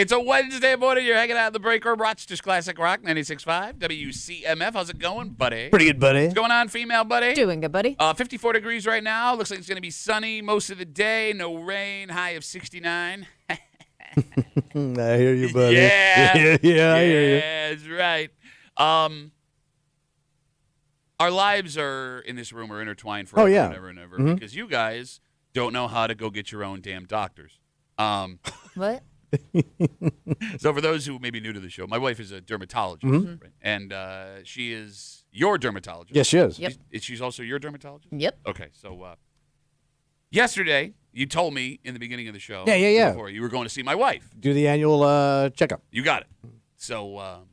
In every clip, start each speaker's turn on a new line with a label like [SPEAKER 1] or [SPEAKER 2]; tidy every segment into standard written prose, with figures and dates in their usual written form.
[SPEAKER 1] It's a Wednesday morning. You're hanging out in the break room. Rochester's Classic Rock 96.5 WCMF. How's it going, buddy?
[SPEAKER 2] Pretty good, buddy.
[SPEAKER 1] What's going on, female buddy?
[SPEAKER 3] Doing good, buddy.
[SPEAKER 1] 54 degrees right now. Looks like it's going to be sunny most of the day. No rain. High of 69.
[SPEAKER 2] I hear you, buddy.
[SPEAKER 1] Yeah.
[SPEAKER 2] Yeah, I hear you.
[SPEAKER 1] That's right. Our lives are in this room are intertwined forever and ever and ever because you guys don't know how to go get your own damn doctors.
[SPEAKER 3] What?
[SPEAKER 1] So for those who may be new to the show, my wife is a dermatologist, right? And she is your dermatologist.
[SPEAKER 2] Yes, she is.
[SPEAKER 3] Yep.
[SPEAKER 1] She's also your dermatologist?
[SPEAKER 3] Yep.
[SPEAKER 1] Okay, so yesterday you told me in the beginning of the show before you were going to see my wife.
[SPEAKER 2] Do the annual checkup.
[SPEAKER 1] You got it. So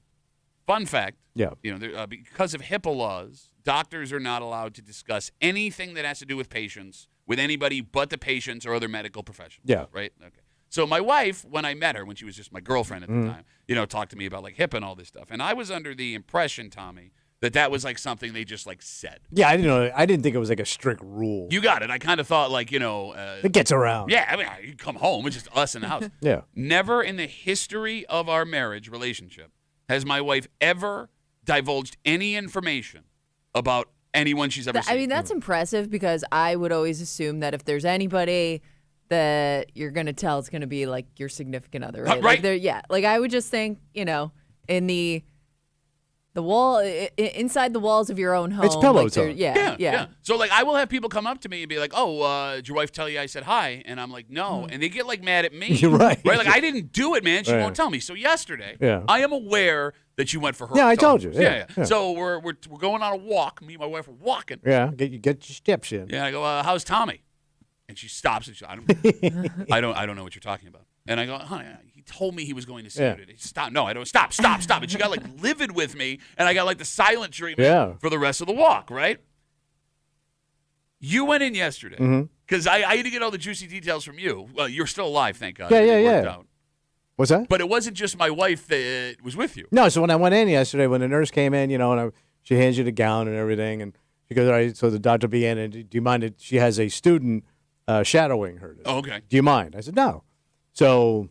[SPEAKER 1] fun fact,
[SPEAKER 2] Yeah.
[SPEAKER 1] because of HIPAA laws, doctors are not allowed to discuss anything that has to do with patients with anybody but the patients or other medical professionals.
[SPEAKER 2] Yeah.
[SPEAKER 1] Right? Okay. So my wife, when I met her, when she was just my girlfriend at the time, talked to me about like HIPAA and all this stuff. And I was under the impression, Tommy, that was like something they just like said.
[SPEAKER 2] Yeah, I didn't know. I didn't think it was like a strict rule.
[SPEAKER 1] You got it. I kind of thought like,
[SPEAKER 2] it gets around.
[SPEAKER 1] Yeah, I mean, you come home, it's just us in the house.
[SPEAKER 2] Yeah.
[SPEAKER 1] Never in the history of our marriage relationship has my wife ever divulged any information about anyone she's ever seen.
[SPEAKER 3] I mean, that's impressive because I would always assume that if there's anybody that you're going to tell, it's going to be like your significant other. Right?
[SPEAKER 1] Right.
[SPEAKER 3] Like I would just think, in the wall, inside the walls of your own home.
[SPEAKER 2] It's pillow
[SPEAKER 3] like
[SPEAKER 2] talk.
[SPEAKER 3] Yeah.
[SPEAKER 1] So, like, I will have people come up to me and be like, oh, did your wife tell you I said hi? And I'm like, no. And they get, like, mad at me.
[SPEAKER 2] You're right.
[SPEAKER 1] Right? Like, I didn't do it, man. She
[SPEAKER 2] Right.
[SPEAKER 1] won't tell me. So, yesterday,
[SPEAKER 2] Yeah.
[SPEAKER 1] I am aware that you went for her.
[SPEAKER 2] Yeah, I told you. Yeah.
[SPEAKER 1] So, we're going on a walk. Me and my wife are walking.
[SPEAKER 2] Yeah, get your steps in.
[SPEAKER 1] Yeah, I go, how's Tommy? And she stops and she goes, I don't know what you're talking about. And I go, honey, he told me he was going to see you today. Stop. No, I don't. Stop. And she got like livid with me, and I got like the silent treatment for the rest of the walk, right? You went in yesterday because I had to get all the juicy details from you. Well, you're still alive, thank God. It worked out.
[SPEAKER 2] What's that?
[SPEAKER 1] But it wasn't just my wife that was with you.
[SPEAKER 2] No, so when I went in yesterday, when the nurse came in, and she hands you the gown and everything, and she goes, all right, so the doctor will be in, and do you mind that she has a student shadowing her?
[SPEAKER 1] Oh, okay.
[SPEAKER 2] Do you mind? I said, no. So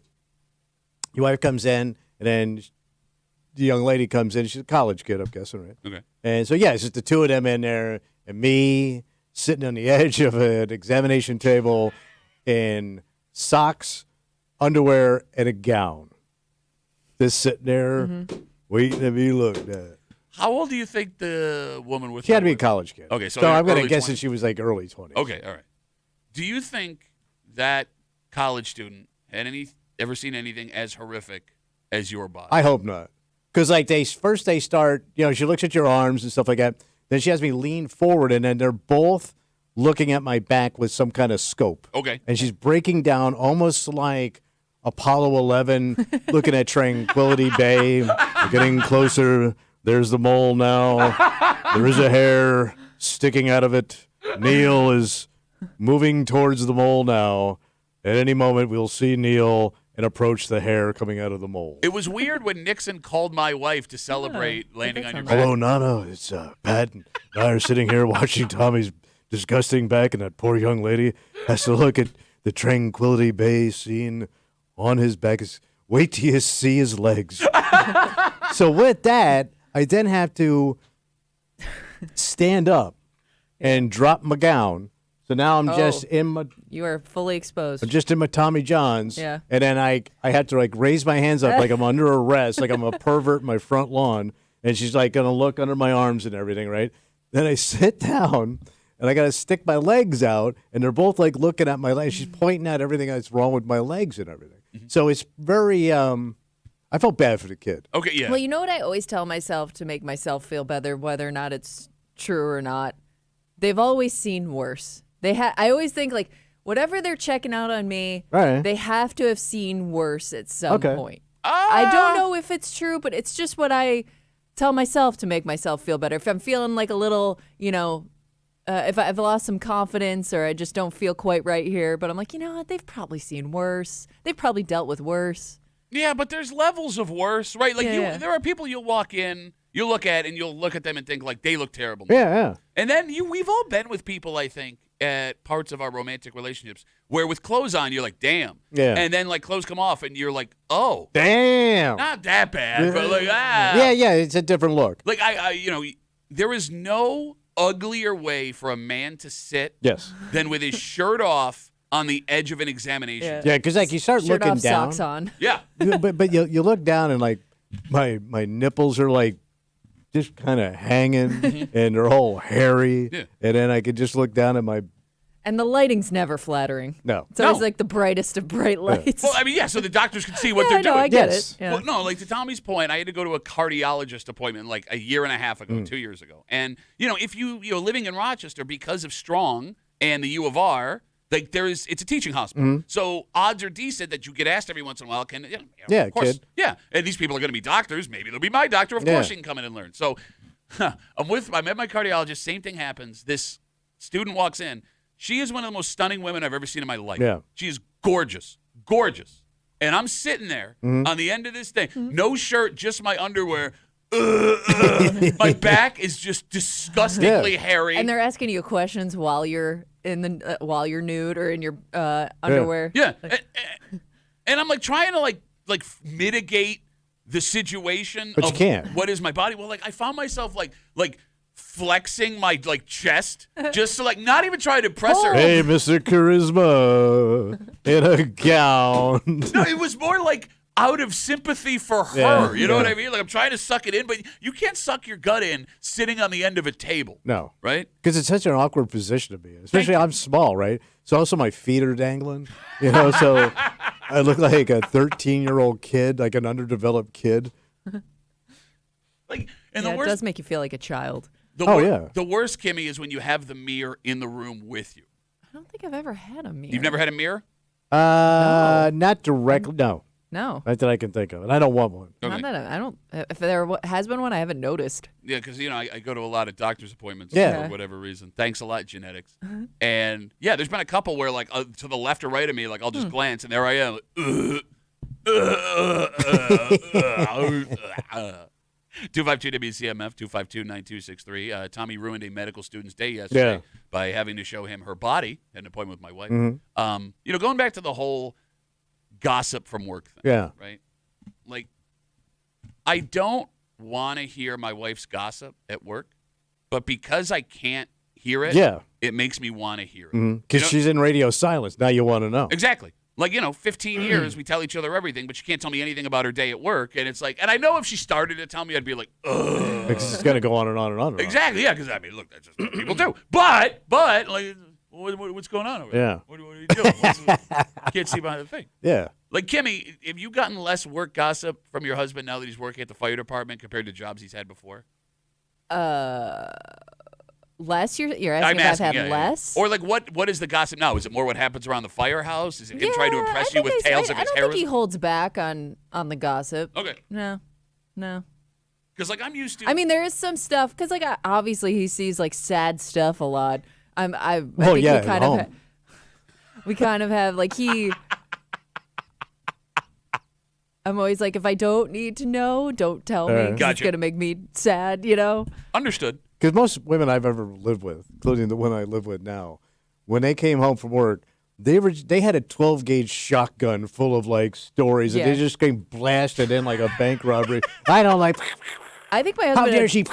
[SPEAKER 2] your wife comes in, and then the young lady comes in. She's a college kid, I'm guessing, right?
[SPEAKER 1] Okay.
[SPEAKER 2] And so, it's just the two of them in there, and me sitting on the edge of an examination table in socks, underwear, and a gown. Just sitting there waiting to be looked at.
[SPEAKER 1] How old do you think the woman with
[SPEAKER 2] She had to be a
[SPEAKER 1] was?
[SPEAKER 2] college kid.
[SPEAKER 1] Okay, so
[SPEAKER 2] I'm going to
[SPEAKER 1] early
[SPEAKER 2] guess
[SPEAKER 1] 20s.
[SPEAKER 2] that she was like early 20s.
[SPEAKER 1] Okay, all right. Do you think that college student had ever seen anything as horrific as your body?
[SPEAKER 2] I hope not. Because like they start, she looks at your arms and stuff like that. Then she has me lean forward, and then they're both looking at my back with some kind of scope.
[SPEAKER 1] Okay.
[SPEAKER 2] And she's breaking down almost like Apollo 11 looking at Tranquility Bay. We're getting closer. There's the mole now. There is a hair sticking out of it. Neil is moving towards the mole now. At any moment, we'll see Neil and approach the hair coming out of the mole.
[SPEAKER 1] It was weird when Nixon called my wife to celebrate landing on your back.
[SPEAKER 2] Hello, Nana. It's Pat and I are sitting here watching Tommy's disgusting back, and that poor young lady has to look at the Tranquility Bay scene on his back. Wait till you see his legs. So with that, I then have to stand up and drop my gown. So now I'm just in my.
[SPEAKER 3] You are fully exposed.
[SPEAKER 2] I'm just in my Tommy Johns.
[SPEAKER 3] Yeah.
[SPEAKER 2] And then I had to like raise my hands up like I'm under arrest, like I'm a pervert in my front lawn. And she's like going to look under my arms and everything, right? Then I sit down and I got to stick my legs out. And they're both like looking at my legs. She's pointing at everything that's wrong with my legs and everything. So it's very, I felt bad for the kid.
[SPEAKER 1] Okay, yeah.
[SPEAKER 3] Well, you know what I always tell myself to make myself feel better, whether or not it's true or not? They've always seen worse. I always think like whatever they're checking out on me,
[SPEAKER 2] Right.
[SPEAKER 3] they have to have seen worse at some point.
[SPEAKER 1] Ah!
[SPEAKER 3] I don't know if it's true, but it's just what I tell myself to make myself feel better. If I'm feeling like a little, if I've lost some confidence or I just don't feel quite right here, but I'm like, you know what? They've probably seen worse. They've probably dealt with worse.
[SPEAKER 1] Yeah, but there's levels of worse, right? Like
[SPEAKER 3] Yeah.
[SPEAKER 1] there are people you'll walk in, you'll look at, and you'll look at them and think like they look terrible.
[SPEAKER 2] Yeah.
[SPEAKER 1] And then we've all been with people, I think, at parts of our romantic relationships where with clothes on, you're like, damn.
[SPEAKER 2] Yeah.
[SPEAKER 1] And then like clothes come off and you're like, oh,
[SPEAKER 2] Damn.
[SPEAKER 1] not that bad, but like,
[SPEAKER 2] Yeah, it's a different look.
[SPEAKER 1] Like there is no uglier way for a man to sit
[SPEAKER 2] Yes.
[SPEAKER 1] than with his shirt off on the edge of an examination.
[SPEAKER 2] Yeah, because like you start
[SPEAKER 3] Shirt
[SPEAKER 2] looking
[SPEAKER 3] off,
[SPEAKER 2] down.
[SPEAKER 3] socks on.
[SPEAKER 1] Yeah.
[SPEAKER 2] but you look down and like my nipples are like just kind of hanging and they're all hairy.
[SPEAKER 1] Yeah.
[SPEAKER 2] And then I could just look down at my
[SPEAKER 3] And the lighting's never flattering.
[SPEAKER 2] no.
[SPEAKER 3] It's always
[SPEAKER 1] No.
[SPEAKER 3] like the brightest of bright lights.
[SPEAKER 1] Well, I mean, yeah, so the doctors can see what
[SPEAKER 3] yeah,
[SPEAKER 1] they're
[SPEAKER 3] I know,
[SPEAKER 1] doing.
[SPEAKER 3] I get
[SPEAKER 2] Yes.
[SPEAKER 3] it. Yeah.
[SPEAKER 1] Well, no, like to Tommy's point, I had to go to a cardiologist appointment like a year and a half ago, 2 years ago. And, if you're living in Rochester because of Strong and the U of R, like it's a teaching hospital. So odds are decent that you get asked every once in a while,
[SPEAKER 2] Yeah,
[SPEAKER 1] of course.
[SPEAKER 2] kid.
[SPEAKER 1] Yeah. And these people are going to be doctors. Maybe they'll be my doctor. Of
[SPEAKER 2] Yeah.
[SPEAKER 1] course you can come in and learn. So I met my cardiologist. Same thing happens. This student walks in. She is one of the most stunning women I've ever seen in my life.
[SPEAKER 2] Yeah.
[SPEAKER 1] She is gorgeous. Gorgeous. And I'm sitting there on the end of this thing. No shirt, just my underwear. My back is just disgustingly hairy.
[SPEAKER 3] And they're asking you questions while you're while you're nude or in your underwear.
[SPEAKER 1] Yeah. And I'm like trying to like mitigate the situation
[SPEAKER 2] But you
[SPEAKER 1] of
[SPEAKER 2] can't.
[SPEAKER 1] what is my body. Well, like I found myself like flexing my like chest just to like not even try to impress her.
[SPEAKER 2] Hey, Mr. Charisma in a gown.
[SPEAKER 1] No, it was more like out of sympathy for her.
[SPEAKER 2] Yeah,
[SPEAKER 1] You know what
[SPEAKER 2] yeah.
[SPEAKER 1] I mean? Like I'm trying to suck it in, but you can't suck your gut in sitting on the end of a table.
[SPEAKER 2] No.
[SPEAKER 1] Right?
[SPEAKER 2] Because it's such an awkward position to be in. Especially I'm small, right? So also my feet are dangling. So I look like a 13-year-old kid, like an underdeveloped kid.
[SPEAKER 1] Like and
[SPEAKER 3] Yeah,
[SPEAKER 1] the
[SPEAKER 3] it
[SPEAKER 1] worst
[SPEAKER 3] does make you feel like a child.
[SPEAKER 2] Yeah.
[SPEAKER 1] The worst, Kimmy, is when you have the mirror in the room with you.
[SPEAKER 3] I don't think I've ever had a mirror.
[SPEAKER 1] You've never had a mirror?
[SPEAKER 2] Not directly. No.
[SPEAKER 3] No.
[SPEAKER 2] Not that I can think of. And I don't want one.
[SPEAKER 1] Okay.
[SPEAKER 3] Not that I don't. If there has been one, I haven't noticed.
[SPEAKER 1] Yeah, because I go to a lot of doctor's appointments
[SPEAKER 2] Yeah.
[SPEAKER 1] for whatever reason. Thanks a lot, genetics. And yeah, there's been a couple where like to the left or right of me, like I'll just glance and there I am. 252 WCMF 252-9263. Tommy ruined a medical student's day yesterday
[SPEAKER 2] Yeah.
[SPEAKER 1] by having to show him her body. Had an appointment with my wife. Going back to the whole gossip from work thing.
[SPEAKER 2] Yeah.
[SPEAKER 1] Right. Like, I don't want to hear my wife's gossip at work, but because I can't hear it,
[SPEAKER 2] Yeah.
[SPEAKER 1] it makes me want to hear it.
[SPEAKER 2] Because
[SPEAKER 1] You know-
[SPEAKER 2] she's in radio silence. Now you want to know.
[SPEAKER 1] Exactly. Like, 15 years, we tell each other everything, but she can't tell me anything about her day at work. And it's like, and I know if she started to tell me, I'd be like, ugh.
[SPEAKER 2] Because it's going to go on and on and on. And on.
[SPEAKER 1] Exactly. Yeah. Because, look, that's just what people do. But, like, what's going on over there?
[SPEAKER 2] Yeah.
[SPEAKER 1] What are you doing? Can't see behind the thing.
[SPEAKER 2] Yeah.
[SPEAKER 1] Like, Kimmy, have you gotten less work gossip from your husband now that he's working at the fire department compared to jobs he's had before?
[SPEAKER 3] Less? You're asking if I've had less?
[SPEAKER 1] Or like what is the gossip now? Is it more what happens around the firehouse? Is it him trying to impress
[SPEAKER 3] I
[SPEAKER 1] you with
[SPEAKER 3] think
[SPEAKER 1] tales of
[SPEAKER 3] I
[SPEAKER 1] his
[SPEAKER 3] don't
[SPEAKER 1] heroism?
[SPEAKER 3] think he holds back on the gossip.
[SPEAKER 1] Okay.
[SPEAKER 3] No.
[SPEAKER 1] Because like I'm used to.
[SPEAKER 3] I mean, there is some stuff because like obviously he sees like sad stuff a lot. I think
[SPEAKER 2] yeah,
[SPEAKER 3] we kind
[SPEAKER 2] at
[SPEAKER 3] of
[SPEAKER 2] home.
[SPEAKER 3] we kind of have like he. I'm always like, if I don't need to know, don't tell me. 'Cause
[SPEAKER 1] Gotcha.
[SPEAKER 3] It's gonna make me sad,
[SPEAKER 1] Understood.
[SPEAKER 2] Because most women I've ever lived with, including the one I live with now, when they came home from work, they had a 12-gauge shotgun full of like stories, and
[SPEAKER 3] Yeah.
[SPEAKER 2] they just came blasted in like a bank robbery. I don't like.
[SPEAKER 3] I think my
[SPEAKER 2] How
[SPEAKER 3] husband.
[SPEAKER 2] dare
[SPEAKER 3] Had,
[SPEAKER 2] she?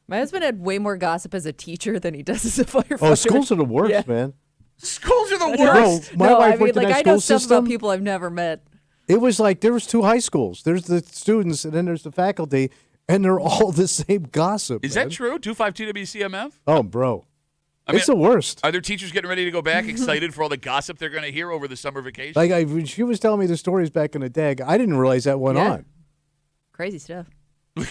[SPEAKER 3] my husband had way more gossip as a teacher than he does as a firefighter.
[SPEAKER 2] Oh, schools are the worst,
[SPEAKER 3] Yeah.
[SPEAKER 2] man.
[SPEAKER 1] Schools are the
[SPEAKER 2] Bro,
[SPEAKER 1] worst.
[SPEAKER 2] my
[SPEAKER 3] no,
[SPEAKER 2] wife
[SPEAKER 3] I mean,
[SPEAKER 2] worked in
[SPEAKER 3] like
[SPEAKER 2] that
[SPEAKER 3] I
[SPEAKER 2] school
[SPEAKER 3] know stuff
[SPEAKER 2] system.
[SPEAKER 3] about people I've never met.
[SPEAKER 2] It was like there was 2 high schools. There's the students, and then there's the faculty, and they're all the same gossip.
[SPEAKER 1] Is
[SPEAKER 2] man.
[SPEAKER 1] that true? 252 WCMF?
[SPEAKER 2] Oh, bro,
[SPEAKER 1] I
[SPEAKER 2] it's the worst.
[SPEAKER 1] Are there teachers getting ready to go back, excited for all the gossip they're going to hear over the summer vacation?
[SPEAKER 2] Like when she was telling me the stories back in the day, I didn't realize that went
[SPEAKER 3] Yeah.
[SPEAKER 2] on.
[SPEAKER 3] Crazy stuff.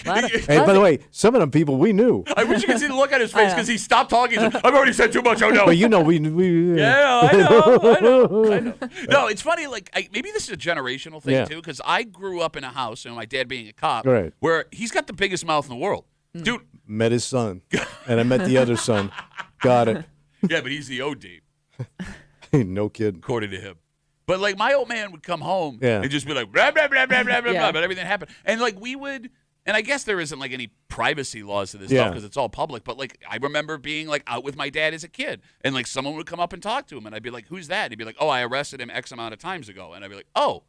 [SPEAKER 3] Lot of-
[SPEAKER 2] Hey, by the way, some of them people we knew,
[SPEAKER 1] I wish you could see the look on his face because he stopped talking. He's like, I've already said too much. Oh no.
[SPEAKER 2] but we
[SPEAKER 1] Yeah, I know. No, it's funny. Like, maybe this is a generational thing
[SPEAKER 2] Yeah.
[SPEAKER 1] too, because I grew up in a house, my dad being a cop,
[SPEAKER 2] Right.
[SPEAKER 1] where he's got the biggest mouth in the world, dude.
[SPEAKER 2] met his son, and I met the other son. Got it.
[SPEAKER 1] Yeah, but he's the OD,
[SPEAKER 2] No kidding.
[SPEAKER 1] according to him. But like, my old man would come home
[SPEAKER 2] Yeah.
[SPEAKER 1] and just be like, blah blah blah blah blah blah,
[SPEAKER 3] Yeah.
[SPEAKER 1] blah, but everything happened, and like we would. And I guess there isn't like any privacy laws to this
[SPEAKER 2] Yeah.
[SPEAKER 1] stuff because it's all public. But like, I remember being like out with my dad as a kid, and like someone would come up and talk to him, and I'd be like, "Who's that?" And he'd be like, "Oh, I arrested him X amount of times ago," and I'd be like, "Oh."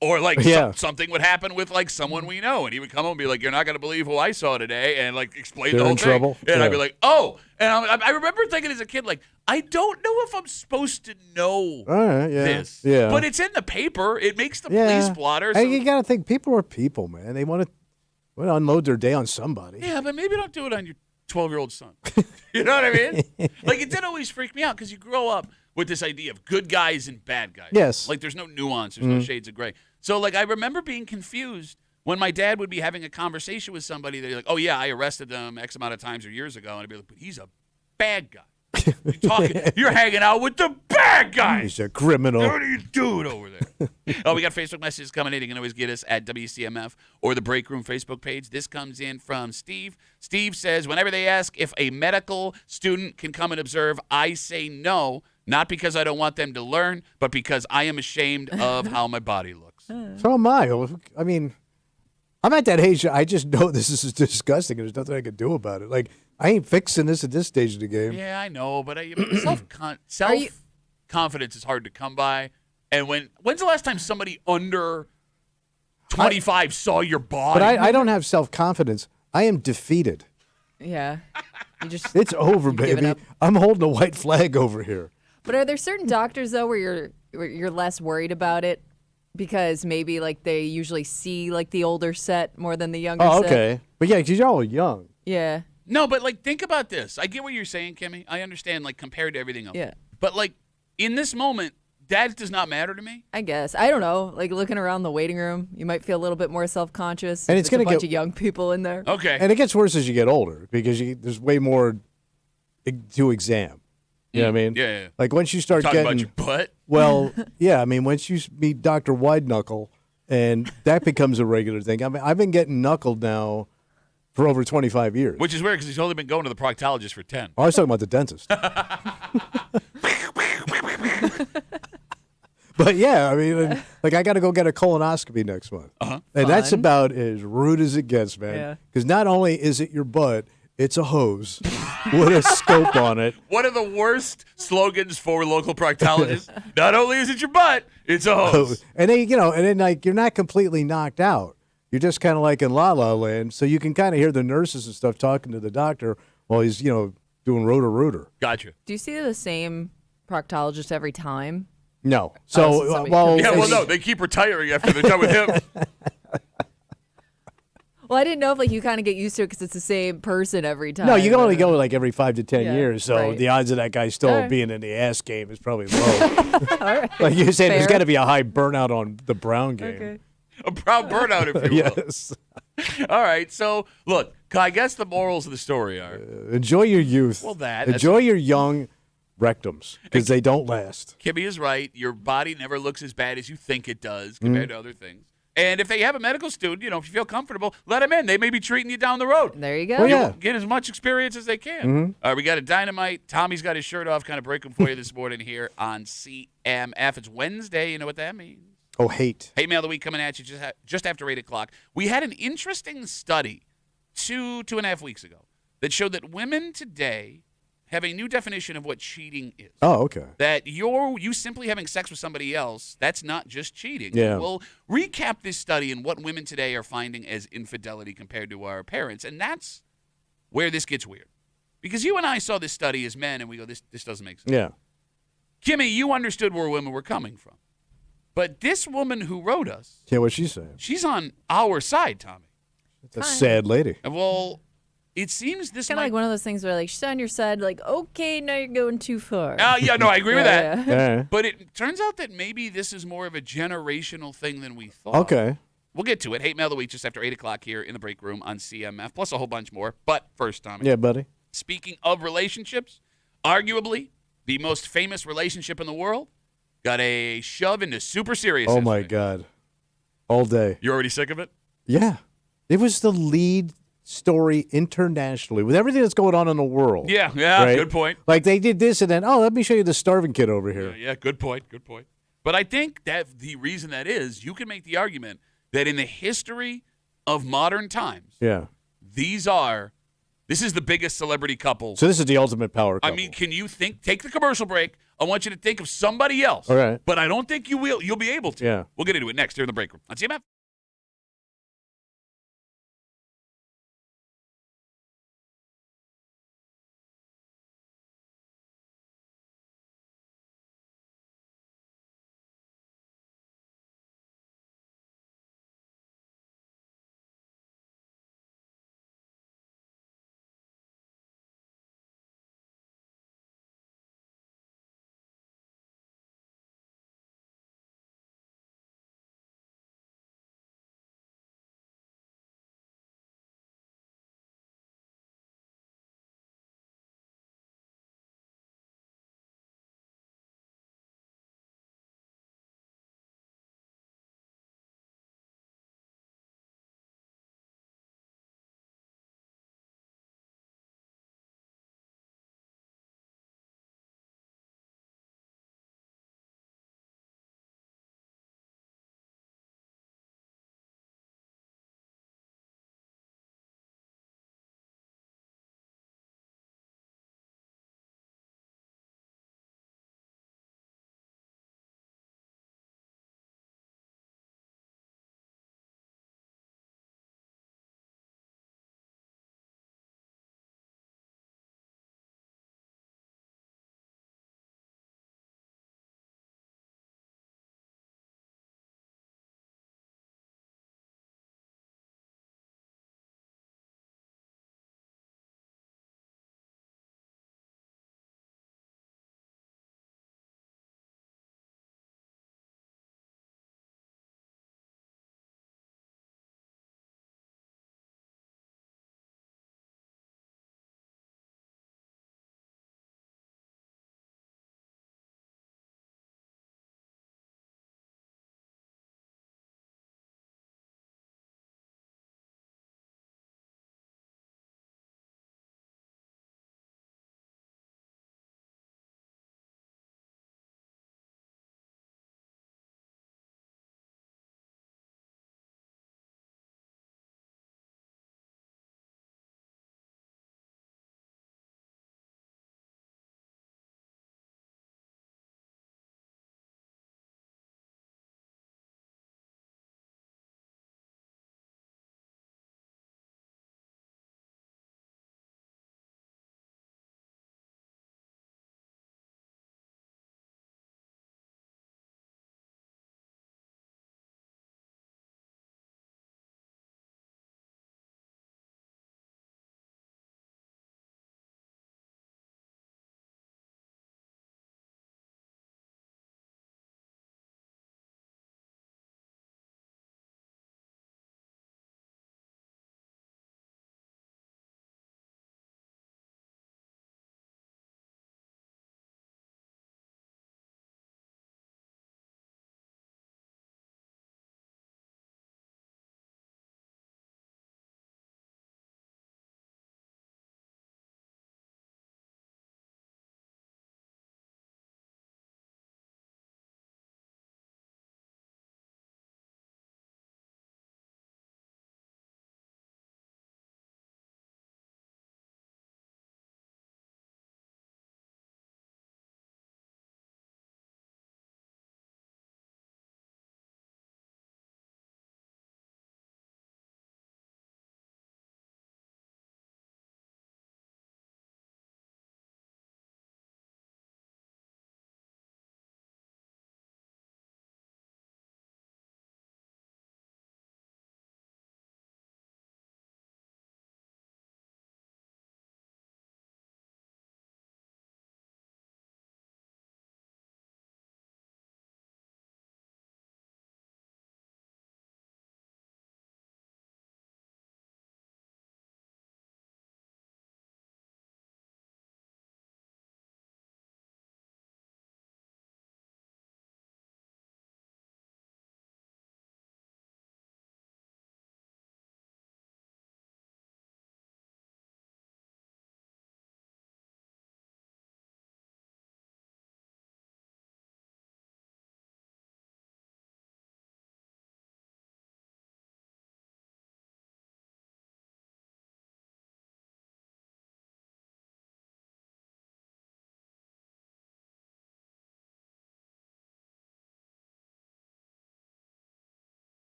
[SPEAKER 1] Or like
[SPEAKER 2] Yeah.
[SPEAKER 1] something would happen with like someone we know, and he would come home and be like, "You're not going to believe who I saw today," and like explain
[SPEAKER 2] They're
[SPEAKER 1] the whole
[SPEAKER 2] in
[SPEAKER 1] thing.
[SPEAKER 2] trouble?
[SPEAKER 1] And
[SPEAKER 2] Yeah.
[SPEAKER 1] I'd be like, "Oh," and I remember thinking as a kid, like, I don't know if I'm supposed to know
[SPEAKER 2] All right, yeah.
[SPEAKER 1] this,
[SPEAKER 2] Yeah.
[SPEAKER 1] but it's in the paper. It makes the
[SPEAKER 2] Yeah.
[SPEAKER 1] police blotter. So,
[SPEAKER 2] Hey, you got to think, people are people, man. They want to unload their day on somebody.
[SPEAKER 1] yeah, but maybe don't do it on your 12-year-old son. You know what I mean? Like, it did always freak me out because you grow up with this idea of good guys and bad guys.
[SPEAKER 2] Yes.
[SPEAKER 1] Like, there's no nuance. There's no shades of gray. So, like, I remember being confused when my dad would be having a conversation with somebody. They're like, "Oh, yeah, I arrested them X amount of times or years ago." And I'd be like, "But he's a bad guy. You're hanging out with the bad guys.
[SPEAKER 2] He's a criminal.
[SPEAKER 1] What are you doing over there?" Oh, we got Facebook messages coming in. You can always get us at WCMF or the Break Room Facebook page. This comes in from Steve. Steve says, whenever they ask if a medical student can come and observe, I say no, not because I don't want them to learn, but because I am ashamed of how my body looks.
[SPEAKER 2] So am I. I mean, I'm at that age. I just know this is disgusting, and there's nothing I can do about it. Like, I ain't fixing this at this stage of the game.
[SPEAKER 1] Yeah, I know, but self-confidence is hard to come by. And when's the last time somebody under 25 saw your body?
[SPEAKER 2] But I don't have self-confidence. I am defeated.
[SPEAKER 3] Yeah. You just
[SPEAKER 2] It's over,
[SPEAKER 3] You've given
[SPEAKER 2] baby.
[SPEAKER 3] up.
[SPEAKER 2] I'm holding a white flag over here.
[SPEAKER 3] But are there certain doctors though where you're less worried about it because maybe like they usually see like the older set more than the younger
[SPEAKER 2] Oh,
[SPEAKER 3] set?
[SPEAKER 2] okay. But yeah, because you're all young.
[SPEAKER 3] Yeah.
[SPEAKER 1] No, but like think about this. I get what you're saying, Kimmy. I understand like compared to everything else.
[SPEAKER 3] Yeah.
[SPEAKER 1] But like in this moment, that does not matter to me.
[SPEAKER 3] I guess. I don't know. Like looking around the waiting room, you might feel a little bit more self-conscious.
[SPEAKER 2] And
[SPEAKER 3] if
[SPEAKER 2] it's
[SPEAKER 3] there's
[SPEAKER 2] gonna
[SPEAKER 3] a bunch
[SPEAKER 2] get-
[SPEAKER 3] of young people in there.
[SPEAKER 1] Okay.
[SPEAKER 2] And it gets worse as you get older because there's way more to exam. You know what I mean?
[SPEAKER 1] Yeah.
[SPEAKER 2] Like once you start
[SPEAKER 1] Talking about
[SPEAKER 2] getting,
[SPEAKER 1] your butt.
[SPEAKER 2] well, yeah, I mean, once you meet Dr. Wide Knuckle and that becomes a regular thing. I mean, I've been getting knuckled now for over 25 years.
[SPEAKER 1] Which is weird because he's only been going to the proctologist for 10.
[SPEAKER 2] Oh, I was talking about the dentist. But yeah, I mean, like I got to go get a colonoscopy next month. And that's
[SPEAKER 3] Fun.
[SPEAKER 2] about as rude as it gets, man.
[SPEAKER 3] Yeah.
[SPEAKER 2] Because not only is it your butt, it's a hose with a scope on it.
[SPEAKER 1] One of the worst slogans for local proctologists. Not only is it your butt, it's a hose.
[SPEAKER 2] And then, and then like you're not completely knocked out. You're just kind of like in La La Land. So you can kind of hear the nurses and stuff talking to the doctor while he's, doing rotor-rooter.
[SPEAKER 1] Gotcha.
[SPEAKER 3] Do you see the same proctologist every time?
[SPEAKER 2] No.
[SPEAKER 3] Oh,
[SPEAKER 2] So,
[SPEAKER 3] so somebody-
[SPEAKER 2] well,
[SPEAKER 1] Yeah, well,
[SPEAKER 2] it's-
[SPEAKER 1] no, they keep retiring after they're done with him.
[SPEAKER 3] Well, I didn't know if like you kind of get used to it because it's the same person every time.
[SPEAKER 2] No, you can only go like every 5 to 10
[SPEAKER 3] Yeah,
[SPEAKER 2] years. So
[SPEAKER 3] right.
[SPEAKER 2] the odds of that guy still
[SPEAKER 3] All right.
[SPEAKER 2] being in the ass game is probably low.
[SPEAKER 3] All right.
[SPEAKER 2] Like you said, there's
[SPEAKER 3] Fair.
[SPEAKER 2] got to be a high burnout on the Brown game.
[SPEAKER 3] Okay.
[SPEAKER 1] A proud burnout, if you will.
[SPEAKER 2] Yes.
[SPEAKER 1] All right, so look, I guess the morals of the story are
[SPEAKER 2] Enjoy your youth.
[SPEAKER 1] Well, that's-
[SPEAKER 2] Enjoy your young rectums because they don't last.
[SPEAKER 1] Kimmy is right. Your body never looks as bad as you think it does compared to other things. And if they have a medical student, if you feel comfortable, let them in. They may be treating you down the road.
[SPEAKER 3] There you go.
[SPEAKER 2] Well, yeah.
[SPEAKER 1] Get as much experience as they can. All right, we got a dynamite. Tommy's got his shirt off, kind of breaking for you this morning here on CMF. It's Wednesday. You know what that means.
[SPEAKER 2] Oh, hate.
[SPEAKER 1] Hate Mail of the Week coming at you just after 8 o'clock. We had an interesting study 2.5 weeks ago that showed that women today have a new definition of what cheating is.
[SPEAKER 2] Oh, okay.
[SPEAKER 1] That you simply having sex with somebody else, that's not just cheating.
[SPEAKER 2] Yeah.
[SPEAKER 1] We'll recap this study and what women today are finding as infidelity compared to our parents. And that's where this gets weird. Because you and I saw this study as men and we go, this doesn't make sense.
[SPEAKER 2] Yeah.
[SPEAKER 1] Kimmy, you understood where women were coming from. But this woman who wrote us,
[SPEAKER 2] Yeah, what she's saying.
[SPEAKER 1] she's on our side, Tommy.
[SPEAKER 2] It's a sad lady.
[SPEAKER 1] Well, it seems this
[SPEAKER 3] Kind of
[SPEAKER 1] might...
[SPEAKER 3] like one of those things where like she's on your side, like okay, now you're going too far.
[SPEAKER 1] yeah, no, I agree with that.
[SPEAKER 3] Yeah.
[SPEAKER 2] Yeah.
[SPEAKER 1] But it turns out that maybe this is more of a generational thing than we thought.
[SPEAKER 2] Okay.
[SPEAKER 1] We'll get to it. Hate Mail of the Week just after 8 o'clock here in the break room on CMF, plus a whole bunch more. But first, Tommy,
[SPEAKER 2] Yeah, buddy.
[SPEAKER 1] speaking of relationships, arguably the most famous relationship in the world got a shove into super serious.
[SPEAKER 2] Oh, my
[SPEAKER 1] history.
[SPEAKER 2] God. All day.
[SPEAKER 1] You're already sick of it?
[SPEAKER 2] Yeah. It was the lead story internationally with everything that's going on in the world.
[SPEAKER 1] Yeah,
[SPEAKER 2] Right?
[SPEAKER 1] good point.
[SPEAKER 2] Like they did this and then, let me show you the starving kid over here.
[SPEAKER 1] Yeah, good point. But I think that the reason that is, you can make the argument that in the history of modern times,
[SPEAKER 2] Yeah.
[SPEAKER 1] this is the biggest celebrity couple.
[SPEAKER 2] So this is the ultimate power couple.
[SPEAKER 1] I mean, can you take the commercial break? I want you to think of somebody else.
[SPEAKER 2] All right.
[SPEAKER 1] But I don't think you will. You'll be able to.
[SPEAKER 2] Yeah.
[SPEAKER 1] We'll get into it next here in the break room on CMF.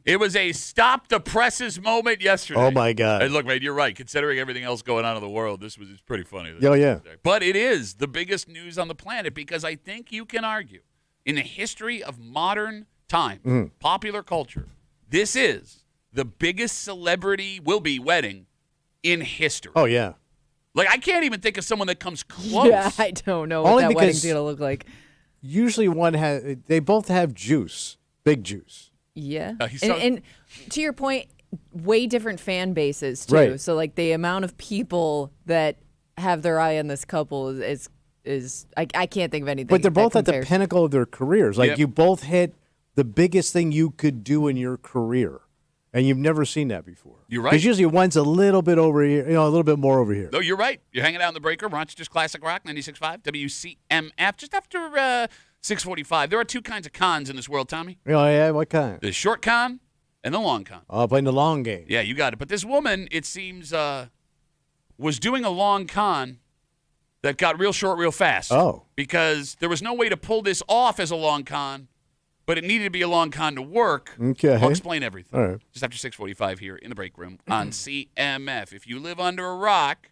[SPEAKER 1] It was a stop the presses moment yesterday.
[SPEAKER 2] Oh, my God.
[SPEAKER 1] And look, man, you're right. Considering everything else going on in the world, it's pretty funny.
[SPEAKER 2] Oh, yeah.
[SPEAKER 1] But it is the biggest news on the planet because I think you can argue in the history of modern time, popular culture, this is the biggest celebrity will-be wedding in history.
[SPEAKER 2] Oh, yeah.
[SPEAKER 1] Like, I can't even think of someone that comes close.
[SPEAKER 3] Yeah, I don't know
[SPEAKER 2] Only
[SPEAKER 3] what that
[SPEAKER 2] because-
[SPEAKER 3] wedding's going to look like.
[SPEAKER 2] Usually they both have juice, big juice.
[SPEAKER 3] Yeah.
[SPEAKER 1] He's
[SPEAKER 3] And to your point, way different fan bases, too.
[SPEAKER 2] Right.
[SPEAKER 3] So, like, the amount of people that have their eye on this couple is I can't think of anything.
[SPEAKER 2] But they're
[SPEAKER 3] that
[SPEAKER 2] both at the
[SPEAKER 3] compares.
[SPEAKER 2] pinnacle of their careers. Like,
[SPEAKER 1] Yep.
[SPEAKER 2] you both hit the biggest thing you could do in your career. And you've never seen that before.
[SPEAKER 1] You're right.
[SPEAKER 2] Because usually one's a little bit over here, a little bit more over here.
[SPEAKER 1] No, you're right. You're hanging out in the break room, Rochester's Classic Rock, 96.5, WCMF, just after 6:45. There are two kinds of cons in this world, Tommy.
[SPEAKER 2] Oh, yeah, what kind?
[SPEAKER 1] The short con and the long con.
[SPEAKER 2] Oh, playing the long game.
[SPEAKER 1] Yeah, you got it. But this woman, it seems, was doing a long con that got real short real fast.
[SPEAKER 2] Oh.
[SPEAKER 1] Because there was no way to pull this off as a long con, but it needed to be a long con to work.
[SPEAKER 2] Okay.
[SPEAKER 1] I'll explain everything.
[SPEAKER 2] All right.
[SPEAKER 1] Just after 6:45 here in the break room on CMF. If you live under a rock,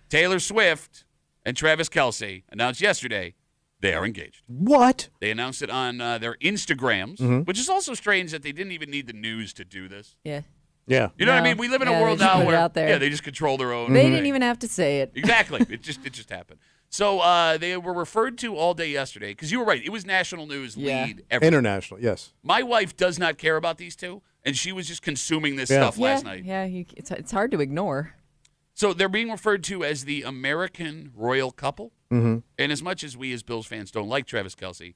[SPEAKER 1] Taylor Swift and Travis Kelce announced yesterday they are engaged.
[SPEAKER 2] What?
[SPEAKER 1] They announced it on their Instagrams, which is also strange that they didn't even need the news to do this.
[SPEAKER 3] Yeah.
[SPEAKER 2] Yeah.
[SPEAKER 1] You know what I
[SPEAKER 3] No.
[SPEAKER 1] mean? We live in
[SPEAKER 3] Yeah,
[SPEAKER 1] a
[SPEAKER 3] they
[SPEAKER 1] world
[SPEAKER 3] just
[SPEAKER 1] now
[SPEAKER 3] put it
[SPEAKER 1] where
[SPEAKER 3] out there.
[SPEAKER 1] they just control their own.
[SPEAKER 3] They
[SPEAKER 1] thing.
[SPEAKER 3] didn't even have to say it.
[SPEAKER 1] Exactly. It just happened. So they were referred to all day yesterday because you were right. It was national news
[SPEAKER 3] Yeah.
[SPEAKER 1] lead. Everything.
[SPEAKER 2] International, yes.
[SPEAKER 1] My wife does not care about these two, and she was just consuming this
[SPEAKER 2] Yeah.
[SPEAKER 1] stuff last night.
[SPEAKER 3] Yeah, it's hard to ignore.
[SPEAKER 1] So they're being referred to as the American royal couple. Mm-hmm. And as much as we as Bills fans don't like Travis Kelce,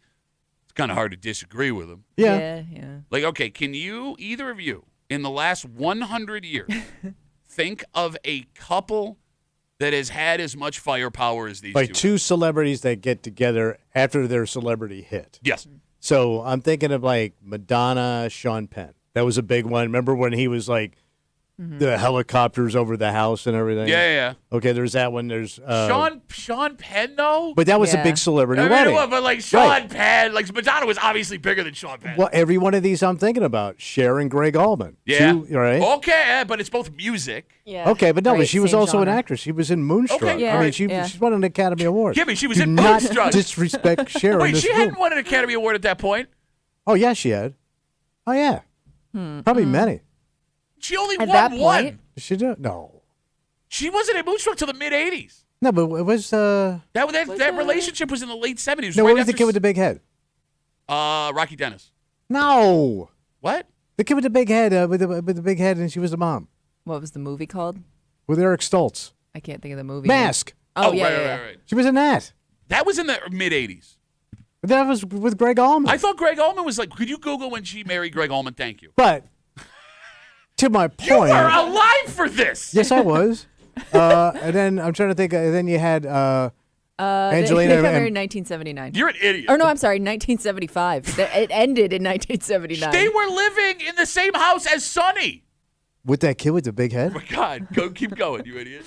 [SPEAKER 1] it's kind of hard to disagree with him.
[SPEAKER 2] Yeah.
[SPEAKER 3] Yeah.
[SPEAKER 1] Like, okay, can you, either of you, in the last 100 years, think of a couple that has had as much firepower as these
[SPEAKER 2] Like
[SPEAKER 1] two?
[SPEAKER 2] two celebrities that get together after their celebrity hit.
[SPEAKER 1] Yes.
[SPEAKER 2] So I'm thinking of like Madonna, Sean Penn. That was a big one. Remember when he was like the helicopters over the house and everything?
[SPEAKER 1] Yeah.
[SPEAKER 2] Okay, there's that one. There's
[SPEAKER 1] Sean Penn, though?
[SPEAKER 2] But that was a
[SPEAKER 3] Yeah.
[SPEAKER 2] big celebrity
[SPEAKER 1] I mean,
[SPEAKER 2] wedding.
[SPEAKER 1] well, but like Sean
[SPEAKER 2] Right.
[SPEAKER 1] Penn, like Madonna was obviously bigger than Sean Penn.
[SPEAKER 2] Well, every one of these I'm thinking about. Cher and Greg Allman.
[SPEAKER 1] Yeah.
[SPEAKER 2] Two, right?
[SPEAKER 1] Okay, but it's both music.
[SPEAKER 3] Yeah.
[SPEAKER 2] Okay, but no, but
[SPEAKER 3] Right,
[SPEAKER 2] she was
[SPEAKER 3] same
[SPEAKER 2] also an
[SPEAKER 3] genre.
[SPEAKER 2] actress. She was in Moonstruck.
[SPEAKER 1] Okay,
[SPEAKER 3] Yeah,
[SPEAKER 2] I mean,
[SPEAKER 3] right,
[SPEAKER 2] she
[SPEAKER 3] yeah.
[SPEAKER 2] she's won an Academy Award.
[SPEAKER 1] Yeah, but she was
[SPEAKER 2] Do
[SPEAKER 1] in
[SPEAKER 2] not
[SPEAKER 1] Moonstruck.
[SPEAKER 2] disrespect Cher in
[SPEAKER 1] Wait,
[SPEAKER 2] this
[SPEAKER 1] she
[SPEAKER 2] room.
[SPEAKER 1] hadn't won an Academy Award at that point.
[SPEAKER 2] Oh, yeah, she had. Oh, yeah. Probably many.
[SPEAKER 1] She only
[SPEAKER 3] At
[SPEAKER 1] won
[SPEAKER 3] that
[SPEAKER 1] one.
[SPEAKER 3] point?
[SPEAKER 2] She did? No.
[SPEAKER 1] She wasn't in Moonstruck till the mid-'80s.
[SPEAKER 2] No, but it was,
[SPEAKER 1] That relationship was in the late 70s.
[SPEAKER 2] no,
[SPEAKER 1] right
[SPEAKER 2] what was the
[SPEAKER 1] after
[SPEAKER 2] kid with the big head?
[SPEAKER 1] Rocky Dennis.
[SPEAKER 2] No.
[SPEAKER 1] What?
[SPEAKER 2] The kid with the big head, with the big head, and she was the mom.
[SPEAKER 3] What was the movie called?
[SPEAKER 2] With Eric Stoltz.
[SPEAKER 3] I can't think of the movie.
[SPEAKER 2] Mask.
[SPEAKER 3] Oh, yeah,
[SPEAKER 1] right,
[SPEAKER 3] yeah,
[SPEAKER 1] right,
[SPEAKER 3] yeah.
[SPEAKER 1] right.
[SPEAKER 2] She was in that.
[SPEAKER 1] That was in the mid-'80s.
[SPEAKER 2] But that was with Greg Allman.
[SPEAKER 1] I thought Greg Allman was like, could you Google when she married Greg Allman? Thank you.
[SPEAKER 2] But to my
[SPEAKER 1] You
[SPEAKER 2] point.
[SPEAKER 1] were alive for this.
[SPEAKER 2] Yes, I was. And then I'm trying to think. And then you had Angelina
[SPEAKER 3] They got married
[SPEAKER 2] and
[SPEAKER 3] in 1979.
[SPEAKER 1] You're an idiot.
[SPEAKER 3] Or no, I'm sorry, 1975. It ended in 1979.
[SPEAKER 1] They were living in the same house as Sonny.
[SPEAKER 2] with that kid with the big
[SPEAKER 1] Oh
[SPEAKER 2] head.
[SPEAKER 1] my God. Keep going, you idiot.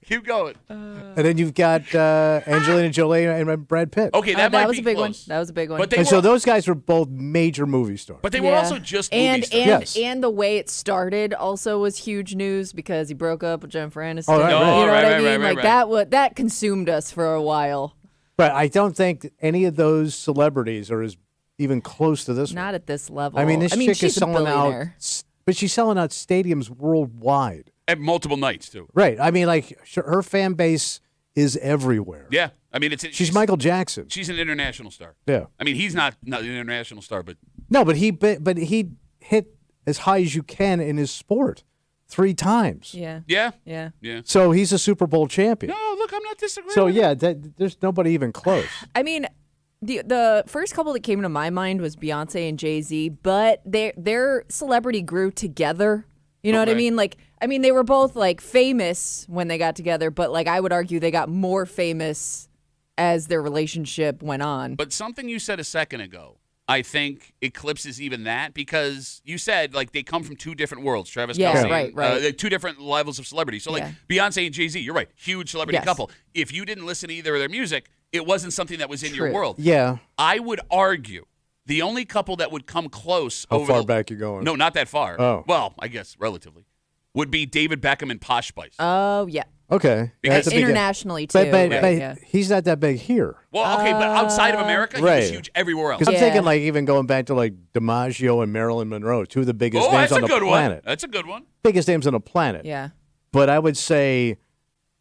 [SPEAKER 1] Keep going.
[SPEAKER 2] And then you've got Angelina Jolie and Brad Pitt.
[SPEAKER 1] Okay, that might
[SPEAKER 3] that was
[SPEAKER 1] be
[SPEAKER 3] a big one.
[SPEAKER 1] close.
[SPEAKER 3] That was a big one.
[SPEAKER 1] But they
[SPEAKER 2] And
[SPEAKER 1] were,
[SPEAKER 2] so those guys were both major movie stars.
[SPEAKER 1] but they were also just movie
[SPEAKER 3] and
[SPEAKER 1] stars.
[SPEAKER 2] Yes.
[SPEAKER 3] and the way it started also was huge news because he broke up with Jennifer Aniston.
[SPEAKER 2] Oh, right,
[SPEAKER 3] You
[SPEAKER 2] right.
[SPEAKER 3] know what I
[SPEAKER 1] Right,
[SPEAKER 3] mean?
[SPEAKER 1] right,
[SPEAKER 3] Like that consumed us for a while.
[SPEAKER 2] But I don't think any of those celebrities are as even close to this one.
[SPEAKER 3] Not at this level.
[SPEAKER 2] I mean, this chick
[SPEAKER 3] she's
[SPEAKER 2] is
[SPEAKER 3] a
[SPEAKER 2] selling out,
[SPEAKER 3] billionaire.
[SPEAKER 2] but she's selling out stadiums worldwide.
[SPEAKER 1] At multiple nights, too.
[SPEAKER 2] Right. I mean, like her fan base is everywhere.
[SPEAKER 1] Yeah. I mean,
[SPEAKER 2] She's Michael Jackson.
[SPEAKER 1] She's an international star.
[SPEAKER 2] Yeah.
[SPEAKER 1] I mean, he's not an international star, but
[SPEAKER 2] No, but he hit as high as you can in his sport 3 times.
[SPEAKER 3] Yeah.
[SPEAKER 1] yeah.
[SPEAKER 3] Yeah.
[SPEAKER 1] Yeah.
[SPEAKER 2] So he's a Super Bowl champion.
[SPEAKER 1] No, look, I'm not disagreeing.
[SPEAKER 2] So
[SPEAKER 1] with
[SPEAKER 2] yeah, there's nobody even close.
[SPEAKER 3] I mean, the first couple that came to my mind was Beyonce and Jay-Z, but their celebrity grew together. You know what I
[SPEAKER 1] Okay.
[SPEAKER 3] mean? Like, I mean, they were both like famous when they got together, but like I would argue they got more famous as their relationship went on.
[SPEAKER 1] But something you said a second ago, I think eclipses even that because you said like they come from two different worlds. Travis
[SPEAKER 3] Yeah,
[SPEAKER 1] Kelce,
[SPEAKER 3] right, right.
[SPEAKER 1] they're two different levels of celebrity. So like Beyonce and Jay-Z, you're right, huge celebrity
[SPEAKER 3] Yes.
[SPEAKER 1] couple. If you didn't listen to either of their music, it wasn't something that was in your
[SPEAKER 3] True.
[SPEAKER 1] world.
[SPEAKER 2] Yeah.
[SPEAKER 1] I would argue The only couple that would come close
[SPEAKER 2] How
[SPEAKER 1] over
[SPEAKER 2] far
[SPEAKER 1] the,
[SPEAKER 2] back you going?
[SPEAKER 1] No, not that far.
[SPEAKER 2] Oh.
[SPEAKER 1] Well, I guess relatively. Would be David Beckham and Posh Spice.
[SPEAKER 3] Oh, yeah.
[SPEAKER 2] Okay.
[SPEAKER 1] Because-
[SPEAKER 2] That's a big-
[SPEAKER 3] Internationally, too.
[SPEAKER 2] But,
[SPEAKER 3] right, yeah.
[SPEAKER 2] he's not that big here.
[SPEAKER 1] Well, okay, but outside of America, he was
[SPEAKER 2] Right.
[SPEAKER 1] huge everywhere else.
[SPEAKER 2] Because I'm
[SPEAKER 3] Yeah.
[SPEAKER 2] thinking like even going back to like DiMaggio and Marilyn Monroe, two of the biggest
[SPEAKER 1] Oh,
[SPEAKER 2] names
[SPEAKER 1] that's
[SPEAKER 2] on
[SPEAKER 1] a
[SPEAKER 2] the
[SPEAKER 1] good
[SPEAKER 2] planet.
[SPEAKER 1] one. That's a good one.
[SPEAKER 2] Biggest names on the planet.
[SPEAKER 3] Yeah.
[SPEAKER 2] But I would say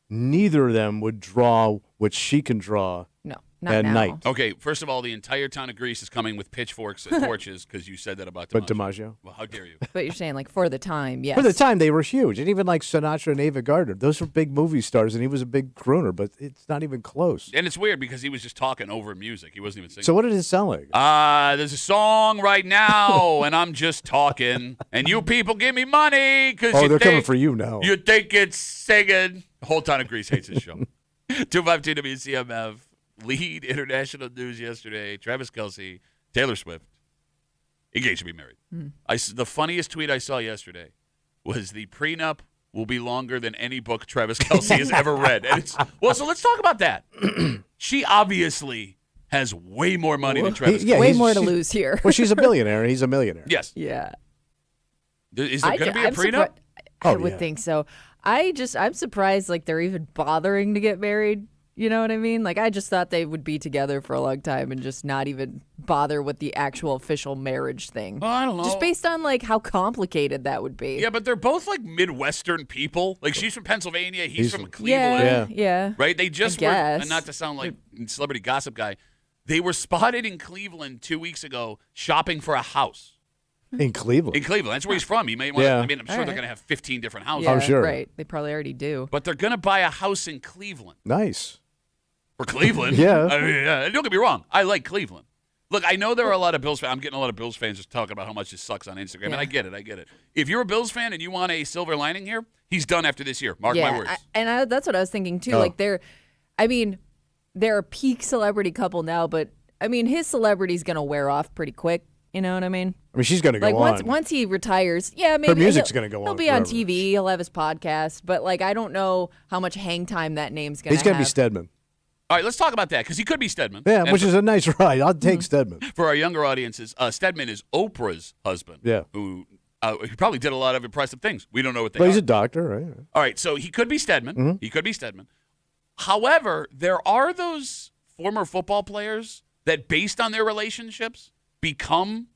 [SPEAKER 2] neither of them would draw what she can draw
[SPEAKER 3] No, not
[SPEAKER 2] at
[SPEAKER 3] now.
[SPEAKER 2] night.
[SPEAKER 1] Okay, first of all, the entire town of Greece is coming with pitchforks and torches because you said that about DiMaggio.
[SPEAKER 2] But DiMaggio.
[SPEAKER 1] Well, how dare you?
[SPEAKER 3] But you're saying, like, for the time, yes.
[SPEAKER 2] For the time, they were huge. And even like Sinatra and Ava Gardner, those were big movie stars, and he was a big crooner, but it's not even close.
[SPEAKER 1] And it's weird because he was just talking over music. He wasn't even singing.
[SPEAKER 2] So what did it sound like?
[SPEAKER 1] There's a song right now, and I'm just talking, and you people give me money because
[SPEAKER 2] Oh, they're coming for you now.
[SPEAKER 1] You think it's singing. The whole town of Greece hates this show. 252 WCMF. Lead international news yesterday. Travis Kelce, Taylor Swift, engaged to be married. The funniest tweet I saw yesterday was the prenup will be longer than any book Travis Kelce has ever read. And so let's talk about that. She obviously has way more money than Travis
[SPEAKER 2] Yeah,
[SPEAKER 1] Kelce.
[SPEAKER 3] Way
[SPEAKER 2] he's-
[SPEAKER 3] more to
[SPEAKER 2] she's-
[SPEAKER 3] lose here.
[SPEAKER 2] Well, she's a billionaire, and he's a millionaire.
[SPEAKER 1] Yes.
[SPEAKER 3] Yeah.
[SPEAKER 1] Is there going to be a
[SPEAKER 3] I'm
[SPEAKER 1] prenup?
[SPEAKER 3] I
[SPEAKER 2] Oh,
[SPEAKER 3] would
[SPEAKER 2] yeah.
[SPEAKER 3] think so. I'm surprised like they're even bothering to get married. You know what I mean? Like I just thought they would be together for a long time and just not even bother with the actual official marriage thing.
[SPEAKER 1] Well, I don't know.
[SPEAKER 3] Just based on like how complicated that would be.
[SPEAKER 1] Yeah, but they're both like Midwestern people. Like she's from Pennsylvania, he's from
[SPEAKER 3] yeah,
[SPEAKER 1] Cleveland.
[SPEAKER 3] yeah.
[SPEAKER 1] Right? They just were,
[SPEAKER 3] guess.
[SPEAKER 1] and not to sound like celebrity gossip guy, they were spotted in Cleveland 2 weeks ago shopping for a house.
[SPEAKER 2] In Cleveland.
[SPEAKER 1] In Cleveland. That's where he's from. You may want
[SPEAKER 2] Yeah.
[SPEAKER 1] I mean, I'm sure
[SPEAKER 3] All
[SPEAKER 1] they're
[SPEAKER 3] right.
[SPEAKER 1] going to have 15 different houses.
[SPEAKER 3] Yeah,
[SPEAKER 2] I'm sure.
[SPEAKER 3] Right. They probably already do.
[SPEAKER 1] But they're going to buy a house in Cleveland.
[SPEAKER 2] Nice.
[SPEAKER 1] For Cleveland?
[SPEAKER 2] Yeah.
[SPEAKER 1] I mean, don't get me wrong. I like Cleveland. Look, I know there are a lot of Bills fans. I'm getting a lot of Bills fans just talking about how much this sucks on Instagram, and
[SPEAKER 3] Yeah.
[SPEAKER 1] I get it. If you're a Bills fan and you want a silver lining here, he's done after this year. Mark my words.
[SPEAKER 3] That's what I was thinking too.
[SPEAKER 2] Oh.
[SPEAKER 3] Like they're a peak celebrity couple now, but I mean his celebrity's gonna wear off pretty quick. You know what I mean?
[SPEAKER 2] I mean, she's going to go
[SPEAKER 3] Like
[SPEAKER 2] on.
[SPEAKER 3] once he retires, yeah, maybe
[SPEAKER 2] music's
[SPEAKER 3] he'll-
[SPEAKER 2] gonna go
[SPEAKER 3] He'll
[SPEAKER 2] on
[SPEAKER 3] be on
[SPEAKER 2] forever.
[SPEAKER 3] TV. He'll have his podcast, but like I don't know how much hang time that name's gonna.
[SPEAKER 2] He's going to be
[SPEAKER 3] have.
[SPEAKER 2] Stedman.
[SPEAKER 1] All right, let's talk about that because he could be Stedman.
[SPEAKER 2] Yeah,
[SPEAKER 1] And
[SPEAKER 2] which is a nice ride. I'll
[SPEAKER 3] Mm-hmm.
[SPEAKER 2] take Stedman.
[SPEAKER 1] for our younger audiences, Stedman is Oprah's husband.
[SPEAKER 2] Yeah.
[SPEAKER 1] Who he probably did a lot of impressive things. We don't know what they
[SPEAKER 2] Well,
[SPEAKER 1] are.
[SPEAKER 2] he's a doctor, right?
[SPEAKER 1] All right, so he could be Stedman.
[SPEAKER 2] Mm-hmm.
[SPEAKER 1] He could be Stedman. However, there are those former football players that, based on their relationships, become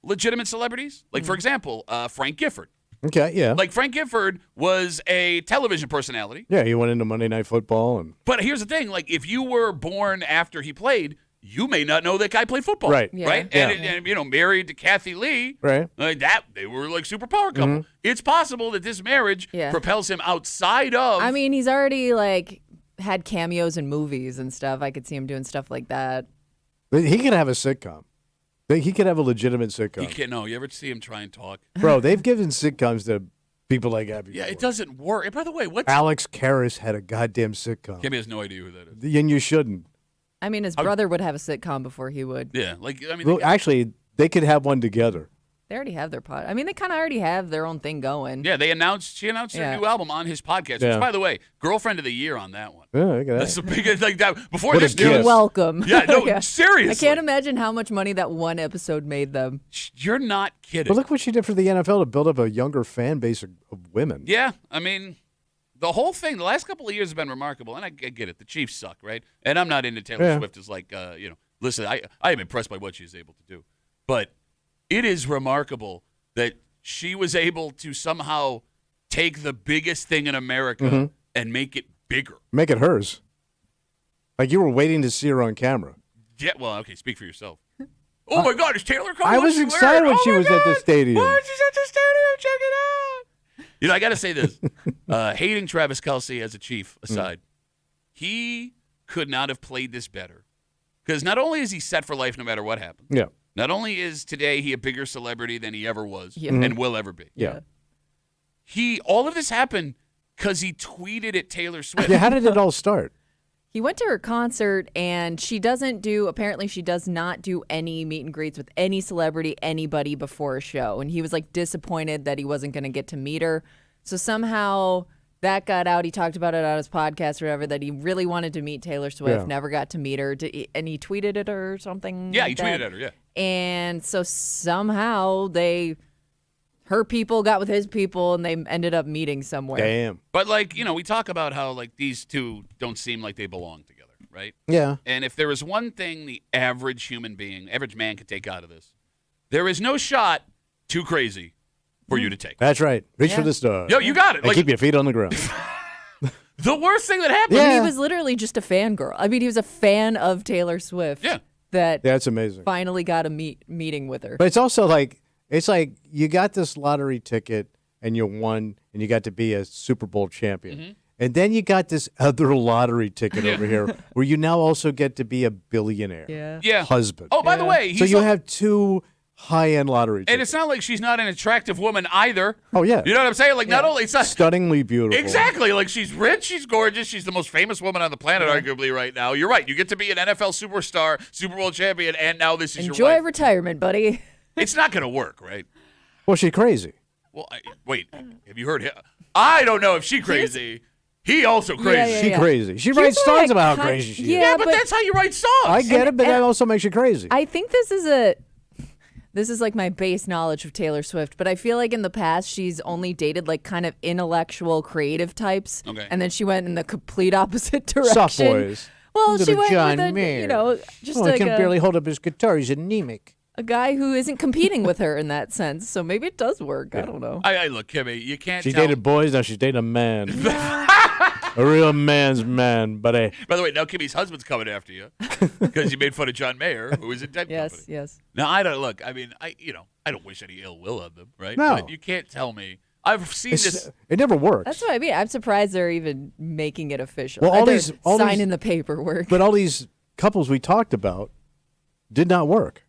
[SPEAKER 1] legitimate celebrities. Like,
[SPEAKER 2] Mm-hmm.
[SPEAKER 1] for example, Frank Gifford.
[SPEAKER 2] Okay, yeah.
[SPEAKER 1] Like, Frank Gifford was a television personality.
[SPEAKER 2] Yeah, he went into Monday Night Football. And
[SPEAKER 1] But here's the thing. Like, if you were born after he played, you may not know that guy played football.
[SPEAKER 2] Right.
[SPEAKER 3] Yeah.
[SPEAKER 1] Right?
[SPEAKER 2] Yeah.
[SPEAKER 1] And married to Kathy Lee.
[SPEAKER 2] Right.
[SPEAKER 1] Like that, they were like superpower couple. It's possible that this marriage
[SPEAKER 3] Yeah.
[SPEAKER 1] propels him outside of.
[SPEAKER 3] I mean, he's already like had cameos in movies and stuff. I could see him doing stuff like that.
[SPEAKER 2] he could have a sitcom. He could have a legitimate sitcom.
[SPEAKER 1] you can't know. You ever see him try and talk?
[SPEAKER 2] Bro, they've given sitcoms to people like Abby.
[SPEAKER 1] Yeah, it doesn't work. And by the way, what's
[SPEAKER 2] Alex Karras had a goddamn sitcom.
[SPEAKER 1] Kimmy has no idea who that is.
[SPEAKER 2] And you shouldn't.
[SPEAKER 3] I mean, his brother would have a sitcom before he would.
[SPEAKER 1] Yeah, like I mean,
[SPEAKER 2] Well, actually, they could have one together.
[SPEAKER 3] They already have their pod. I mean, they kind of already have their own thing going.
[SPEAKER 1] yeah, she announced her
[SPEAKER 3] Yeah.
[SPEAKER 1] new album on his podcast.
[SPEAKER 2] Yeah.
[SPEAKER 1] Which, by the way, girlfriend of the year on that one.
[SPEAKER 2] Yeah, look at
[SPEAKER 1] That's
[SPEAKER 2] that.
[SPEAKER 1] the biggest like that. Before
[SPEAKER 2] What a
[SPEAKER 1] this
[SPEAKER 2] gift.
[SPEAKER 1] news,
[SPEAKER 3] You're welcome.
[SPEAKER 1] Yeah, no, seriously.
[SPEAKER 3] I can't imagine how much money that one episode made them.
[SPEAKER 1] You're not kidding.
[SPEAKER 2] But look what she did for the NFL to build up a younger fan base of women.
[SPEAKER 1] Yeah, I mean, the whole thing, the last couple of years have been remarkable, and I get it. The Chiefs suck, right? And I'm not into Taylor
[SPEAKER 2] Yeah.
[SPEAKER 1] Swift as like, listen, I am impressed by what she's able to do. But it is remarkable that she was able to somehow take the biggest thing in America and make it bigger.
[SPEAKER 2] Make it hers. Like you were waiting to see her on camera.
[SPEAKER 1] Yeah, well, okay, speak for yourself. Oh, my God, is Taylor coming?
[SPEAKER 2] I
[SPEAKER 1] What's
[SPEAKER 2] was
[SPEAKER 1] she
[SPEAKER 2] excited
[SPEAKER 1] wearing?
[SPEAKER 2] when
[SPEAKER 1] Oh,
[SPEAKER 2] she
[SPEAKER 1] my
[SPEAKER 2] was at the
[SPEAKER 1] God.
[SPEAKER 2] stadium.
[SPEAKER 1] What? She's at the stadium. Check it out. You know, I got to say this. Hating Travis Kelce as a Chief aside, he could not have played this better. Because not only is he set for life no matter what happens,
[SPEAKER 2] Yeah.
[SPEAKER 1] not only is today he a bigger celebrity than he ever was
[SPEAKER 3] Yeah.
[SPEAKER 1] and will ever be.
[SPEAKER 2] Yeah.
[SPEAKER 1] All of this happened because he tweeted at Taylor Swift.
[SPEAKER 2] Yeah, how did it all start?
[SPEAKER 3] He went to her concert, and apparently she does not do any meet and greets with any celebrity, anybody before a show. And he was like disappointed that he wasn't going to get to meet her. So somehow that got out. He talked about it on his podcast or whatever, that he really wanted to meet Taylor Swift,
[SPEAKER 2] Yeah.
[SPEAKER 3] never got to meet her. And he tweeted at her or something.
[SPEAKER 1] Yeah,
[SPEAKER 3] like
[SPEAKER 1] he tweeted
[SPEAKER 3] that.
[SPEAKER 1] at her, yeah.
[SPEAKER 3] And so somehow her people got with his people and they ended up meeting somewhere.
[SPEAKER 2] Damn.
[SPEAKER 1] But, like, you know, we talk about how, like, these two don't seem like they belong together, right?
[SPEAKER 2] Yeah.
[SPEAKER 1] And if there is one thing the average human being, average man could take out of this, there is no shot too crazy for you to take.
[SPEAKER 2] That's right. Reach
[SPEAKER 3] Yeah.
[SPEAKER 2] for the stars.
[SPEAKER 1] Yo, you got it.
[SPEAKER 2] And
[SPEAKER 1] Like,
[SPEAKER 2] keep your feet on the ground.
[SPEAKER 1] the worst thing that happened.
[SPEAKER 2] Yeah.
[SPEAKER 3] He was literally just a fangirl. I mean, he was a fan of Taylor Swift.
[SPEAKER 1] Yeah.
[SPEAKER 3] That
[SPEAKER 2] Yeah, it's amazing.
[SPEAKER 3] finally got a meeting with her.
[SPEAKER 2] But it's also like you got this lottery ticket and you won and you got to be a Super Bowl champion.
[SPEAKER 1] Mm-hmm.
[SPEAKER 2] And then you got this other lottery ticket over here where you now also get to be a billionaire
[SPEAKER 1] Yeah.
[SPEAKER 2] husband.
[SPEAKER 1] Oh, by the way,
[SPEAKER 2] so
[SPEAKER 1] he's
[SPEAKER 2] you have two high-end lottery
[SPEAKER 1] and
[SPEAKER 2] tickets.
[SPEAKER 1] it's not like she's not an attractive woman either.
[SPEAKER 2] Oh, yeah.
[SPEAKER 1] You know what I'm saying? Like, not only it's not
[SPEAKER 2] Stunningly beautiful.
[SPEAKER 1] exactly like she's rich, she's gorgeous, she's the most famous woman on the planet, arguably right now. You're right. You get to be an NFL superstar, Super Bowl champion, and now this is
[SPEAKER 3] Enjoy
[SPEAKER 1] your wife.
[SPEAKER 3] retirement, buddy.
[SPEAKER 1] It's not going to work, right?
[SPEAKER 2] Well, she's crazy.
[SPEAKER 1] Well, wait. Have you heard him? I don't know if she crazy. He also crazy.
[SPEAKER 3] Yeah,
[SPEAKER 2] She
[SPEAKER 3] yeah.
[SPEAKER 2] crazy. She
[SPEAKER 3] Here's
[SPEAKER 2] writes
[SPEAKER 3] what
[SPEAKER 2] songs
[SPEAKER 3] I
[SPEAKER 2] about how
[SPEAKER 3] kind-
[SPEAKER 2] crazy she is.
[SPEAKER 3] Yeah,
[SPEAKER 1] Yeah, but
[SPEAKER 3] but-
[SPEAKER 1] that's how you write songs.
[SPEAKER 2] I get it, but
[SPEAKER 3] and-
[SPEAKER 2] that also makes you crazy.
[SPEAKER 3] I think this is like my base knowledge of Taylor Swift, but I feel like in the past she's only dated like kind of intellectual, creative types.
[SPEAKER 1] Okay.
[SPEAKER 3] And then she went in the complete opposite direction.
[SPEAKER 2] Soft boys.
[SPEAKER 3] Well,
[SPEAKER 2] Little
[SPEAKER 3] she went
[SPEAKER 2] John
[SPEAKER 3] with a,
[SPEAKER 2] Mayer.
[SPEAKER 3] you know, just
[SPEAKER 2] Oh,
[SPEAKER 3] like
[SPEAKER 2] he can barely hold up his guitar. He's anemic.
[SPEAKER 3] a guy who isn't competing with her in that sense. So maybe it does work. I don't know.
[SPEAKER 1] I look, Kimmy, you can't
[SPEAKER 2] She
[SPEAKER 1] tell.
[SPEAKER 2] dated boys, now she's dating a man. A real man's man, buddy.
[SPEAKER 1] By the way, now Kimmy's husband's coming after you because you made fun of John Mayer, who was in Dead
[SPEAKER 3] Yes,
[SPEAKER 1] Company.
[SPEAKER 3] yes.
[SPEAKER 1] Now, I don't look. I mean, I don't wish any ill will on them, right?
[SPEAKER 2] No.
[SPEAKER 1] But you can't tell me. I've seen this.
[SPEAKER 2] It never works.
[SPEAKER 3] That's what I mean. I'm surprised they're even making it official.
[SPEAKER 2] Well, all
[SPEAKER 3] They're
[SPEAKER 2] these- all
[SPEAKER 3] signing
[SPEAKER 2] these-
[SPEAKER 3] the paperwork.
[SPEAKER 2] But all these couples we talked about did not work.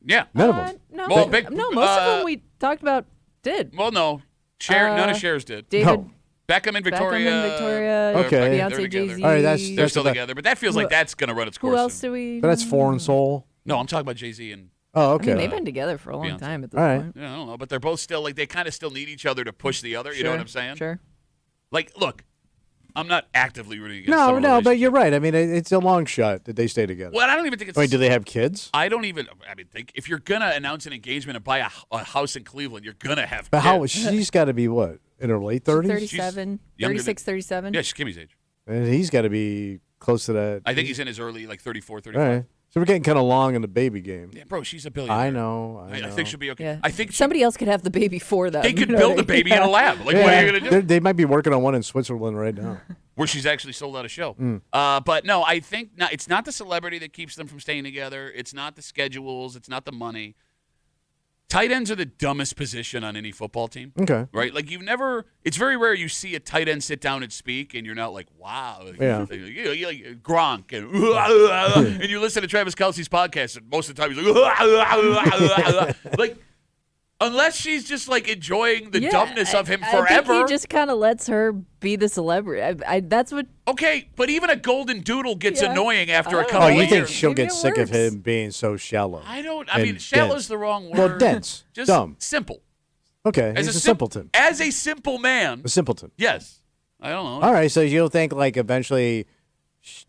[SPEAKER 1] Yeah.
[SPEAKER 2] None of them.
[SPEAKER 3] No,
[SPEAKER 1] Well, big-
[SPEAKER 3] no, most of
[SPEAKER 1] uh,
[SPEAKER 3] them we talked about did.
[SPEAKER 1] Well, no. None of Cher's did.
[SPEAKER 3] David
[SPEAKER 2] No.
[SPEAKER 1] Beckham and Victoria.
[SPEAKER 3] Beckham and Victoria.
[SPEAKER 2] Okay.
[SPEAKER 1] They're
[SPEAKER 3] Beyonce,
[SPEAKER 1] together.
[SPEAKER 3] Jay-Z.
[SPEAKER 2] All right, that's-
[SPEAKER 1] They're still
[SPEAKER 2] about-
[SPEAKER 1] together, but that feels like that's going to run its course.
[SPEAKER 3] Who else
[SPEAKER 1] soon.
[SPEAKER 3] do we?
[SPEAKER 2] But that's foreign soul.
[SPEAKER 1] No, I'm talking about Jay-Z and.
[SPEAKER 2] Oh,
[SPEAKER 3] I
[SPEAKER 2] okay.
[SPEAKER 3] mean, they've been together for a long
[SPEAKER 1] Beyonce.
[SPEAKER 3] time at this
[SPEAKER 2] All right.
[SPEAKER 3] point.
[SPEAKER 1] I don't know, but they're both still like they kind of still need each other to push the other. You know what I'm saying?
[SPEAKER 3] Sure.
[SPEAKER 1] Like, look, I'm not actively rooting against.
[SPEAKER 2] No,
[SPEAKER 1] someone
[SPEAKER 2] no, but
[SPEAKER 1] relationship.
[SPEAKER 2] you're right. I mean, it's a long shot that they stay together.
[SPEAKER 1] Well, I don't even think it's.
[SPEAKER 2] Wait, do they have kids?
[SPEAKER 1] I don't even. I mean, if you're gonna announce an engagement and buy a house in Cleveland, you're gonna have.
[SPEAKER 2] But how?
[SPEAKER 1] kids.
[SPEAKER 2] She's got to be what, in her late 30s?
[SPEAKER 3] 37,
[SPEAKER 1] younger than-
[SPEAKER 3] 36, 37.
[SPEAKER 1] Yeah, she's Kimmy's age.
[SPEAKER 2] And he's got to be close to that.
[SPEAKER 1] I think he's in his early, like 34,
[SPEAKER 2] All
[SPEAKER 1] 35.
[SPEAKER 2] right. So we're getting kind of long in the baby game.
[SPEAKER 1] Yeah, bro, she's a billionaire.
[SPEAKER 2] I know.
[SPEAKER 1] I think she'll be okay.
[SPEAKER 3] Yeah.
[SPEAKER 1] I think
[SPEAKER 3] Somebody else could have the baby for them.
[SPEAKER 1] they
[SPEAKER 3] you
[SPEAKER 1] could
[SPEAKER 3] know
[SPEAKER 1] build
[SPEAKER 3] what I
[SPEAKER 1] a baby
[SPEAKER 3] mean?
[SPEAKER 1] in a lab. Like, what are you gonna do?
[SPEAKER 2] They might be working on one in Switzerland right now.
[SPEAKER 1] Where she's actually sold out a show.
[SPEAKER 2] Mm.
[SPEAKER 1] But no, I think it's not the celebrity that keeps them from staying together. It's not the schedules. It's not the money. Tight ends are the dumbest position on any football team.
[SPEAKER 2] Okay.
[SPEAKER 1] Right? Like it's very rare you see a tight end sit down and speak and you're not like, wow. Like,
[SPEAKER 2] Yeah.
[SPEAKER 1] you're like Gronk and, and you listen to Travis Kelce's podcast and most of the time he's like, like, unless she's just like enjoying the
[SPEAKER 3] Yeah,
[SPEAKER 1] dumbness of him
[SPEAKER 3] I
[SPEAKER 1] forever.
[SPEAKER 3] think he just kind of lets her be the celebrity. That's what.
[SPEAKER 1] Okay, but even a golden doodle gets
[SPEAKER 3] Yeah.
[SPEAKER 1] annoying after a
[SPEAKER 3] I don't
[SPEAKER 1] couple
[SPEAKER 2] Oh,
[SPEAKER 3] know.
[SPEAKER 2] you
[SPEAKER 1] of
[SPEAKER 2] think
[SPEAKER 1] years.
[SPEAKER 2] she'll
[SPEAKER 3] Maybe
[SPEAKER 2] get
[SPEAKER 3] it
[SPEAKER 2] sick of
[SPEAKER 3] works.
[SPEAKER 2] him being so shallow?
[SPEAKER 1] I don't. I
[SPEAKER 2] and
[SPEAKER 1] mean, shallow
[SPEAKER 2] dense.
[SPEAKER 1] is the wrong word.
[SPEAKER 2] Well, dense,
[SPEAKER 1] Just
[SPEAKER 2] dumb.
[SPEAKER 1] simple.
[SPEAKER 2] Okay,
[SPEAKER 1] As
[SPEAKER 2] he's a
[SPEAKER 1] sim-
[SPEAKER 2] simpleton.
[SPEAKER 1] As a simple man,
[SPEAKER 2] A simpleton.
[SPEAKER 1] yes. I don't know.
[SPEAKER 2] All right, so you don't think like eventually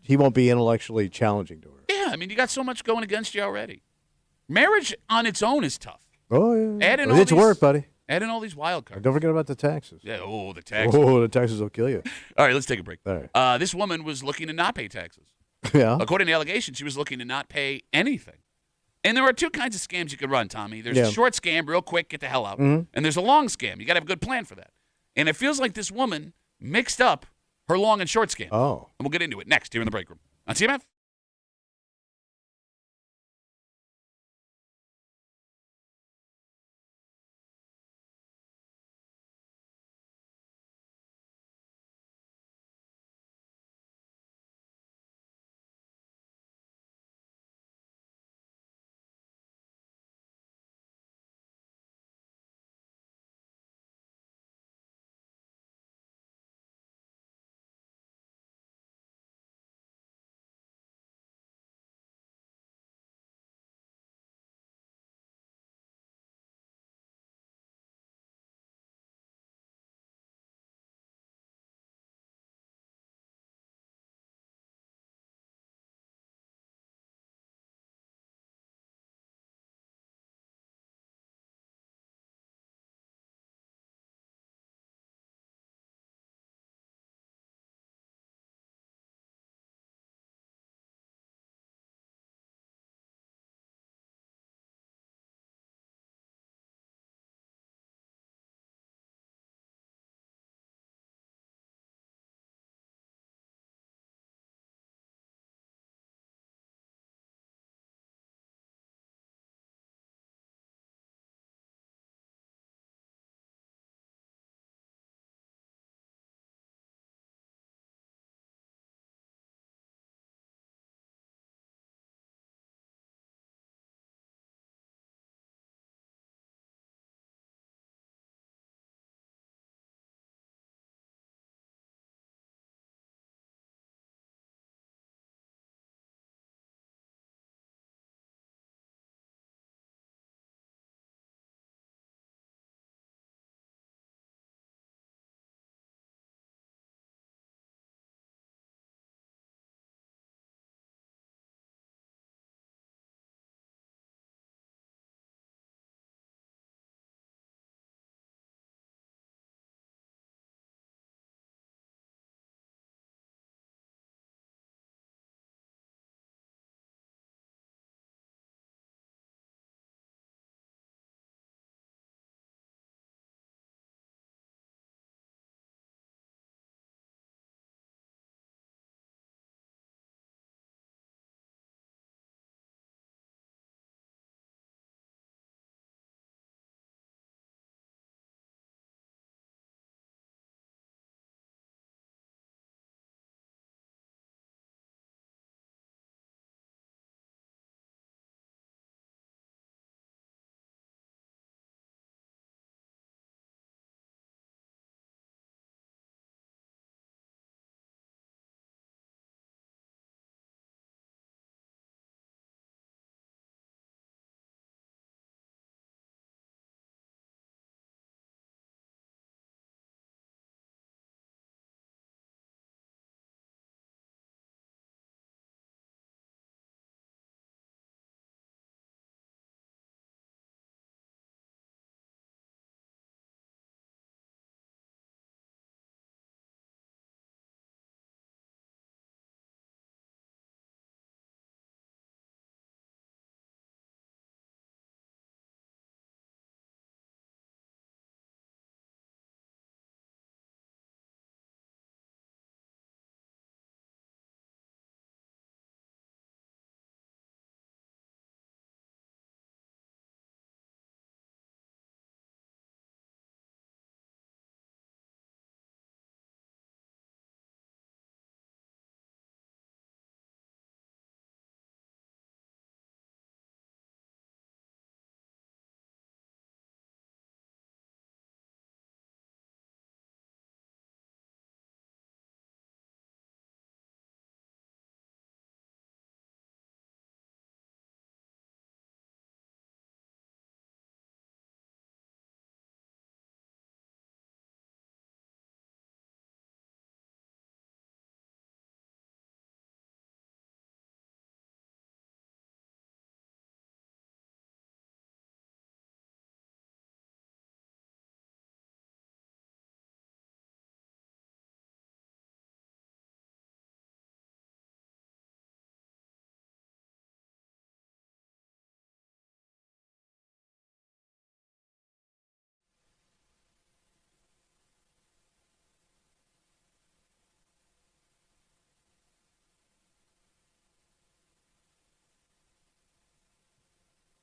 [SPEAKER 2] he won't be intellectually challenging to her?
[SPEAKER 1] Yeah, I mean, you got so much going against you already. Marriage on its own is tough.
[SPEAKER 2] Oh yeah,
[SPEAKER 1] Add in
[SPEAKER 2] Well,
[SPEAKER 1] all
[SPEAKER 2] it's
[SPEAKER 1] these-
[SPEAKER 2] work, buddy.
[SPEAKER 1] Add in all these wild cards.
[SPEAKER 2] Don't forget about the taxes.
[SPEAKER 1] Yeah. Oh, the taxes.
[SPEAKER 2] Oh, the taxes will kill you.
[SPEAKER 1] All right, let's take a break.
[SPEAKER 2] All right.
[SPEAKER 1] This woman was looking to not pay taxes.
[SPEAKER 2] Yeah.
[SPEAKER 1] According to allegations, she was looking to not pay anything. And there are two kinds of scams you can run, Tommy. There's
[SPEAKER 2] Yeah.
[SPEAKER 1] a short scam, real quick, get the hell out. And there's a long scam. You got to have a good plan for that. And it feels like this woman mixed up her long and short scam.
[SPEAKER 2] Oh.
[SPEAKER 1] And we'll get into it next here in the break room on CMF.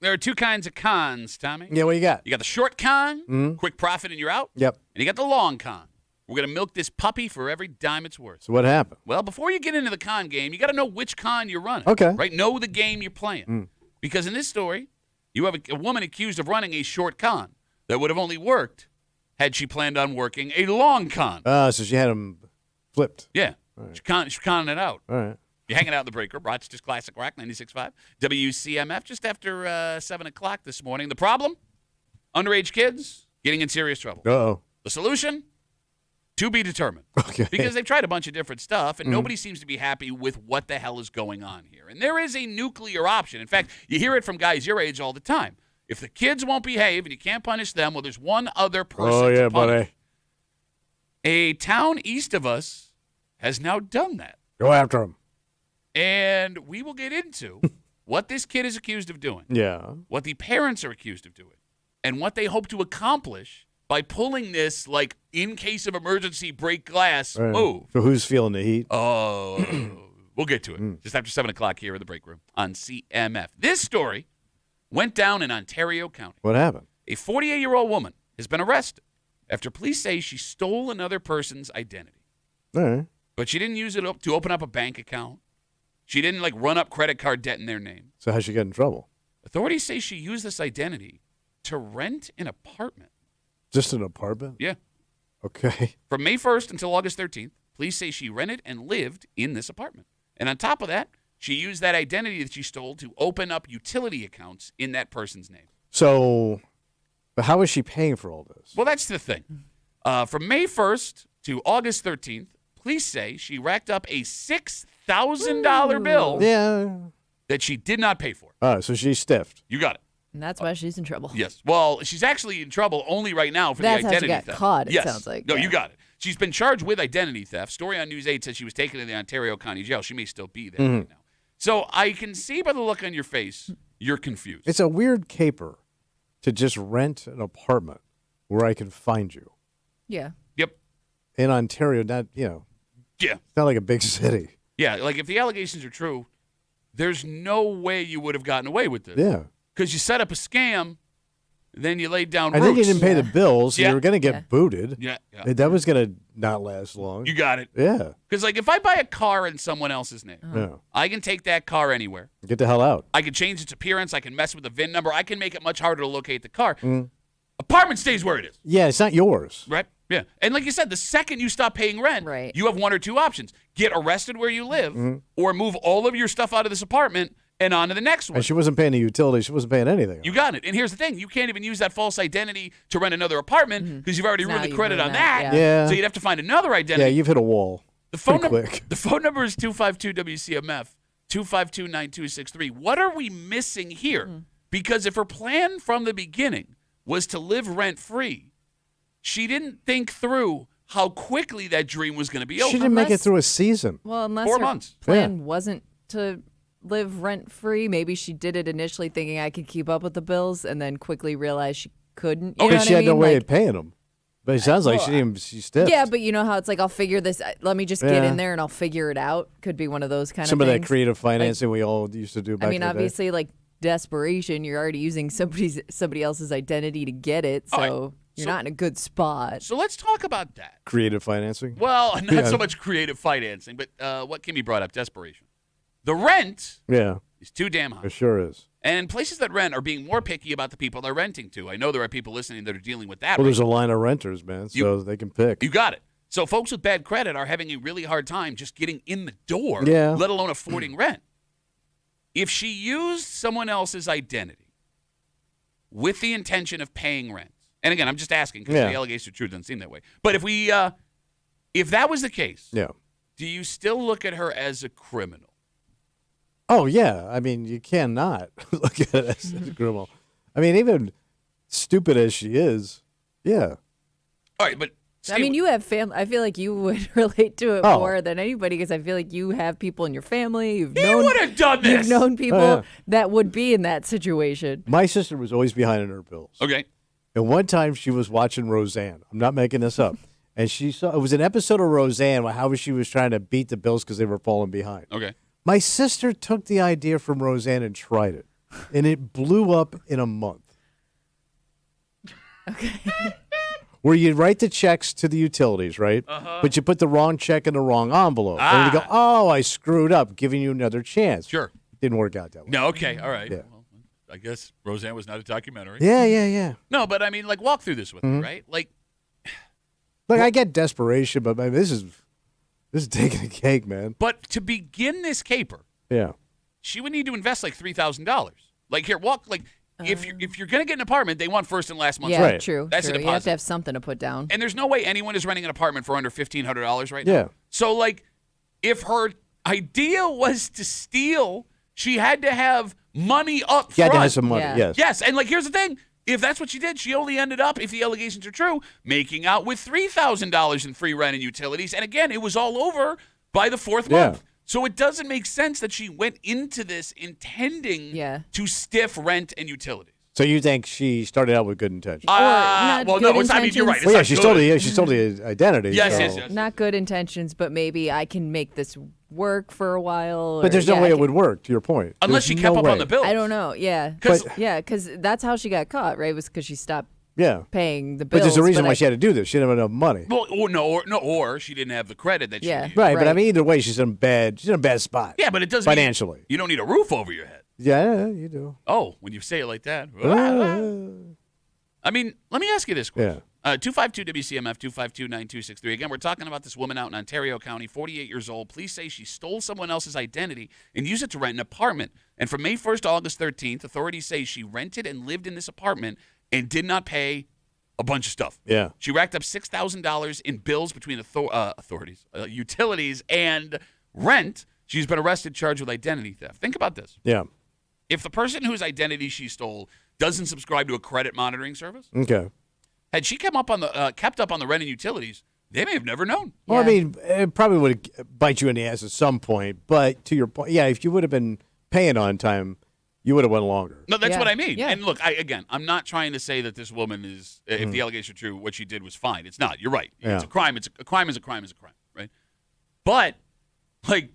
[SPEAKER 1] There are two kinds of cons, Tommy.
[SPEAKER 2] Yeah, what you got?
[SPEAKER 1] You got the short con, quick profit and you're out.
[SPEAKER 2] Yep.
[SPEAKER 1] And you got the long con. We're going to milk this puppy for every dime it's worth.
[SPEAKER 2] So what happened?
[SPEAKER 1] Well, before you get into the con game, you got to know which con you're running.
[SPEAKER 2] Okay.
[SPEAKER 1] Right? Know the game you're playing. Because in this story, you have a woman accused of running a short con that would have only worked had she planned on working a long con.
[SPEAKER 2] So she had him flipped.
[SPEAKER 1] Yeah. She's conning it out.
[SPEAKER 2] All right.
[SPEAKER 1] You're hanging out in the break room. Rochester's Classic Rock 96.5. WCMF just after 7 o'clock this morning. The problem? Underage kids getting in serious trouble.
[SPEAKER 2] Uh-oh.
[SPEAKER 1] The solution? To be determined.
[SPEAKER 2] Okay.
[SPEAKER 1] Because they've tried a bunch of different stuff, and nobody seems to be happy with what the hell is going on here. And there is a nuclear option. In fact, you hear it from guys your age all the time. If the kids won't behave and you can't punish them, well, there's one other person to punish.
[SPEAKER 2] Buddy.
[SPEAKER 1] A town east of us has now done that.
[SPEAKER 2] Go after him.
[SPEAKER 1] And we will get into what this kid is accused of doing,
[SPEAKER 2] Yeah.
[SPEAKER 1] what the parents are accused of doing, and what they hope to accomplish by pulling this, like, in case of emergency, break glass
[SPEAKER 2] Right.
[SPEAKER 1] move.
[SPEAKER 2] So who's feeling the heat?
[SPEAKER 1] Oh, we'll get to it. Just after 7 o'clock here in the break room on CMF. This story went down in Ontario County.
[SPEAKER 2] What happened?
[SPEAKER 1] A 48-year-old woman has been arrested after police say she stole another person's identity.
[SPEAKER 2] All right.
[SPEAKER 1] But she didn't use it to open up a bank account. She didn't, like, run up credit card debt in their name.
[SPEAKER 2] So how'd she get in trouble?
[SPEAKER 1] Authorities say she used this identity to rent an apartment.
[SPEAKER 2] Just an apartment?
[SPEAKER 1] Yeah.
[SPEAKER 2] Okay.
[SPEAKER 1] From May 1st until August 13th, police say she rented and lived in this apartment. And on top of that, she used that identity that she stole to open up utility accounts in that person's name.
[SPEAKER 2] So, but how is she paying for all this?
[SPEAKER 1] Well, that's the thing. From May 1st to August 13th, police say she racked up a $6,000 bill
[SPEAKER 2] Yeah.
[SPEAKER 1] that she did not pay for.
[SPEAKER 2] All right, so she's stiffed.
[SPEAKER 1] You got it.
[SPEAKER 3] And that's why she's in trouble.
[SPEAKER 1] Yes. Well, she's actually in trouble only right now for
[SPEAKER 3] That's
[SPEAKER 1] the
[SPEAKER 3] how she
[SPEAKER 1] identity
[SPEAKER 3] got
[SPEAKER 1] theft.
[SPEAKER 3] caught, it
[SPEAKER 1] yes.
[SPEAKER 3] sounds like.
[SPEAKER 1] No,
[SPEAKER 3] Yeah.
[SPEAKER 1] you got it. She's been charged with identity theft. Story on News 8 says she was taken to the Ontario County Jail. She may still be there right now. So I can see by the look on your face, you're confused.
[SPEAKER 2] It's a weird caper to just rent an apartment where I can find you.
[SPEAKER 3] Yeah.
[SPEAKER 1] Yep.
[SPEAKER 2] In Ontario, not, you know,
[SPEAKER 1] Yeah.
[SPEAKER 2] it's not like a big city.
[SPEAKER 1] Yeah. Like if the allegations are true, there's no way you would have gotten away with this.
[SPEAKER 2] Yeah.
[SPEAKER 1] Because you set up a scam, then you laid down
[SPEAKER 2] I
[SPEAKER 1] roots.
[SPEAKER 2] think you didn't pay the bills, so
[SPEAKER 1] Yeah.
[SPEAKER 2] you were going to get
[SPEAKER 3] Yeah.
[SPEAKER 2] booted.
[SPEAKER 1] Yeah. Yeah.
[SPEAKER 2] That was going to not last long.
[SPEAKER 1] You got it.
[SPEAKER 2] Yeah.
[SPEAKER 1] Because like if I buy a car in someone else's name,
[SPEAKER 2] Yeah.
[SPEAKER 1] I can take that car anywhere.
[SPEAKER 2] Get the hell out.
[SPEAKER 1] I can change its appearance. I can mess with the VIN number. I can make it much harder to locate the car. Apartment stays where it is,
[SPEAKER 2] Yeah, it's not yours.
[SPEAKER 1] right? Yeah. And like you said, the second you stop paying rent,
[SPEAKER 3] Right.
[SPEAKER 1] you have one or two options. Get arrested where you live or move all of your stuff out of this apartment and on to the next one.
[SPEAKER 2] And she wasn't paying the utilities. She wasn't paying anything.
[SPEAKER 1] You got it. And here's the thing. You can't even use that false identity to rent another apartment because you've already
[SPEAKER 3] Now
[SPEAKER 1] ruined the
[SPEAKER 3] you've
[SPEAKER 1] credit
[SPEAKER 3] ruined
[SPEAKER 1] on
[SPEAKER 3] that,
[SPEAKER 1] that.
[SPEAKER 2] yeah.
[SPEAKER 1] So you'd have to find another
[SPEAKER 2] Yeah,
[SPEAKER 1] identity.
[SPEAKER 2] you've hit a wall.
[SPEAKER 1] The phone
[SPEAKER 2] Pretty
[SPEAKER 1] number.
[SPEAKER 2] quick.
[SPEAKER 1] The phone number is 252-WCMF 252-9263. What are we missing here? Because if her plan from the beginning was to live rent free, she didn't think through how quickly that dream was going to be over.
[SPEAKER 2] She didn't make it
[SPEAKER 3] Unless-
[SPEAKER 2] through a season.
[SPEAKER 3] Well, unless
[SPEAKER 1] 4
[SPEAKER 3] her
[SPEAKER 1] months.
[SPEAKER 3] plan wasn't to live rent free, maybe she did it initially thinking I could keep up with the bills, and then quickly realized she couldn't. You know
[SPEAKER 2] Because
[SPEAKER 3] what
[SPEAKER 2] she
[SPEAKER 3] I
[SPEAKER 2] had no
[SPEAKER 3] mean?
[SPEAKER 2] way
[SPEAKER 3] Like,
[SPEAKER 2] of paying them. But it sounds like
[SPEAKER 3] well,
[SPEAKER 2] she didn't. She stiffed.
[SPEAKER 3] yeah, but you know how it's like I'll figure this. Let me just get
[SPEAKER 2] Yeah.
[SPEAKER 3] in there and I'll figure it out. Could be one of those kind
[SPEAKER 2] some
[SPEAKER 3] of
[SPEAKER 2] of
[SPEAKER 3] things.
[SPEAKER 2] that creative financing we all used to do back
[SPEAKER 3] I mean,
[SPEAKER 2] in the day.
[SPEAKER 3] obviously, like desperation, you're already using somebody else's identity to get it, so
[SPEAKER 1] All right.
[SPEAKER 3] you're
[SPEAKER 1] So-
[SPEAKER 3] not in a good spot.
[SPEAKER 1] So let's talk about that.
[SPEAKER 2] Creative financing.
[SPEAKER 1] Well, not
[SPEAKER 2] Yeah.
[SPEAKER 1] so much creative financing, but what Kimmy brought up, desperation. The rent
[SPEAKER 2] Yeah,
[SPEAKER 1] is too damn high.
[SPEAKER 2] it sure is.
[SPEAKER 1] And places that rent are being more picky about the people they're renting to. I know there are people listening that are dealing with that.
[SPEAKER 2] Well,
[SPEAKER 1] right
[SPEAKER 2] there's a line of renters, man, so they can pick.
[SPEAKER 1] You got it. So folks with bad credit are having a really hard time just getting in the door,
[SPEAKER 2] Yeah.
[SPEAKER 1] let alone affording rent. If she used someone else's identity with the intention of paying rent, and again, I'm just asking because
[SPEAKER 2] Yeah.
[SPEAKER 1] the allegation of truth doesn't seem that way. But if that was the case,
[SPEAKER 2] Yeah.
[SPEAKER 1] do you still look at her as a criminal?
[SPEAKER 2] Oh, yeah. I mean, you cannot look at it as a criminal. I mean, even stupid as she is, yeah.
[SPEAKER 1] All right, but
[SPEAKER 3] I mean, you have family. I feel like you would relate to it
[SPEAKER 2] Oh.
[SPEAKER 3] more than anybody because I feel like you have people in your family. You've
[SPEAKER 1] he
[SPEAKER 3] known,
[SPEAKER 1] would have done this.
[SPEAKER 3] you've known people
[SPEAKER 2] yeah.
[SPEAKER 3] that would be in that situation.
[SPEAKER 2] My sister was always behind in her bills.
[SPEAKER 1] Okay.
[SPEAKER 2] And one time she was watching Roseanne. I'm not making this up. And she saw it was an episode of Roseanne how she was trying to beat the bills because they were falling behind.
[SPEAKER 1] Okay.
[SPEAKER 2] My sister took the idea from Roseanne and tried it. and it blew up in a month.
[SPEAKER 3] Okay.
[SPEAKER 2] Where you write the checks to the utilities, right? But you put the wrong check in the wrong envelope. And you go, oh, I screwed up, giving you another chance.
[SPEAKER 1] Sure.
[SPEAKER 2] Didn't work out that way.
[SPEAKER 1] No, okay, all right.
[SPEAKER 2] Yeah.
[SPEAKER 1] Well, I guess Roseanne was not a documentary.
[SPEAKER 2] Yeah.
[SPEAKER 1] No, but I mean, like, walk through this with me, right? Like,
[SPEAKER 2] Look, I get desperation, but man, this is taking a cake, man.
[SPEAKER 1] but to begin this caper,
[SPEAKER 2] Yeah.
[SPEAKER 1] she would need to invest like $3,000. Like, here, walk, like, if you're going to get an apartment, they want first and last month's
[SPEAKER 3] Yeah,
[SPEAKER 1] rent.
[SPEAKER 2] Right.
[SPEAKER 3] true.
[SPEAKER 1] That's a
[SPEAKER 3] true. You have
[SPEAKER 1] deposit.
[SPEAKER 3] to have something to put down.
[SPEAKER 1] And there's no way anyone is renting an apartment for under $1,500 right now.
[SPEAKER 2] Yeah.
[SPEAKER 1] So, like, if her idea was to steal, she had to have money up
[SPEAKER 2] You had
[SPEAKER 1] front.
[SPEAKER 2] to have some money,
[SPEAKER 3] Yeah.
[SPEAKER 2] yes.
[SPEAKER 1] Yes, and, like, here's the thing. If that's what she did, she only ended up, if the allegations are true, making out with $3,000 in free rent and utilities. And, again, it was all over by the fourth
[SPEAKER 2] Yeah.
[SPEAKER 1] month. So it doesn't make sense that she went into this intending to stiff rent and utilities.
[SPEAKER 2] So you think she started out with good intentions?
[SPEAKER 3] not
[SPEAKER 1] well,
[SPEAKER 3] good
[SPEAKER 1] no, it's, I mean, you're right. It's
[SPEAKER 3] intentions.
[SPEAKER 2] Well, yeah,
[SPEAKER 1] not good.
[SPEAKER 2] she stole the identity.
[SPEAKER 1] Yes,
[SPEAKER 2] so.
[SPEAKER 1] yes.
[SPEAKER 3] Not good intentions, but maybe I can make this work for a while.
[SPEAKER 2] But
[SPEAKER 3] or-
[SPEAKER 2] there's no
[SPEAKER 3] yeah,
[SPEAKER 2] way
[SPEAKER 3] I
[SPEAKER 2] it
[SPEAKER 3] can-
[SPEAKER 2] would work, to your point.
[SPEAKER 1] Unless
[SPEAKER 2] There's
[SPEAKER 1] she kept
[SPEAKER 2] no
[SPEAKER 1] up
[SPEAKER 2] way.
[SPEAKER 1] on the bills.
[SPEAKER 3] I don't know. Yeah.
[SPEAKER 1] 'Cause-
[SPEAKER 3] Because that's how she got caught, right? Was because she stopped
[SPEAKER 2] Yeah.
[SPEAKER 3] paying the
[SPEAKER 2] But
[SPEAKER 3] bills.
[SPEAKER 2] there's a reason why
[SPEAKER 3] I-
[SPEAKER 2] she had to do this. She didn't have enough money.
[SPEAKER 1] Well, or she didn't have the credit that she
[SPEAKER 3] Yeah.
[SPEAKER 1] needed.
[SPEAKER 2] Right, but I
[SPEAKER 3] Right.
[SPEAKER 2] mean, either way, she's in a bad spot.
[SPEAKER 1] Yeah, but it doesn't
[SPEAKER 2] Financially.
[SPEAKER 1] mean you don't need a roof over your head.
[SPEAKER 2] Yeah, you do.
[SPEAKER 1] Oh, when you say it like that. I mean, let me ask you this question. 252-WCMF, 252-9263. Again, we're talking about this woman out in Ontario County, 48 years old. Police say she stole someone else's identity and used it to rent an apartment. And from May 1st to August 13th, authorities say she rented and lived in this apartment and did not pay a bunch of stuff.
[SPEAKER 2] Yeah.
[SPEAKER 1] She racked up $6,000 in bills between authorities, utilities, and rent. She's been arrested, charged with identity theft. Think about this.
[SPEAKER 2] Yeah.
[SPEAKER 1] If the person whose identity she stole doesn't subscribe to a credit monitoring service,
[SPEAKER 2] Okay.
[SPEAKER 1] had she kept up on the rent and utilities, they may have never known.
[SPEAKER 2] Well, I
[SPEAKER 3] Yeah.
[SPEAKER 2] mean, it probably would bite you in the ass at some point. But to your point, yeah, if you would have been paying on time, you would have went longer.
[SPEAKER 1] No, that's
[SPEAKER 3] Yeah.
[SPEAKER 1] what I mean.
[SPEAKER 3] Yeah.
[SPEAKER 1] And look, I'm not trying to say that this woman is, if the allegations are true, what she did was fine. It's not. You're right.
[SPEAKER 2] Yeah.
[SPEAKER 1] It's a crime. It's a crime is a crime is a crime, right? But, like,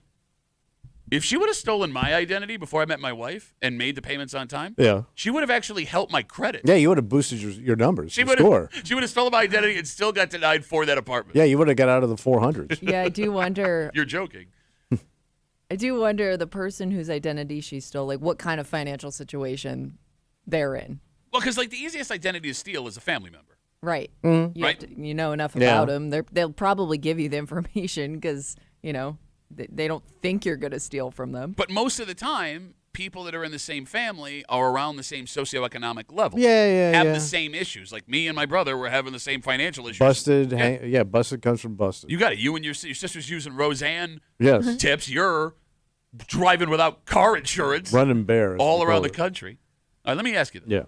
[SPEAKER 1] if she would have stolen my identity before I met my wife and made the payments on time,
[SPEAKER 2] Yeah.
[SPEAKER 1] she would have actually helped my credit.
[SPEAKER 2] Yeah, you would have boosted your numbers.
[SPEAKER 1] She
[SPEAKER 2] your
[SPEAKER 1] would
[SPEAKER 2] score.
[SPEAKER 1] have stolen my identity and still got denied for that apartment.
[SPEAKER 2] Yeah, you would have got out of the 400s.
[SPEAKER 3] Yeah, I do wonder.
[SPEAKER 1] You're joking.
[SPEAKER 3] I do wonder the person whose identity she stole, like what kind of financial situation they're in.
[SPEAKER 1] Well, because like the easiest identity to steal is a family member.
[SPEAKER 3] Right.
[SPEAKER 2] Mm-hmm.
[SPEAKER 3] You,
[SPEAKER 1] Right.
[SPEAKER 3] you know enough
[SPEAKER 2] Yeah.
[SPEAKER 3] about them. They'll probably give you the information because, they don't think you're going to steal from them.
[SPEAKER 1] But most of the time, people that are in the same family are around the same socioeconomic level.
[SPEAKER 2] Yeah,
[SPEAKER 1] Have
[SPEAKER 2] yeah.
[SPEAKER 1] the same issues. Like me and my brother were having the same financial issues.
[SPEAKER 2] Busted.
[SPEAKER 1] Yeah.
[SPEAKER 2] Busted comes from busted.
[SPEAKER 1] You got it. You and your sister's using Roseanne
[SPEAKER 2] Yes.
[SPEAKER 1] tips. You're driving without car insurance
[SPEAKER 2] Running bear. as
[SPEAKER 1] all
[SPEAKER 2] we
[SPEAKER 1] around
[SPEAKER 2] call
[SPEAKER 1] the
[SPEAKER 2] it.
[SPEAKER 1] country. All right, let me ask you this.
[SPEAKER 2] Yeah.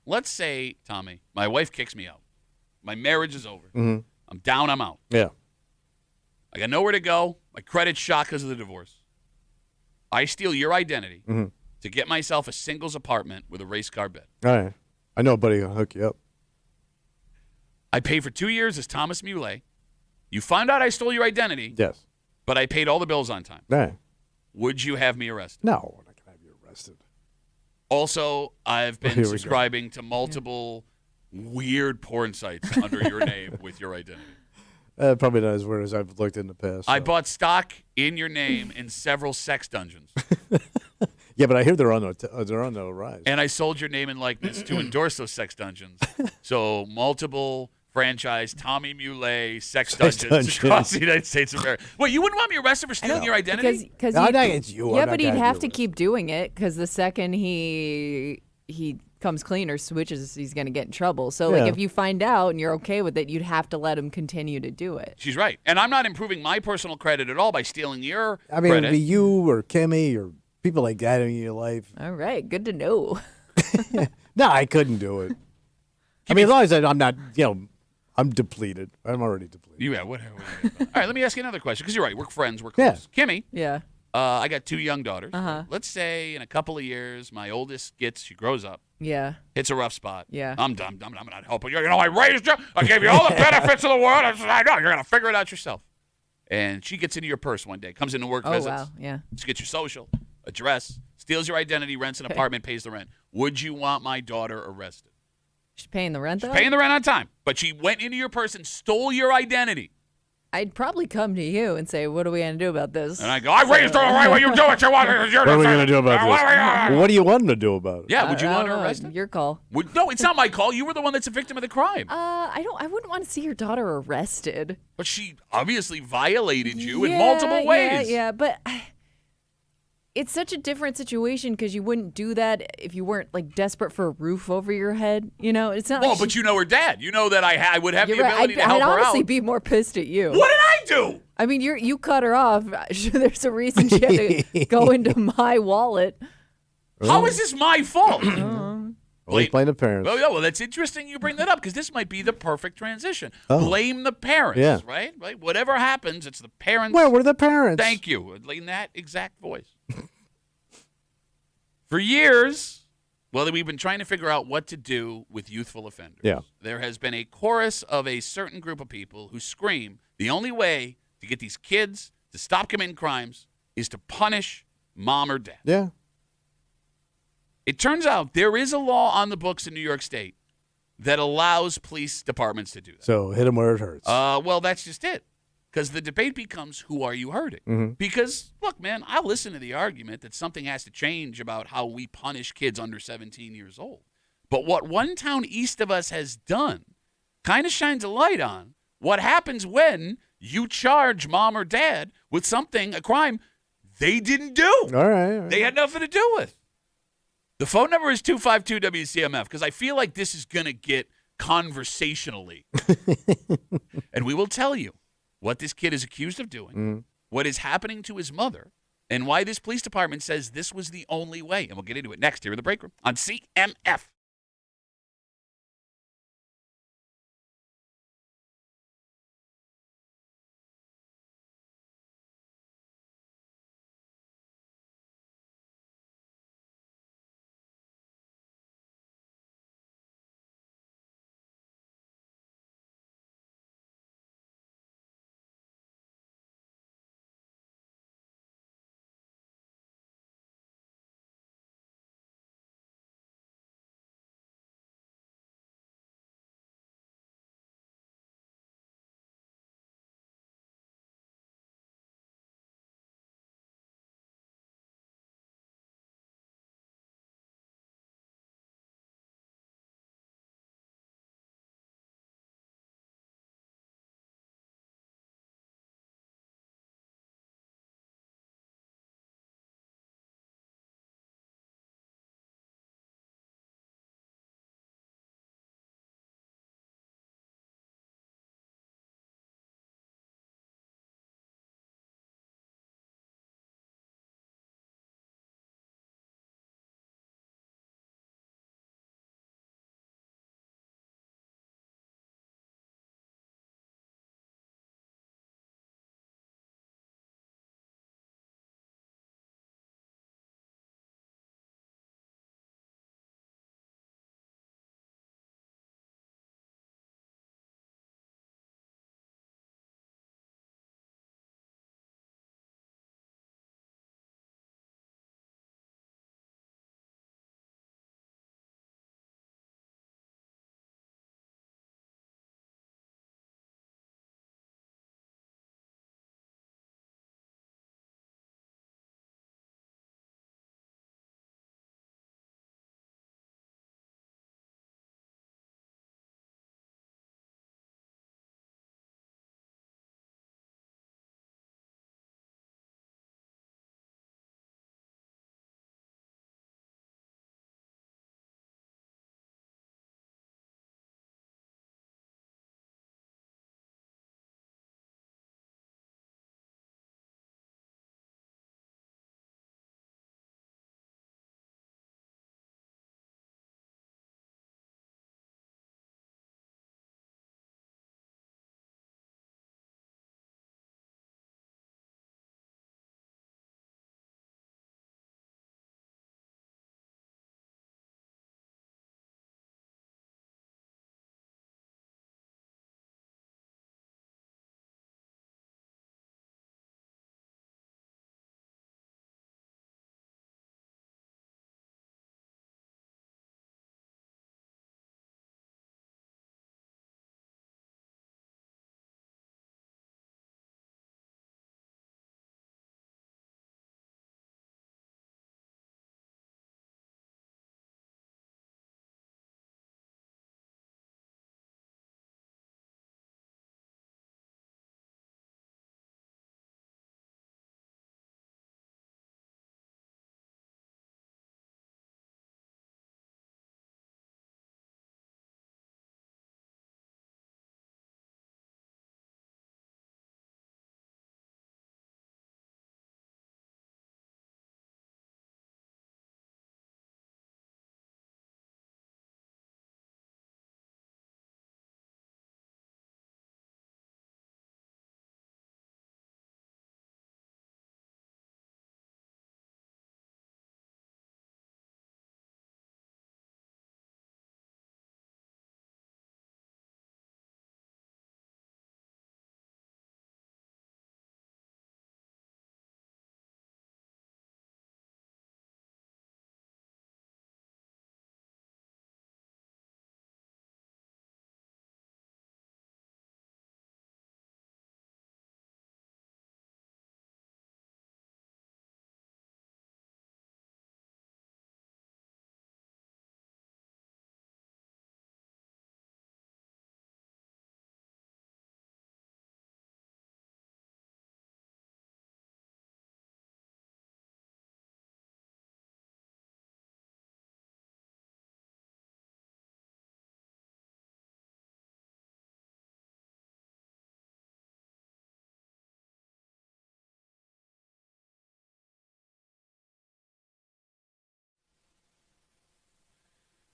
[SPEAKER 1] Let's say, Tommy, my wife kicks me out. My marriage is over.
[SPEAKER 2] Mm-hmm.
[SPEAKER 1] I'm down. I'm out.
[SPEAKER 2] Yeah.
[SPEAKER 1] I got nowhere to go. My credit's shot because of the divorce. I steal your identity
[SPEAKER 2] Mm-hmm.
[SPEAKER 1] to get myself a singles apartment with a race car bed.
[SPEAKER 2] All right. I know a buddy who'll hook you up.
[SPEAKER 1] I paid for 2 years as Thomas Muley. You found out I stole your identity,
[SPEAKER 2] Yes.
[SPEAKER 1] but I paid all the bills on time.
[SPEAKER 2] All right.
[SPEAKER 1] Would you have me arrested?
[SPEAKER 2] No, we're not going to have you arrested.
[SPEAKER 1] Also, I've
[SPEAKER 2] Here
[SPEAKER 1] been
[SPEAKER 2] we go.
[SPEAKER 1] subscribing to multiple weird porn sites under your name with your identity.
[SPEAKER 2] Probably not as weird as I've looked in the past.
[SPEAKER 1] I
[SPEAKER 2] so.
[SPEAKER 1] bought stock in your name in several sex dungeons,
[SPEAKER 2] Yeah, but I hear they're on the rise.
[SPEAKER 1] and I sold your name and likeness to endorse those sex dungeons. So multiple franchise Tommy Muley sex dungeons
[SPEAKER 2] dungeons.
[SPEAKER 1] across the United States of America. Wait, you wouldn't want me arrested for stealing your identity?
[SPEAKER 3] Because
[SPEAKER 2] No, not against you. I'm
[SPEAKER 3] Yeah,
[SPEAKER 2] not
[SPEAKER 3] but he'd
[SPEAKER 2] gonna
[SPEAKER 3] have
[SPEAKER 2] do
[SPEAKER 3] to
[SPEAKER 2] it.
[SPEAKER 3] keep doing it because the second he comes clean or switches, he's going to get in trouble. So,
[SPEAKER 2] Yeah.
[SPEAKER 3] like, if you find out and you're okay with it, you'd have to let him continue to do it.
[SPEAKER 1] She's right. And I'm not improving my personal credit at all by stealing your
[SPEAKER 2] I mean,
[SPEAKER 1] credit.
[SPEAKER 2] it'd be you or Kimmy or people like that in your life.
[SPEAKER 3] All right, good to know.
[SPEAKER 2] No, I couldn't do it. I mean, as long as I'm not, I'm depleted. I'm already depleted.
[SPEAKER 1] Yeah, whatever. All right, let me ask you another question because you're right. We're friends. We're
[SPEAKER 2] Yeah.
[SPEAKER 1] close. Kimmy,
[SPEAKER 3] Yeah.
[SPEAKER 1] I got 2 young daughters.
[SPEAKER 3] Uh-huh.
[SPEAKER 1] Let's say in a couple of years, my oldest she grows up,
[SPEAKER 3] Yeah.
[SPEAKER 1] hits a rough spot.
[SPEAKER 3] Yeah.
[SPEAKER 1] I'm done. I'm not helping you. I raised you. I gave you all the benefits of the world. I know. You're going to figure it out yourself. And she gets into your purse one day, comes into work
[SPEAKER 3] Oh,
[SPEAKER 1] visits.
[SPEAKER 3] wow. Yeah.
[SPEAKER 1] She gets your social, address, steals your identity, rents an apartment, pays the rent. Would you want my daughter arrested?
[SPEAKER 3] She's paying the rent, though?
[SPEAKER 1] She's paying the rent on time, but she went into your purse and stole your identity.
[SPEAKER 3] I'd probably come to you and say, what are we going to do about this?
[SPEAKER 1] And I go, I raised her the right way. You do what you want.
[SPEAKER 2] What are we going to do about this? Well, what do you want him to do about it?
[SPEAKER 1] Yeah, would you
[SPEAKER 3] I
[SPEAKER 1] want
[SPEAKER 3] don't
[SPEAKER 1] her
[SPEAKER 3] know.
[SPEAKER 1] arrested?
[SPEAKER 3] Your call.
[SPEAKER 1] No, it's not my call. You were the one that's a victim of the crime.
[SPEAKER 3] I wouldn't want to see your daughter arrested.
[SPEAKER 1] But she obviously violated you in multiple ways.
[SPEAKER 3] Yeah, but it's such a different situation because you wouldn't do that if you weren't like desperate for a roof over your head. You know, it's not.
[SPEAKER 1] Well,
[SPEAKER 3] like
[SPEAKER 1] but you know her dad. You know that I would have the
[SPEAKER 3] you're right.
[SPEAKER 1] ability to help
[SPEAKER 3] I'd
[SPEAKER 1] her
[SPEAKER 3] honestly
[SPEAKER 1] out.
[SPEAKER 3] be more pissed at you.
[SPEAKER 1] What did I do?
[SPEAKER 3] I mean, you cut her off. There's a reason she had to go into my wallet.
[SPEAKER 1] How is this my fault?
[SPEAKER 2] Always blame the parents.
[SPEAKER 1] Well, yeah, well, that's interesting you bring that up because this might be the perfect transition. Blame the parents,
[SPEAKER 2] Yeah.
[SPEAKER 1] right? Whatever happens, it's the parents.
[SPEAKER 2] Where were the parents?
[SPEAKER 1] Thank you. In that exact voice. For years, well, we've been trying to figure out what to do with youthful offenders.
[SPEAKER 2] Yeah.
[SPEAKER 1] There has been a chorus of a certain group of people who scream the only way to get these kids to stop committing crimes is to punish mom or dad.
[SPEAKER 2] Yeah.
[SPEAKER 1] It turns out there is a law on the books in New York State that allows police departments to do that.
[SPEAKER 2] So hit him where it hurts.
[SPEAKER 1] Well, that's just it. Because the debate becomes, who are you hurting?
[SPEAKER 2] Mm-hmm.
[SPEAKER 1] Because, look, man, I'll listen to the argument that something has to change about how we punish kids under 17 years old. But what one town east of us has done kind of shines a light on what happens when you charge mom or dad with something, a crime they didn't do.
[SPEAKER 2] All right.
[SPEAKER 1] They had nothing to do with. The phone number is 252-WCMF because I feel like this is going to get conversationally. And we will tell you what this kid is accused of doing, what is happening to his mother, and why this police department says this was the only way. And we'll get into it next here in the break room on CMF.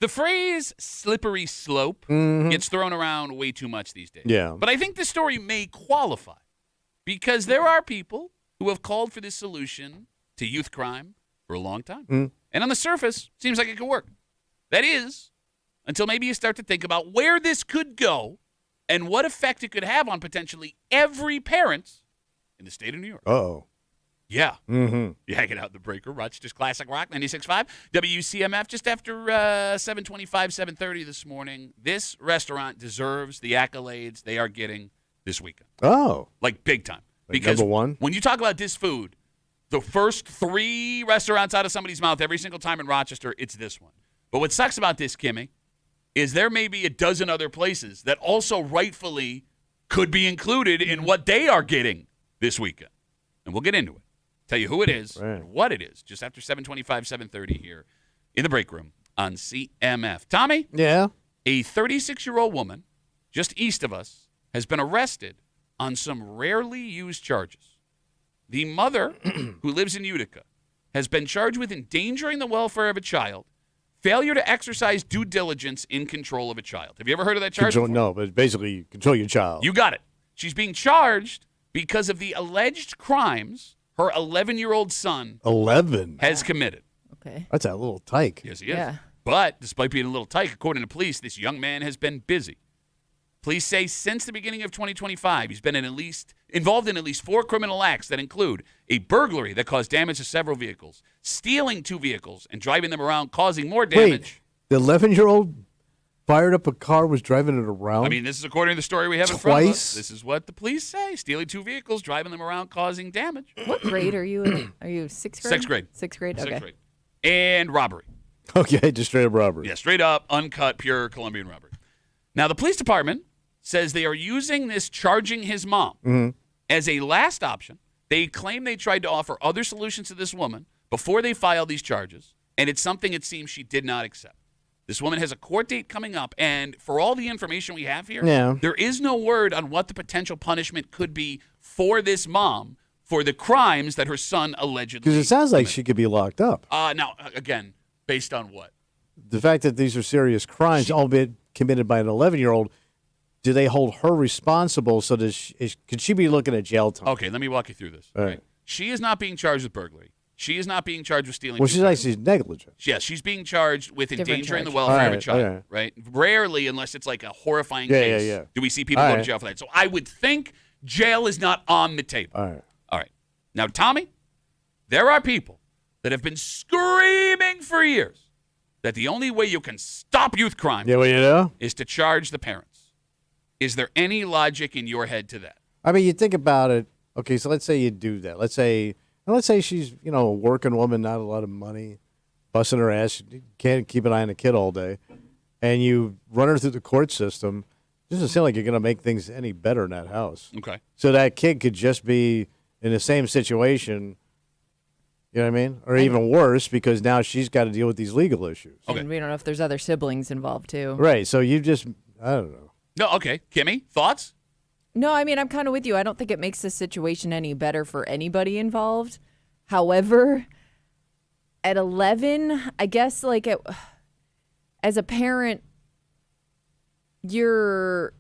[SPEAKER 1] The phrase slippery slope gets thrown around way too much these days.
[SPEAKER 2] Yeah.
[SPEAKER 1] But I think the story may qualify because there are people who have called for this solution to youth crime for a long time. And on the surface, seems like it could work. That is, until maybe you start to think about where this could go and what effect it could have on potentially every parent in the state of New York.
[SPEAKER 2] Uh-oh.
[SPEAKER 1] Yeah. You hanging out in the breaker, Rochester's Classic Rock, 96.5. WCMF, just after 7:25, 7:30 this morning. This restaurant deserves the accolades they are getting this weekend.
[SPEAKER 2] Oh.
[SPEAKER 1] Like big time.
[SPEAKER 2] Like
[SPEAKER 1] Because
[SPEAKER 2] number one?
[SPEAKER 1] when you talk about this food, the first 3 restaurants out of somebody's mouth every single time in Rochester, it's this one. But what sucks about this, Kimmy, is there may be a dozen other places that also rightfully could be included in what they are getting this weekend. And we'll get into it. Tell you who it is and what it is just after 7:25, 7:30 here in the break room on CMF. Tommy?
[SPEAKER 2] Yeah?
[SPEAKER 1] A 36-year-old woman just east of us has been arrested on some rarely used charges. The mother, who lives in Utica, has been charged with endangering the welfare of a child, failure to exercise due diligence in control of a child. Have you ever heard of that charge?
[SPEAKER 2] No, but basically control your child.
[SPEAKER 1] You got it. She's being charged because of the alleged crimes her 11-year-old son
[SPEAKER 2] 11?
[SPEAKER 1] has committed.
[SPEAKER 3] Okay.
[SPEAKER 2] That's a little tyke.
[SPEAKER 1] Yes, he is.
[SPEAKER 3] Yeah.
[SPEAKER 1] But despite being a little tight, according to police, this young man has been busy. Police say since the beginning of 2025, he's been involved in at least 4 criminal acts that include a burglary that caused damage to several vehicles, stealing 2 vehicles and driving them around, causing more damage.
[SPEAKER 2] Wait, the 11-year-old fired up a car, was driving it around?
[SPEAKER 1] I mean, this is according to the story we have in front of us.
[SPEAKER 2] Twice?
[SPEAKER 1] This is what the police say. Stealing 2 vehicles, driving them around, causing damage.
[SPEAKER 3] What grade are you in? Are you 6th grade?
[SPEAKER 1] 6th grade.
[SPEAKER 3] 6th grade? Okay.
[SPEAKER 1] 6th grade. And robbery.
[SPEAKER 2] Okay, just straight up robbery.
[SPEAKER 1] Yeah, straight up, uncut, pure Colombian robbery. Now, the police department says they are using this charging his mom as a last option. They claim they tried to offer other solutions to this woman before they filed these charges, and it's something it seems she did not accept. This woman has a court date coming up, and for all the information we have here, there is no word on what the potential punishment could be for this mom for the crimes that her son allegedly
[SPEAKER 2] Because it sounds like
[SPEAKER 1] committed.
[SPEAKER 2] she could be locked up.
[SPEAKER 1] Now, again, based on what?
[SPEAKER 2] The fact that these are serious crimes, albeit committed by an 11-year-old, do they hold her responsible? So could she be looking at jail time?
[SPEAKER 1] Okay, let me walk you through this.
[SPEAKER 2] All right.
[SPEAKER 1] She is not being charged with burglary. She is not being charged with stealing.
[SPEAKER 2] Well,
[SPEAKER 1] 2
[SPEAKER 2] she's
[SPEAKER 1] vehicles.
[SPEAKER 2] actually negligent.
[SPEAKER 1] Yes, she's being charged with
[SPEAKER 3] Different
[SPEAKER 1] endangering the
[SPEAKER 3] charge.
[SPEAKER 1] welfare of a
[SPEAKER 2] All right,
[SPEAKER 1] child,
[SPEAKER 2] all right.
[SPEAKER 1] right? Rarely, unless it's like a horrifying
[SPEAKER 2] Yeah,
[SPEAKER 1] case,
[SPEAKER 2] yeah.
[SPEAKER 1] do we see people
[SPEAKER 2] All
[SPEAKER 1] go to
[SPEAKER 2] right.
[SPEAKER 1] jail for that. So I would think jail is not on the table.
[SPEAKER 2] All right.
[SPEAKER 1] All right. Now, Tommy, there are people that have been screaming for years that the only way you can stop youth crime
[SPEAKER 2] Yeah, well, you know?
[SPEAKER 1] is to charge the parents. Is there any logic in your head to that?
[SPEAKER 2] I mean, you think about it. Okay, so let's say you do that. Let's say she's, a working woman, not a lot of money, busting her ass, can't keep an eye on the kid all day, and you run her through the court system. It doesn't seem like you're going to make things any better in that house.
[SPEAKER 1] Okay.
[SPEAKER 2] So that kid could just be in the same situation, you know what I mean? Or even worse, because now she's got to deal with these legal issues.
[SPEAKER 1] Okay.
[SPEAKER 3] And we don't know if there's other siblings involved too.
[SPEAKER 2] Right, so you just, I don't know.
[SPEAKER 1] No, okay. Kimmy, thoughts?
[SPEAKER 3] No, I mean, I'm kind of with you. I don't think it makes the situation any better for anybody involved. However, at 11, I guess, as a parent, your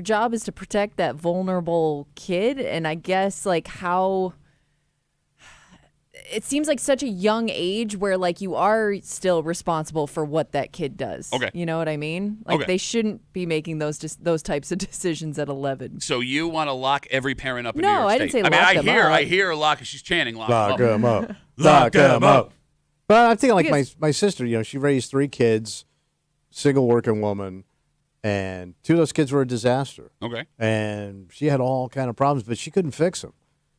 [SPEAKER 3] job is to protect that vulnerable kid. And I guess, how it seems like such a young age where you are still responsible for what that kid does.
[SPEAKER 1] Okay.
[SPEAKER 3] You know what I mean?
[SPEAKER 1] Okay.
[SPEAKER 3] They shouldn't be making those types of decisions at 11.
[SPEAKER 1] So you want to lock every parent up in
[SPEAKER 3] No,
[SPEAKER 1] New York
[SPEAKER 3] I
[SPEAKER 1] State?
[SPEAKER 3] didn't say
[SPEAKER 1] I mean,
[SPEAKER 3] lock them up.
[SPEAKER 1] I hear lock. She's chanting lock
[SPEAKER 2] Lock
[SPEAKER 1] them up.
[SPEAKER 2] them up.
[SPEAKER 1] Lock them up.
[SPEAKER 2] But I'm thinking
[SPEAKER 3] Because-
[SPEAKER 2] my sister, she raised 3 kids, single working woman, and 2 of those kids were a disaster.
[SPEAKER 1] Okay.
[SPEAKER 2] And she had all kind of problems, but she couldn't fix them.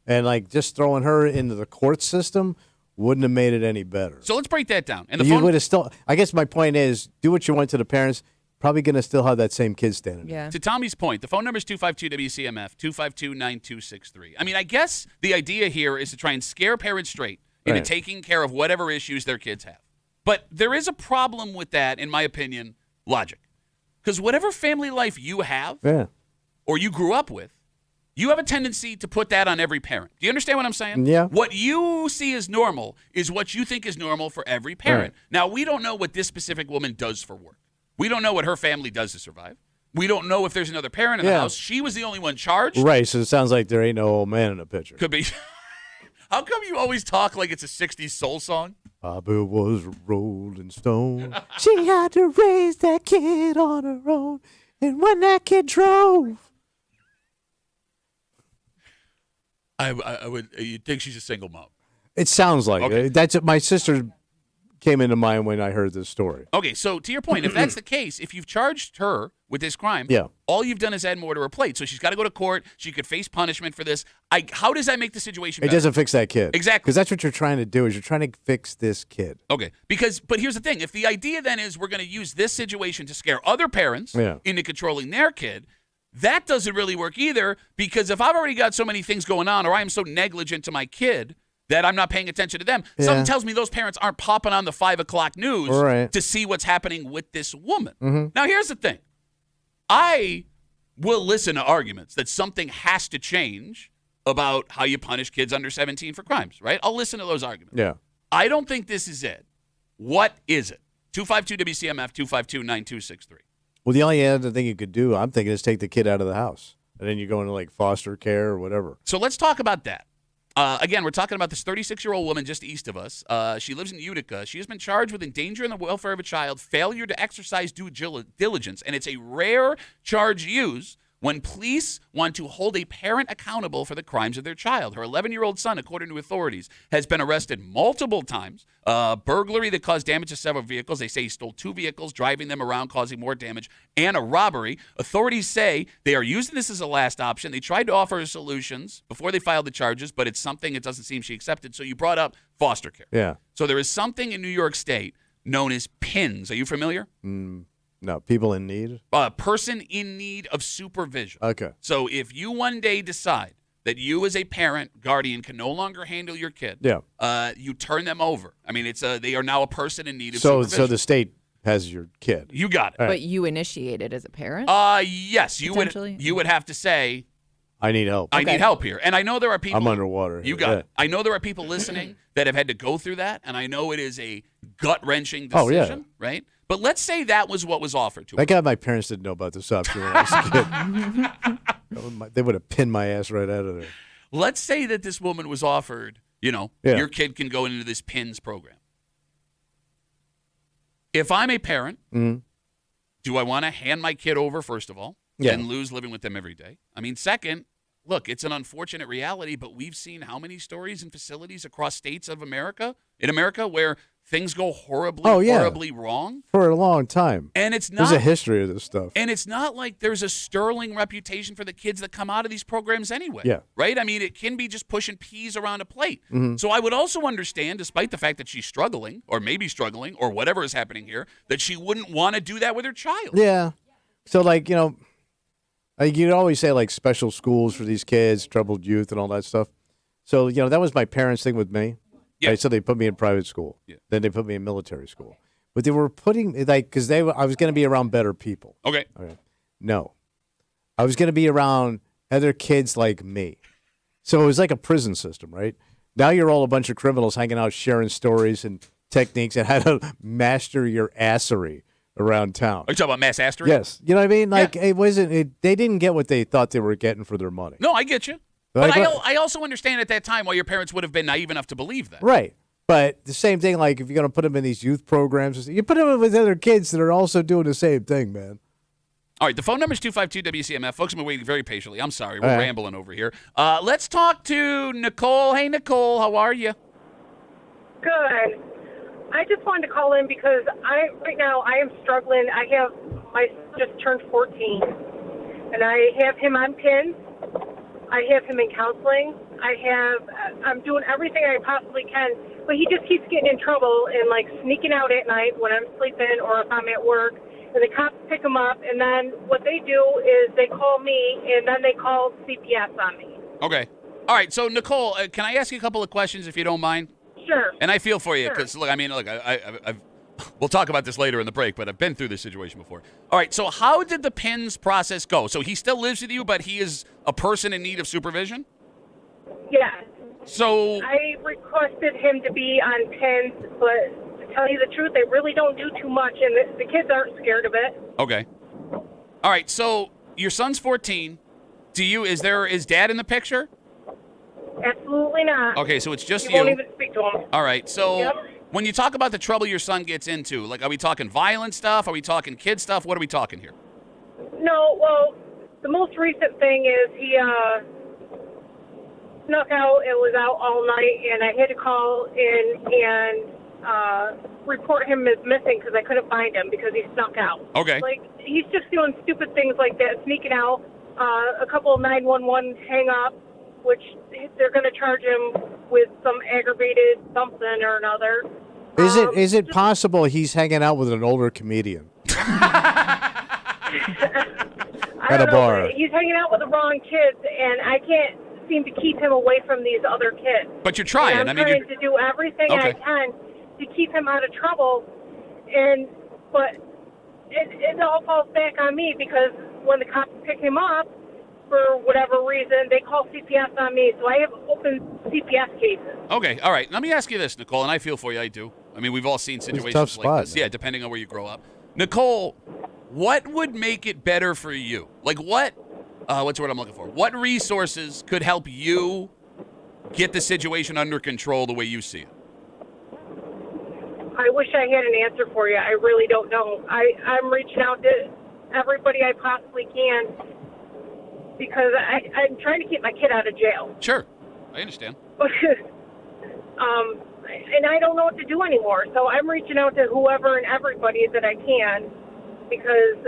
[SPEAKER 2] And just throwing her into the court system wouldn't have made it any better.
[SPEAKER 1] So let's break that down. And the
[SPEAKER 2] You
[SPEAKER 1] phone
[SPEAKER 2] would have still, I guess my point is, do what you want to the parents, probably going to still have that same kid standing there.
[SPEAKER 3] Yeah.
[SPEAKER 1] To Tommy's point, the phone number is 252-WCMF, 252-9263. I mean, I guess the idea here is to try and scare parents straight into
[SPEAKER 2] Right.
[SPEAKER 1] taking care of whatever issues their kids have. But there is a problem with that, in my opinion, logic. Because whatever family life you have
[SPEAKER 2] Yeah.
[SPEAKER 1] or you grew up with, you have a tendency to put that on every parent. Do you understand what I'm saying?
[SPEAKER 2] Yeah.
[SPEAKER 1] What you see as normal is what you think is normal for every parent.
[SPEAKER 2] Right.
[SPEAKER 1] Now, we don't know what this specific woman does for work. We don't know what her family does to survive. We don't know if there's another parent in the house. She was the only one charged.
[SPEAKER 2] Right, so it sounds like there ain't no old man in the picture.
[SPEAKER 1] Could be. How come you always talk like it's a 60s soul song?
[SPEAKER 2] Bobby was a rolling stone. She had to raise that kid on her own. And when that kid drove.
[SPEAKER 1] I would. You'd think she's a single mom.
[SPEAKER 2] It sounds like
[SPEAKER 1] Okay.
[SPEAKER 2] it. That's my sister came into mind when I heard this story.
[SPEAKER 1] Okay, so to your point, if that's the case, if you've charged her with this crime,
[SPEAKER 2] Yeah.
[SPEAKER 1] all you've done is add more to her plate. So she's got to go to court. She could face punishment for this. How does that make the situation
[SPEAKER 2] It
[SPEAKER 1] better?
[SPEAKER 2] doesn't fix that kid.
[SPEAKER 1] Exactly.
[SPEAKER 2] Because that's what you're trying to do is you're trying to fix this kid.
[SPEAKER 1] Okay, but here's the thing. If the idea then is we're going to use this situation to scare other parents into controlling their kid, that doesn't really work either, because if I've already got so many things going on or I'm so negligent to my kid that I'm not paying attention to them, something tells me those parents aren't popping on the 5 o'clock news to see what's happening with this woman. Now, here's the thing. I will listen to arguments that something has to change about how you punish kids under 17 for crimes, right? I'll listen to those arguments.
[SPEAKER 2] Yeah.
[SPEAKER 1] I don't think this is it. What is it? 252-WCMF, 252-9263.
[SPEAKER 2] Well, the only other thing you could do, I'm thinking, is take the kid out of the house. And then you go into like foster care or whatever.
[SPEAKER 1] So let's talk about that. Again, we're talking about this 36-year-old woman just east of us. She lives in Utica. She has been charged with endangering the welfare of a child, failure to exercise due diligence, and it's a rare charge used when police want to hold a parent accountable for the crimes of their child. Her 11-year-old son, according to authorities, has been arrested multiple times. Burglary that caused damage to several vehicles. They say he stole 2 vehicles, driving them around, causing more damage, and a robbery. Authorities say they are using this as a last option. They tried to offer her solutions before they filed the charges, but it's something it doesn't seem she accepted. So you brought up foster care.
[SPEAKER 2] Yeah.
[SPEAKER 1] So there is something in New York State known as PINs. Are you familiar?
[SPEAKER 2] No, people in need.
[SPEAKER 1] Person in need of supervision.
[SPEAKER 2] Okay.
[SPEAKER 1] So if you one day decide that you as a parent, guardian, can no longer handle your kid, you turn them over. I mean, they are now a person in need of supervision.
[SPEAKER 2] So the state has your kid.
[SPEAKER 1] You got it.
[SPEAKER 3] But you initiate it as a parent?
[SPEAKER 1] Yes, you would have to say,
[SPEAKER 2] I need help.
[SPEAKER 1] I need help here. And I know there are people.
[SPEAKER 2] I'm underwater.
[SPEAKER 1] You got it. I know there are people listening that have had to go through that, and I know it is a gut-wrenching decision, right? But let's say that was what was offered to her.
[SPEAKER 2] Thank God my parents didn't know about this option when I was a kid. They would have pinned my ass right out of there.
[SPEAKER 1] Let's say that this woman was offered, your kid can go into this PINS program. If I'm a parent, do I want to hand my kid over, first of all, and lose living with them every day? I mean, second, look, it's an unfortunate reality, but we've seen how many stories and facilities across states of America, where things go horribly wrong.
[SPEAKER 2] For a long time.
[SPEAKER 1] And it's not.
[SPEAKER 2] There's a history of this stuff.
[SPEAKER 1] And it's not like there's a sterling reputation for the kids that come out of these programs anyway.
[SPEAKER 2] Yeah.
[SPEAKER 1] Right? I mean, it can be just pushing peas around a plate. So I would also understand, despite the fact that she's struggling, or maybe struggling, or whatever is happening here, that she wouldn't want to do that with her child.
[SPEAKER 2] Yeah. So, like, you'd always say, like, special schools for these kids, troubled youth, and all that stuff. So, that was my parents' thing with me.
[SPEAKER 1] Yeah.
[SPEAKER 2] Right? So they put me in private school. Yeah. Then they put me in military school. But they were putting, because I was going to be around better people.
[SPEAKER 1] Okay.
[SPEAKER 2] No. I was going to be around other kids like me. So it was like a prison system, right? Now you're all a bunch of criminals hanging out, sharing stories and techniques and how to master your assery around town.
[SPEAKER 1] Are you talking about mass assery?
[SPEAKER 2] Yes. You know what I mean? Like, it wasn't, they didn't get what they thought they were getting for their money.
[SPEAKER 1] No, I get you. But I also understand at that time why your parents would have been naive enough to believe that.
[SPEAKER 2] Right. But the same thing, like if you're going to put them in these youth programs, you put them with other kids that are also doing the same thing, man.
[SPEAKER 1] All right, the phone number is 252-WCMF. Folks have been waiting very patiently. I'm sorry, we're rambling over here. Let's talk to Nicole. Hey, Nicole, how are you?
[SPEAKER 4] Good. I just wanted to call in because right now I am struggling. My son just turned 14, and I have him on PINs. I have him in counseling. I'm doing everything I possibly can, but he just keeps getting in trouble and like sneaking out at night when I'm sleeping or if I'm at work. And the cops pick him up, and then what they do is they call me, and then they call CPS on me.
[SPEAKER 1] Okay. All right. So Nicole, can I ask you a couple of questions if you don't mind?
[SPEAKER 4] Sure.
[SPEAKER 1] And I feel for you because look, I've we'll talk about this later in the break, but I've been through this situation before. All right, so how did the PINS process go? So he still lives with you, but he is a person in need of supervision?
[SPEAKER 4] Yes.
[SPEAKER 1] So
[SPEAKER 4] I requested him to be on PINS, but to tell you the truth, they really don't do too much, and the kids aren't scared of it.
[SPEAKER 1] okay. All right, so your son's 14. Is dad in the picture?
[SPEAKER 4] Absolutely not.
[SPEAKER 1] Okay, so it's just
[SPEAKER 4] You
[SPEAKER 1] you.
[SPEAKER 4] won't even speak to him.
[SPEAKER 1] All right, so
[SPEAKER 4] Yep.
[SPEAKER 1] when you talk about the trouble your son gets into, like, are we talking violent stuff? Are we talking kid stuff? What are we talking here?
[SPEAKER 4] No, well, the most recent thing is he snuck out and was out all night, and I had to call in and report him as missing because I couldn't find him because he snuck out.
[SPEAKER 1] Okay.
[SPEAKER 4] Like, he's just doing stupid things like that, sneaking out. A couple of 911 hang-ups, which they're going to charge him with some aggravated something or another.
[SPEAKER 2] Is it possible he's hanging out with an older comedian?
[SPEAKER 4] I
[SPEAKER 2] At a
[SPEAKER 4] don't know,
[SPEAKER 2] bar.
[SPEAKER 4] but he's hanging out with the wrong kids, and I can't seem to keep him away from these other kids.
[SPEAKER 1] But you're trying.
[SPEAKER 4] And
[SPEAKER 1] I
[SPEAKER 4] I'm
[SPEAKER 1] mean,
[SPEAKER 4] trying to do everything I
[SPEAKER 1] Okay.
[SPEAKER 4] can to keep him out of trouble, but it all falls back on me because when the cops pick him up, for whatever reason, they call CPS on me, so I have open CPS cases.
[SPEAKER 1] Okay, all right. Let me ask you this, Nicole, and I feel for you. I do. I mean, we've all seen situations
[SPEAKER 2] tough
[SPEAKER 1] like
[SPEAKER 2] spot,
[SPEAKER 1] this.
[SPEAKER 2] man.
[SPEAKER 1] Yeah, depending on where you grow up. Nicole, what would make it better for you? Like what's the word I'm looking for? What resources could help you get the situation under control the way you see it?
[SPEAKER 4] I wish I had an answer for you. I really don't know. I'm reaching out to everybody I possibly can because I'm trying to keep my kid out of jail.
[SPEAKER 1] Sure, I understand.
[SPEAKER 4] And I don't know what to do anymore. So I'm reaching out to whoever and everybody that I can because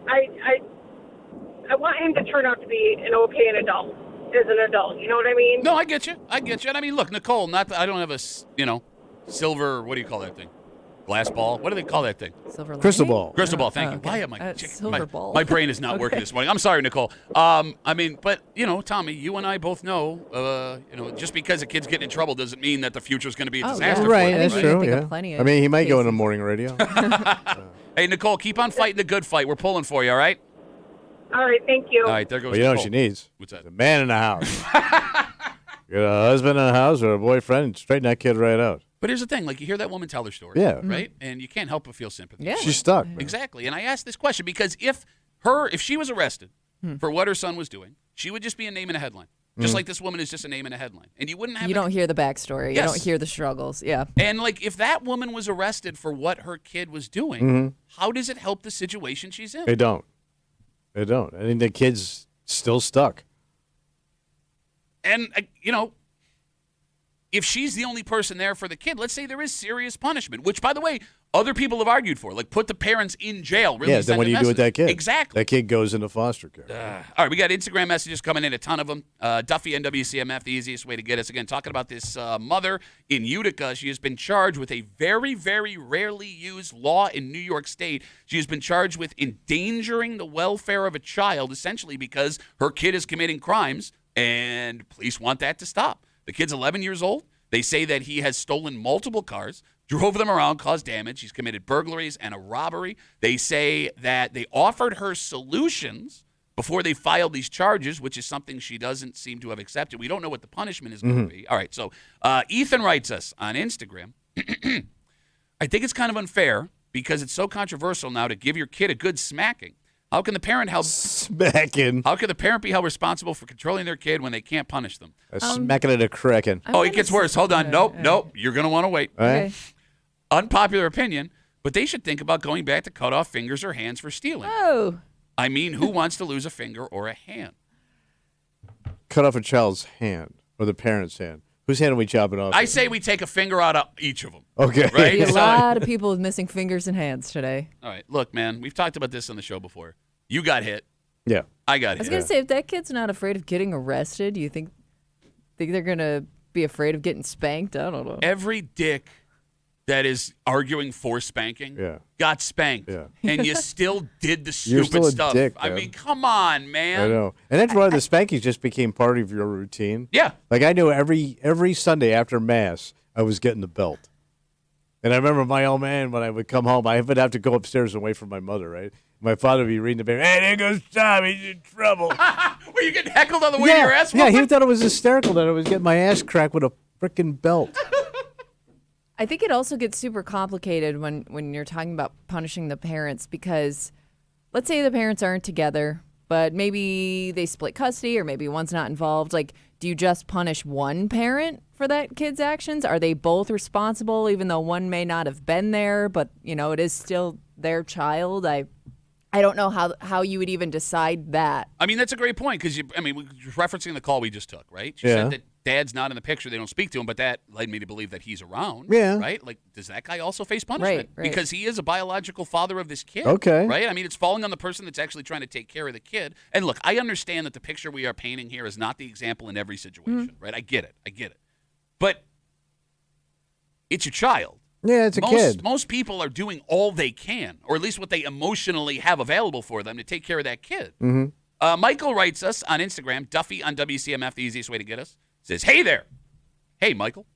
[SPEAKER 4] I want him to turn out to be an adult, as an adult. You know what I mean?
[SPEAKER 1] No, I get you. And I mean, look, Nicole, I don't have a, silver, what do you call that thing? Glass ball? What do they call that thing?
[SPEAKER 3] Silver
[SPEAKER 2] Crystal
[SPEAKER 3] lining?
[SPEAKER 2] ball.
[SPEAKER 1] Crystal ball, thank
[SPEAKER 3] Oh,
[SPEAKER 1] you.
[SPEAKER 3] okay.
[SPEAKER 1] Why am I
[SPEAKER 3] silver ball.
[SPEAKER 1] My brain is not working this morning. I'm sorry, Nicole. I mean, but Tommy, you and I both know, just because a kid's getting in trouble doesn't mean that the future's going to be a
[SPEAKER 3] Oh,
[SPEAKER 1] disaster.
[SPEAKER 3] yeah.
[SPEAKER 1] for
[SPEAKER 2] Right,
[SPEAKER 1] him,
[SPEAKER 2] that's
[SPEAKER 3] I
[SPEAKER 2] true.
[SPEAKER 3] think of
[SPEAKER 2] Yeah.
[SPEAKER 3] plenty
[SPEAKER 2] I
[SPEAKER 3] of
[SPEAKER 2] mean, he might go on the
[SPEAKER 3] cases.
[SPEAKER 2] morning radio.
[SPEAKER 1] Hey, Nicole, keep on fighting the good fight. We're pulling for you, all right?
[SPEAKER 4] All right, thank you.
[SPEAKER 1] All right, there goes
[SPEAKER 2] Well, you know what
[SPEAKER 1] Nicole.
[SPEAKER 2] she needs?
[SPEAKER 1] What's that?
[SPEAKER 2] A man in the house. You got a husband in the house or a boyfriend, straighten that kid right out.
[SPEAKER 1] But here's the thing. Like, you hear that woman tell her story.
[SPEAKER 2] Yeah.
[SPEAKER 1] Right? And you can't help but feel sympathy.
[SPEAKER 3] Yeah.
[SPEAKER 2] She's stuck. man.
[SPEAKER 1] Exactly. And I asked this question because if she was arrested for what her son was doing, she would just be a name in a headline. Just like this woman is just a name in a headline. And you wouldn't have
[SPEAKER 3] You don't hear the backstory.
[SPEAKER 1] Yes.
[SPEAKER 3] You don't hear the struggles. Yeah.
[SPEAKER 1] And like if that woman was arrested for what her kid was doing, how does it help the situation she's in?
[SPEAKER 2] They don't. They don't. I think the kid's still stuck.
[SPEAKER 1] And if she's the only person there for the kid, let's say there is serious punishment, which, by the way, other people have argued for, like put the parents in jail. Really
[SPEAKER 2] Yeah,
[SPEAKER 1] send
[SPEAKER 2] then what
[SPEAKER 1] a
[SPEAKER 2] do you do with
[SPEAKER 1] message.
[SPEAKER 2] that kid?
[SPEAKER 1] Exactly.
[SPEAKER 2] That kid goes into foster care.
[SPEAKER 1] All right, we got Instagram messages coming in, a ton of them. Duffy and WCMF, the easiest way to get us. Again, talking about this mother in Utica. She has been charged with a very, very rarely used law in New York State. She has been charged with endangering the welfare of a child, essentially because her kid is committing crimes, and police want that to stop. The kid's 11 years old. They say that he has stolen multiple cars, drove them around, caused damage. He's committed burglaries and a robbery. They say that they offered her solutions before they filed these charges, which is something she doesn't seem to have accepted. We don't know what the punishment is going to be. All right, so Ethan writes us on Instagram, I think it's kind of unfair because it's so controversial now to give your kid a good smacking. How can the parent
[SPEAKER 2] Smacking.
[SPEAKER 1] How can the parent be held responsible for controlling their kid when they can't punish them?
[SPEAKER 2] Smacking at a kraken.
[SPEAKER 3] I'm
[SPEAKER 1] Oh, it
[SPEAKER 3] gonna
[SPEAKER 1] gets worse. Hold on. Nope. You're going to want to wait.
[SPEAKER 2] All right?
[SPEAKER 3] Okay.
[SPEAKER 1] Unpopular opinion, but they should think about going back to cut off fingers or hands for stealing.
[SPEAKER 3] Oh.
[SPEAKER 1] I mean, who wants to lose a finger or a hand?
[SPEAKER 2] Cut off a child's hand or the parent's hand. Whose hand are we chopping off?
[SPEAKER 1] I say we take a finger out of each of them.
[SPEAKER 2] Okay.
[SPEAKER 1] Right?
[SPEAKER 3] Be a
[SPEAKER 1] So-
[SPEAKER 3] lot of people with missing fingers and hands today.
[SPEAKER 1] All right. Look, man, we've talked about this on the show before. You got hit.
[SPEAKER 2] Yeah.
[SPEAKER 1] I got
[SPEAKER 3] I was
[SPEAKER 1] hit.
[SPEAKER 3] gonna say, if that kid's not afraid of getting arrested, do you think they're gonna be afraid of getting spanked? I don't know.
[SPEAKER 1] Every dick that is arguing for spanking
[SPEAKER 2] Yeah.
[SPEAKER 1] got spanked.
[SPEAKER 2] Yeah.
[SPEAKER 1] And you still did the
[SPEAKER 2] You're
[SPEAKER 1] stupid
[SPEAKER 2] still a
[SPEAKER 1] stuff.
[SPEAKER 2] dick,
[SPEAKER 1] I
[SPEAKER 2] man.
[SPEAKER 1] mean, come on, man.
[SPEAKER 2] I know. And that's why the spankings just became part of your routine.
[SPEAKER 1] Yeah.
[SPEAKER 2] Like I knew every Sunday after Mass, I was getting the belt. And I remember my old man, when I would come home, I would have to go upstairs and wait for my mother, right? My father would be reading the paper. Hey, there goes Tom. He's in trouble.
[SPEAKER 1] Were you getting heckled on the way to your ass?
[SPEAKER 2] Yeah, he thought it was hysterical that I was getting my ass cracked with a freaking belt.
[SPEAKER 3] I think it also gets super complicated when you're talking about punishing the parents because let's say the parents aren't together, but maybe they split custody or maybe one's not involved. Like, do you just punish one parent for that kid's actions? Are they both responsible even though one may not have been there, but, it is still their child? I don't know how you would even decide that.
[SPEAKER 1] I mean, that's a great point because, referencing the call we just took, right? She said that dad's not in the picture. They don't speak to him, but that led me to believe that he's around.
[SPEAKER 2] Yeah.
[SPEAKER 1] Right? Like, does that guy also face punishment?
[SPEAKER 3] Right.
[SPEAKER 1] Because he is a biological father of this kid.
[SPEAKER 2] Okay.
[SPEAKER 1] Right? I mean, it's falling on the person that's actually trying to take care of the kid. And look, I understand that the picture we are painting here is not the example in every situation, right? I get it. But it's your child.
[SPEAKER 2] Yeah, it's a kid.
[SPEAKER 1] Most people are doing all they can, or at least what they emotionally have available for them to take care of that kid.
[SPEAKER 2] Mm-hmm.
[SPEAKER 1] Michael writes us on Instagram, Duffy on WCMF, the easiest way to get us, says, hey there. Hey, Michael.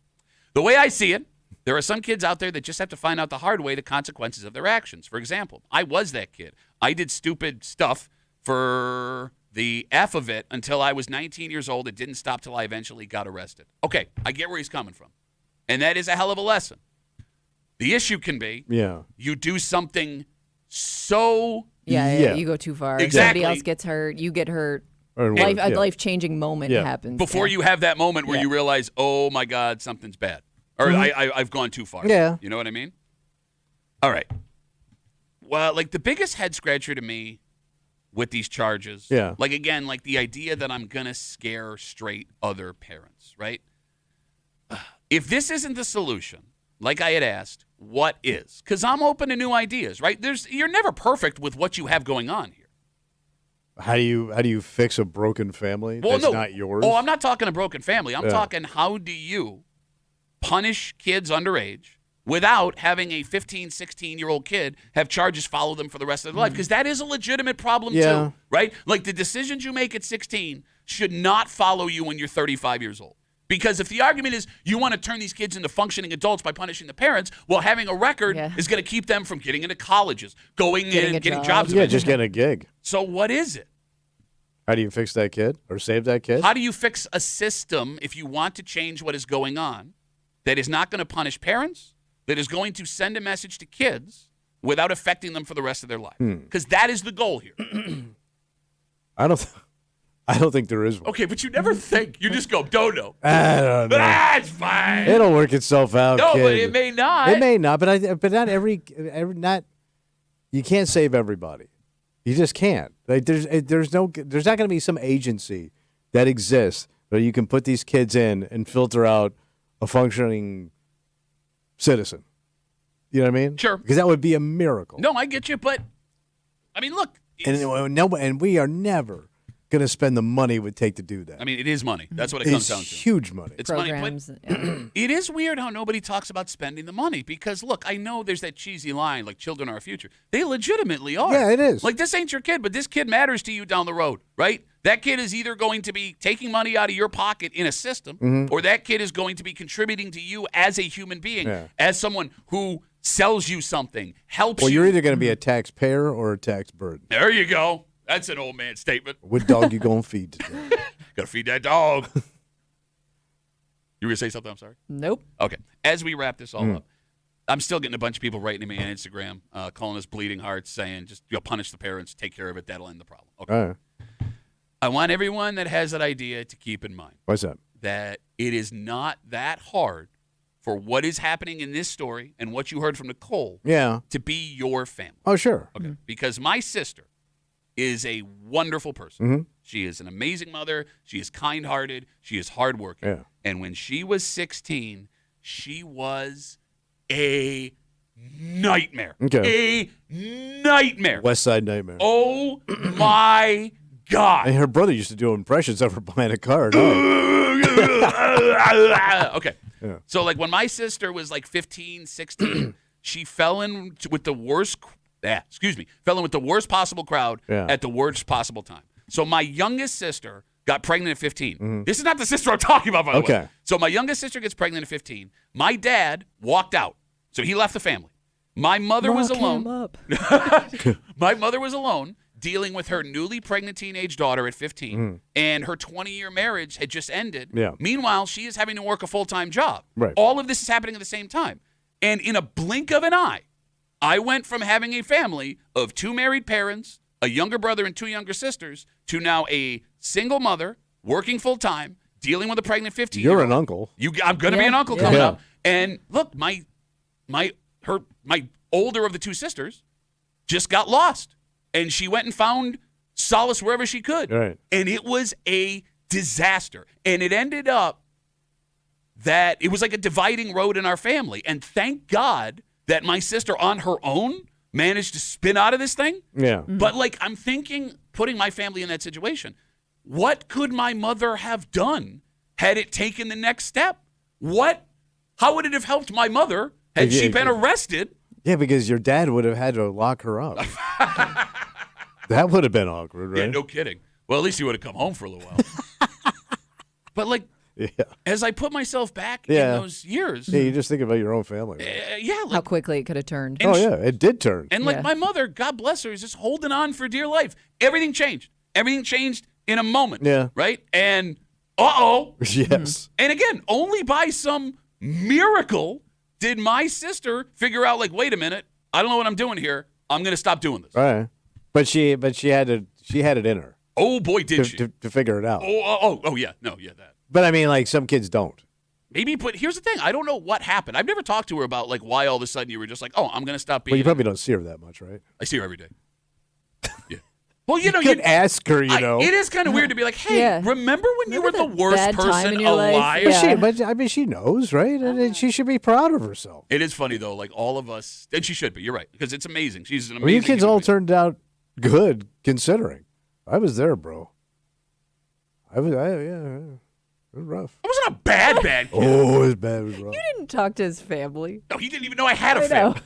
[SPEAKER 1] The way I see it, there are some kids out there that just have to find out the hard way the consequences of their actions. For example, I was that kid. I did stupid stuff for the F of it until I was 19 years old. It didn't stop till I eventually got arrested. Okay, I get where he's coming from. And that is a hell of a lesson. The issue can be you do something so...
[SPEAKER 3] Yeah, you go too far.
[SPEAKER 1] Exactly.
[SPEAKER 3] Somebody else gets hurt, you get hurt.
[SPEAKER 2] Or
[SPEAKER 3] A life-changing moment happens.
[SPEAKER 1] Before you have that moment where you realize, oh, my God, something's bad. Or I've gone too far.
[SPEAKER 2] Yeah.
[SPEAKER 1] You know what I mean? All right. Well, like the biggest head-scratcher to me with these charges, like, again, like the idea that I'm going to scare straight other parents, right? If this isn't the solution, like I had asked, what is? Because I'm open to new ideas, right? You're never perfect with what you have going on here.
[SPEAKER 2] How do you fix a broken family that's not yours?
[SPEAKER 1] Oh, I'm not talking a broken family. I'm talking how do you punish kids underage without having a 15, 16-year-old kid have charges follow them for the rest of their life? Because that is a legitimate problem too, right? Like the decisions you make at 16 should not follow you when you're 35 years old. Because if the argument is you want to turn these kids into functioning adults by punishing the parents, well, having a record is going to keep them from getting into colleges, going in and getting jobs.
[SPEAKER 2] Yeah, just getting a gig.
[SPEAKER 1] So what is it?
[SPEAKER 2] How do you fix that kid or save that kid?
[SPEAKER 1] How do you fix a system if you want to change what is going on that is not going to punish parents, that is going to send a message to kids without affecting them for the rest of their life? Because that is the goal here.
[SPEAKER 2] I don't think there is one.
[SPEAKER 1] Okay, but you never think. You just go, don't know.
[SPEAKER 2] I don't know.
[SPEAKER 1] That's fine.
[SPEAKER 2] It'll work itself out.
[SPEAKER 1] No,
[SPEAKER 2] kid.
[SPEAKER 1] but it may not.
[SPEAKER 2] It may not, but not every you can't save everybody. You just can't. Like there's not going to be some agency that exists that you can put these kids in and filter out a functioning citizen. You know what I mean?
[SPEAKER 1] Sure.
[SPEAKER 2] Because that would be a miracle.
[SPEAKER 1] No, I get you, but I mean, look.
[SPEAKER 2] And we are never going to spend the money it would take to do that.
[SPEAKER 1] I mean, it is money. That's what it comes down to.
[SPEAKER 2] It's huge money.
[SPEAKER 1] It's
[SPEAKER 3] Programs,
[SPEAKER 1] money, but it is weird how nobody talks about spending the money because, look, I know there's that cheesy line, like children are our future. They legitimately are.
[SPEAKER 2] Yeah, it is.
[SPEAKER 1] Like, this ain't your kid, but this kid matters to you down the road, right? That kid is either going to be taking money out of your pocket in a system, or that kid is going to be contributing to you as a human being, as someone who sells you something, helps you.
[SPEAKER 2] Well, you're either going to be a taxpayer or a tax burden.
[SPEAKER 1] There you go. That's an old man statement.
[SPEAKER 2] What dog you going to feed today?
[SPEAKER 1] Got to feed that dog. You were going to say something? I'm sorry.
[SPEAKER 3] Nope.
[SPEAKER 1] Okay. As we wrap this all up, I'm still getting a bunch of people writing to me on Instagram, calling us bleeding hearts, saying just punish the parents, take care of it, that'll end the problem. Okay.
[SPEAKER 2] All right.
[SPEAKER 1] I want everyone that has that idea to keep in mind
[SPEAKER 2] What's that?
[SPEAKER 1] that it is not that hard for what is happening in this story and what you heard from Nicole to be your family.
[SPEAKER 2] Oh, sure.
[SPEAKER 1] Okay. Because my sister is a wonderful person. She is an amazing mother. She is kind-hearted. She is hardworking.
[SPEAKER 2] Yeah.
[SPEAKER 1] And when she was 16, she was a nightmare.
[SPEAKER 2] Okay.
[SPEAKER 1] A nightmare.
[SPEAKER 2] West Side Nightmare.
[SPEAKER 1] Oh, my God.
[SPEAKER 2] And her brother used to do impressions of her behind a car.
[SPEAKER 1] Okay.
[SPEAKER 2] Yeah.
[SPEAKER 1] So, like, when my sister was, like, 15, 16, she fell in with the worst fell in with the worst possible crowd at the worst possible time. So my youngest sister got pregnant at 15. This is not the sister I'm talking about, by the way. So my youngest sister gets pregnant at 15. My dad walked out. So he left the family. My mother was
[SPEAKER 3] Lock him
[SPEAKER 1] alone.
[SPEAKER 3] up.
[SPEAKER 1] My mother was alone dealing with her newly pregnant teenage daughter at 15, and her 20-year marriage had just ended.
[SPEAKER 2] Yeah.
[SPEAKER 1] Meanwhile, she is having to work a full-time job.
[SPEAKER 2] Right.
[SPEAKER 1] All of this is happening at the same time. And in a blink of an eye, I went from having a family of 2 married parents, a younger brother and 2 younger sisters, to now a single mother, working full-time, dealing with a pregnant 15-year-old.
[SPEAKER 2] You're an uncle.
[SPEAKER 1] I'm going to be
[SPEAKER 3] Yeah.
[SPEAKER 1] an uncle
[SPEAKER 3] Yeah.
[SPEAKER 1] coming
[SPEAKER 2] Yeah.
[SPEAKER 1] up. And look, my older of the 2 sisters just got lost. And she went and found solace wherever she could.
[SPEAKER 2] Right.
[SPEAKER 1] And it was a disaster. And it ended up that it was like a dividing road in our family. And thank God that my sister on her own managed to spin out of this thing.
[SPEAKER 2] Yeah.
[SPEAKER 1] But like, I'm thinking, putting my family in that situation, what could my mother have done had it taken the next step? How would it have helped my mother had she been arrested?
[SPEAKER 2] Yeah, because your dad would have had to lock her up. That would have been awkward, right?
[SPEAKER 1] Yeah, no kidding. Well, at least he would have come home for a little while. But like,
[SPEAKER 2] Yeah.
[SPEAKER 1] as I put myself back
[SPEAKER 2] Yeah.
[SPEAKER 1] in those years,
[SPEAKER 2] Yeah, you just think about your own family. Right?
[SPEAKER 1] yeah,
[SPEAKER 3] How
[SPEAKER 1] like,
[SPEAKER 3] quickly it could have turned.
[SPEAKER 1] and
[SPEAKER 2] Oh, yeah, it did turn.
[SPEAKER 1] And like
[SPEAKER 3] Yeah.
[SPEAKER 1] my mother, God bless her, is just holding on for dear life. Everything changed. Everything changed in a moment.
[SPEAKER 2] Yeah.
[SPEAKER 1] Right? And uh-oh.
[SPEAKER 2] Yes.
[SPEAKER 1] And again, only by some miracle did my sister figure out, like, wait a minute, I don't know what I'm doing here. I'm going to stop doing this.
[SPEAKER 2] All right. But she had it in her
[SPEAKER 1] Oh, boy, did she.
[SPEAKER 2] to figure it out.
[SPEAKER 1] Oh, yeah. No, yeah, that.
[SPEAKER 2] But I mean, like, some kids don't.
[SPEAKER 1] Maybe, but here's the thing. I don't know what happened. I've never talked to her about, like, why all of a sudden you were just like, oh, I'm going to stop being.
[SPEAKER 2] Well, you probably don't see her that much, right?
[SPEAKER 1] I see her every day. Yeah. Well, you know,
[SPEAKER 2] You could ask her,
[SPEAKER 1] it is kind of weird to be like, hey,
[SPEAKER 3] Yeah.
[SPEAKER 1] remember when you were
[SPEAKER 3] Remember
[SPEAKER 1] the
[SPEAKER 3] that
[SPEAKER 1] worst
[SPEAKER 3] bad time
[SPEAKER 1] person
[SPEAKER 3] in your life?
[SPEAKER 1] alive?
[SPEAKER 3] Yeah.
[SPEAKER 2] But I mean, she knows, right? And she should be proud of herself.
[SPEAKER 1] It is funny, though. Like, all of us, and she should be. You're right, because it's amazing. She's an amazing
[SPEAKER 2] Well, you kids
[SPEAKER 1] human
[SPEAKER 2] all
[SPEAKER 1] being.
[SPEAKER 2] turned out good, considering. I was there, bro. Yeah, it was rough.
[SPEAKER 1] I wasn't a bad kid.
[SPEAKER 2] Oh, it was bad. It was rough.
[SPEAKER 3] You didn't talk to his family.
[SPEAKER 1] No, he didn't even know I had a
[SPEAKER 3] I know.
[SPEAKER 1] family.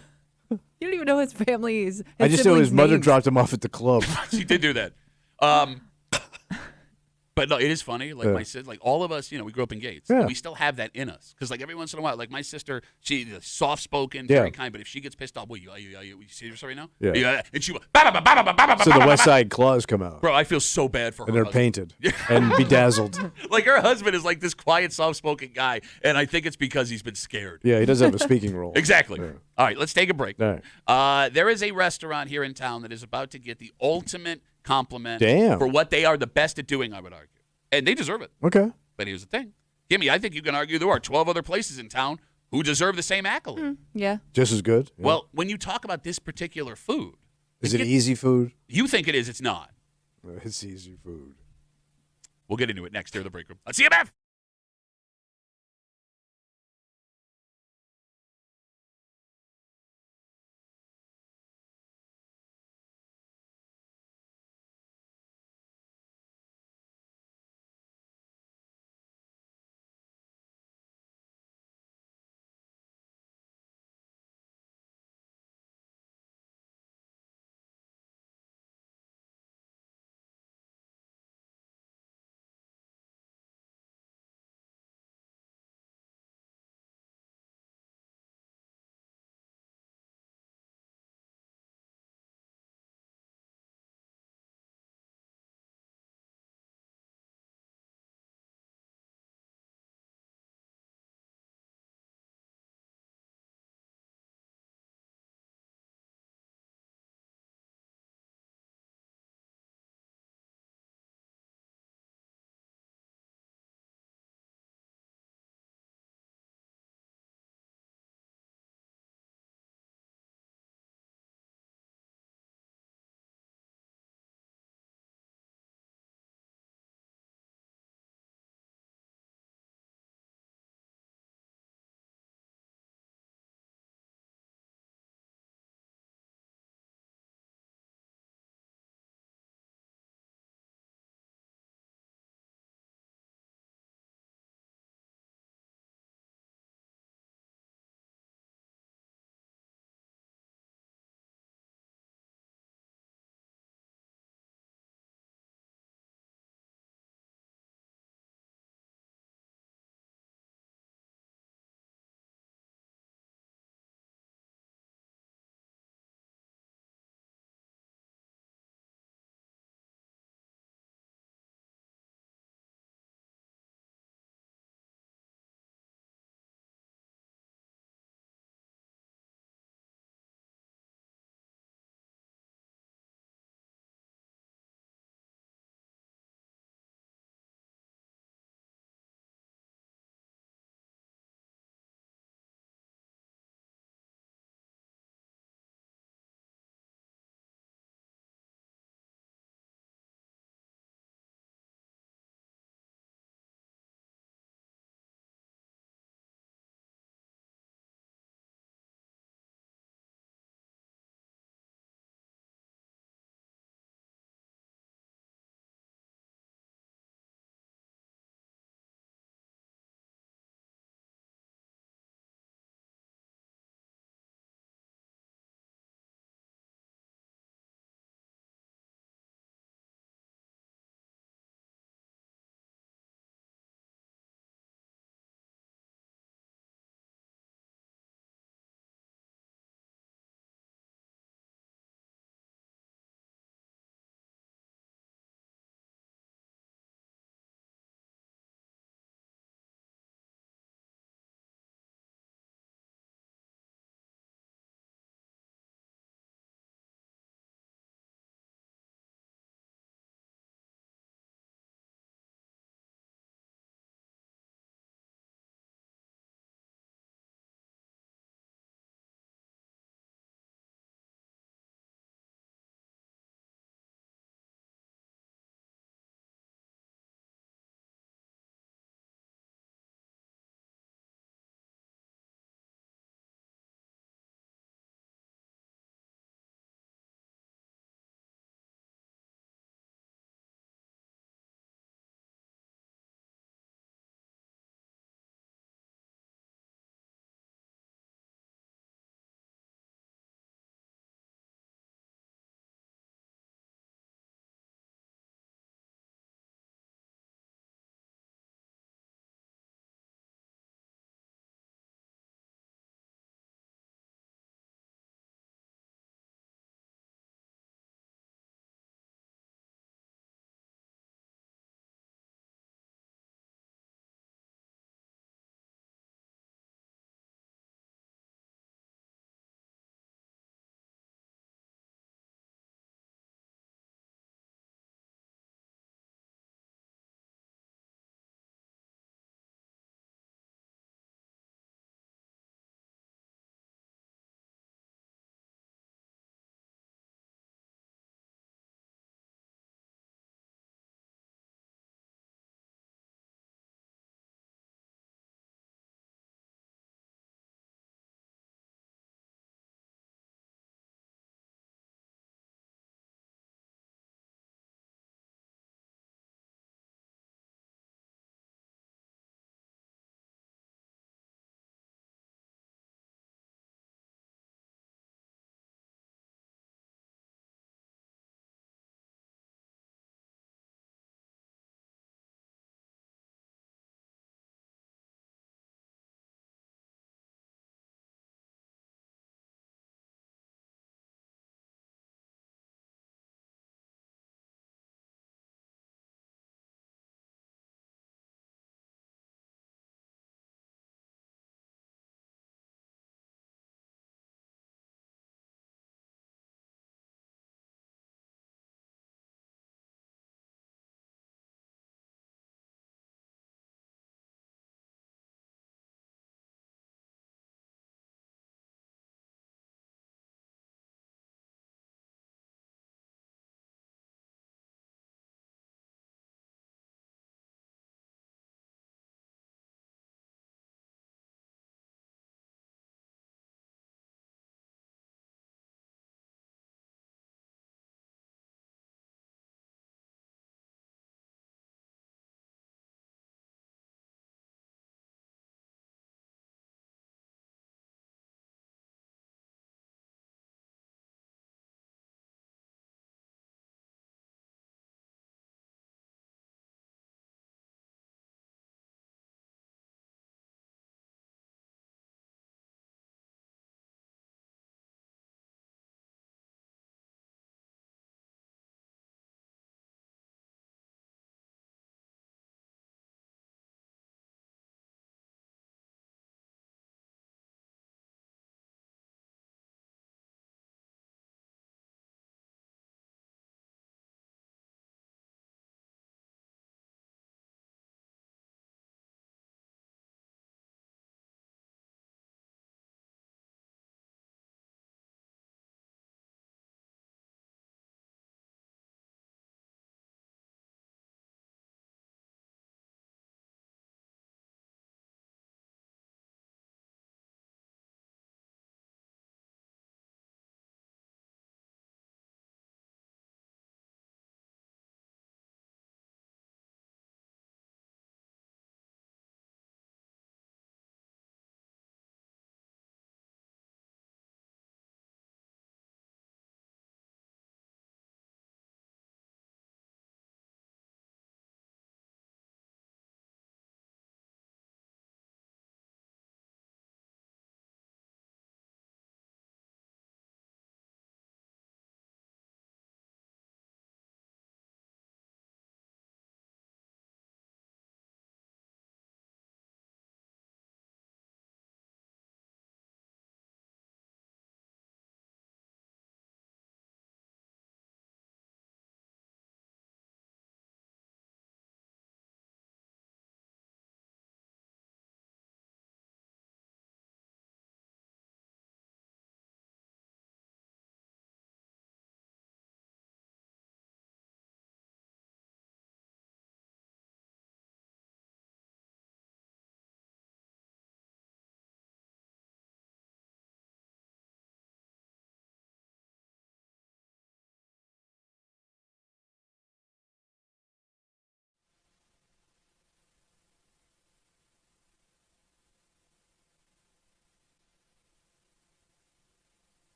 [SPEAKER 3] You don't even know his family is.
[SPEAKER 2] I just know his
[SPEAKER 3] siblings'
[SPEAKER 2] mother
[SPEAKER 3] names.
[SPEAKER 2] dropped him off at the club.
[SPEAKER 1] She did do that. But no, it is funny. Like my sister, like all of us, we grew up in Gates.
[SPEAKER 2] Yeah.
[SPEAKER 1] And we still have that in us. Because like every once in a while, like my sister, she's soft spoken,
[SPEAKER 2] Yeah.
[SPEAKER 1] very kind. But if she gets pissed off, you serious right now?
[SPEAKER 2] Yeah.
[SPEAKER 1] And she,
[SPEAKER 2] So the West Side claws come out,
[SPEAKER 1] bro, I feel so bad for her.
[SPEAKER 2] and they're
[SPEAKER 1] husband.
[SPEAKER 2] painted and bedazzled.
[SPEAKER 1] Like her husband is like this quiet, soft spoken guy, and I think it's because he's been scared.
[SPEAKER 2] Yeah, he does have a speaking role.
[SPEAKER 1] Exactly.
[SPEAKER 2] Yeah.
[SPEAKER 1] All right, let's take a break.
[SPEAKER 2] All right.
[SPEAKER 1] There is a restaurant here in town that is about to get the ultimate compliment
[SPEAKER 2] Damn.
[SPEAKER 1] for what they are the best at doing, I would argue. And they deserve it.
[SPEAKER 2] Okay.
[SPEAKER 1] But here's the thing. Gimme, I think you can argue there are 12 other places in town who deserve the same accolade.
[SPEAKER 3] Yeah.
[SPEAKER 2] Just as good. Yeah.
[SPEAKER 1] Well, when you talk about this particular food,
[SPEAKER 2] is it easy food?
[SPEAKER 1] you think it is, it's not.
[SPEAKER 2] It's easy food.
[SPEAKER 1] We'll get into it next here in the break room. Let's WCMF.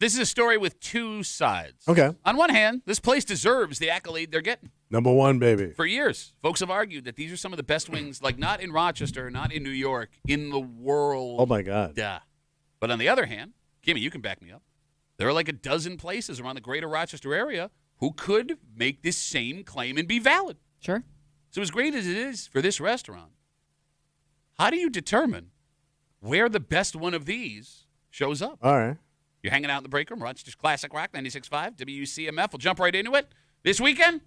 [SPEAKER 1] This is a story with two sides.
[SPEAKER 2] Okay.
[SPEAKER 1] On one hand, this place deserves the accolade they're getting.
[SPEAKER 2] Number one, baby.
[SPEAKER 1] For years, folks have argued that these are some of the best wings, like not in Rochester, not in New York, in the world.
[SPEAKER 2] Oh, my God.
[SPEAKER 1] Duh. But on the other hand, Kimmy, you can back me up. There are like a dozen places around the greater Rochester area who could make this same claim and be valid.
[SPEAKER 3] Sure.
[SPEAKER 1] So as great as it is for this restaurant, how do you determine where the best one of these shows up?
[SPEAKER 2] All right.
[SPEAKER 1] You're hanging out in the break room, Rochester's Classic Rock 96.5, WCMF. We'll jump right into it. This weekend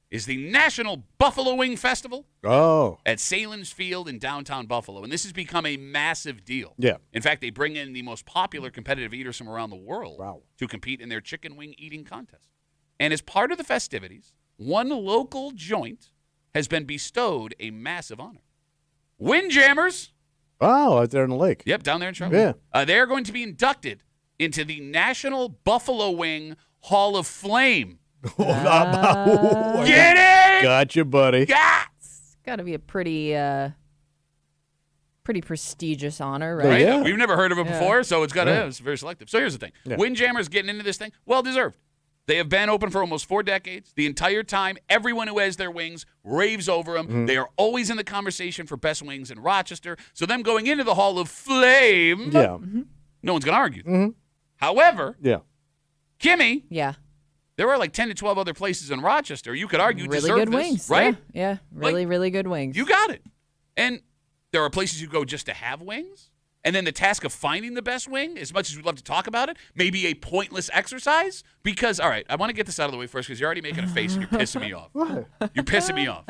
[SPEAKER 1] is the National Buffalo Wing Festival
[SPEAKER 2] Oh.
[SPEAKER 1] at Salem's Field in downtown Buffalo. And this has become a massive deal.
[SPEAKER 2] Yeah.
[SPEAKER 1] In fact, they bring in the most popular competitive eaters from around the world
[SPEAKER 2] Wow.
[SPEAKER 1] to compete in their chicken wing eating contest. And as part of the festivities, one local joint has been bestowed a massive honor. Windjammers.
[SPEAKER 2] Oh, out there in the lake.
[SPEAKER 1] Yep, down there in Charlotte.
[SPEAKER 2] Yeah.
[SPEAKER 1] They are going to be inducted into the National Buffalo Wing Hall of Flame.
[SPEAKER 2] Get
[SPEAKER 1] Get it?
[SPEAKER 2] Gotcha, buddy.
[SPEAKER 1] Yeah.
[SPEAKER 3] It's got to be a pretty prestigious honor,
[SPEAKER 2] Oh,
[SPEAKER 3] right?
[SPEAKER 2] yeah.
[SPEAKER 1] We've never heard of it
[SPEAKER 3] Yeah.
[SPEAKER 1] before, so it's got
[SPEAKER 2] Yeah.
[SPEAKER 1] it's very selective. So here's the thing.
[SPEAKER 2] Yeah.
[SPEAKER 1] Windjammers getting into this thing, well deserved. They have been open for almost 4 decades. The entire time, everyone who has their wings raves over them.
[SPEAKER 2] Mm-hmm.
[SPEAKER 1] They are always in the conversation for best wings in Rochester. So them going into the Hall of Flame,
[SPEAKER 2] Yeah.
[SPEAKER 1] no one's going to argue.
[SPEAKER 2] Mm-hmm.
[SPEAKER 1] However,
[SPEAKER 2] Yeah.
[SPEAKER 1] Kimmy,
[SPEAKER 3] Yeah.
[SPEAKER 1] there are like 10 to 12 other places in Rochester you could argue
[SPEAKER 3] Really
[SPEAKER 1] deserve
[SPEAKER 3] good
[SPEAKER 1] this,
[SPEAKER 3] wings.
[SPEAKER 1] right?
[SPEAKER 3] Yeah. Really, really good wings.
[SPEAKER 1] You got it. And there are places you go just to have wings. And then the task of finding the best wing, as much as we'd love to talk about it, may be a pointless exercise. Because, all right, I want to get this out of the way first because you're already making a face and you're pissing me off.
[SPEAKER 2] What?
[SPEAKER 1] You're pissing me off.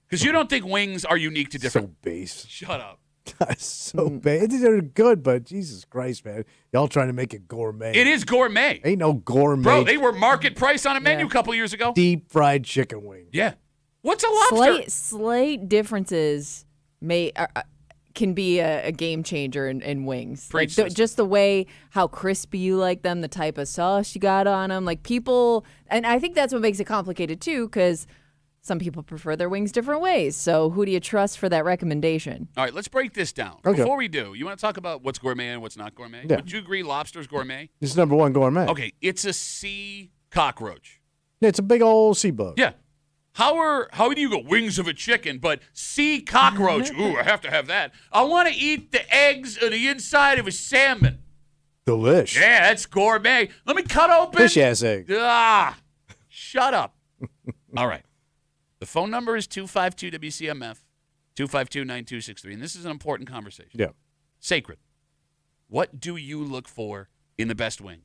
[SPEAKER 1] Because you don't think wings are unique to different.
[SPEAKER 2] So base.
[SPEAKER 1] Shut up.
[SPEAKER 2] So bad. They're good, but Jesus Christ, man. Y'all trying to make it gourmet.
[SPEAKER 1] It is gourmet.
[SPEAKER 2] Ain't no gourmet.
[SPEAKER 1] Bro, they were market price on a menu
[SPEAKER 3] Yeah.
[SPEAKER 1] a couple years ago.
[SPEAKER 2] deep fried chicken wing.
[SPEAKER 1] Yeah. What's a lobster?
[SPEAKER 3] Slight differences can be a game changer in wings. Like
[SPEAKER 1] Preach, sister.
[SPEAKER 3] just the way how crispy you like them, the type of sauce you got on them. Like people, and I think that's what makes it complicated too, because some people prefer their wings different ways. So who do you trust for that recommendation?
[SPEAKER 1] All right, let's break this down.
[SPEAKER 2] Okay.
[SPEAKER 1] Before we do, you want to talk about what's gourmet and what's not gourmet?
[SPEAKER 2] Yeah.
[SPEAKER 1] Would you agree lobster's gourmet?
[SPEAKER 2] This is number one gourmet.
[SPEAKER 1] Okay, it's a sea cockroach.
[SPEAKER 2] Yeah, it's a big old sea bug.
[SPEAKER 1] Yeah. How do you go wings of a chicken, but sea cockroach? Ooh, I have to have that. I want to eat the eggs or the inside of a salmon.
[SPEAKER 2] Delish.
[SPEAKER 1] Yeah, that's gourmet. Let me cut open.
[SPEAKER 2] Fish ass egg.
[SPEAKER 1] Ah, shut up. All right. The phone number is 252-WCMF, 252-9263, and this is an important conversation.
[SPEAKER 2] Yeah.
[SPEAKER 1] Sacred. What do you look for in the best wing?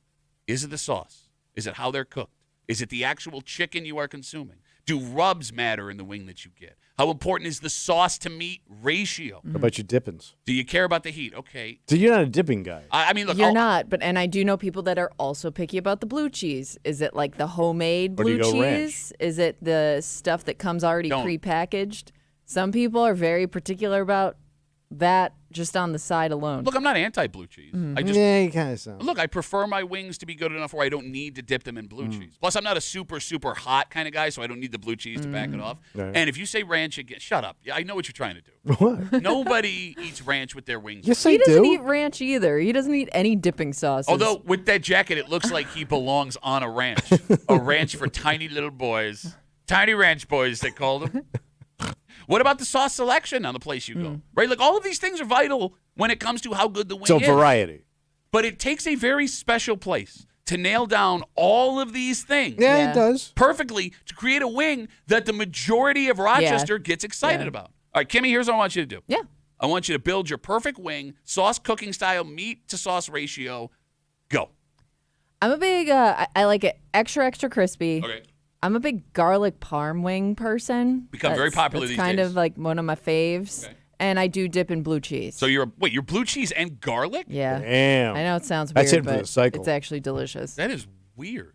[SPEAKER 1] Is it the sauce? Is it how they're cooked? Is it the actual chicken you are consuming? Do rubs matter in the wing that you get? How important is the sauce to meat ratio?
[SPEAKER 2] How about your dippings?
[SPEAKER 1] Do you care about the heat? Okay.
[SPEAKER 2] So you're not a dipping guy.
[SPEAKER 1] I mean, look.
[SPEAKER 3] You're
[SPEAKER 1] I'll-
[SPEAKER 3] not, and I do know people that are also picky about the blue cheese. Is it like the homemade
[SPEAKER 2] Or do you
[SPEAKER 3] blue
[SPEAKER 2] go
[SPEAKER 3] cheese?
[SPEAKER 2] ranch?
[SPEAKER 3] Is it the stuff that comes already
[SPEAKER 1] Don't.
[SPEAKER 3] prepackaged? Some people are very particular about that just on the side alone.
[SPEAKER 1] Look, I'm not anti-blue cheese. I just
[SPEAKER 2] Yeah, you kind of sound.
[SPEAKER 1] Look, I prefer my wings to be good enough where I don't need to dip them in blue cheese. Plus, I'm not a super, super hot kind of guy, so I don't need the blue cheese to back it off.
[SPEAKER 2] Right.
[SPEAKER 1] And if you say ranch again, shut up. Yeah, I know what you're trying to do.
[SPEAKER 2] What?
[SPEAKER 1] Nobody eats ranch with their wings.
[SPEAKER 2] Yes,
[SPEAKER 3] he
[SPEAKER 2] I
[SPEAKER 3] doesn't
[SPEAKER 2] do.
[SPEAKER 3] eat ranch either. He doesn't eat any dipping sauces.
[SPEAKER 1] Although, with that jacket, it looks like he belongs on a ranch. A ranch for tiny little boys. Tiny ranch boys, they called them. What about the sauce selection on the place you go? Right? Like, all of these things are vital when it comes to how good the wing
[SPEAKER 2] So
[SPEAKER 1] is.
[SPEAKER 2] variety.
[SPEAKER 1] But it takes a very special place to nail down all of these things.
[SPEAKER 2] Yeah,
[SPEAKER 3] Yeah.
[SPEAKER 2] it does.
[SPEAKER 1] Perfectly to create a wing that the majority of Rochester gets excited
[SPEAKER 3] Yeah.
[SPEAKER 1] about. All right, Kimmy, here's what I want you to do.
[SPEAKER 3] yeah.
[SPEAKER 1] I want you to build your perfect wing, sauce cooking style, meat to sauce ratio. Go.
[SPEAKER 3] I'm a big, I like it extra crispy.
[SPEAKER 1] Okay.
[SPEAKER 3] I'm a big garlic parm wing person.
[SPEAKER 1] Become very popular
[SPEAKER 3] that's
[SPEAKER 1] these
[SPEAKER 3] kind
[SPEAKER 1] days.
[SPEAKER 3] of like one of my faves.
[SPEAKER 1] Okay.
[SPEAKER 3] And I do dip in blue cheese.
[SPEAKER 1] So you're blue cheese and garlic?
[SPEAKER 3] yeah.
[SPEAKER 2] Damn.
[SPEAKER 3] I know it sounds
[SPEAKER 2] That's
[SPEAKER 3] weird,
[SPEAKER 2] it for the
[SPEAKER 3] but
[SPEAKER 2] cycle.
[SPEAKER 3] it's actually delicious.
[SPEAKER 1] That is weird.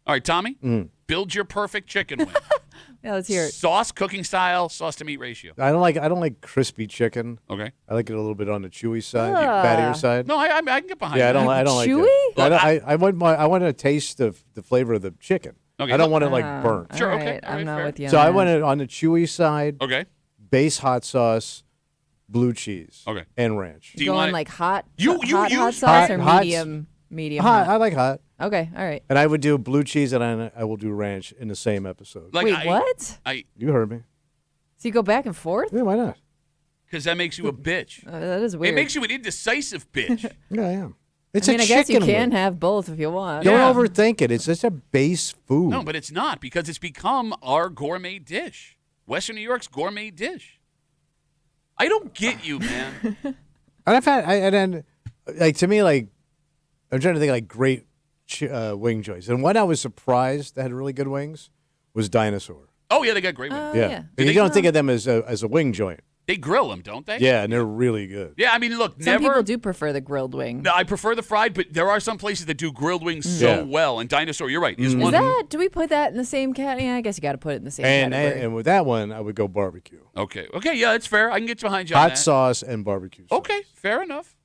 [SPEAKER 1] All right, Tommy, build your perfect chicken wing.
[SPEAKER 3] Yeah, let's hear it.
[SPEAKER 1] Sauce cooking style, sauce to meat ratio.
[SPEAKER 2] I don't like crispy chicken.
[SPEAKER 1] Okay.
[SPEAKER 2] I like it a little bit on the chewy side, the
[SPEAKER 3] Ah.
[SPEAKER 2] fattier side.
[SPEAKER 1] No, I can get behind
[SPEAKER 2] Yeah, I
[SPEAKER 1] that.
[SPEAKER 2] don't like
[SPEAKER 3] Chewy?
[SPEAKER 2] that. I want to taste the flavor of the chicken.
[SPEAKER 1] Okay,
[SPEAKER 2] I don't
[SPEAKER 1] look-
[SPEAKER 2] want it like
[SPEAKER 3] Ah,
[SPEAKER 2] burnt.
[SPEAKER 1] Sure,
[SPEAKER 3] all
[SPEAKER 1] okay,
[SPEAKER 3] right,
[SPEAKER 1] all right,
[SPEAKER 3] I'm not
[SPEAKER 1] fair.
[SPEAKER 3] with you.
[SPEAKER 2] So
[SPEAKER 3] on
[SPEAKER 2] I
[SPEAKER 3] that.
[SPEAKER 2] went it on the chewy side,
[SPEAKER 1] Okay.
[SPEAKER 2] base hot sauce, blue cheese,
[SPEAKER 1] Okay.
[SPEAKER 2] and ranch.
[SPEAKER 1] Do you
[SPEAKER 3] going
[SPEAKER 1] want it-
[SPEAKER 3] like hot,
[SPEAKER 1] You
[SPEAKER 3] hot
[SPEAKER 1] use
[SPEAKER 3] sauce or
[SPEAKER 2] hot-
[SPEAKER 3] medium? Medium
[SPEAKER 2] Hot.
[SPEAKER 3] hot.
[SPEAKER 2] I like hot.
[SPEAKER 3] Okay, all right.
[SPEAKER 2] And I would do blue cheese and I will do ranch in the same episode.
[SPEAKER 1] Like,
[SPEAKER 3] Wait, what?
[SPEAKER 2] You heard me.
[SPEAKER 3] So you go back and forth?
[SPEAKER 2] Yeah, why not?
[SPEAKER 1] Because that makes you a bitch.
[SPEAKER 3] That is weird.
[SPEAKER 1] It makes you an indecisive bitch.
[SPEAKER 2] Yeah, I am. It's
[SPEAKER 3] I mean,
[SPEAKER 2] a
[SPEAKER 3] I guess you
[SPEAKER 2] chicken
[SPEAKER 3] can
[SPEAKER 2] wing.
[SPEAKER 3] have both if you want.
[SPEAKER 2] Don't
[SPEAKER 1] Yeah.
[SPEAKER 2] overthink it. It's just a base food.
[SPEAKER 1] No, but it's not because it's become our gourmet dish. Western New York's gourmet dish. I don't get you, man.
[SPEAKER 2] And I've had, and then, like, to me, like, I'm trying to think, like, great wing joints. And one I was surprised that had really good wings was Dinosaur.
[SPEAKER 1] Oh, yeah, they got great wings.
[SPEAKER 3] Oh, yeah.
[SPEAKER 2] And you don't think of them as a wing joint.
[SPEAKER 1] They grill them, don't they?
[SPEAKER 2] Yeah, and they're really good.
[SPEAKER 1] Yeah, I mean, look,
[SPEAKER 3] Some
[SPEAKER 1] never.
[SPEAKER 3] people do prefer the grilled wing.
[SPEAKER 1] No, I prefer the fried, but there are some places that do grilled wings so
[SPEAKER 2] Yeah.
[SPEAKER 1] well. And Dinosaur, you're right, is
[SPEAKER 3] Is
[SPEAKER 1] one.
[SPEAKER 3] that? Do we put that in the same category? Yeah, I guess you got to put it in the same
[SPEAKER 2] And,
[SPEAKER 3] category.
[SPEAKER 2] and with that one, I would go barbecue.
[SPEAKER 1] Okay, yeah, it's fair. I can get behind you on
[SPEAKER 2] Hot
[SPEAKER 1] that.
[SPEAKER 2] sauce and barbecue sauce.
[SPEAKER 1] Okay, fair enough.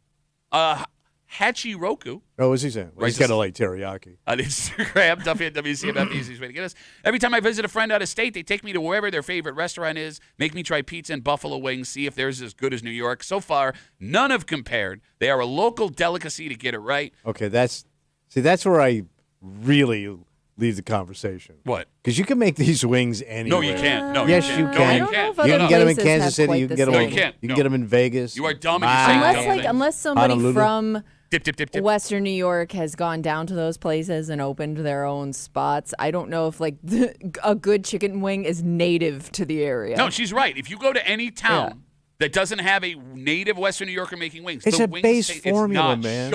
[SPEAKER 1] Hachiroku
[SPEAKER 2] Oh, what's he saying? Well,
[SPEAKER 1] Right,
[SPEAKER 2] he's got to
[SPEAKER 1] this-
[SPEAKER 2] like teriyaki.
[SPEAKER 1] on Instagram, Duffy at WCMF, the easiest way to get us. Every time I visit a friend out of state, they take me to wherever their favorite restaurant is, make me try pizza and buffalo wings, see if theirs is as good as New York. So far, none have compared. They are a local delicacy to get it right.
[SPEAKER 2] Okay, that's where I really leave the conversation.
[SPEAKER 1] What?
[SPEAKER 2] Because you can make these wings anywhere.
[SPEAKER 1] No, you can't. No,
[SPEAKER 2] Yes,
[SPEAKER 1] you
[SPEAKER 2] you
[SPEAKER 1] can't.
[SPEAKER 2] can.
[SPEAKER 1] No,
[SPEAKER 3] I
[SPEAKER 1] you
[SPEAKER 3] don't know
[SPEAKER 1] can't.
[SPEAKER 3] if other
[SPEAKER 2] You can get them in
[SPEAKER 3] places
[SPEAKER 2] Kansas
[SPEAKER 3] have
[SPEAKER 2] City.
[SPEAKER 3] quite
[SPEAKER 2] You can
[SPEAKER 3] the
[SPEAKER 2] get them.
[SPEAKER 1] No,
[SPEAKER 3] same.
[SPEAKER 1] you can't.
[SPEAKER 2] You
[SPEAKER 1] No.
[SPEAKER 2] can get them in Vegas.
[SPEAKER 1] You are dumb and you say
[SPEAKER 3] Unless,
[SPEAKER 1] dumb
[SPEAKER 3] like,
[SPEAKER 1] things.
[SPEAKER 3] unless somebody
[SPEAKER 2] Honolulu.
[SPEAKER 3] from
[SPEAKER 1] Dip, dip, dip, dip.
[SPEAKER 3] Western New York has gone down to those places and opened their own spots. I don't know if like a good chicken wing is native to the area.
[SPEAKER 1] No, she's right. If you go to any town that doesn't have a native Western New Yorker making wings,
[SPEAKER 2] It's
[SPEAKER 1] the
[SPEAKER 2] a
[SPEAKER 1] wings
[SPEAKER 2] base
[SPEAKER 1] taste-
[SPEAKER 2] formula,
[SPEAKER 1] it's not.
[SPEAKER 2] man.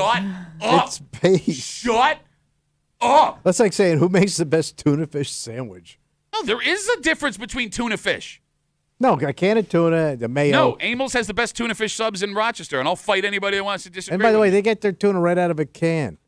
[SPEAKER 1] Shut up.
[SPEAKER 2] It's base.
[SPEAKER 1] Shut up.
[SPEAKER 2] That's like saying who makes the best tuna fish sandwich.
[SPEAKER 1] No, there is a difference between tuna fish.
[SPEAKER 2] No, a can of tuna, the mayo.
[SPEAKER 1] No, Amels has the best tuna fish subs in Rochester, and I'll fight anybody that wants to disagree.
[SPEAKER 2] And by the
[SPEAKER 1] with
[SPEAKER 2] way,
[SPEAKER 1] me.
[SPEAKER 2] they get their tuna right out of a can.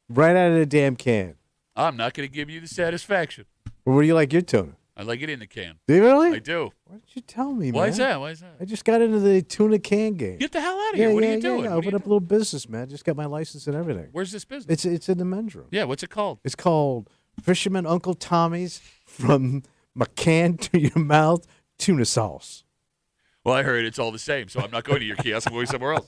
[SPEAKER 2] Right out of the damn can.
[SPEAKER 1] I'm not going to give you the satisfaction.
[SPEAKER 2] Well, where do you like your tuna?
[SPEAKER 1] I like it in the can.
[SPEAKER 2] Do you really?
[SPEAKER 1] I do.
[SPEAKER 2] Why didn't you tell me,
[SPEAKER 1] Why
[SPEAKER 2] man?
[SPEAKER 1] is that? Why is that?
[SPEAKER 2] I just got into the tuna can game.
[SPEAKER 1] Get the hell out of here. What are you doing?
[SPEAKER 2] Yeah.
[SPEAKER 1] What are
[SPEAKER 2] Open
[SPEAKER 1] you
[SPEAKER 2] up a little business, man. Just got my license and everything.
[SPEAKER 1] Where's this business?
[SPEAKER 2] It's in the men's room.
[SPEAKER 1] Yeah, what's it called?
[SPEAKER 2] It's called Fisherman Uncle Tommy's from my can to your mouth tuna sauce.
[SPEAKER 1] Well, I heard it's all the same, so I'm not going to your kiosk. I'm going somewhere else.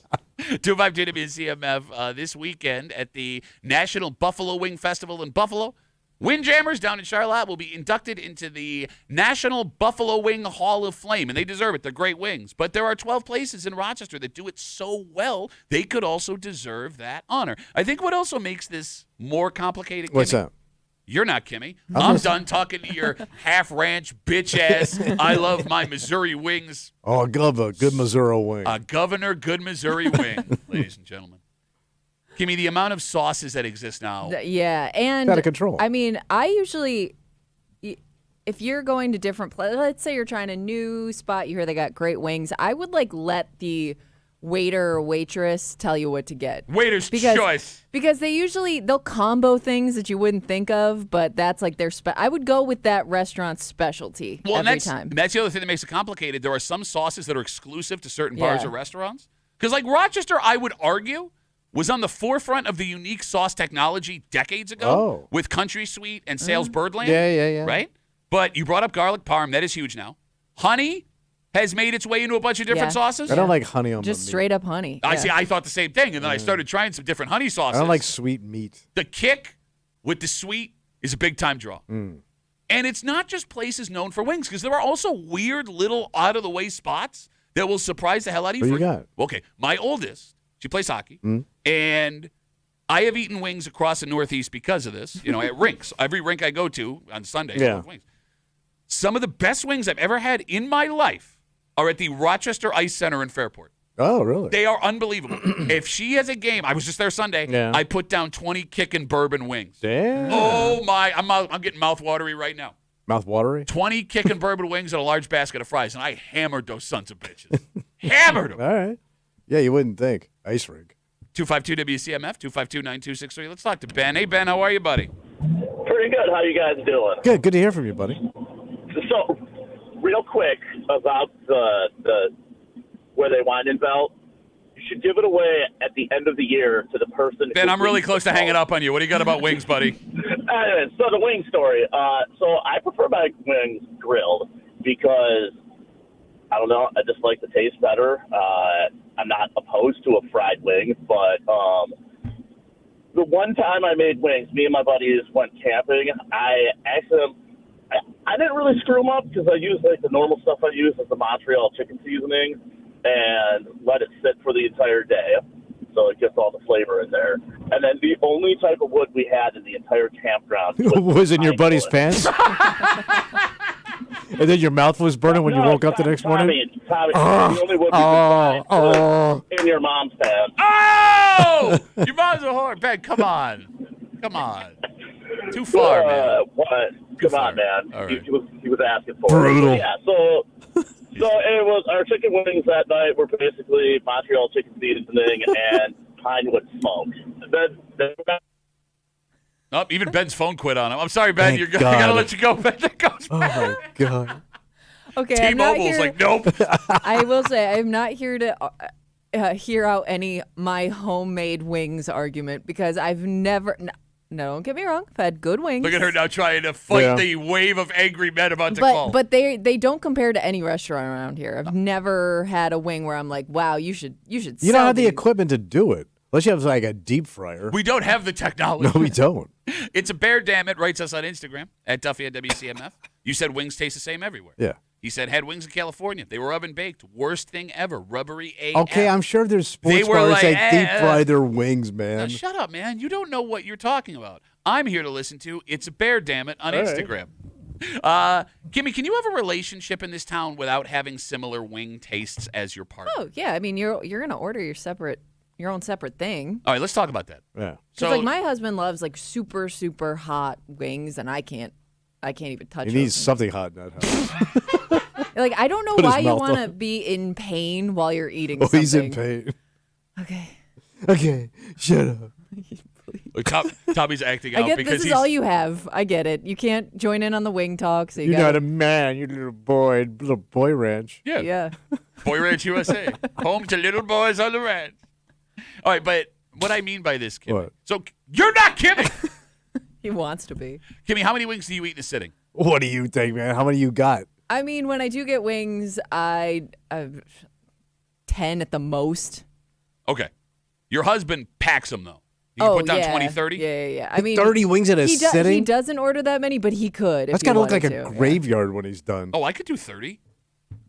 [SPEAKER 1] 252 WCMF this weekend at the National Buffalo Wing Festival in Buffalo. Windjammers down in Charlotte will be inducted into the National Buffalo Wing Hall of Fame, and they deserve it. They're great wings. But there are 12 places in Rochester that do it so well, they could also deserve that honor. I think what also makes this more complicated,
[SPEAKER 2] What's
[SPEAKER 1] Kimmy,
[SPEAKER 2] that?
[SPEAKER 1] You're not Kimmy. I'm done talking to your half ranch bitch ass. I love my Missouri wings.
[SPEAKER 2] Oh, I love a good Missouri wing.
[SPEAKER 1] A Governor Good Missouri wing, ladies and gentlemen. Kimmy, the amount of sauces that exist now.
[SPEAKER 3] Yeah, and
[SPEAKER 2] Out of control.
[SPEAKER 3] I mean, I usually, if you're going to different places, let's say you're trying a new spot, you hear they got great wings. I would like let the waiter or waitress tell you what to get.
[SPEAKER 1] Waiter's
[SPEAKER 3] Because-
[SPEAKER 1] choice.
[SPEAKER 3] Because they'll combo things that you wouldn't think of, but that's like their I would go with that restaurant's specialty
[SPEAKER 1] Well, and
[SPEAKER 3] every time.
[SPEAKER 1] and that's the other thing that makes it complicated. There are some sauces that are exclusive to certain bars
[SPEAKER 3] Yeah.
[SPEAKER 1] or restaurants. Because, like, Rochester, I would argue, was on the forefront of the unique sauce technology decades ago
[SPEAKER 2] Oh.
[SPEAKER 1] with Country Sweet and Sales Birdland.
[SPEAKER 2] Yeah.
[SPEAKER 1] Right? But you brought up garlic parm. That is huge now. Honey has made its way into a bunch of different
[SPEAKER 3] Yeah.
[SPEAKER 1] sauces.
[SPEAKER 2] I don't like honey on
[SPEAKER 3] Just
[SPEAKER 2] my meat.
[SPEAKER 3] straight up honey.
[SPEAKER 1] I
[SPEAKER 3] Yeah.
[SPEAKER 1] see. I thought the same thing, and then I started trying some different honey sauces.
[SPEAKER 2] I don't like sweet meat.
[SPEAKER 1] The kick with the sweet is a big time draw.
[SPEAKER 2] Mm.
[SPEAKER 1] And it's not just places known for wings, because there are also weird little out of the way spots that will surprise the hell out of you.
[SPEAKER 2] What you got?
[SPEAKER 1] Okay, my oldest, she plays hockey,
[SPEAKER 2] Mm.
[SPEAKER 1] and I have eaten wings across the Northeast because of this. You know, at rinks, every rink I go to on Sundays,
[SPEAKER 2] Yeah.
[SPEAKER 1] wings. Some of the best wings I've ever had in my life are at the Rochester Ice Center in Fairport.
[SPEAKER 2] Oh, really?
[SPEAKER 1] They are unbelievable. If she has a game, I was just there Sunday.
[SPEAKER 2] Yeah.
[SPEAKER 1] I put down 20 kickin' bourbon wings.
[SPEAKER 2] Damn.
[SPEAKER 1] Oh my! I'm getting mouth watery right now.
[SPEAKER 2] Mouth watery?
[SPEAKER 1] 20 kickin' bourbon wings and a large basket of fries, and I hammered those sons of bitches. Hammered them.
[SPEAKER 2] All right. Yeah, you wouldn't think. Ice rink.
[SPEAKER 1] 252 WCMF 252-9263. Let's talk to Ben. Hey Ben, how are you, buddy?
[SPEAKER 5] Pretty good. How you guys doing?
[SPEAKER 2] Good. Good to hear from you, buddy.
[SPEAKER 5] So, real quick about the where they winding belt. You should give it away at the end of the year to the person.
[SPEAKER 1] Ben,
[SPEAKER 5] who
[SPEAKER 1] I'm really
[SPEAKER 5] wins
[SPEAKER 1] close
[SPEAKER 5] the
[SPEAKER 1] to hanging
[SPEAKER 5] most.
[SPEAKER 1] up on you. What do you got about wings, buddy?
[SPEAKER 5] Anyway, so the wing story. So I prefer my wings grilled because I don't know. I just like the taste better. I'm not opposed to a fried wing, but the one time I made wings, me and my buddies went camping. I didn't really screw them up because I used like the normal stuff I use as the Montreal chicken seasoning and let it sit for the entire day so it gets all the flavor in there. And then the only type of wood we had in the entire campground
[SPEAKER 2] was in your
[SPEAKER 5] pine
[SPEAKER 2] buddy's
[SPEAKER 5] wood.
[SPEAKER 2] pants? And then your mouth was burning when you woke up the next morning?
[SPEAKER 5] Tommy, the only wood we could find was in your mom's pants.
[SPEAKER 1] Oh! Your mom's a whore. Ben, come on. Too far, man.
[SPEAKER 5] What?
[SPEAKER 1] Too
[SPEAKER 5] Come
[SPEAKER 1] far.
[SPEAKER 5] on, man.
[SPEAKER 1] All right.
[SPEAKER 5] He was asking for
[SPEAKER 2] Brutal.
[SPEAKER 5] it. Yeah, so it was our chicken wings that night were basically Montreal chicken seasoning and pine wood smoke. Then
[SPEAKER 1] Oh, even Ben's phone quit on him. I'm sorry, Ben.
[SPEAKER 2] Thank
[SPEAKER 1] I gotta
[SPEAKER 2] God.
[SPEAKER 1] let you go, Ben. That goes
[SPEAKER 2] Oh, my God.
[SPEAKER 3] Okay, I'm not
[SPEAKER 1] T-Mobile's
[SPEAKER 3] here.
[SPEAKER 1] like, nope.
[SPEAKER 3] I will say I'm not here to hear out any my homemade wings argument because I've never. No, don't get me wrong. I've had good wings.
[SPEAKER 1] Look at her now trying to fight
[SPEAKER 2] Yeah.
[SPEAKER 1] the wave of angry men about to call.
[SPEAKER 3] But they don't compare to any restaurant around here. I've never had a wing where I'm like, wow, you should.
[SPEAKER 2] You
[SPEAKER 3] sell
[SPEAKER 2] don't have the
[SPEAKER 3] these.
[SPEAKER 2] equipment to do it. Unless you have like a deep fryer.
[SPEAKER 1] We don't have the technology.
[SPEAKER 2] No, we don't.
[SPEAKER 1] It's a bear, damn it. Writes us on Instagram at Duffy at WCMF. You said wings taste the same everywhere.
[SPEAKER 2] Yeah.
[SPEAKER 1] He said had wings in California. They were oven baked. Worst thing ever. Rubbery AF.
[SPEAKER 2] Okay, I'm sure there's sports
[SPEAKER 1] They were
[SPEAKER 2] bars
[SPEAKER 1] like,
[SPEAKER 2] that deep fry their wings,
[SPEAKER 1] Now,
[SPEAKER 2] man.
[SPEAKER 1] shut up, man. You don't know what you're talking about. I'm here to listen to It's a Bear, damn it, on
[SPEAKER 2] All right.
[SPEAKER 1] Instagram. Kimmy, can you have a relationship in this town without having similar wing tastes as your partner?
[SPEAKER 3] Oh yeah, I mean you're gonna order your own separate thing.
[SPEAKER 1] All right, let's talk about that.
[SPEAKER 2] Yeah.
[SPEAKER 1] So,
[SPEAKER 3] Like my husband loves like super super hot wings, and I can't even touch
[SPEAKER 2] He
[SPEAKER 3] them.
[SPEAKER 2] needs something hot in that house.
[SPEAKER 3] Like I don't know
[SPEAKER 2] Put his
[SPEAKER 3] why you
[SPEAKER 2] mouth
[SPEAKER 3] want to
[SPEAKER 2] on.
[SPEAKER 3] be in pain while you're eating
[SPEAKER 2] Oh,
[SPEAKER 3] something.
[SPEAKER 2] he's in pain.
[SPEAKER 3] Okay.
[SPEAKER 2] Okay, shut up.
[SPEAKER 1] look, Tommy's acting
[SPEAKER 3] I
[SPEAKER 1] out
[SPEAKER 3] get
[SPEAKER 1] because
[SPEAKER 3] this is
[SPEAKER 1] he's
[SPEAKER 3] all you have. I get it. You can't join in on the wing talk, so you
[SPEAKER 2] You're
[SPEAKER 3] gotta,
[SPEAKER 2] not a man, you little boy ranch.
[SPEAKER 1] yeah,
[SPEAKER 3] yeah.
[SPEAKER 1] Boy Ranch USA, home to little boys on the ranch. All right, but what I mean by this, Kimmy.
[SPEAKER 2] What?
[SPEAKER 1] So you're not Kimmy.
[SPEAKER 3] He wants to be.
[SPEAKER 1] Kimmy, how many wings do you eat in a sitting?
[SPEAKER 2] What do you think, man? How many you got?
[SPEAKER 3] I mean, when I do get wings, I 10 at the most.
[SPEAKER 1] Okay. Your husband packs them, though. You can put down
[SPEAKER 3] yeah.
[SPEAKER 1] 20, 30?
[SPEAKER 3] Yeah. I mean,
[SPEAKER 2] 30 wings in a
[SPEAKER 3] he
[SPEAKER 2] sitting?
[SPEAKER 3] doesn't order that many, but he could.
[SPEAKER 2] That's
[SPEAKER 3] got to
[SPEAKER 2] look like a graveyard when he's done.
[SPEAKER 1] Oh, I could do 30.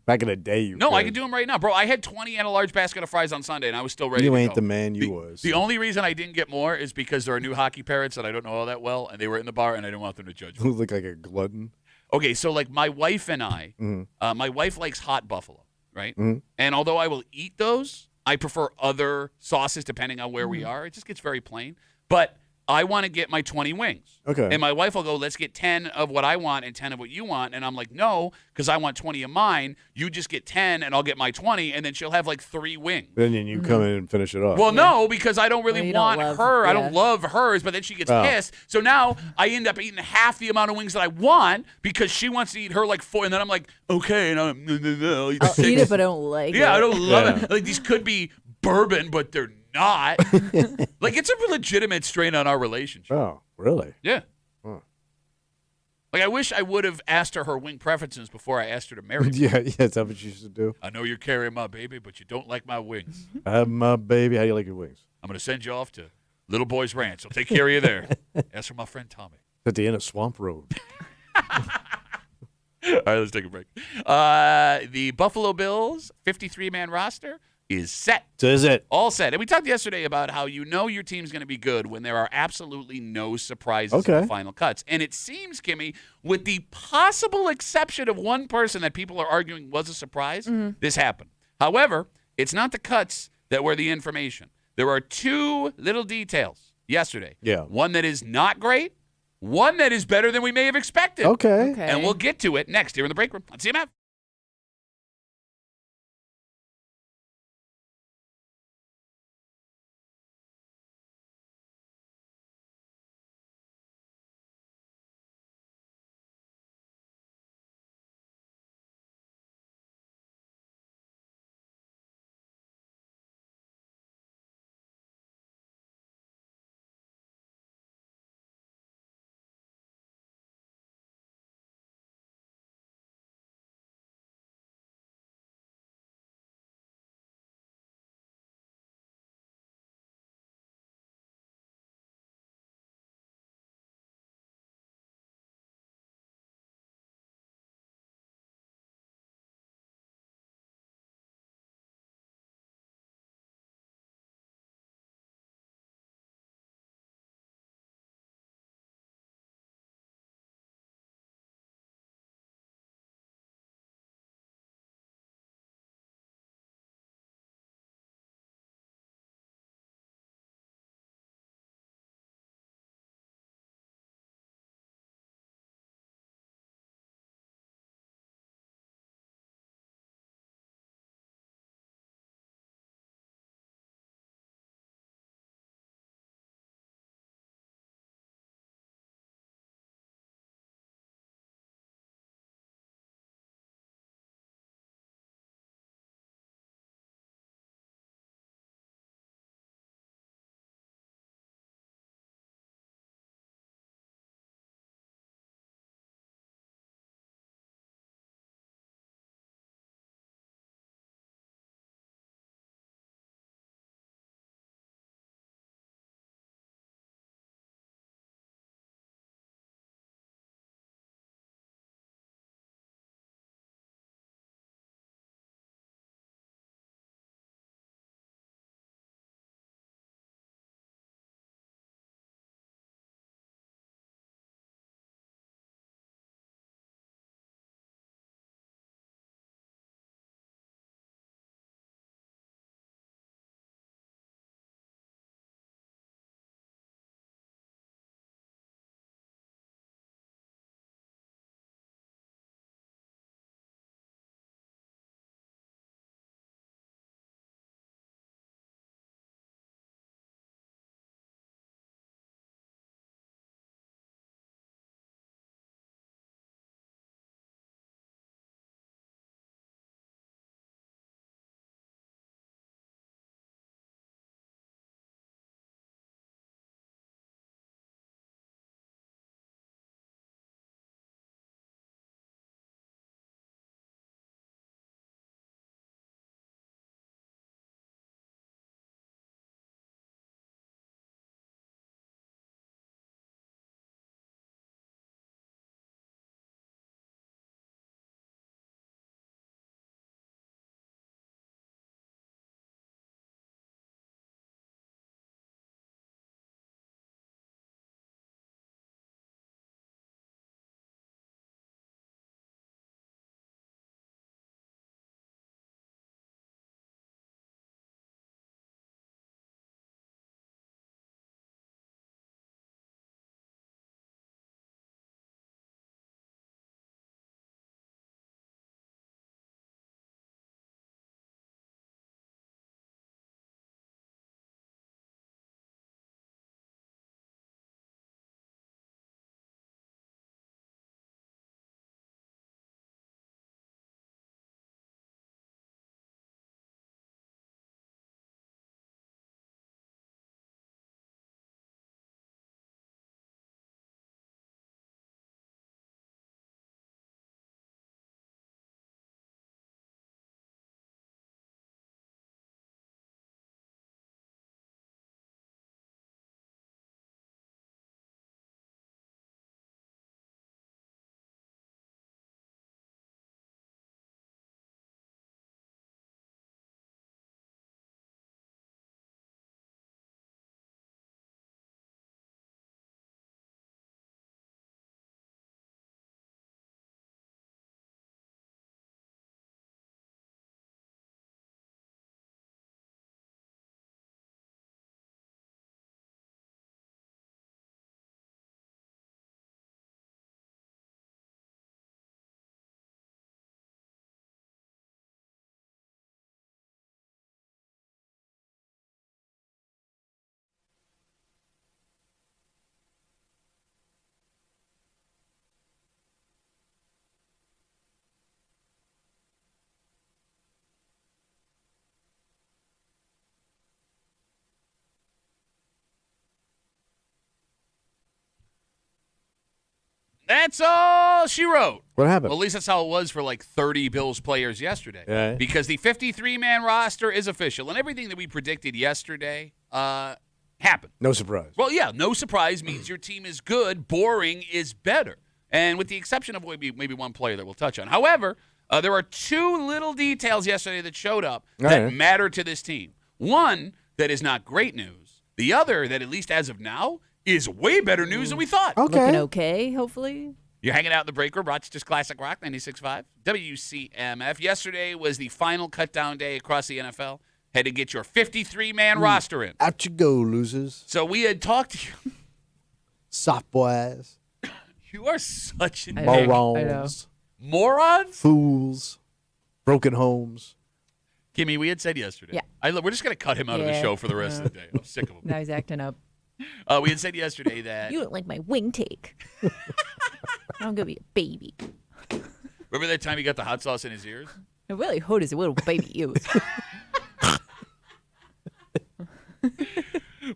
[SPEAKER 2] Back in the day, you
[SPEAKER 1] No,
[SPEAKER 2] could.
[SPEAKER 1] I could do them right now. Bro, I had 20 and a large basket of fries on Sunday, and I was still ready
[SPEAKER 2] You
[SPEAKER 1] to
[SPEAKER 2] ain't
[SPEAKER 1] go.
[SPEAKER 2] the man you was.
[SPEAKER 1] The only reason I didn't get more is because there are new hockey parents that I don't know all that well, and they were in the bar, and I didn't want them to judge me.
[SPEAKER 2] You look like a glutton.
[SPEAKER 1] Okay, so like my wife and I, my wife likes hot buffalo, right? And although I will eat those, I prefer other sauces depending on where we are. It just gets very plain. But I want to get my 20 wings.
[SPEAKER 2] Okay.
[SPEAKER 1] And my wife will go, let's get 10 of what I want and 10 of what you want. And I'm like, no, because I want 20 of mine. You just get 10 and I'll get my 20. And then she'll have like 3 wings.
[SPEAKER 2] Then you come in and finish it off.
[SPEAKER 1] Well, no, because I don't really
[SPEAKER 3] Well, you don't
[SPEAKER 1] want
[SPEAKER 3] love-
[SPEAKER 1] her. I
[SPEAKER 3] yeah.
[SPEAKER 1] don't love hers, but then she gets
[SPEAKER 2] Oh.
[SPEAKER 1] pissed. So now I end up eating half the amount of wings that I want because she wants to eat her like 4. And then I'm like, okay, and I'm, no,
[SPEAKER 3] I'll eat it, but I don't like it.
[SPEAKER 1] yeah, I don't love
[SPEAKER 2] Yeah.
[SPEAKER 1] it. Like these could be bourbon, but they're not. Like it's a legitimate strain on our relationship.
[SPEAKER 2] Oh, really?
[SPEAKER 1] Yeah.
[SPEAKER 2] Huh.
[SPEAKER 1] Like I wish I would have asked her wing preferences before I asked her to marry me.
[SPEAKER 2] Yeah, that's what you should do.
[SPEAKER 1] I know you're carrying my baby, but you don't like my wings.
[SPEAKER 2] My baby, how do you like your wings?
[SPEAKER 1] I'm going to send you off to Little Boy's Ranch. I'll take care of you there. Ask for my friend Tommy.
[SPEAKER 2] At the end of Swamp Road.
[SPEAKER 1] All right, let's take a break. The Buffalo Bills 53-man roster is set.
[SPEAKER 2] So is it?
[SPEAKER 1] All set. And we talked yesterday about how you know your team's going to be good when there are absolutely no surprises in
[SPEAKER 2] Okay.
[SPEAKER 1] the final cuts. And it seems, Kimmy, with the possible exception of one person that people are arguing was a surprise, this happened. However, it's not the cuts that were the information. There are 2 little details yesterday.
[SPEAKER 2] Yeah.
[SPEAKER 1] One that is not great, one that is better than we may have expected.
[SPEAKER 2] Okay.
[SPEAKER 3] Okay.
[SPEAKER 1] And we'll get to it next here in the break room on CMF. That's all she wrote.
[SPEAKER 2] What happened?
[SPEAKER 1] Well, at least that's how it was for like 30 Bills players yesterday.
[SPEAKER 2] Yeah.
[SPEAKER 1] Because the 53-man roster is official, and everything that we predicted yesterday happened.
[SPEAKER 2] No surprise.
[SPEAKER 1] Well, yeah, no surprise means your team is good. Boring is better. And with the exception of maybe one player that we'll touch on. However, there are two little details yesterday that showed up that matter to this team. One that is not great news. The other that, at least as of now, is way better news than we thought.
[SPEAKER 2] Okay.
[SPEAKER 3] Looking okay, hopefully.
[SPEAKER 1] You're hanging out in the break room, Rochester's Classic Rock 96.5, WCMF. Yesterday was the final cut-down day across the NFL. Had to get your 53-man roster in.
[SPEAKER 2] Out you go, losers.
[SPEAKER 1] So we had talked to you.
[SPEAKER 2] Soft boys.
[SPEAKER 1] You are such a dick.
[SPEAKER 2] Morons.
[SPEAKER 1] Morons?
[SPEAKER 2] Fools. Broken homes.
[SPEAKER 1] Kimmy, we had said yesterday.
[SPEAKER 3] Yeah.
[SPEAKER 1] We're just going to cut him out of the
[SPEAKER 3] Yeah.
[SPEAKER 1] show for the rest of the day. I'm sick of him.
[SPEAKER 3] Now he's acting up.
[SPEAKER 1] We had said yesterday that.
[SPEAKER 3] You don't like my wing take. I'm going to be a baby.
[SPEAKER 1] Remember that time he got the hot sauce in his ears?
[SPEAKER 3] I really hope his little baby ears.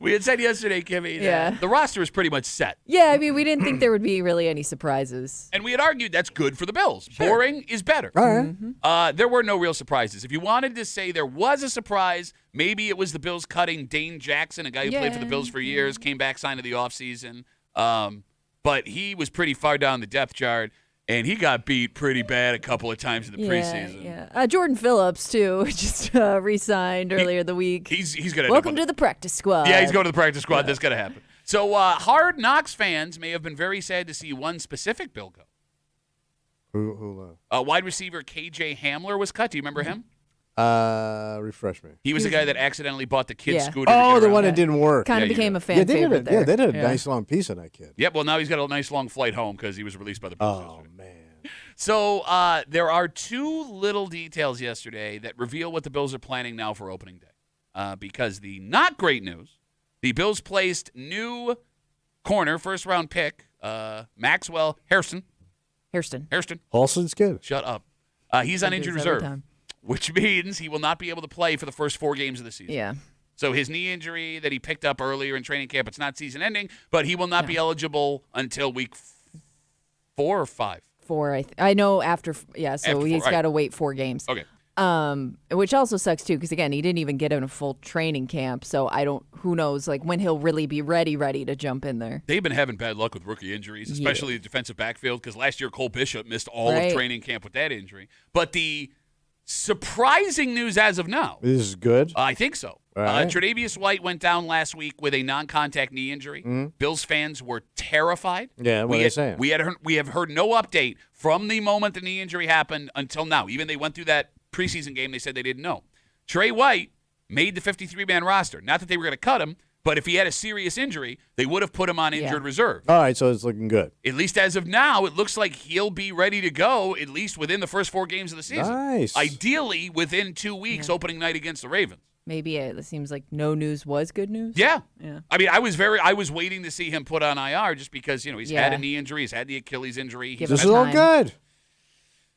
[SPEAKER 1] We had said yesterday, Kimmy, that
[SPEAKER 3] Yeah.
[SPEAKER 1] the roster is pretty much set.
[SPEAKER 3] Yeah, I mean, we didn't think there would be really any surprises.
[SPEAKER 1] And we had argued that's good for the Bills. Boring is better.
[SPEAKER 2] All right.
[SPEAKER 1] There were no real surprises. If you wanted to say there was a surprise, maybe it was the Bills cutting Dane Jackson, a guy who played for the Bills for years, came back, signed in the offseason. But he was pretty far down the depth chart, and he got beat pretty bad a couple of times in the preseason.
[SPEAKER 3] Yeah. Jordan Phillips, too, just re-signed earlier the week.
[SPEAKER 1] He's going to
[SPEAKER 3] Welcome to the practice squad.
[SPEAKER 1] Yeah, he's going to the practice squad. That's going to happen. So Hard Knocks fans may have been very sad to see one specific Bill go.
[SPEAKER 2] Who
[SPEAKER 1] Wide receiver KJ Hamler was cut. Do you remember him?
[SPEAKER 2] refresh me.
[SPEAKER 1] He was the guy that accidentally bought the kid's
[SPEAKER 3] Yeah.
[SPEAKER 1] scooter. to
[SPEAKER 2] Oh,
[SPEAKER 1] get
[SPEAKER 2] the
[SPEAKER 1] around.
[SPEAKER 2] one that didn't work.
[SPEAKER 3] Kind
[SPEAKER 1] Yeah,
[SPEAKER 3] of
[SPEAKER 1] you
[SPEAKER 3] became
[SPEAKER 1] did.
[SPEAKER 3] a fan favorite there.
[SPEAKER 2] They did a nice long piece on that kid.
[SPEAKER 1] Yep, well, now he's got a nice long flight home because he was released by the Bills
[SPEAKER 2] Oh,
[SPEAKER 1] yesterday.
[SPEAKER 2] man.
[SPEAKER 1] So there are two little details yesterday that reveal what the Bills are planning now for opening day. Because the not great news, the Bills placed new corner, first-round pick, Maxwell Hairston.
[SPEAKER 3] Hairston.
[SPEAKER 2] Halston's kid.
[SPEAKER 1] Shut up. He's on
[SPEAKER 3] He
[SPEAKER 1] injured
[SPEAKER 3] does every
[SPEAKER 1] reserve,
[SPEAKER 3] time.
[SPEAKER 1] which means he will not be able to play for the first 4 games of the season.
[SPEAKER 3] Yeah.
[SPEAKER 1] So his knee injury that he picked up earlier in training camp, it's not season-ending, but he will not be eligible until week 4 or 5.
[SPEAKER 3] 4, I know after, yeah, so
[SPEAKER 1] After
[SPEAKER 3] he's
[SPEAKER 1] 4, right.
[SPEAKER 3] got to wait 4 games.
[SPEAKER 1] Okay.
[SPEAKER 3] Which also sucks too, because again, he didn't even get in a full training camp, so who knows, like when he'll really be ready to jump in there.
[SPEAKER 1] They've been having bad luck with rookie injuries, especially the defensive backfield, because last year Cole Bishop missed all
[SPEAKER 3] Right.
[SPEAKER 1] of training camp with that injury. But the surprising news as of now,
[SPEAKER 2] This is good.
[SPEAKER 1] I think so.
[SPEAKER 2] All right.
[SPEAKER 1] Tre'Davious White went down last week with a non-contact knee injury. Bills fans were terrified.
[SPEAKER 2] Yeah, what are they saying?
[SPEAKER 1] We have heard no update from the moment the knee injury happened until now. Even they went through that preseason game, they said they didn't know. Trey White made the 53-man roster. Not that they were going to cut him, but if he had a serious injury, they would have put him on injured reserve.
[SPEAKER 2] All right, so it's looking good.
[SPEAKER 1] At least as of now, it looks like he'll be ready to go at least within the first 4 games of the season.
[SPEAKER 2] Nice.
[SPEAKER 1] Ideally, within 2 weeks, opening night against the Ravens.
[SPEAKER 3] Maybe it seems like no news was good news.
[SPEAKER 1] Yeah.
[SPEAKER 3] Yeah.
[SPEAKER 1] I mean, I was waiting to see him put on IR just because, he's had
[SPEAKER 3] Yeah.
[SPEAKER 1] a knee injury, he's had the Achilles injury.
[SPEAKER 3] Give
[SPEAKER 2] This
[SPEAKER 3] him
[SPEAKER 2] is all
[SPEAKER 3] time.
[SPEAKER 2] good.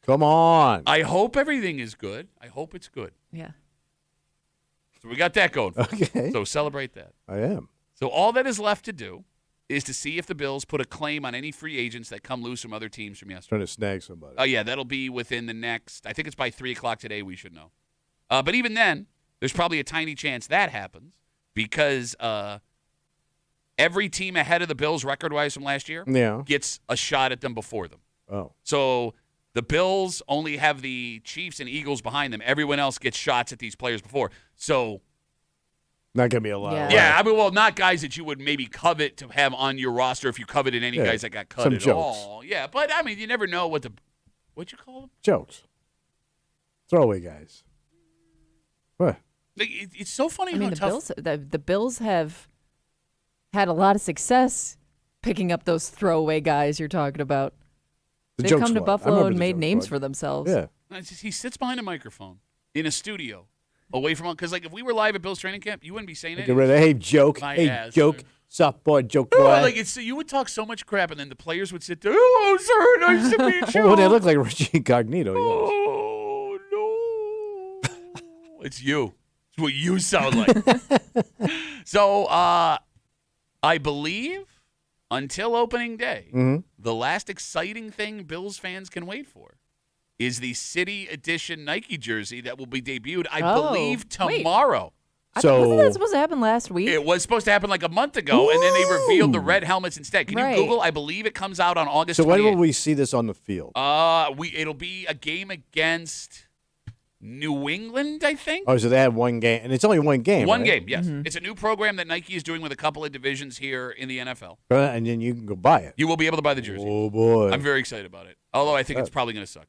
[SPEAKER 2] Come on.
[SPEAKER 1] I hope everything is good. I hope it's good.
[SPEAKER 3] Yeah.
[SPEAKER 1] So we got that going.
[SPEAKER 2] Okay.
[SPEAKER 1] So celebrate that.
[SPEAKER 2] I am.
[SPEAKER 1] So all that is left to do is to see if the Bills put a claim on any free agents that come loose from other teams from yesterday.
[SPEAKER 2] Trying to snag somebody.
[SPEAKER 1] Oh, yeah, that'll be within the next, I think it's by 3 o'clock today we should know. But even then, there's probably a tiny chance that happens because every team ahead of the Bills record-wise from last year
[SPEAKER 2] Yeah.
[SPEAKER 1] gets a shot at them before them.
[SPEAKER 2] Oh.
[SPEAKER 1] So the Bills only have the Chiefs and Eagles behind them. Everyone else gets shots at these players before. So,
[SPEAKER 2] Not going to be a lot.
[SPEAKER 3] Yeah.
[SPEAKER 1] yeah, I mean, well, not guys that you would maybe covet to have on your roster if you coveted any
[SPEAKER 2] Yeah,
[SPEAKER 1] guys that got cut
[SPEAKER 2] some
[SPEAKER 1] at
[SPEAKER 2] jokes.
[SPEAKER 1] all. Yeah, but, I mean, you never know what'd you call them?
[SPEAKER 2] Jokes. Throwaway guys. What?
[SPEAKER 1] Like, it's so funny
[SPEAKER 3] I mean,
[SPEAKER 1] how
[SPEAKER 3] the
[SPEAKER 1] tough.
[SPEAKER 3] Bills, the Bills have had a lot of success picking up those throwaway guys you're talking about.
[SPEAKER 2] The
[SPEAKER 3] They've
[SPEAKER 2] joke
[SPEAKER 3] come to
[SPEAKER 2] squad. I
[SPEAKER 3] Buffalo
[SPEAKER 2] remember
[SPEAKER 3] and
[SPEAKER 2] the
[SPEAKER 3] made
[SPEAKER 2] joke
[SPEAKER 3] names
[SPEAKER 2] squad.
[SPEAKER 3] for themselves.
[SPEAKER 2] Yeah.
[SPEAKER 1] He sits behind a microphone in a studio away from, because, like, if we were live at Bill's training camp, you wouldn't be saying
[SPEAKER 2] Get
[SPEAKER 1] anything.
[SPEAKER 2] rid of, hey, joke.
[SPEAKER 1] My
[SPEAKER 2] Hey,
[SPEAKER 1] ass,
[SPEAKER 2] joke.
[SPEAKER 1] dude.
[SPEAKER 2] Soft boy, joke
[SPEAKER 1] No,
[SPEAKER 2] boy.
[SPEAKER 1] like you would talk so much crap, and then the players would sit there. Oh, sir, nice to meet you.
[SPEAKER 2] Oh, they look like Richie Incognito. Yes.
[SPEAKER 1] Oh no, it's you. It's what you sound like. So, I believe until opening day,
[SPEAKER 2] Mm-hmm.
[SPEAKER 1] the last exciting thing Bills fans can wait for is the City Edition Nike jersey that will be debuted, I believe,
[SPEAKER 3] wait.
[SPEAKER 1] tomorrow.
[SPEAKER 3] Wasn't that supposed to happen last week?
[SPEAKER 1] It was supposed to happen like a month ago, and then they revealed the
[SPEAKER 2] Ooh.
[SPEAKER 1] red helmets instead. Can
[SPEAKER 3] Right.
[SPEAKER 1] you Google? I believe it comes out on August
[SPEAKER 2] So
[SPEAKER 1] 28th.
[SPEAKER 2] when will we see this on the field?
[SPEAKER 1] It'll be a game against New England, I think.
[SPEAKER 2] Oh, so they have one game, and it's only one game.
[SPEAKER 1] One
[SPEAKER 2] right?
[SPEAKER 1] game, yes. It's a new program that Nike is doing with a couple of divisions here in the NFL.
[SPEAKER 2] And then you can go buy it.
[SPEAKER 1] You will be able to buy the jersey.
[SPEAKER 2] Oh boy!
[SPEAKER 1] I'm very excited about it. Although I think it's probably going to suck.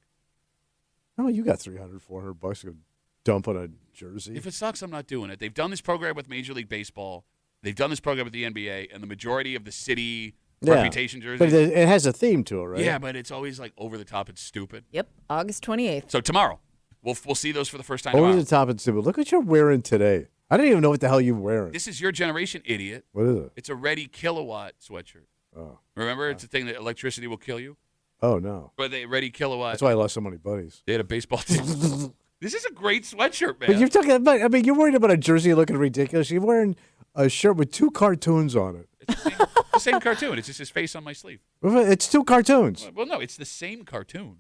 [SPEAKER 2] Oh, you got $300, $400 to go dump on a jersey.
[SPEAKER 1] If it sucks, I'm not doing it. They've done this program with Major League Baseball. They've done this program with the NBA, and the majority of the city reputation
[SPEAKER 2] but
[SPEAKER 1] jerseys.
[SPEAKER 2] it has a theme to it, right?
[SPEAKER 1] Yeah, but it's always like over the top and stupid.
[SPEAKER 3] Yep, August 28th.
[SPEAKER 1] So tomorrow, we'll see those for the first time
[SPEAKER 2] Over
[SPEAKER 1] tomorrow.
[SPEAKER 2] the top and stupid. Look what you're wearing today. I don't even know what the hell you're wearing.
[SPEAKER 1] This is your generation, idiot.
[SPEAKER 2] What is it?
[SPEAKER 1] It's a Ready Kilowatt sweatshirt.
[SPEAKER 2] Oh,
[SPEAKER 1] Remember, it's a thing that electricity will kill you.
[SPEAKER 2] oh no!
[SPEAKER 1] But they Ready Kilowatt.
[SPEAKER 2] That's why I lost so many buddies.
[SPEAKER 1] They had a baseball team. This is a great sweatshirt, man.
[SPEAKER 2] But you're talking about. I mean, you're worried about a jersey looking ridiculous. You're wearing a shirt with 2 cartoons on it.
[SPEAKER 1] It's the same cartoon. It's just his face on my sleeve.
[SPEAKER 2] It's 2 cartoons.
[SPEAKER 1] Well, no, it's the same cartoon.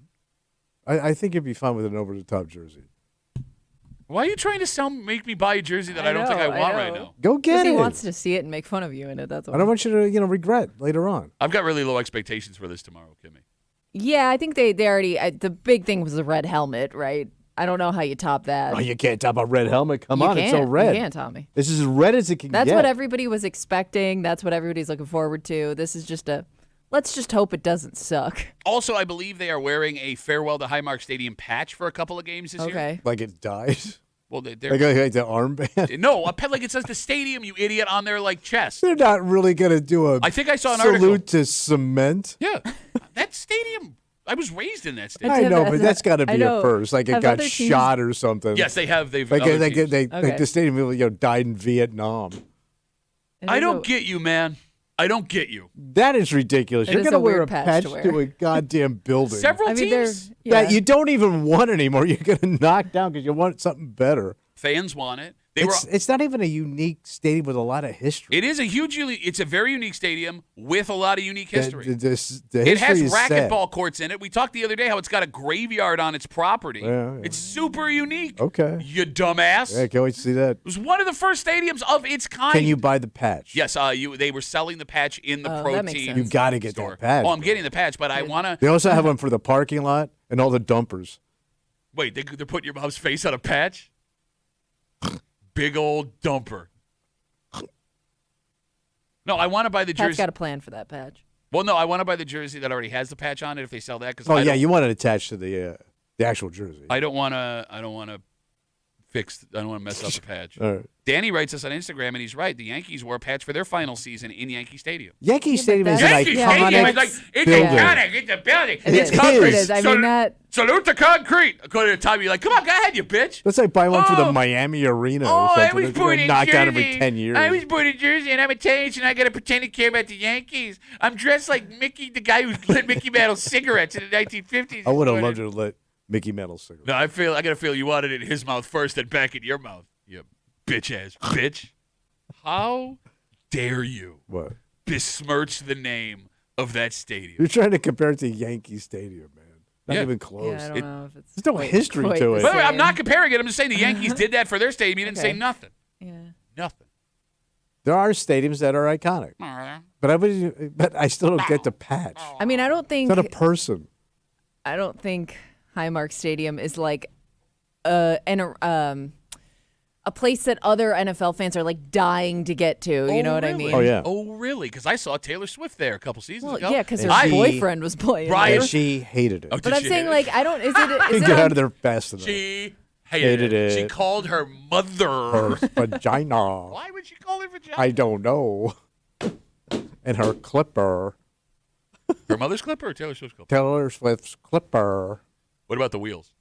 [SPEAKER 2] I think you'd be fine with an over-the-top jersey.
[SPEAKER 1] Why are you trying to make me buy a jersey that I don't think I want right now?
[SPEAKER 2] Go get
[SPEAKER 3] Because
[SPEAKER 2] it.
[SPEAKER 3] he wants to see it and make fun of you in it. That's all.
[SPEAKER 2] I don't want you to, regret later on.
[SPEAKER 1] I've got really low expectations for this tomorrow, Kimmy.
[SPEAKER 3] Yeah, I think they already. The big thing was the red helmet, right? I don't know how you top that.
[SPEAKER 2] Oh, you can't top a red helmet. Come
[SPEAKER 3] You
[SPEAKER 2] on, it's so
[SPEAKER 3] can't.
[SPEAKER 2] red.
[SPEAKER 3] You can't, Tommy.
[SPEAKER 2] This is as red as it can
[SPEAKER 3] That's
[SPEAKER 2] get.
[SPEAKER 3] what everybody was expecting. That's what everybody's looking forward to. This is just let's just hope it doesn't suck.
[SPEAKER 1] Also, I believe they are wearing a farewell to Highmark Stadium patch for a couple of games this year.
[SPEAKER 3] Okay.
[SPEAKER 2] Like it dies.
[SPEAKER 1] Well, they're
[SPEAKER 2] Like the armband.
[SPEAKER 1] no, a pet like it says the stadium, you idiot, on their like chest.
[SPEAKER 2] They're not really going to do a
[SPEAKER 1] I think I saw an
[SPEAKER 2] salute
[SPEAKER 1] article.
[SPEAKER 2] to cement.
[SPEAKER 1] Yeah, that stadium. I was raised in that
[SPEAKER 2] I
[SPEAKER 1] stadium.
[SPEAKER 2] know, but that's got to
[SPEAKER 3] I
[SPEAKER 2] be a
[SPEAKER 3] know.
[SPEAKER 2] first. Like it
[SPEAKER 3] Have
[SPEAKER 2] got
[SPEAKER 3] other teams-
[SPEAKER 2] shot or something.
[SPEAKER 1] Yes, they have. They've
[SPEAKER 2] Like,
[SPEAKER 1] other
[SPEAKER 2] like,
[SPEAKER 1] teams.
[SPEAKER 2] like
[SPEAKER 3] Okay.
[SPEAKER 2] the stadium died in Vietnam.
[SPEAKER 1] I don't get you, man. I don't get you.
[SPEAKER 2] That is ridiculous.
[SPEAKER 3] It
[SPEAKER 2] You're
[SPEAKER 3] is
[SPEAKER 2] going to
[SPEAKER 3] a
[SPEAKER 2] wear
[SPEAKER 3] weird
[SPEAKER 2] a
[SPEAKER 3] patch
[SPEAKER 2] patch
[SPEAKER 3] to wear.
[SPEAKER 2] to a goddamn building.
[SPEAKER 1] Several
[SPEAKER 3] I mean, they're
[SPEAKER 1] teams.
[SPEAKER 3] yeah.
[SPEAKER 2] that you don't even want anymore. You're going to knock down because you want something better.
[SPEAKER 1] Fans want it.
[SPEAKER 2] It's not even a unique stadium with a lot of history.
[SPEAKER 1] It is a huge. It's a very unique stadium with a lot of unique history.
[SPEAKER 2] The
[SPEAKER 1] It has
[SPEAKER 2] history is sad.
[SPEAKER 1] racquetball courts in it. We talked the other day how it's got a graveyard on its property.
[SPEAKER 2] Yeah.
[SPEAKER 1] It's super unique.
[SPEAKER 2] Okay.
[SPEAKER 1] You dumbass.
[SPEAKER 2] Yeah, can't wait to see that.
[SPEAKER 1] It was one of the first stadiums of its kind.
[SPEAKER 2] Can you buy the patch?
[SPEAKER 1] Yes, they were selling the patch in the
[SPEAKER 3] Oh,
[SPEAKER 1] pro
[SPEAKER 3] that makes
[SPEAKER 1] team.
[SPEAKER 3] sense.
[SPEAKER 2] You got to get
[SPEAKER 1] store.
[SPEAKER 2] that patch.
[SPEAKER 1] Oh, I'm getting the patch, but I want to.
[SPEAKER 2] They also have one for the parking lot and all the dumpers.
[SPEAKER 1] Wait, they're putting your mom's face on a patch? Big old dumper. No, I want to buy the
[SPEAKER 3] Pat's
[SPEAKER 1] jersey.
[SPEAKER 3] got a plan for that patch.
[SPEAKER 1] Well, no, I want to buy the jersey that already has the patch on it if they sell that. Cause
[SPEAKER 2] Oh,
[SPEAKER 1] I
[SPEAKER 2] yeah,
[SPEAKER 1] don't-
[SPEAKER 2] you want it attached to the actual jersey.
[SPEAKER 1] I don't want to. I don't want to fix. I don't want to mess up the patch.
[SPEAKER 2] All right.
[SPEAKER 1] Danny writes us on Instagram, and he's right. The Yankees wore a patch for their final season in Yankee Stadium.
[SPEAKER 2] Yankee
[SPEAKER 3] Yeah, but
[SPEAKER 2] Stadium is an
[SPEAKER 3] that's-
[SPEAKER 1] Yankee
[SPEAKER 3] iconic
[SPEAKER 1] Stadium is like it's
[SPEAKER 2] building.
[SPEAKER 1] iconic. It's a building.
[SPEAKER 3] It
[SPEAKER 1] It's
[SPEAKER 3] is.
[SPEAKER 1] concrete.
[SPEAKER 3] It is. I mean, that.
[SPEAKER 1] Salute the concrete. According to Tommy, you're like, come on, go ahead, you bitch.
[SPEAKER 2] That's like buying one for the
[SPEAKER 1] Oh.
[SPEAKER 2] Miami Arena or
[SPEAKER 1] Oh,
[SPEAKER 2] something.
[SPEAKER 1] I was
[SPEAKER 2] They're
[SPEAKER 1] born
[SPEAKER 2] gonna
[SPEAKER 1] in
[SPEAKER 2] knock
[SPEAKER 1] Jersey.
[SPEAKER 2] out every 10 years.
[SPEAKER 1] I was born in Jersey, and I'm Italian, and I got to pretend to care about the Yankees. I'm dressed like Mickey, the guy who lit Mickey Mantle cigarettes in the 1950s.
[SPEAKER 2] I would have loved to let Mickey Mantle cigarette.
[SPEAKER 1] No, I got to feel you wanted it in his mouth first, then back in your mouth. You bitch-ass bitch. How dare you
[SPEAKER 2] What?
[SPEAKER 1] besmirch the name of that stadium?
[SPEAKER 2] You're trying to compare it to Yankee Stadium, man. Not
[SPEAKER 1] Yeah.
[SPEAKER 2] even close.
[SPEAKER 3] Yeah, I don't
[SPEAKER 1] It-
[SPEAKER 3] know if it's.
[SPEAKER 2] There's no
[SPEAKER 3] quite-
[SPEAKER 2] history
[SPEAKER 3] quite
[SPEAKER 2] to
[SPEAKER 3] the
[SPEAKER 2] it.
[SPEAKER 1] By the way, I'm
[SPEAKER 3] same.
[SPEAKER 1] not comparing it. I'm just saying the Yankees did that for their stadium. You didn't say
[SPEAKER 3] Okay.
[SPEAKER 1] nothing.
[SPEAKER 3] Yeah.
[SPEAKER 1] Nothing.
[SPEAKER 2] There are stadiums that are iconic, but I still don't get the patch.
[SPEAKER 3] I mean, I don't
[SPEAKER 2] It's
[SPEAKER 3] think.
[SPEAKER 2] not a person.
[SPEAKER 3] I don't think Highmark Stadium is like a place that other NFL fans are like dying to get to. You know what I
[SPEAKER 1] really?
[SPEAKER 3] mean?
[SPEAKER 2] Oh, yeah.
[SPEAKER 1] Oh, really? Because I saw Taylor Swift there a couple seasons
[SPEAKER 3] Well,
[SPEAKER 1] ago.
[SPEAKER 3] yeah, because her
[SPEAKER 2] And she-
[SPEAKER 3] boyfriend was playing.
[SPEAKER 1] Brian-
[SPEAKER 3] there.
[SPEAKER 2] And she hated it.
[SPEAKER 1] Oh,
[SPEAKER 3] But
[SPEAKER 1] did
[SPEAKER 3] I'm
[SPEAKER 1] she
[SPEAKER 3] saying,
[SPEAKER 1] hate
[SPEAKER 3] like, I don't. Is it? Is
[SPEAKER 2] Get
[SPEAKER 3] it
[SPEAKER 2] out
[SPEAKER 3] on-
[SPEAKER 2] of there fast enough.
[SPEAKER 1] She
[SPEAKER 2] Hated it.
[SPEAKER 1] She called her mother.
[SPEAKER 2] Her vagina.
[SPEAKER 1] Why would she call her vagina?
[SPEAKER 2] I don't know. And her clipper.
[SPEAKER 1] Her mother's clipper or Taylor Swift's clipper?
[SPEAKER 2] Taylor Swift's clipper.
[SPEAKER 1] What about the wheels?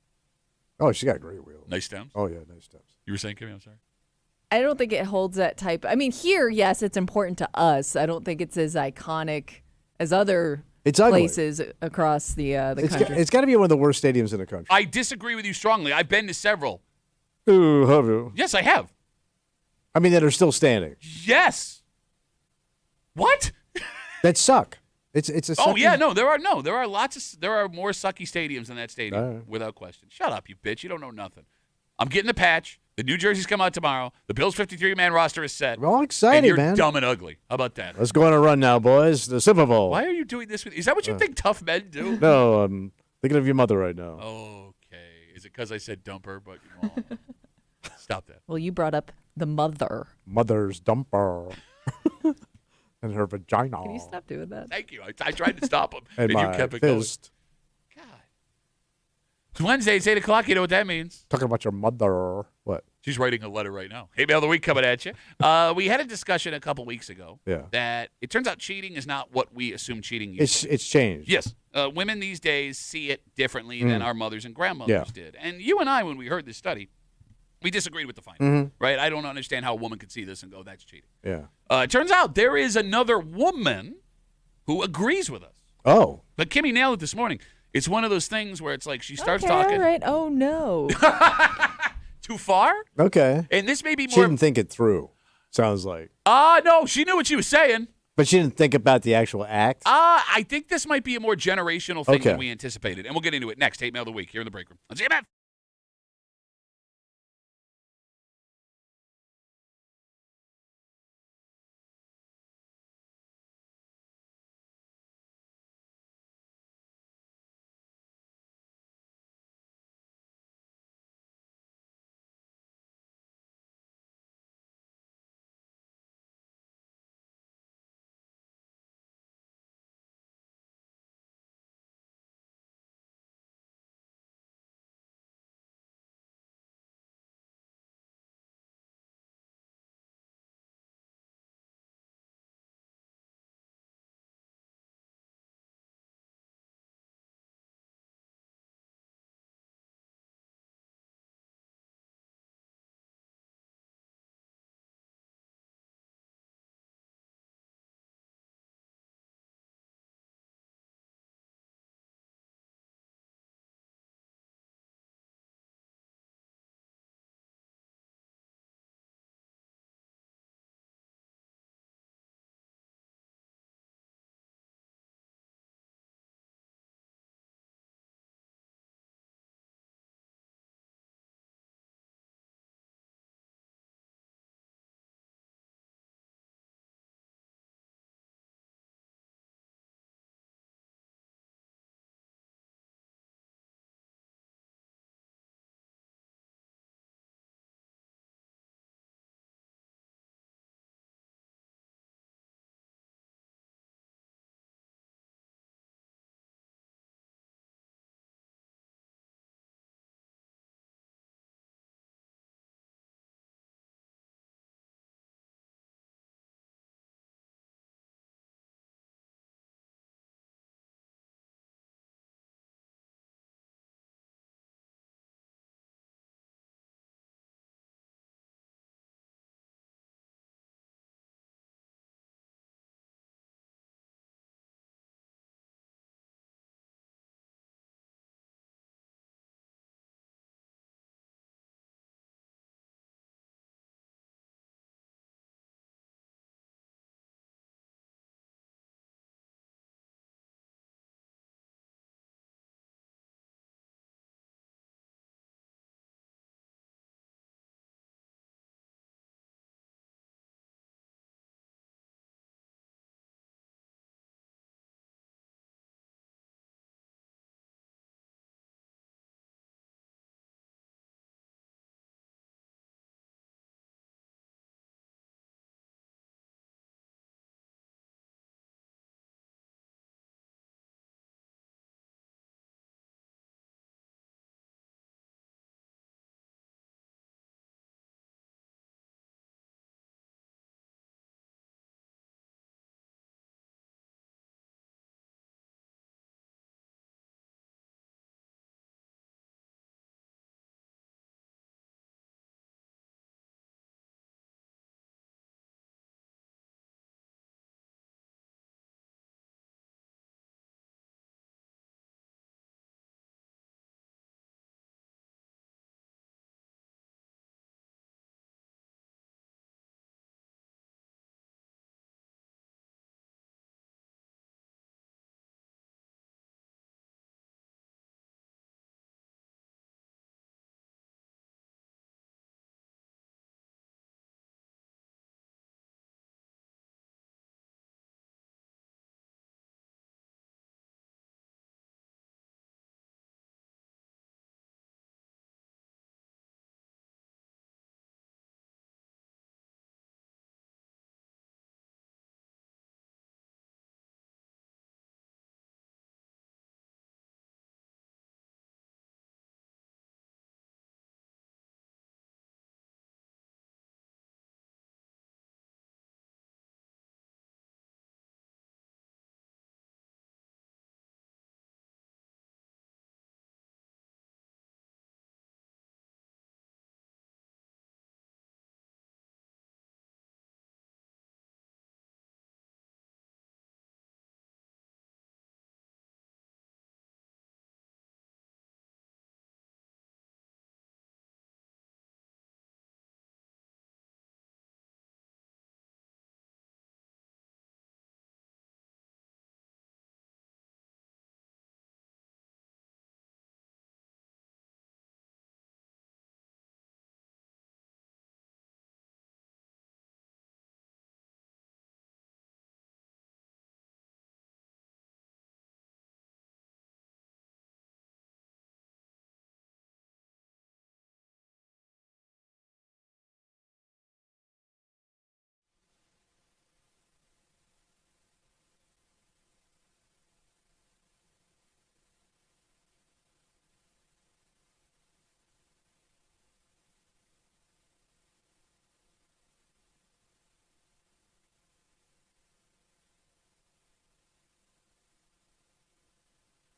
[SPEAKER 2] Oh, she got great wheels.
[SPEAKER 1] Nice stems?
[SPEAKER 2] Oh, yeah, nice steps.
[SPEAKER 1] You were saying, Kimmy? I'm sorry.
[SPEAKER 3] I don't think it holds that type. I mean, here, yes, it's important to us. I don't think it's as iconic as other
[SPEAKER 2] It's ugly.
[SPEAKER 3] places across the country.
[SPEAKER 2] It's got to be one of the worst stadiums in the country.
[SPEAKER 1] I disagree with you strongly. I've been to several.
[SPEAKER 2] Ooh, have you?
[SPEAKER 1] Yes, I have.
[SPEAKER 2] I mean, that are still standing.
[SPEAKER 1] Yes. What?
[SPEAKER 2] that suck. It's a
[SPEAKER 1] Oh
[SPEAKER 2] sucky-
[SPEAKER 1] yeah, there are more sucky stadiums than that stadium, without question. Shut up, you bitch. You don't know nothing. I'm getting the patch. The New Jerseys come out tomorrow. The Bills' 53-man roster is set.
[SPEAKER 2] We're all excited,
[SPEAKER 1] and you're
[SPEAKER 2] man.
[SPEAKER 1] dumb and ugly. How about that?
[SPEAKER 2] Let's go on a run now, boys. The Super Bowl.
[SPEAKER 1] Why are you doing this with? Is that what you think tough men do?
[SPEAKER 2] No, I'm thinking of your mother right now.
[SPEAKER 1] Okay. Is it because I said dumper? But stop that.
[SPEAKER 3] Well, you brought up the mother.
[SPEAKER 2] Mother's dumper. And her vagina.
[SPEAKER 3] Can you stop doing that?
[SPEAKER 1] Thank you. I tried to stop him,
[SPEAKER 2] And
[SPEAKER 1] you
[SPEAKER 2] my
[SPEAKER 1] kept it
[SPEAKER 2] fist.
[SPEAKER 1] going. God. It's Wednesday. It's 8 o'clock. You know what that means.
[SPEAKER 2] Talking about your mother. What?
[SPEAKER 1] She's writing a letter right now. Hey, Mail of the Week coming at you. We had a discussion a couple weeks ago that it turns out cheating is not what we assume cheating is.
[SPEAKER 2] It's changed.
[SPEAKER 1] Yes. Women these days see it differently than our mothers and grandmothers did. And you and I, when we heard this study, we disagreed with the findings, right? I don't understand how a woman could see this and go, that's cheating.
[SPEAKER 2] Yeah.
[SPEAKER 1] It turns out there is another woman who agrees with us.
[SPEAKER 2] Oh.
[SPEAKER 1] But Kimmy nailed it this morning. It's one of those things where it's like she starts
[SPEAKER 3] Okay,
[SPEAKER 1] talking.
[SPEAKER 3] all right. Oh, no.
[SPEAKER 1] Too far?
[SPEAKER 2] Okay.
[SPEAKER 1] And this may be
[SPEAKER 2] She
[SPEAKER 1] more.
[SPEAKER 2] didn't think it through, sounds like.
[SPEAKER 1] No, she knew what she was saying.
[SPEAKER 2] But she didn't think about the actual act?
[SPEAKER 1] I think this might be a more generational thing than
[SPEAKER 2] Okay.
[SPEAKER 1] we anticipated. And we'll get into it next. Hate Mail of the Week here in the break room. On WCMF.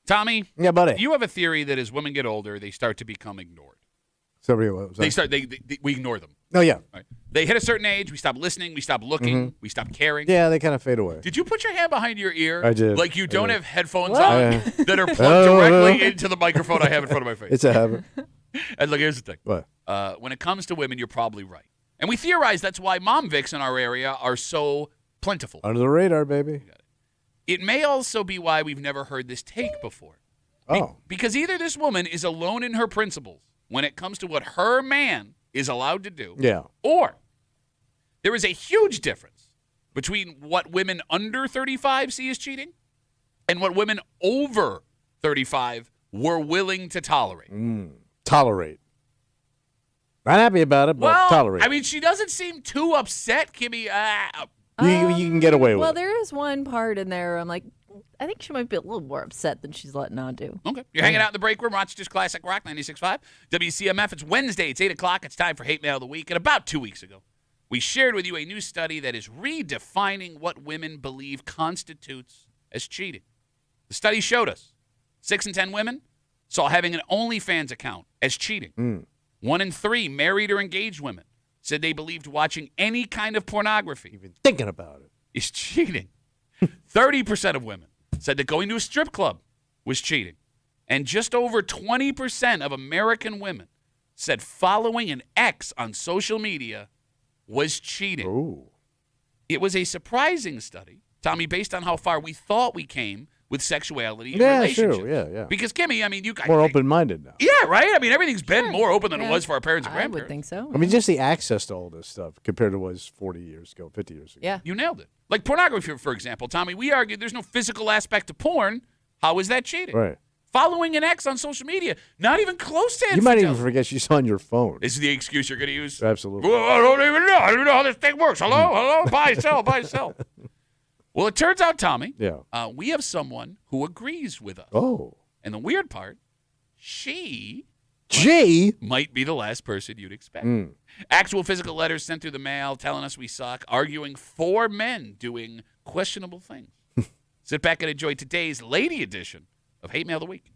[SPEAKER 1] Tommy,
[SPEAKER 2] Yeah, buddy.
[SPEAKER 1] you have a theory that as women get older, they start to become ignored.
[SPEAKER 2] Sorry, what was that?
[SPEAKER 1] We ignore them.
[SPEAKER 2] Oh, yeah.
[SPEAKER 1] Right. They hit a certain age, we stop listening, we stop looking, we stop caring.
[SPEAKER 2] Yeah, they kind of fade away.
[SPEAKER 1] Did you put your hand behind your ear?
[SPEAKER 2] I did.
[SPEAKER 1] Like you don't
[SPEAKER 2] did.
[SPEAKER 1] have headphones
[SPEAKER 3] What?
[SPEAKER 1] on that are plugged
[SPEAKER 2] Oh,
[SPEAKER 1] directly
[SPEAKER 2] no.
[SPEAKER 1] into the microphone I have in front of my face.
[SPEAKER 2] It's a habit.
[SPEAKER 1] And look, here's the thing.
[SPEAKER 2] What?
[SPEAKER 1] When it comes to women, you're probably right. And we theorize that's why mom Vics in our area are so plentiful.
[SPEAKER 2] Under the radar, baby.
[SPEAKER 1] It may also be why we've never heard this take before.
[SPEAKER 2] Oh.
[SPEAKER 1] Because either this woman is alone in her principles when it comes to what her man is allowed to do,
[SPEAKER 2] Yeah.
[SPEAKER 1] or there is a huge difference between what women under 35 see as cheating and what women over 35 were willing to tolerate.
[SPEAKER 2] Tolerate. Not happy about it, but
[SPEAKER 1] Well,
[SPEAKER 2] tolerate.
[SPEAKER 1] I mean, she doesn't seem too upset, Kimmy.
[SPEAKER 2] You can get away with
[SPEAKER 3] Well,
[SPEAKER 2] it.
[SPEAKER 3] there is one part in there. I'm like, I think she might be a little more upset than she's letting on to.
[SPEAKER 1] Okay. You're hanging out in the break room, Rochester's Classic Rock 96.5. WCMF. It's Wednesday. It's 8 o'clock. It's time for Hate Mail of the Week. And about 2 weeks ago, we shared with you a new study that is redefining what women believe constitutes as cheating. The study showed us 6 in 10 women saw having an OnlyFans account as cheating. 1 in 3 married or engaged women said they believed watching any kind of pornography
[SPEAKER 2] Even thinking about it.
[SPEAKER 1] is cheating. 30% of women said that going to a strip club was cheating. And just over 20% of American women said following an ex on social media was cheating.
[SPEAKER 2] Ooh.
[SPEAKER 1] It was a surprising study, Tommy, based on how far we thought we came with sexuality and
[SPEAKER 2] Yeah,
[SPEAKER 1] relationships.
[SPEAKER 2] sure. Yeah, yeah.
[SPEAKER 1] Because, Kimmy, I mean, you guys.
[SPEAKER 2] More open-minded now.
[SPEAKER 1] Yeah, right? I mean, everything's been
[SPEAKER 3] Sure.
[SPEAKER 1] more open than it
[SPEAKER 3] Yeah.
[SPEAKER 1] was for our parents and
[SPEAKER 3] I
[SPEAKER 1] grandparents.
[SPEAKER 3] would think so.
[SPEAKER 2] I mean, just the access to all this stuff compared to what was 40 years ago, 50 years ago.
[SPEAKER 3] yeah.
[SPEAKER 1] You nailed it. Like pornography, for example, Tommy, we argued there's no physical aspect to porn. How is that cheating?
[SPEAKER 2] Right.
[SPEAKER 1] Following an ex on social media, not even close to
[SPEAKER 2] You might even
[SPEAKER 1] infidelity.
[SPEAKER 2] forget she's on your phone.
[SPEAKER 1] This is the excuse you're going to use?
[SPEAKER 2] Absolutely.
[SPEAKER 1] Well, I don't even know. I don't even know how this thing works. Hello? Buy, sell, buy, sell. Well, it turns out, Tommy,
[SPEAKER 2] Yeah.
[SPEAKER 1] we have someone who agrees with us.
[SPEAKER 2] Oh.
[SPEAKER 1] And the weird part, she
[SPEAKER 2] Gee.
[SPEAKER 1] might be the last person you'd expect.
[SPEAKER 2] Mm.
[SPEAKER 1] Actual physical letters sent through the mail telling us we suck, arguing for men doing questionable things. Sit back and enjoy today's lady edition of Hate Mail of the Week.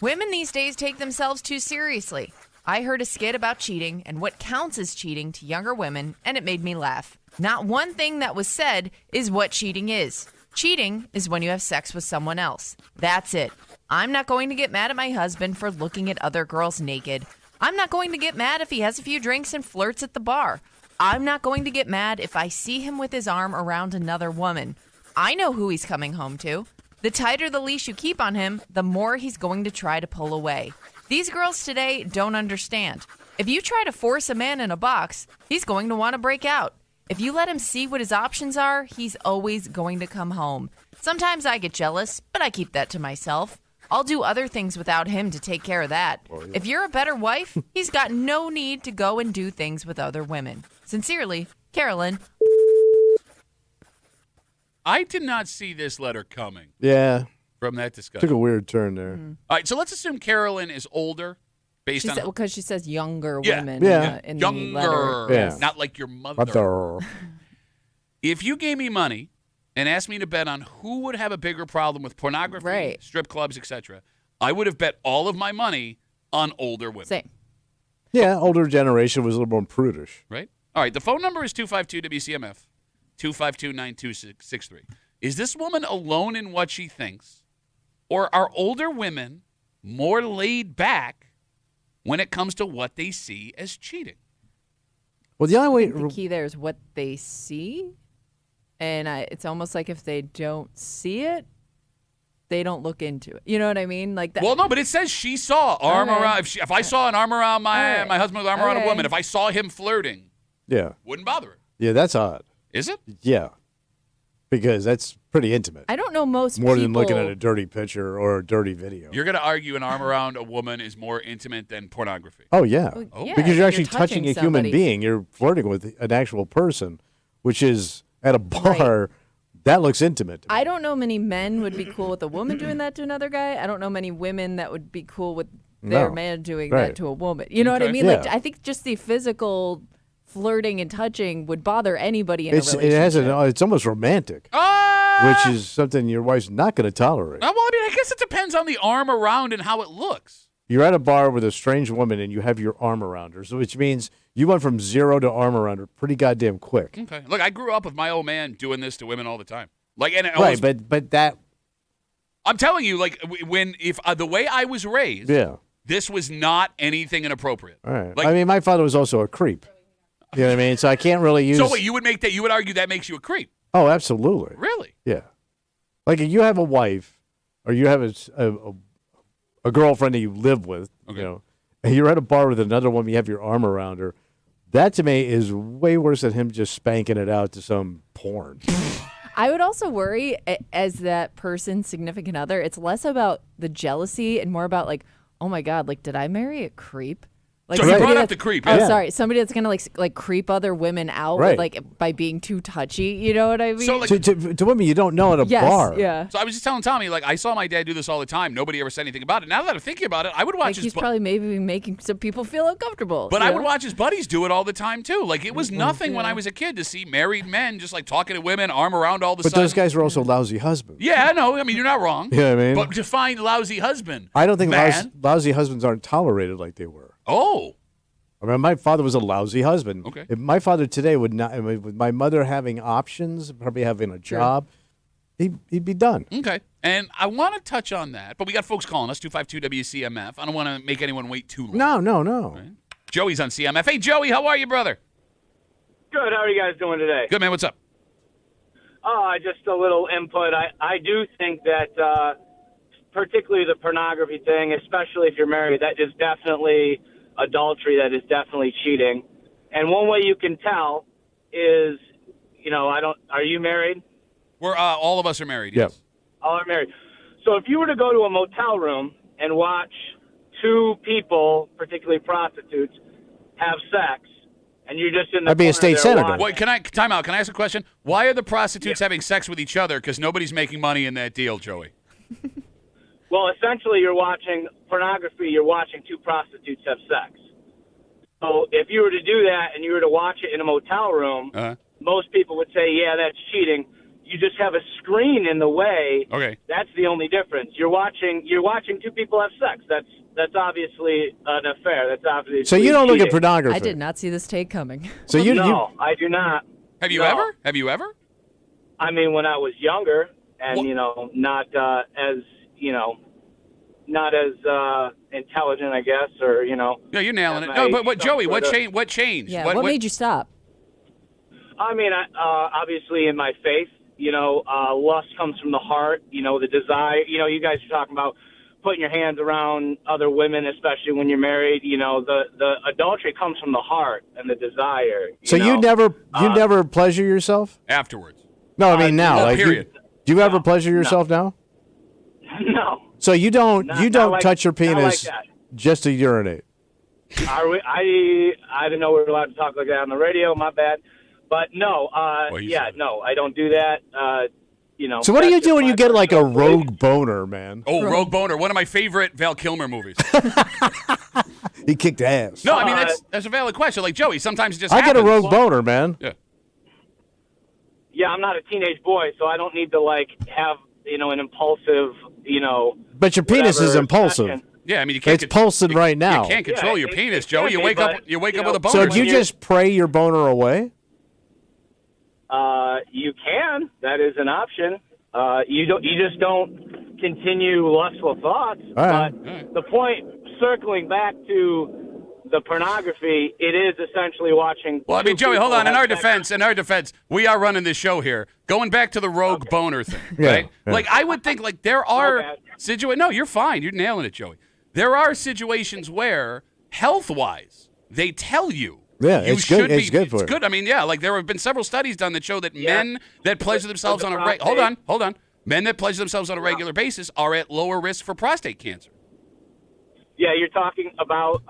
[SPEAKER 6] Women these days take themselves too seriously. I heard a skit about cheating and what counts as cheating to younger women, and it made me laugh. Not one thing that was said is what cheating is. Cheating is when you have sex with someone else. That's it. I'm not going to get mad at my husband for looking at other girls naked. I'm not going to get mad if he has a few drinks and flirts at the bar. I'm not going to get mad if I see him with his arm around another woman. I know who he's coming home to. The tighter the leash you keep on him, the more he's going to try to pull away. These girls today don't understand. If you try to force a man in a box, he's going to want to break out. If you let him see what his options are, he's always going to come home. Sometimes I get jealous, but I keep that to myself. I'll do other things without him to take care of that. If you're a better wife, he's got no need to go and do things with other women. Sincerely, Carolyn.
[SPEAKER 1] I did not see this letter coming
[SPEAKER 2] Yeah.
[SPEAKER 1] from that discussion.
[SPEAKER 2] Took a weird turn there.
[SPEAKER 1] All right, so let's assume Carolyn is older based
[SPEAKER 3] She
[SPEAKER 1] on
[SPEAKER 3] said, because she says younger
[SPEAKER 1] Yeah.
[SPEAKER 3] women
[SPEAKER 2] Yeah.
[SPEAKER 3] in the letter.
[SPEAKER 1] younger,
[SPEAKER 2] Yeah.
[SPEAKER 1] not like your mother.
[SPEAKER 2] Mother.
[SPEAKER 1] If you gave me money and asked me to bet on who would have a bigger problem with pornography,
[SPEAKER 3] Right.
[SPEAKER 1] strip clubs, etc., I would have bet all of my money on older women.
[SPEAKER 3] Same.
[SPEAKER 2] Yeah, older generation was a little more prudish.
[SPEAKER 1] Right? All right, the phone number is 252-WCMF, 252-9263. Is this woman alone in what she thinks, or are older women more laid back when it comes to what they see as cheating?
[SPEAKER 2] Well, the only
[SPEAKER 3] The
[SPEAKER 2] way.
[SPEAKER 3] key there is what they see. And it's almost like if they don't see it, they don't look into it. You know what I mean? Like that.
[SPEAKER 1] Well, no, but it says she saw arm
[SPEAKER 3] Okay.
[SPEAKER 1] around. If I saw an arm around my
[SPEAKER 3] right.
[SPEAKER 1] my husband with arm around a
[SPEAKER 3] Okay.
[SPEAKER 1] woman, if I saw him flirting,
[SPEAKER 2] Yeah.
[SPEAKER 1] wouldn't bother her.
[SPEAKER 2] Yeah, that's odd.
[SPEAKER 1] Is it?
[SPEAKER 2] Yeah. Because that's pretty intimate.
[SPEAKER 3] I don't know most
[SPEAKER 2] More
[SPEAKER 3] people.
[SPEAKER 2] than looking at a dirty picture or a dirty video.
[SPEAKER 1] You're going to argue an arm around a woman is more intimate than pornography.
[SPEAKER 2] Oh, yeah.
[SPEAKER 1] Oh.
[SPEAKER 3] Yeah,
[SPEAKER 2] Because you're actually touching a human
[SPEAKER 3] somebody.
[SPEAKER 2] being. You're flirting with an actual person, which is at a bar. That looks intimate.
[SPEAKER 3] I don't know many men would be cool with a woman doing that to another guy. I don't know many women that would be cool with their
[SPEAKER 2] No.
[SPEAKER 3] man doing
[SPEAKER 2] Right.
[SPEAKER 3] that to a woman. You know what I
[SPEAKER 1] Okay.
[SPEAKER 3] mean? Like
[SPEAKER 2] Yeah.
[SPEAKER 3] I think just the physical flirting and touching would bother anybody in
[SPEAKER 2] It's
[SPEAKER 3] a
[SPEAKER 2] it
[SPEAKER 3] relationship.
[SPEAKER 2] has it's almost romantic, which is something your wife's not going to tolerate.
[SPEAKER 1] Well, I mean, I guess it depends on the arm around and how it looks.
[SPEAKER 2] You're at a bar with a strange woman and you have your arm around her, so which means you went from 0 to arm around her pretty goddamn quick.
[SPEAKER 1] Okay. Look, I grew up with my old man doing this to women all the time. Like, and it
[SPEAKER 2] Right,
[SPEAKER 1] always,
[SPEAKER 2] but that
[SPEAKER 1] I'm telling you, like, if the way I was raised, this was not anything inappropriate.
[SPEAKER 2] All right.
[SPEAKER 1] Like,
[SPEAKER 2] I mean, my father was also a creep. You know what I mean? So I can't really use.
[SPEAKER 1] so wait, you would argue that makes you a creep?
[SPEAKER 2] Oh, absolutely.
[SPEAKER 1] Really?
[SPEAKER 2] Yeah. Like if you have a wife, or you have a girlfriend that you live with,
[SPEAKER 1] Okay.
[SPEAKER 2] you know, and you're at a bar with another woman, you have your arm around her. That to me is way worse than him just spanking it out to some porn.
[SPEAKER 3] I would also worry as that person's significant other. It's less about the jealousy and more about like, oh my God, like, did I marry a creep? Like
[SPEAKER 1] So you
[SPEAKER 3] somebody
[SPEAKER 1] brought up
[SPEAKER 3] that's-
[SPEAKER 1] the creep,
[SPEAKER 3] Oh,
[SPEAKER 1] yeah.
[SPEAKER 3] sorry, somebody that's gonna like creep other women out,
[SPEAKER 2] Right.
[SPEAKER 3] with, like by being too touchy. You know what I mean?
[SPEAKER 1] So, like,
[SPEAKER 2] to women you don't know at a
[SPEAKER 3] yes,
[SPEAKER 2] bar.
[SPEAKER 3] yeah.
[SPEAKER 1] So I was just telling Tommy, like, I saw my dad do this all the time. Nobody ever said anything about it. Now that I'm thinking about it, I would watch
[SPEAKER 3] Like
[SPEAKER 1] his
[SPEAKER 3] he's probably maybe making some people feel uncomfortable.
[SPEAKER 1] But
[SPEAKER 3] you
[SPEAKER 1] I
[SPEAKER 3] know?
[SPEAKER 1] would watch his buddies do it all the time, too. Like, it
[SPEAKER 2] Mm-hmm.
[SPEAKER 1] was nothing when I was a kid to see married men just, like, talking to women, arm around all the
[SPEAKER 2] But
[SPEAKER 1] sudden.
[SPEAKER 2] those guys were also lousy husbands.
[SPEAKER 1] Yeah, I know. I mean, you're not wrong.
[SPEAKER 2] You know what I mean?
[SPEAKER 1] But to find lousy husband.
[SPEAKER 2] I don't think
[SPEAKER 1] man.
[SPEAKER 2] lousy husbands aren't tolerated like they were.
[SPEAKER 1] Oh.
[SPEAKER 2] I mean, my father was a lousy husband.
[SPEAKER 1] Okay.
[SPEAKER 2] If my father today would not, I mean, with my mother having options, probably having a job, he'd be done.
[SPEAKER 1] Okay. And I want to touch on that, but we got folks calling us, 252-WCMF. I don't want to make anyone wait too long.
[SPEAKER 2] No.
[SPEAKER 1] Joey's on CMF. Hey, Joey, how are you, brother?
[SPEAKER 7] Good. How are you guys doing today?
[SPEAKER 1] Good, man. What's up?
[SPEAKER 7] Just a little input. I do think that, particularly the pornography thing, especially if you're married, that is definitely adultery. That is definitely cheating. And one way you can tell is, are you married?
[SPEAKER 1] We're all of us are married.
[SPEAKER 2] Yep.
[SPEAKER 1] Yes.
[SPEAKER 7] All are married. So if you were to go to a motel room and watch two people, particularly prostitutes, have sex, and you're just in the
[SPEAKER 2] I'd be a
[SPEAKER 7] corner
[SPEAKER 2] state
[SPEAKER 7] there
[SPEAKER 2] senator.
[SPEAKER 7] watching-
[SPEAKER 1] Wait, time out. Can I ask a question? Why are the prostitutes having sex with each other? Because nobody's making money in that deal, Joey.
[SPEAKER 7] Well, essentially, you're watching pornography. You're watching two prostitutes have sex. So if you were to do that and you were to watch it in a motel room, most people would say, yeah, that's cheating. You just have a screen in the way.
[SPEAKER 1] Okay.
[SPEAKER 7] That's the only difference. You're watching two people have sex. That's obviously an affair. That's obviously
[SPEAKER 2] So you don't look at
[SPEAKER 7] cheating.
[SPEAKER 2] pornography.
[SPEAKER 3] I did not see this take coming.
[SPEAKER 2] So
[SPEAKER 7] No, I do not.
[SPEAKER 1] Have you
[SPEAKER 7] No.
[SPEAKER 1] ever? Have you ever?
[SPEAKER 7] I mean, when I was younger and,
[SPEAKER 1] What-
[SPEAKER 7] not as intelligent, I guess, or,
[SPEAKER 1] Yeah, you're nailing it.
[SPEAKER 7] Am
[SPEAKER 1] No,
[SPEAKER 7] I
[SPEAKER 1] but Joey,
[SPEAKER 7] some
[SPEAKER 1] what
[SPEAKER 7] sort of-
[SPEAKER 1] changed? What changed?
[SPEAKER 3] Yeah. What made you stop?
[SPEAKER 7] I mean, obviously in my faith, lust comes from the heart, the desire, you guys are talking about putting your hands around other women, especially when you're married, the adultery comes from the heart and the desire.
[SPEAKER 2] you never pleasure yourself?
[SPEAKER 1] Afterwards.
[SPEAKER 2] No, I mean now.
[SPEAKER 1] no,
[SPEAKER 2] Like
[SPEAKER 1] period.
[SPEAKER 2] Do you ever pleasure yourself now?
[SPEAKER 7] No.
[SPEAKER 2] So you don't
[SPEAKER 7] Not like-
[SPEAKER 2] touch your
[SPEAKER 7] not like
[SPEAKER 2] penis
[SPEAKER 7] that.
[SPEAKER 2] just to urinate.
[SPEAKER 7] Are we? I didn't know we were allowed to talk like that on the radio. My bad. But no,
[SPEAKER 1] you said it.
[SPEAKER 7] no, I don't do that.
[SPEAKER 2] So what do
[SPEAKER 7] that's
[SPEAKER 2] you do
[SPEAKER 7] just
[SPEAKER 2] when
[SPEAKER 7] my
[SPEAKER 2] you get like a
[SPEAKER 7] personal belief.
[SPEAKER 2] rogue boner, man?
[SPEAKER 1] Oh, Rogue Boner, one of my favorite Val Kilmer movies.
[SPEAKER 2] He kicked ass.
[SPEAKER 1] No, I mean that's a valid question. Like Joey, sometimes it just
[SPEAKER 2] I get a
[SPEAKER 1] happens.
[SPEAKER 2] rogue boner, man.
[SPEAKER 1] Yeah.
[SPEAKER 7] Yeah, I'm not a teenage boy, so I don't need to have an impulsive
[SPEAKER 2] But your penis is
[SPEAKER 7] whatever
[SPEAKER 2] impulsive.
[SPEAKER 7] session.
[SPEAKER 1] Yeah, I mean you can't.
[SPEAKER 2] It's pulsing right now.
[SPEAKER 1] You can't control
[SPEAKER 7] Yeah,
[SPEAKER 1] your
[SPEAKER 7] it-
[SPEAKER 1] penis,
[SPEAKER 7] it
[SPEAKER 1] Joey.
[SPEAKER 7] can
[SPEAKER 1] You
[SPEAKER 7] be,
[SPEAKER 1] wake up.
[SPEAKER 7] but,
[SPEAKER 1] You wake up
[SPEAKER 7] you
[SPEAKER 1] with a
[SPEAKER 7] know,
[SPEAKER 1] boner.
[SPEAKER 2] So do you
[SPEAKER 7] when you're-
[SPEAKER 2] just pray your boner away?
[SPEAKER 7] You can. That is an option. You just don't continue lustful thoughts.
[SPEAKER 2] All right.
[SPEAKER 7] But the point, circling back to the pornography, it is essentially watching.
[SPEAKER 1] Well, I mean,
[SPEAKER 7] two
[SPEAKER 1] Joey, hold
[SPEAKER 7] people
[SPEAKER 1] on. In
[SPEAKER 7] have
[SPEAKER 1] our
[SPEAKER 7] sex.
[SPEAKER 1] defense, we are running this show here. Going back to the rogue boner thing,
[SPEAKER 2] Yeah,
[SPEAKER 1] right?
[SPEAKER 2] yeah.
[SPEAKER 1] Like, I would think, like, there are
[SPEAKER 7] bad.
[SPEAKER 1] situations. No, you're fine. You're nailing it, Joey. There are situations where, health-wise, they tell you.
[SPEAKER 2] Yeah,
[SPEAKER 1] you
[SPEAKER 2] it's good.
[SPEAKER 1] should
[SPEAKER 2] It's
[SPEAKER 1] be,
[SPEAKER 2] good for
[SPEAKER 1] It's
[SPEAKER 2] you.
[SPEAKER 1] good. I mean, yeah, like there have been several studies done that show that men that pleasure themselves
[SPEAKER 7] the
[SPEAKER 1] on a
[SPEAKER 7] prostate.
[SPEAKER 1] hold on. Men that pleasure themselves on a regular basis are at lower risk for prostate cancer.
[SPEAKER 7] Yeah, you're talking about.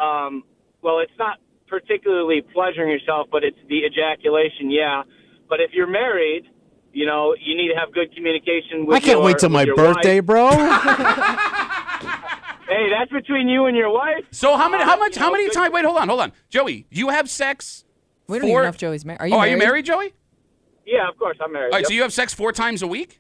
[SPEAKER 7] Well, it's not particularly pleasuring yourself, but it's the ejaculation. Yeah, but if you're married, you need to have good communication with.
[SPEAKER 2] I can't wait till
[SPEAKER 7] with
[SPEAKER 2] my
[SPEAKER 7] your
[SPEAKER 2] birthday,
[SPEAKER 7] wife.
[SPEAKER 2] bro.
[SPEAKER 7] Hey, that's between you and your wife.
[SPEAKER 1] So how many
[SPEAKER 7] you know,
[SPEAKER 1] times?
[SPEAKER 7] good-
[SPEAKER 1] Wait, hold on. Joey, you have sex
[SPEAKER 3] We don't even know if Joey's married. Are you
[SPEAKER 1] Are
[SPEAKER 3] married?
[SPEAKER 1] you married, Joey?
[SPEAKER 7] Yeah, of course, I'm married.
[SPEAKER 1] All right,
[SPEAKER 7] Yep.
[SPEAKER 1] so you have sex 4 times a week?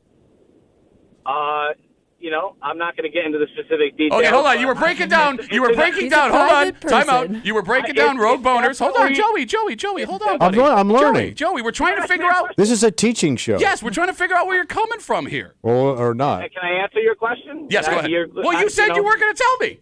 [SPEAKER 7] I'm not going to get into the specific details.
[SPEAKER 1] Okay, hold on. You were breaking down. You were breaking
[SPEAKER 3] He's a
[SPEAKER 1] down. Hold on.
[SPEAKER 3] private
[SPEAKER 1] Time out.
[SPEAKER 3] person.
[SPEAKER 1] You were breaking down road boners. Hold on, Joey. Hold on, buddy.
[SPEAKER 2] I'm learning.
[SPEAKER 1] Joey, we're trying to figure out.
[SPEAKER 2] This is a teaching show.
[SPEAKER 1] Yes, we're trying to figure out where you're coming from here.
[SPEAKER 2] Or not.
[SPEAKER 7] Can I answer your question?
[SPEAKER 1] Yes, go ahead. Well, you said you weren't going to tell me.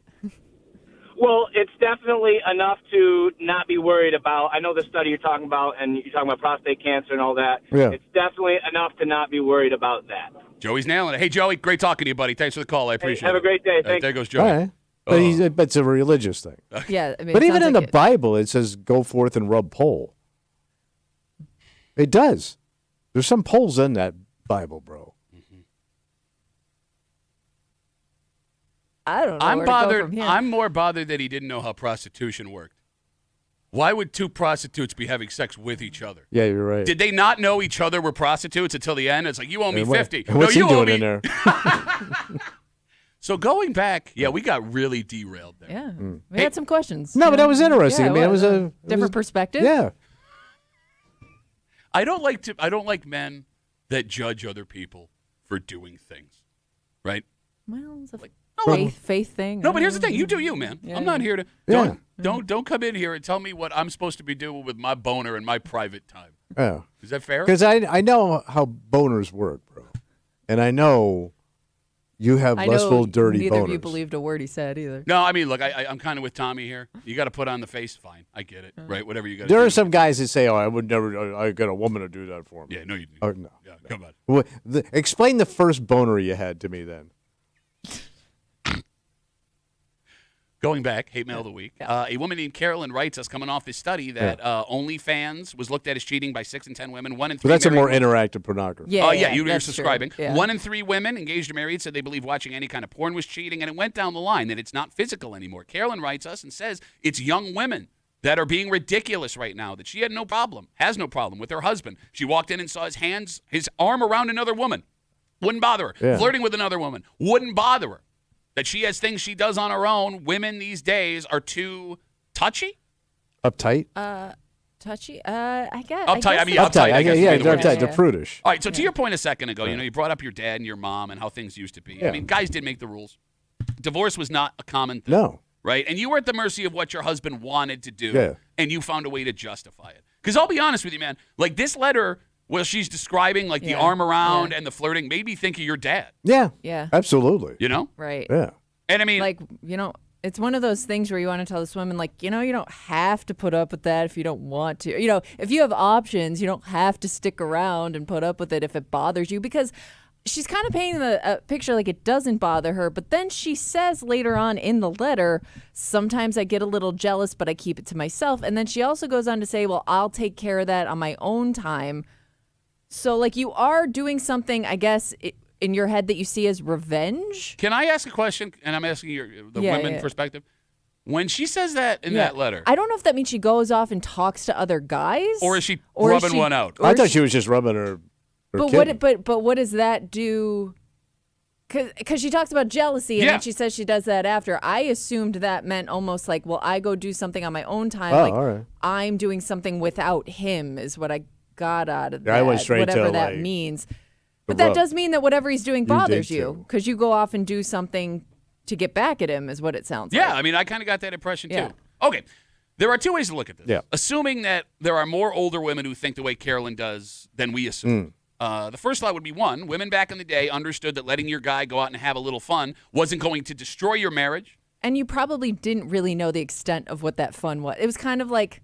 [SPEAKER 7] Well, it's definitely enough to not be worried about. I know the study you're talking about, and you're talking about prostate cancer and all that.
[SPEAKER 2] Yeah.
[SPEAKER 7] It's definitely enough to not be worried about that.
[SPEAKER 1] Joey's nailing it. Hey, Joey, great talking to you, buddy. Thanks for the call. I appreciate it.
[SPEAKER 7] Have a great day.
[SPEAKER 1] All right,
[SPEAKER 7] Thanks.
[SPEAKER 1] there goes
[SPEAKER 2] All
[SPEAKER 1] Joey.
[SPEAKER 2] right. But it's a religious thing.
[SPEAKER 3] Yeah, I mean,
[SPEAKER 2] But
[SPEAKER 3] it
[SPEAKER 2] even
[SPEAKER 3] sounds
[SPEAKER 2] in the
[SPEAKER 3] like
[SPEAKER 2] Bible, it says, go forth and rub pole. It does. There's some poles in that Bible, bro.
[SPEAKER 3] I don't know.
[SPEAKER 1] I'm
[SPEAKER 3] where to go
[SPEAKER 1] bothered.
[SPEAKER 3] from here.
[SPEAKER 1] I'm more bothered that he didn't know how prostitution worked. Why would 2 prostitutes be having sex with each other?
[SPEAKER 2] Yeah, you're right.
[SPEAKER 1] Did they not know each other were prostitutes until the end? It's like, you owe me
[SPEAKER 2] And what-
[SPEAKER 1] 50.
[SPEAKER 2] and what's
[SPEAKER 1] no, you
[SPEAKER 2] he
[SPEAKER 1] owe
[SPEAKER 2] doing
[SPEAKER 1] me.
[SPEAKER 2] in there?
[SPEAKER 1] So going back, yeah, we got really derailed there.
[SPEAKER 3] Yeah, we had some questions.
[SPEAKER 2] No, but that was interesting.
[SPEAKER 3] Yeah,
[SPEAKER 2] I mean, it was a
[SPEAKER 3] different perspective.
[SPEAKER 2] Yeah.
[SPEAKER 1] I don't like men that judge other people for doing things, right?
[SPEAKER 3] Well, it's a
[SPEAKER 1] no,
[SPEAKER 3] faith thing.
[SPEAKER 1] No, but here's the thing: you do you, man.
[SPEAKER 3] Yeah,
[SPEAKER 1] I'm not here to
[SPEAKER 2] Yeah.
[SPEAKER 1] don't come in here and tell me what I'm supposed to be doing with my boner in my private time.
[SPEAKER 2] Yeah.
[SPEAKER 1] Is that fair?
[SPEAKER 2] Because I know how boners work, bro. And I know you have
[SPEAKER 3] I
[SPEAKER 2] lustful,
[SPEAKER 3] know
[SPEAKER 2] dirty
[SPEAKER 3] neither
[SPEAKER 2] boners.
[SPEAKER 3] of you believed a word he said either.
[SPEAKER 1] No, I mean, look, I'm kind of with Tommy here. You got to put on the face. Fine, I get it, right? Whatever you got.
[SPEAKER 2] There
[SPEAKER 1] do.
[SPEAKER 2] are some guys that say, "Oh, I would never. I got a woman to do that for me."
[SPEAKER 1] Yeah, no, you didn't.
[SPEAKER 2] Oh, no.
[SPEAKER 1] Yeah, come on.
[SPEAKER 2] Explain the first boner you had to me, then.
[SPEAKER 1] Going back, hate mail of the week. A woman named Carolyn writes us, coming off this study, that OnlyFans was looked at as cheating by 6 in 10 women. 1 in 3.
[SPEAKER 2] But that's a more
[SPEAKER 1] married-
[SPEAKER 2] interactive pornography.
[SPEAKER 3] Yeah,
[SPEAKER 1] you're
[SPEAKER 3] that's
[SPEAKER 1] subscribing.
[SPEAKER 3] True. Yeah.
[SPEAKER 1] 1 in 3 women engaged or married said they believe watching any kind of porn was cheating, and it went down the line that it's not physical anymore. Carolyn writes us and says it's young women that are being ridiculous right now, that she has no problem with her husband. She walked in and saw his arm around another woman. Wouldn't bother her.
[SPEAKER 2] Yeah.
[SPEAKER 1] Flirting with another woman. Wouldn't bother her. That she has things she does on her own. Women these days are too touchy.
[SPEAKER 2] Uptight.
[SPEAKER 3] Touchy? I guess.
[SPEAKER 1] Uptight. I mean,
[SPEAKER 2] Uptight.
[SPEAKER 1] I guess
[SPEAKER 2] Yeah,
[SPEAKER 1] would be the
[SPEAKER 2] they're
[SPEAKER 1] word.
[SPEAKER 2] uptight. They're prudish.
[SPEAKER 1] All right, so to your point a second ago, you brought up your dad and your mom and how things used to be. I
[SPEAKER 2] Yeah.
[SPEAKER 1] mean, guys did make the rules. Divorce was not a common thing.
[SPEAKER 2] No.
[SPEAKER 1] Right? And you were at the mercy of what your husband wanted to do,
[SPEAKER 2] Yeah.
[SPEAKER 1] and you found a way to justify it. Because I'll be honest with you, man, like this letter where she's describing like the
[SPEAKER 3] Yeah.
[SPEAKER 1] arm around
[SPEAKER 3] Yeah.
[SPEAKER 1] and the flirting made me think of your dad,
[SPEAKER 2] Yeah.
[SPEAKER 3] Yeah.
[SPEAKER 2] Absolutely.
[SPEAKER 1] you know?
[SPEAKER 3] Right.
[SPEAKER 2] Yeah.
[SPEAKER 1] And I mean,
[SPEAKER 3] Like, it's one of those things where you want to tell this woman, like, you don't have to put up with that if you don't want to. If you have options, you don't have to stick around and put up with it if it bothers you, because she's kind of painting a picture like it doesn't bother her. But then she says later on in the letter, sometimes I get a little jealous, but I keep it to myself. And then she also goes on to say, well, I'll take care of that on my own time. So, like, you are doing something, I guess, in your head that you see as revenge.
[SPEAKER 1] can I ask a question? And I'm asking the
[SPEAKER 3] Yeah,
[SPEAKER 1] women
[SPEAKER 3] yeah.
[SPEAKER 1] perspective. When she says that in that letter,
[SPEAKER 3] I don't know if that means she goes off and talks to other guys,
[SPEAKER 1] or is she
[SPEAKER 3] or is
[SPEAKER 1] rubbing
[SPEAKER 3] she-
[SPEAKER 1] one out?
[SPEAKER 3] or
[SPEAKER 2] I
[SPEAKER 3] is
[SPEAKER 2] thought she was just rubbing her.
[SPEAKER 3] But
[SPEAKER 2] kid.
[SPEAKER 3] what does that do? Because she talks about jealousy and
[SPEAKER 1] Yeah.
[SPEAKER 3] then she says she does that after. I assumed that meant almost like, well, I go do something on my own time.
[SPEAKER 2] Oh,
[SPEAKER 3] like
[SPEAKER 2] all right.
[SPEAKER 3] I'm doing something without him is what I got out of
[SPEAKER 2] Yeah,
[SPEAKER 3] that.
[SPEAKER 2] I went straight
[SPEAKER 3] whatever
[SPEAKER 2] to,
[SPEAKER 3] that
[SPEAKER 2] like,
[SPEAKER 3] means. But that
[SPEAKER 2] rub.
[SPEAKER 3] does mean that whatever he's doing
[SPEAKER 2] did
[SPEAKER 3] bothers
[SPEAKER 2] too.
[SPEAKER 3] you because you go off and do something to get back at him is what it sounds
[SPEAKER 1] Yeah,
[SPEAKER 3] like.
[SPEAKER 1] I mean, I kind of got that impression
[SPEAKER 3] Yeah.
[SPEAKER 1] too. Okay, there are 2 ways to look at this.
[SPEAKER 2] Yeah.
[SPEAKER 1] Assuming that there are more older women who think the way Carolyn does than we assume. The first thought would be 1, women back in the day understood that letting your guy go out and have a little fun wasn't going to destroy your marriage.
[SPEAKER 3] And you probably didn't really know the extent of what that fun was. It was kind of like,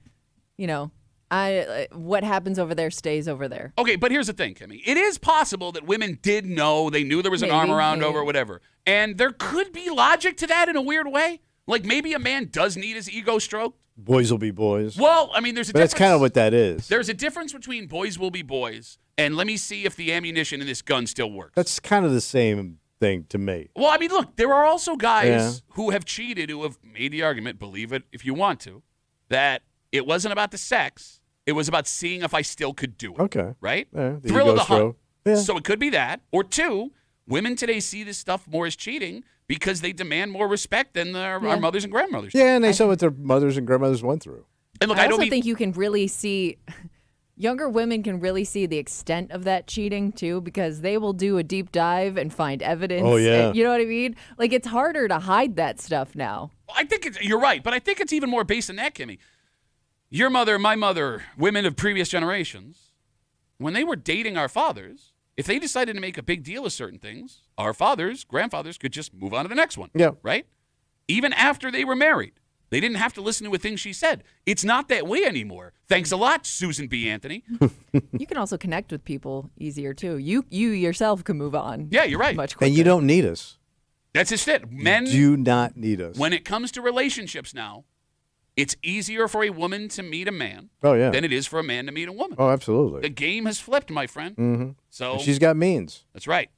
[SPEAKER 3] what happens over there stays over there.
[SPEAKER 1] Okay, but here's the thing, Kimmy. It is possible that women did know, they knew there was an arm
[SPEAKER 3] Maybe,
[SPEAKER 1] around
[SPEAKER 3] maybe.
[SPEAKER 1] over whatever. And there could be logic to that in a weird way. Like maybe a man does need his ego stroked.
[SPEAKER 2] Boys will be boys.
[SPEAKER 1] Well, I mean, there's a
[SPEAKER 2] But
[SPEAKER 1] difference.
[SPEAKER 2] that's kind of what that is.
[SPEAKER 1] There's a difference between boys will be boys and let me see if the ammunition in this gun still works.
[SPEAKER 2] That's kind of the same thing to me.
[SPEAKER 1] Well, I mean, look, there are also guys
[SPEAKER 2] Yeah.
[SPEAKER 1] who have cheated who have made the argument, believe it if you want to, that it wasn't about the sex. It was about seeing if I still could do it.
[SPEAKER 2] Okay.
[SPEAKER 1] Right?
[SPEAKER 2] Yeah, the
[SPEAKER 1] Thrill of
[SPEAKER 2] ego
[SPEAKER 1] the hunt.
[SPEAKER 2] stroke. Yeah.
[SPEAKER 1] So it could be that. Or 2, women today see this stuff more as cheating because they demand more respect than our mothers and grandmothers.
[SPEAKER 2] Yeah, and they saw what their mothers and grandmothers went through.
[SPEAKER 1] And look,
[SPEAKER 3] I
[SPEAKER 1] I don't
[SPEAKER 3] also
[SPEAKER 1] mean
[SPEAKER 3] think you can really see younger women can really see the extent of that cheating too, because they will do a deep dive and find evidence.
[SPEAKER 2] Oh, yeah.
[SPEAKER 3] And, you know what I mean? Like, it's harder to hide that stuff now.
[SPEAKER 1] I think you're right, but I think it's even more based than that, Kimmy. Your mother, my mother, women of previous generations, when they were dating our fathers, if they decided to make a big deal of certain things, our fathers, grandfathers could just move on to the next one.
[SPEAKER 2] Yeah.
[SPEAKER 1] Right? Even after they were married. They didn't have to listen to a thing she said. It's not that way anymore. Thanks a lot, Susan B. Anthony.
[SPEAKER 3] You can also connect with people easier too. You yourself can move on.
[SPEAKER 1] Yeah, you're right.
[SPEAKER 3] Much quicker.
[SPEAKER 2] And you don't need us.
[SPEAKER 1] That's just it. Men
[SPEAKER 2] Do not need us.
[SPEAKER 1] When it comes to relationships now, it's easier for a woman to meet a man
[SPEAKER 2] Oh, yeah.
[SPEAKER 1] than it is for a man to meet a woman.
[SPEAKER 2] Oh, absolutely.
[SPEAKER 1] The game has flipped, my friend.
[SPEAKER 2] Mm-hmm.
[SPEAKER 1] So
[SPEAKER 2] She's got means.
[SPEAKER 1] that's right.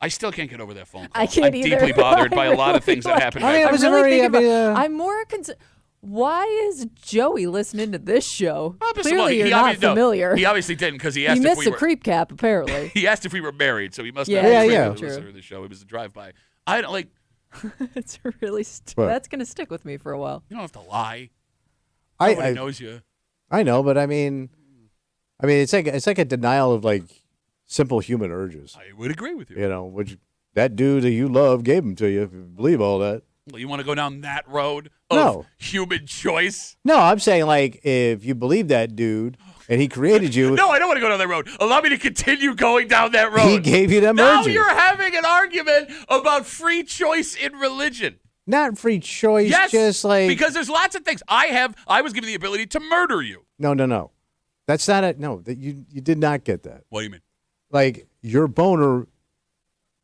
[SPEAKER 1] I still can't get over that phone call.
[SPEAKER 3] I can't
[SPEAKER 1] I'm
[SPEAKER 3] either.
[SPEAKER 1] deeply bothered by a lot of things that happened.
[SPEAKER 2] I mean,
[SPEAKER 1] back
[SPEAKER 2] it was
[SPEAKER 1] then.
[SPEAKER 2] a very-
[SPEAKER 3] thinking
[SPEAKER 2] I mean,
[SPEAKER 3] about- I'm more concerned. Why is Joey listening to this show? Clearly, you're not familiar.
[SPEAKER 1] He obviously didn't because he
[SPEAKER 3] He
[SPEAKER 1] asked if
[SPEAKER 3] missed
[SPEAKER 1] we
[SPEAKER 3] the
[SPEAKER 1] were.
[SPEAKER 3] creep cap, apparently.
[SPEAKER 1] He asked if we were married, so he must
[SPEAKER 3] Yeah,
[SPEAKER 1] not have
[SPEAKER 2] yeah,
[SPEAKER 1] been
[SPEAKER 3] true.
[SPEAKER 1] a listener to the show. It was a drive-by. I don't like.
[SPEAKER 3] It's really
[SPEAKER 2] What?
[SPEAKER 3] that's gonna stick with me for a while.
[SPEAKER 1] You don't have to lie. Nobody
[SPEAKER 2] I
[SPEAKER 1] knows you.
[SPEAKER 2] I know, but I mean, it's like a denial of like simple human urges.
[SPEAKER 1] I would agree with you.
[SPEAKER 2] You know, which that dude that you love gave them to you. If you believe all that.
[SPEAKER 1] Well, you want to go down that road of
[SPEAKER 2] No.
[SPEAKER 1] human choice?
[SPEAKER 2] No, I'm saying like if you believe that dude and he created you,
[SPEAKER 1] No, I don't want to go down that road. Allow me to continue going down that road.
[SPEAKER 2] he gave you them
[SPEAKER 1] Now
[SPEAKER 2] urges.
[SPEAKER 1] you're having an argument about free choice in religion.
[SPEAKER 2] Not free choice,
[SPEAKER 1] Yes,
[SPEAKER 2] just like
[SPEAKER 1] because there's lots of things. I was given the ability to murder you.
[SPEAKER 2] no. That's not it. No, that you did not get that.
[SPEAKER 1] What do you mean?
[SPEAKER 2] Like your boner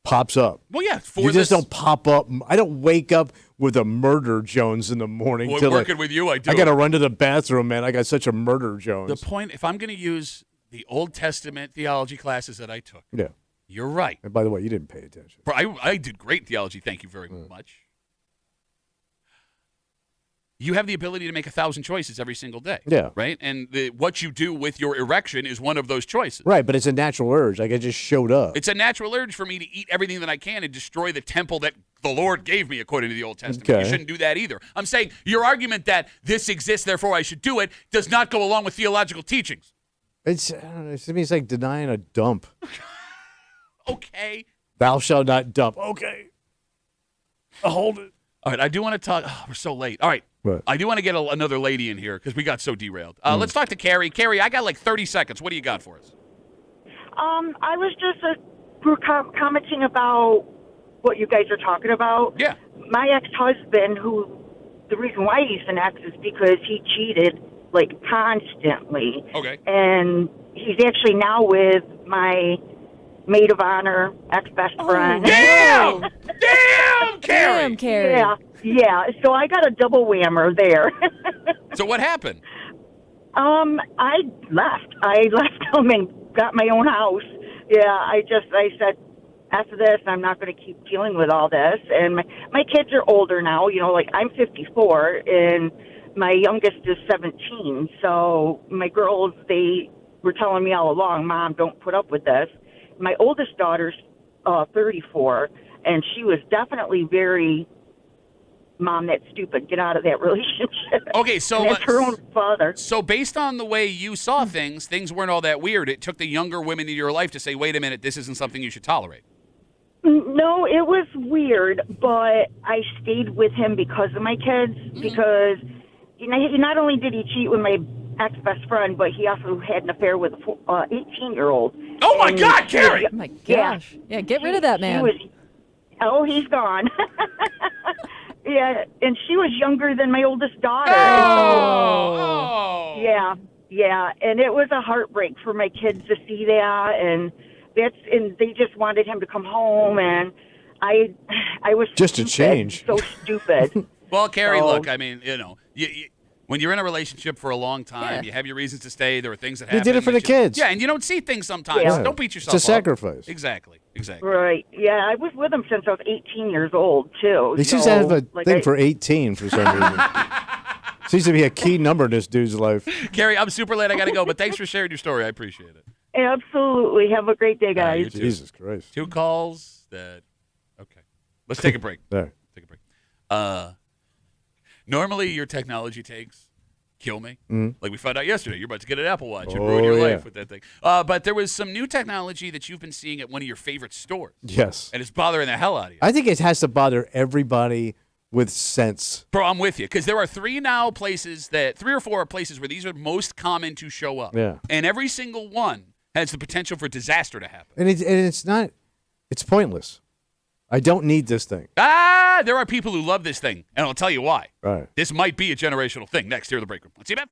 [SPEAKER 2] pops up.
[SPEAKER 1] Well, yeah, for
[SPEAKER 2] You
[SPEAKER 1] this.
[SPEAKER 2] just don't pop up. I don't wake up with a murder Jones in the morning.
[SPEAKER 1] Well,
[SPEAKER 2] till
[SPEAKER 1] working with you, I do.
[SPEAKER 2] I got to run to the bathroom, man. I got such a murder Jones.
[SPEAKER 1] The point, if I'm going to use the Old Testament theology classes that I took,
[SPEAKER 2] Yeah.
[SPEAKER 1] you're right.
[SPEAKER 2] And by the way, you didn't pay attention.
[SPEAKER 1] I did great theology. Thank you very much. You have the ability to make 1,000 choices every single day.
[SPEAKER 2] Yeah.
[SPEAKER 1] Right? And what you do with your erection is one of those choices.
[SPEAKER 2] Right, but it's a natural urge. Like it just showed up.
[SPEAKER 1] It's a natural urge for me to eat everything that I can and destroy the temple that the Lord gave me, according to the Old Testament.
[SPEAKER 2] Okay.
[SPEAKER 1] You shouldn't do that either. I'm saying your argument that this exists, therefore I should do it, does not go along with theological teachings.
[SPEAKER 2] It's I don't know, to me it's like denying a dump.
[SPEAKER 1] Okay.
[SPEAKER 2] Thou shalt not dump. Okay. I'll hold it.
[SPEAKER 1] All right, I do want to talk. Oh, we're so late. All right.
[SPEAKER 2] What?
[SPEAKER 1] I do want to get another lady in here because we got so derailed. Let's talk to Carrie. Carrie, I got like 30 seconds. What do you got for us?
[SPEAKER 8] I was just commenting about what you guys are talking about.
[SPEAKER 1] Yeah.
[SPEAKER 8] My ex-husband, the reason why he's an ex is because he cheated, like, constantly.
[SPEAKER 1] Okay.
[SPEAKER 8] And he's actually now with my maid of honor, ex-best friend.
[SPEAKER 1] Damn! Damn, Carrie!
[SPEAKER 3] Damn, Carrie.
[SPEAKER 8] Yeah. So I got a double whammer there.
[SPEAKER 1] So what happened?
[SPEAKER 8] I left him and got my own house. Yeah, I said, after this, I'm not going to keep dealing with all this. And my kids are older now. You know, like I'm 54 and my youngest is 17. So my girls, they were telling me all along, Mom, don't put up with this. My oldest daughter's 34, and she was definitely very, Mom, that's stupid. Get out of that relationship.
[SPEAKER 1] Okay, so
[SPEAKER 8] And that's her own father.
[SPEAKER 1] So based on the way you saw things weren't all that weird. It took the younger women in your life to say, wait a minute, this isn't something you should tolerate.
[SPEAKER 8] No, it was weird, but I stayed with him because of my kids. Because he not only did he cheat with my ex-best friend, but he also had an affair with a 18-year-old.
[SPEAKER 1] Oh, my God, Carrie!
[SPEAKER 3] Oh my gosh. Yeah, get rid of that man.
[SPEAKER 8] He's gone. Yeah, and she was younger than my oldest daughter.
[SPEAKER 1] Oh!
[SPEAKER 8] Yeah, and it was a heartbreak for my kids to see that, and they just wanted him to come home, and I was
[SPEAKER 2] Just to
[SPEAKER 8] stupid,
[SPEAKER 2] change.
[SPEAKER 8] so stupid.
[SPEAKER 1] Well, Carrie,
[SPEAKER 8] So-
[SPEAKER 1] look, I mean, when you're in a relationship for a long time,
[SPEAKER 3] Yeah.
[SPEAKER 1] you have your reasons to stay. There are things that
[SPEAKER 2] You
[SPEAKER 1] happen.
[SPEAKER 2] did it for
[SPEAKER 1] that
[SPEAKER 2] the kids.
[SPEAKER 1] Yeah, and you don't see things sometimes.
[SPEAKER 8] Yeah.
[SPEAKER 1] Don't beat yourself
[SPEAKER 2] It's a
[SPEAKER 1] up.
[SPEAKER 2] sacrifice.
[SPEAKER 1] Exactly.
[SPEAKER 8] Right. Yeah, I was with him since I was 18 years old, too.
[SPEAKER 2] He seems to have a thing for 18 for some reason. Seems to be a key number in this dude's life.
[SPEAKER 1] Carrie, I'm super late. I got to go, but thanks for sharing your story. I appreciate it.
[SPEAKER 8] Absolutely. Have a great day, guys.
[SPEAKER 1] you too.
[SPEAKER 2] Jesus Christ.
[SPEAKER 1] 2 calls that. Okay. Let's take a break.
[SPEAKER 2] There.
[SPEAKER 1] Take a break. Normally, your technology takes kill me.
[SPEAKER 2] Mhm.
[SPEAKER 1] Like we found out yesterday, you're about to get an Apple Watch and
[SPEAKER 2] Oh,
[SPEAKER 1] ruin your
[SPEAKER 2] yeah.
[SPEAKER 1] life with that thing. But there was some new technology that you've been seeing at one of your favorite stores.
[SPEAKER 2] Yes.
[SPEAKER 1] And it's bothering the hell out of you.
[SPEAKER 2] I think it has to bother everybody with sense.
[SPEAKER 1] Bro, I'm with you. Because there are three or four places where these are most common to show up.
[SPEAKER 2] Yeah.
[SPEAKER 1] And every single one has the potential for disaster to happen.
[SPEAKER 2] And it's pointless. I don't need this thing.
[SPEAKER 1] There are people who love this thing, and I'll tell you why.
[SPEAKER 2] Right.
[SPEAKER 1] This might be a generational thing. Next, here at the break room. Let's see, man.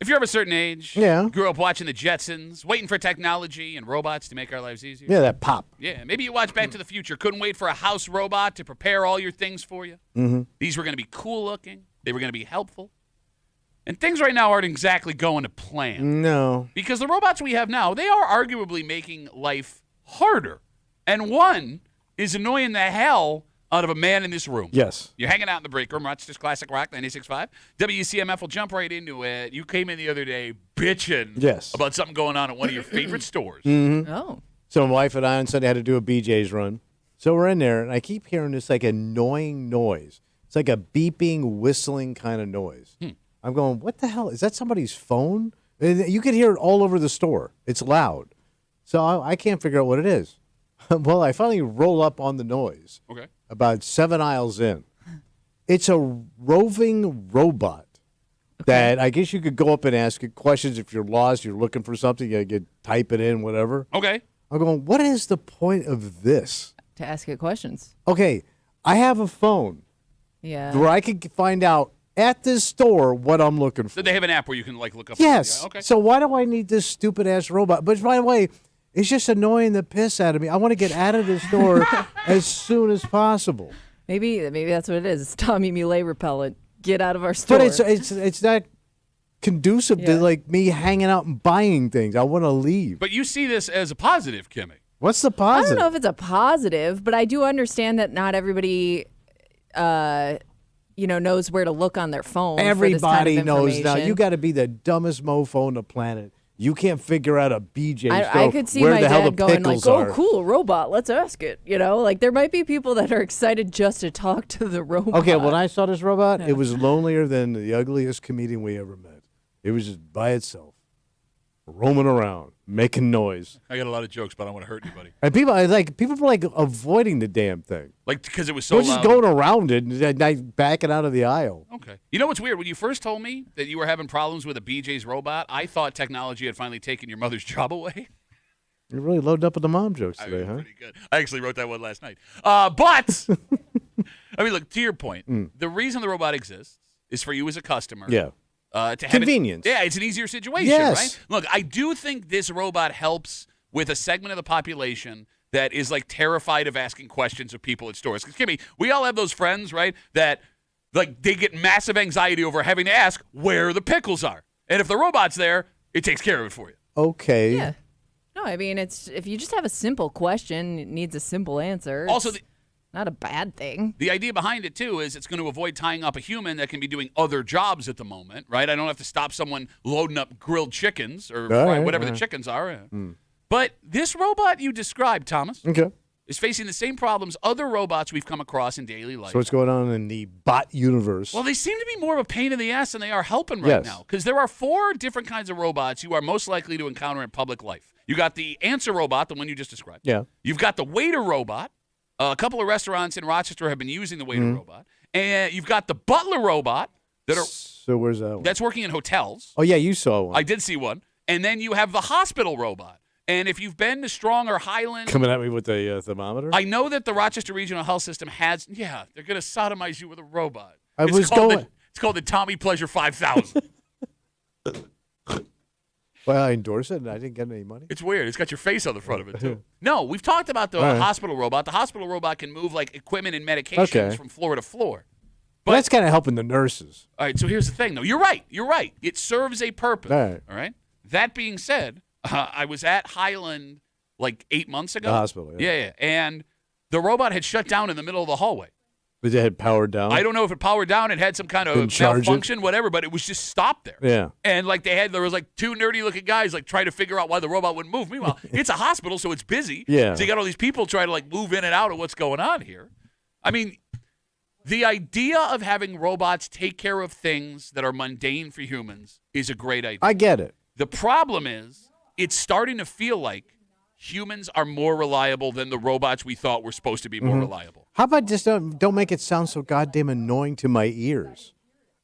[SPEAKER 1] If you're of a certain age,
[SPEAKER 2] Yeah.
[SPEAKER 1] grew up watching the Jetsons, waiting for technology and robots to make our lives easier.
[SPEAKER 2] Yeah, that pop.
[SPEAKER 1] Yeah, maybe you watched Back to the Future, couldn't wait for a house robot to prepare all your things for you.
[SPEAKER 2] Mm-hmm.
[SPEAKER 1] These were going to be cool looking. They were going to be helpful. And things right now aren't exactly going to plan.
[SPEAKER 2] No.
[SPEAKER 1] Because the robots we have now, they are arguably making life harder. And one is annoying the hell out of a man in this room.
[SPEAKER 2] Yes.
[SPEAKER 1] You're hanging out in the break room, Rochester's Classic Rock 96.5. WCMF will jump right into it. You came in the other day bitching
[SPEAKER 2] Yes.
[SPEAKER 1] about something going on at one of your favorite stores.
[SPEAKER 3] Oh.
[SPEAKER 2] So my wife and I on Sunday had to do a BJ's run. So we're in there, and I keep hearing this like annoying noise. It's like a beeping, whistling kind of noise. I'm going, what the hell? Is that somebody's phone? And you could hear it all over the store. It's loud. So I can't figure out what it is. Well, I finally roll up on the noise.
[SPEAKER 1] Okay.
[SPEAKER 2] About 7 aisles in. It's a roving robot that I guess you could go up and ask it questions if you're lost, you're looking for something, you could type it in, whatever.
[SPEAKER 1] Okay.
[SPEAKER 2] I'm going, what is the point of this?
[SPEAKER 3] To ask it questions.
[SPEAKER 2] Okay, I have a phone
[SPEAKER 3] Yeah.
[SPEAKER 2] where I could find out at this store what I'm looking for.
[SPEAKER 1] So they have an app where you can like look up.
[SPEAKER 2] Yes.
[SPEAKER 1] Yeah, okay.
[SPEAKER 2] So why do I need this stupid ass robot? But by the way, it's just annoying the piss out of me. I want to get out of this store as soon as possible.
[SPEAKER 3] Maybe that's what it is. It's Tommy Muley repellent. Get out of our store.
[SPEAKER 2] But it's not conducive
[SPEAKER 3] Yeah.
[SPEAKER 2] to like me hanging out and buying things. I want to leave.
[SPEAKER 1] But you see this as a positive, Kimmy.
[SPEAKER 2] What's the
[SPEAKER 3] I
[SPEAKER 2] positive?
[SPEAKER 3] don't know if it's a positive, but I do understand that not everybody, knows where to look on their phone.
[SPEAKER 2] Everybody
[SPEAKER 3] for this kind of
[SPEAKER 2] knows now.
[SPEAKER 3] information.
[SPEAKER 2] You got to be the dumbest mofo on the planet. You can't figure out a BJ
[SPEAKER 3] I could see
[SPEAKER 2] where
[SPEAKER 3] my
[SPEAKER 2] the hell the
[SPEAKER 3] dad going like,
[SPEAKER 2] pickles
[SPEAKER 3] "Oh,
[SPEAKER 2] are.
[SPEAKER 3] cool, robot. Let's ask it." Like there might be people that are excited just to talk to the robot.
[SPEAKER 2] Okay, when I saw this robot, it was lonelier than the ugliest comedian we ever met. It was just by itself, roaming around, making noise.
[SPEAKER 1] I got a lot of jokes, but I don't want to hurt anybody.
[SPEAKER 2] And people were like avoiding the damn thing.
[SPEAKER 1] Like because it was so
[SPEAKER 2] They're just
[SPEAKER 1] loud.
[SPEAKER 2] going around it and like, backing out of the aisle.
[SPEAKER 1] Okay. You know what's weird? When you first told me that you were having problems with a BJ's robot, I thought technology had finally taken your mother's job away.
[SPEAKER 2] You're really loading up with the mom jokes
[SPEAKER 1] I
[SPEAKER 2] today,
[SPEAKER 1] mean,
[SPEAKER 2] huh?
[SPEAKER 1] pretty good. I actually wrote that one last night. But, I mean, look, to your point, the reason the robot exists is for you as a customer.
[SPEAKER 2] Yeah.
[SPEAKER 1] To have
[SPEAKER 2] Convenience.
[SPEAKER 1] It's an easier situation,
[SPEAKER 2] Yes.
[SPEAKER 1] right? Look, I do think this robot helps with a segment of the population that is like terrified of asking questions of people at stores. Because, Kimmy, we all have those friends, right, that like they get massive anxiety over having to ask where the pickles are. And if the robot's there, it takes care of it for you.
[SPEAKER 2] Okay.
[SPEAKER 3] Yeah. No, I mean it's if you just have a simple question, it needs a simple answer.
[SPEAKER 1] Also,
[SPEAKER 3] It's not a bad thing.
[SPEAKER 1] the idea behind it, too, is it's going to avoid tying up a human that can be doing other jobs at the moment, right? I don't have to stop someone loading up grilled chickens or whatever the chickens are. But this robot you described, Thomas,
[SPEAKER 2] Okay.
[SPEAKER 1] is facing the same problems other robots we've come across in daily life.
[SPEAKER 2] So what's going on in the bot universe?
[SPEAKER 1] Well, they seem to be more of a pain in the ass than they are helping right
[SPEAKER 2] Yes.
[SPEAKER 1] now. Because there are 4 different kinds of robots you are most likely to encounter in public life. You got the answer robot, the one you just described.
[SPEAKER 2] Yeah.
[SPEAKER 1] You've got the waiter robot. A couple of restaurants in Rochester have been using the waiter robot. And you've got the butler robot
[SPEAKER 2] So where's that one?
[SPEAKER 1] that's working in hotels.
[SPEAKER 2] Oh, yeah, you saw one.
[SPEAKER 1] I did see one. And then you have the hospital robot. And if you've been to Strong or Highland,
[SPEAKER 2] Coming at me with a thermometer?
[SPEAKER 1] I know that the Rochester Regional Health System has, they're going to sodomize you with a robot.
[SPEAKER 2] It's
[SPEAKER 1] called the Tommy Pleasure 5000.
[SPEAKER 2] Well, I endorsed it, and I didn't get any money.
[SPEAKER 1] It's weird. It's got your face on the front of it, too. No, we've talked about the hospital robot. The hospital robot can move, like, equipment and medications from floor to floor.
[SPEAKER 2] But that's kind of helping the nurses.
[SPEAKER 1] All right, so here's the thing, though. You're right. It serves a purpose.
[SPEAKER 2] All
[SPEAKER 1] right? That being said, I was at Highland, like, 8 months ago.
[SPEAKER 2] The hospital,
[SPEAKER 1] Yeah. And the robot had shut down in the middle of the hallway.
[SPEAKER 2] But they had powered down?
[SPEAKER 1] I don't know if it powered down. It had some kind of malfunction, whatever, but it was just stopped there.
[SPEAKER 2] Yeah.
[SPEAKER 1] And like there was like 2 nerdy-looking guys like trying to figure out why the robot wouldn't move. Meanwhile, it's a hospital, so it's busy.
[SPEAKER 2] Yeah.
[SPEAKER 1] So you got all these people trying to like move in and out of what's going on here. I mean, the idea of having robots take care of things that are mundane for humans is a great idea.
[SPEAKER 2] I get it.
[SPEAKER 1] The problem is it's starting to feel like humans are more reliable than the robots we thought were supposed to be more reliable.
[SPEAKER 2] How about just don't make it sound so goddamn annoying to my ears?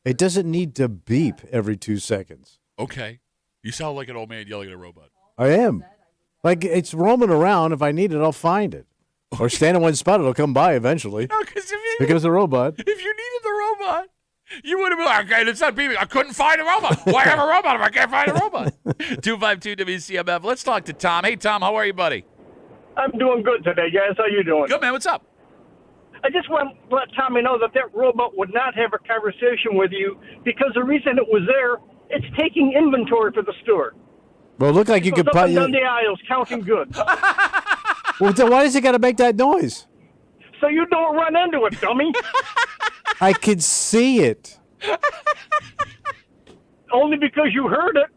[SPEAKER 2] It doesn't need to beep every 2 seconds.
[SPEAKER 1] Okay. You sound like an old man yelling at a robot.
[SPEAKER 2] I am. Like, it's roaming around. If I need it, I'll find it. Or stand in one spot, it'll come by eventually.
[SPEAKER 1] No, because
[SPEAKER 2] Here comes the robot.
[SPEAKER 1] if you needed the robot, You would have been like, okay, it's not beeping. I couldn't find a robot. Why have a robot if I can't find a robot? 252 WCMF. Let's talk to Tom. Hey, Tom, how are you, buddy?
[SPEAKER 9] I'm doing good today, guys. How you doing?
[SPEAKER 1] Good, man. What's up?
[SPEAKER 9] I just want to let Tommy know that robot would not have a conversation with you because the reason it was there, it's taking inventory for the store.
[SPEAKER 2] Well, it looked like you could
[SPEAKER 9] Goes up and down
[SPEAKER 2] probably.
[SPEAKER 9] the aisles counting goods.
[SPEAKER 2] Well, then why does it got to make that noise?
[SPEAKER 9] So you don't run into it, dummy.
[SPEAKER 2] I could see it.
[SPEAKER 9] Only because you heard it.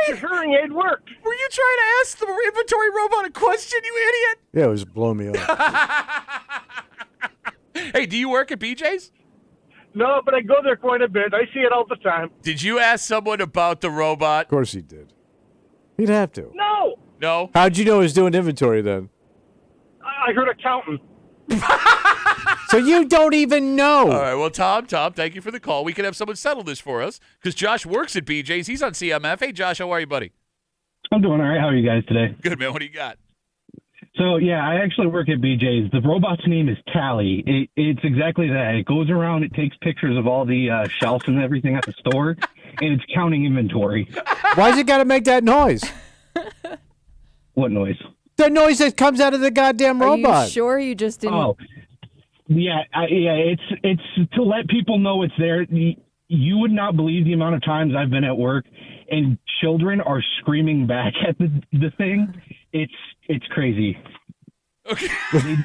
[SPEAKER 9] Your hearing aid worked.
[SPEAKER 1] Were you trying to ask the inventory robot a question, you idiot?
[SPEAKER 2] Yeah, it was blowing me off.
[SPEAKER 1] Hey, do you work at BJ's?
[SPEAKER 9] No, but I go there quite a bit. I see it all the time.
[SPEAKER 1] Did you ask someone about the robot?
[SPEAKER 2] Of course he did. He'd have to.
[SPEAKER 9] No.
[SPEAKER 1] No?
[SPEAKER 2] How'd you know he was doing inventory then?
[SPEAKER 9] I heard a counting.
[SPEAKER 2] So you don't even know.
[SPEAKER 1] All right, well, Tom, thank you for the call. We can have someone settle this for us because Josh works at BJ's. He's on CMF. Hey, Josh, how are you, buddy?
[SPEAKER 10] I'm doing all right. How are you guys today?
[SPEAKER 1] Good, man. What do you got?
[SPEAKER 10] So, yeah, I actually work at BJ's. The robot's name is Tally. It's exactly that. It goes around, it takes pictures of all the shelves and everything at the store, and it's counting inventory.
[SPEAKER 2] Why's it got to make that noise?
[SPEAKER 10] What noise?
[SPEAKER 2] The noise that comes out of the goddamn robot.
[SPEAKER 3] Are you sure you just didn't?
[SPEAKER 10] Oh, yeah, it's to let people know it's there. You would not believe the amount of times I've been at work and children are screaming back at the thing. It's crazy.
[SPEAKER 1] Okay.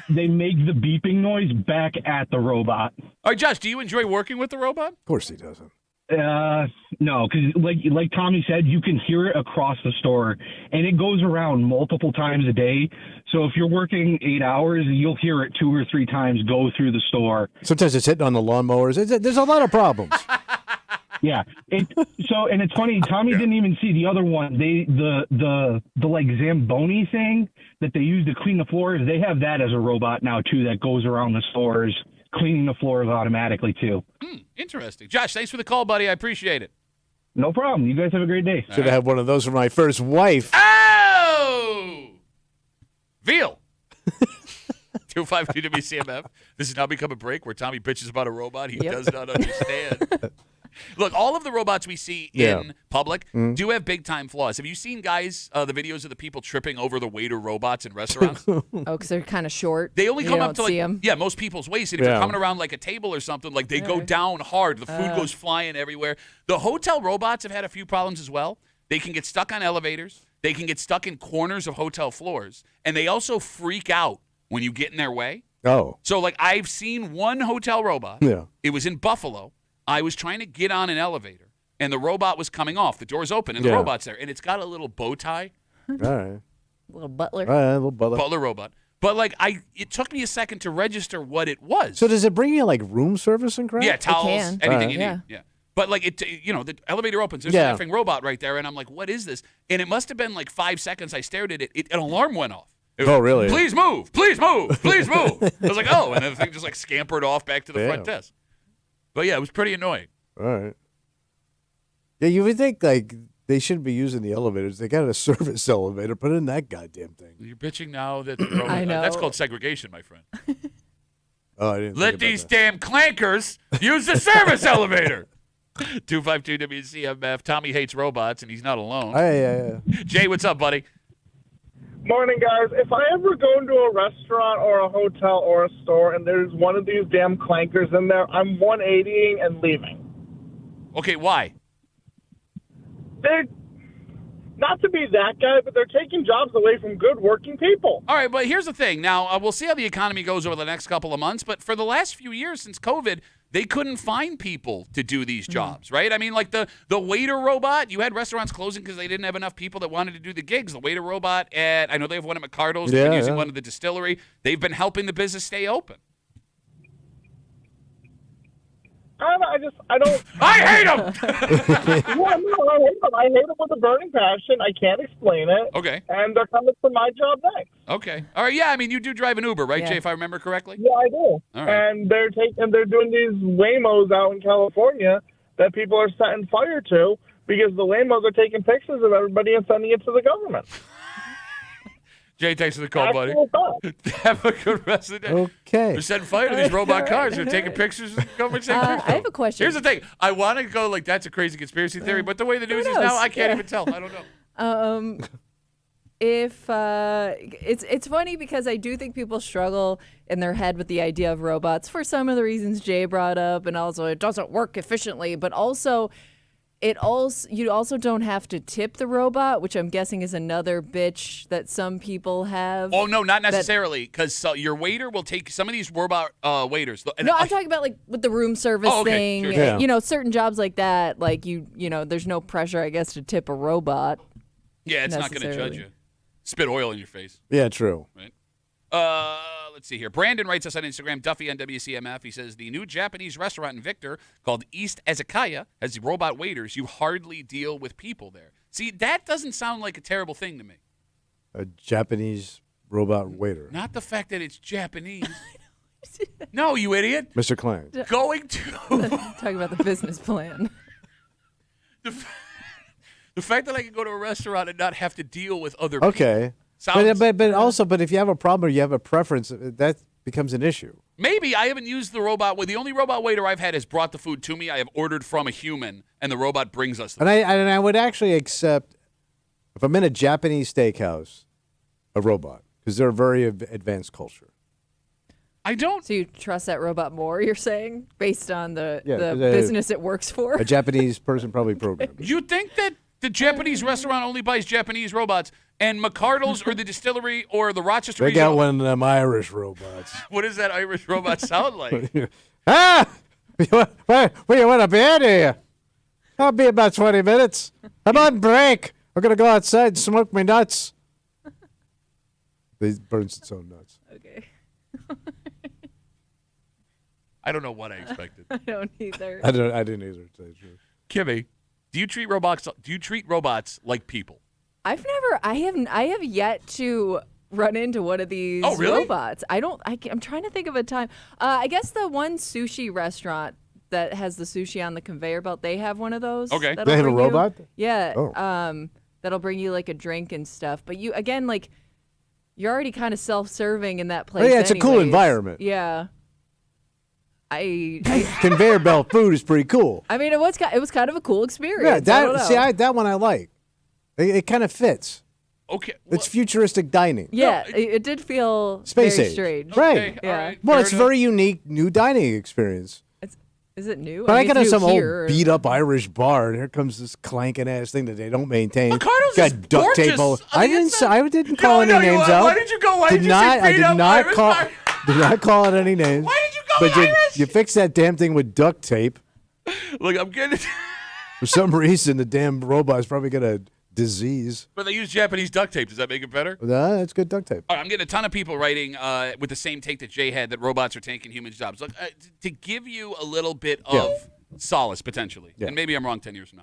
[SPEAKER 10] They make the beeping noise back at the robot.
[SPEAKER 1] All right, Josh, do you enjoy working with the robot?
[SPEAKER 2] Of course he doesn't.
[SPEAKER 10] No, because like Tommy said, you can hear it across the store, and it goes around multiple times a day. So if you're working 8 hours, you'll hear it 2 or 3 times go through the store.
[SPEAKER 2] Sometimes it's hitting on the lawnmowers. There's a lot of problems.
[SPEAKER 10] Yeah. And it's funny. Tommy didn't even see the other one. The like Zamboni thing that they use to clean the floors. They have that as a robot now too that goes around the stores cleaning the floors automatically too.
[SPEAKER 1] Interesting. Josh, thanks for the call, buddy. I appreciate it.
[SPEAKER 10] No problem. You guys have a great day.
[SPEAKER 2] Should have had one of those for my first wife.
[SPEAKER 1] Oh! Veal. 252 WCMF. This has now become a break where Tommy bitches about a robot he does not understand. Look, all of the robots we see in public do have big-time flaws. Have you seen, guys, the videos of the people tripping over the waiter robots in restaurants?
[SPEAKER 3] Oh, because they're kind of short.
[SPEAKER 1] They only come up to,
[SPEAKER 3] them.
[SPEAKER 1] most people's waist. And if they're coming around like a table or something, like they go down hard. The food goes flying everywhere. The hotel robots have had a few problems as well. They can get stuck on elevators. They can get stuck in corners of hotel floors. And they also freak out when you get in their way.
[SPEAKER 2] Oh.
[SPEAKER 1] So, like, I've seen one hotel robot.
[SPEAKER 2] Yeah.
[SPEAKER 1] It was in Buffalo. I was trying to get on an elevator, and the robot was coming off. The door's open, and the robot's there. And it's got a little bow tie.
[SPEAKER 2] All right.
[SPEAKER 3] Little butler.
[SPEAKER 2] All right, little butler.
[SPEAKER 1] Butler robot. But, like, it took me a second to register what it was.
[SPEAKER 2] So does it bring you, like, room service and crap?
[SPEAKER 1] Yeah, towels,
[SPEAKER 3] can.
[SPEAKER 1] anything you
[SPEAKER 3] Yeah.
[SPEAKER 1] need. Yeah. But, like, the elevator opens. There's an effing robot right there, and I'm like, what is this? And it must have been, like, 5 seconds I stared at it. An alarm went off.
[SPEAKER 2] Oh, really?
[SPEAKER 1] Please move. Please move. Please move. I was like, oh. And then the thing just, like, scampered off back to the front desk. But, yeah, it was pretty annoying.
[SPEAKER 2] All right. Yeah, you would think, like, they shouldn't be using the elevators. They got a service elevator. Put in that goddamn thing.
[SPEAKER 1] You're bitching now that the robot,
[SPEAKER 3] I know.
[SPEAKER 1] that's called segregation, my friend.
[SPEAKER 2] Oh, I didn't
[SPEAKER 1] Let
[SPEAKER 2] think about
[SPEAKER 1] these
[SPEAKER 2] that.
[SPEAKER 1] damn clankers use the service elevator. 252 WCMF. Tommy hates robots, and he's not alone.
[SPEAKER 2] Yeah.
[SPEAKER 1] Jay, what's up, buddy?
[SPEAKER 9] Morning, guys. If I ever go into a restaurant or a hotel or a store and there's one of these damn clankers in there, I'm 180ing and leaving.
[SPEAKER 1] Okay, why?
[SPEAKER 9] They're not to be that guy, but they're taking jobs away from good working people.
[SPEAKER 1] All right, but here's the thing. Now, we'll see how the economy goes over the next couple of months, but for the last few years since COVID, they couldn't find people to do these jobs, right? I mean, like the waiter robot, you had restaurants closing because they didn't have enough people that wanted to do the gigs. The waiter robot I know they have one at McCardle's. They've been using one at the distillery. They've been helping the business stay open.
[SPEAKER 9] I don't.
[SPEAKER 1] I hate them!
[SPEAKER 9] Yeah, no, I hate them. I hate them with a burning passion. I can't explain it.
[SPEAKER 1] Okay.
[SPEAKER 9] And they're coming for my job next.
[SPEAKER 1] Okay. All right, yeah, I mean, you do drive an Uber, right, Jay, if I remember correctly?
[SPEAKER 9] Yeah, I do.
[SPEAKER 1] All right.
[SPEAKER 9] And they're doing these Waymos out in California that people are setting fire to because the Waymos are taking pictures of everybody and sending it to the government.
[SPEAKER 1] Jay, thanks for the call, buddy.
[SPEAKER 5] Actual thought.
[SPEAKER 1] Have a good rest of the day.
[SPEAKER 2] Okay.
[SPEAKER 1] We're setting fire to these robot cars. They're taking pictures and coming take pictures.
[SPEAKER 3] I have a question.
[SPEAKER 1] Here's the thing. I want to go like that's a crazy conspiracy theory, but the way the news is now, I can't even tell. I don't know.
[SPEAKER 3] If it's funny because I do think people struggle in their head with the idea of robots for some of the reasons Jay brought up, and also it doesn't work efficiently, but also you also don't have to tip the robot, which I'm guessing is another bitch that some people have.
[SPEAKER 1] Oh no, not necessarily, because your waiter will take some of these robot waiters.
[SPEAKER 3] No, I'm talking about like with the room service thing.
[SPEAKER 1] Sure.
[SPEAKER 2] Yeah.
[SPEAKER 3] You know, certain jobs like that, like you know, there's no pressure, I guess, to tip a robot.
[SPEAKER 1] Yeah, it's not going to judge you. Spit oil in your face.
[SPEAKER 2] Yeah, true.
[SPEAKER 1] Right. Let's see here. Brandon writes us on Instagram, Duffy on WCMF. He says, the new Japanese restaurant in Victor called East Ezekaya has robot waiters. You hardly deal with people there. See, that doesn't sound like a terrible thing to me.
[SPEAKER 2] A Japanese robot waiter.
[SPEAKER 1] Not the fact that it's Japanese. No, you idiot.
[SPEAKER 2] Mr. Klein.
[SPEAKER 1] Going to...
[SPEAKER 3] Talking about the business plan.
[SPEAKER 1] The fact that I can go to a restaurant and not have to deal with other people.
[SPEAKER 2] Okay.
[SPEAKER 1] Sounds,
[SPEAKER 2] But if you have a problem or you have a preference, that becomes an issue.
[SPEAKER 1] maybe I haven't used the robot. Well, the only robot waiter I've had has brought the food to me. I have ordered from a human, and the robot brings us the
[SPEAKER 2] And
[SPEAKER 1] food.
[SPEAKER 2] I would actually accept, if I'm in a Japanese steakhouse, a robot, because they're a very advanced culture.
[SPEAKER 1] I don't.
[SPEAKER 3] So you trust that robot more, you're saying, based on the
[SPEAKER 2] Yeah,
[SPEAKER 3] business it works for?
[SPEAKER 2] A Japanese person probably programmed it.
[SPEAKER 1] You think that the Japanese restaurant only buys Japanese robots, and McCardle's or the distillery or the Rochester
[SPEAKER 2] They got
[SPEAKER 1] regional-
[SPEAKER 2] one of them Irish robots.
[SPEAKER 1] What does that Irish robot sound like?
[SPEAKER 2] Ah! Where you want to be out of here? I'll be about 20 minutes. I'm on break. I'm going to go outside and smoke my nuts. They burns its own nuts.
[SPEAKER 3] Okay.
[SPEAKER 1] I don't know what I expected.
[SPEAKER 3] I don't either.
[SPEAKER 2] I didn't either, to tell you the truth.
[SPEAKER 1] Kimmy, do you treat robots like people?
[SPEAKER 3] I have yet to run into one of these
[SPEAKER 1] Oh, really?
[SPEAKER 3] robots. I'm trying to think of a time. I guess the one sushi restaurant that has the sushi on the conveyor belt, they have one of those.
[SPEAKER 1] Okay.
[SPEAKER 3] that'll
[SPEAKER 2] They have a
[SPEAKER 3] bring you-
[SPEAKER 2] robot?
[SPEAKER 3] Yeah.
[SPEAKER 2] Oh.
[SPEAKER 3] That'll bring you like a drink and stuff. But you, again, like, you're already kind of self-serving in that place.
[SPEAKER 2] Oh, yeah, it's a cool
[SPEAKER 3] anyways.
[SPEAKER 2] environment.
[SPEAKER 3] Yeah. I
[SPEAKER 2] Conveyor belt food is pretty cool.
[SPEAKER 3] I mean, it was kind of a cool experience.
[SPEAKER 2] Yeah,
[SPEAKER 3] I don't know.
[SPEAKER 2] that one I like. It kind of fits.
[SPEAKER 1] Okay.
[SPEAKER 2] It's futuristic dining.
[SPEAKER 3] Yeah,
[SPEAKER 1] No,
[SPEAKER 3] it did feel
[SPEAKER 2] Space
[SPEAKER 3] very
[SPEAKER 2] age.
[SPEAKER 3] strange.
[SPEAKER 2] Right.
[SPEAKER 1] Okay,
[SPEAKER 3] Yeah.
[SPEAKER 1] all right,
[SPEAKER 2] Well,
[SPEAKER 1] fair
[SPEAKER 2] it's
[SPEAKER 1] enough.
[SPEAKER 2] very unique new dining experience.
[SPEAKER 3] Is it new?
[SPEAKER 2] But I
[SPEAKER 3] mean,
[SPEAKER 2] got
[SPEAKER 3] it's
[SPEAKER 2] to
[SPEAKER 3] new
[SPEAKER 2] some
[SPEAKER 3] here.
[SPEAKER 2] old beat up Irish bar, and here comes this clanking ass thing that they don't maintain.
[SPEAKER 1] McCardle's
[SPEAKER 2] got
[SPEAKER 1] is
[SPEAKER 2] duct tape all.
[SPEAKER 1] gorgeous on the inside.
[SPEAKER 2] I didn't call any names out.
[SPEAKER 1] Why did you go? Why did you
[SPEAKER 2] not,
[SPEAKER 1] say
[SPEAKER 2] I
[SPEAKER 1] beat
[SPEAKER 2] did
[SPEAKER 1] up
[SPEAKER 2] not
[SPEAKER 1] Irish
[SPEAKER 2] call.
[SPEAKER 1] bar?
[SPEAKER 2] Did not call out any names.
[SPEAKER 1] Why did you go
[SPEAKER 2] But
[SPEAKER 1] Irish?
[SPEAKER 2] you fixed that damn thing with duct tape.
[SPEAKER 1] Look, I'm getting.
[SPEAKER 2] For some reason, the damn robot's probably got a disease.
[SPEAKER 1] But they use Japanese duct tape. Does that make it better?
[SPEAKER 2] That's good duct tape.
[SPEAKER 1] All right, I'm getting a ton of people writing with the same take that Jay had, that robots are taking human jobs. Look, to give you a little bit of solace, potentially,
[SPEAKER 2] Yeah.
[SPEAKER 1] and maybe I'm wrong 10 years from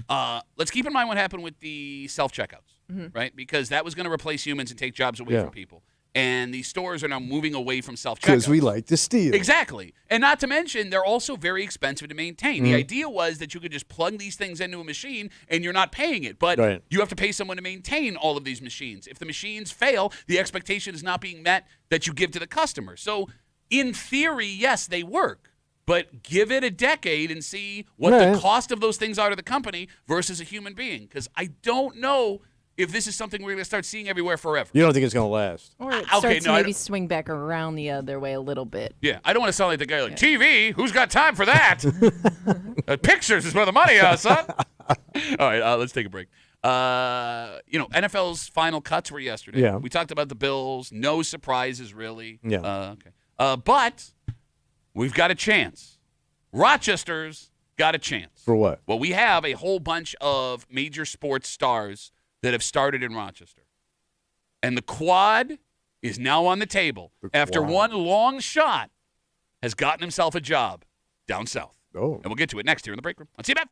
[SPEAKER 1] now, let's keep in mind what happened with the self-checkouts, right? Because that was going to replace humans and take jobs away
[SPEAKER 2] Yeah.
[SPEAKER 1] from people. And these stores are now moving away from self-checkouts.
[SPEAKER 2] Because we like to steal.
[SPEAKER 1] Exactly. And not to mention, they're also very expensive to maintain.
[SPEAKER 2] Mm-hmm.
[SPEAKER 1] The idea was that you could just plug these things into a machine and you're not paying it. But
[SPEAKER 2] Right.
[SPEAKER 1] you have to pay someone to maintain all of these machines. If the machines fail, the expectation is not being met that you give to the customer. So, in theory, yes, they work. But give it a decade and see what
[SPEAKER 2] Right.
[SPEAKER 1] the cost of those things are to the company versus a human being. Because I don't know if this is something we're going to start seeing everywhere forever.
[SPEAKER 2] You don't think it's going to last?
[SPEAKER 3] Or it
[SPEAKER 1] Okay,
[SPEAKER 3] starts
[SPEAKER 1] no,
[SPEAKER 3] to
[SPEAKER 1] I
[SPEAKER 3] maybe
[SPEAKER 1] don't-
[SPEAKER 3] swing back around the other way a little bit.
[SPEAKER 1] Yeah, I don't want to sound like the guy like, TV? Who's got time for that? Pictures is where the money is, son. All right, let's take a break. NFL's final cuts were yesterday.
[SPEAKER 2] Yeah.
[SPEAKER 1] We talked about the Bills. No surprises, really.
[SPEAKER 2] Yeah.
[SPEAKER 1] Okay. But we've got a chance. Rochester's got a chance.
[SPEAKER 2] For what?
[SPEAKER 1] Well, we have a whole bunch of major sports stars that have started in Rochester. And the quad is now on the table after
[SPEAKER 2] Quad.
[SPEAKER 1] one long shot has gotten himself a job down south.
[SPEAKER 2] Oh.
[SPEAKER 1] And we'll get to it next here in the break room on CMF.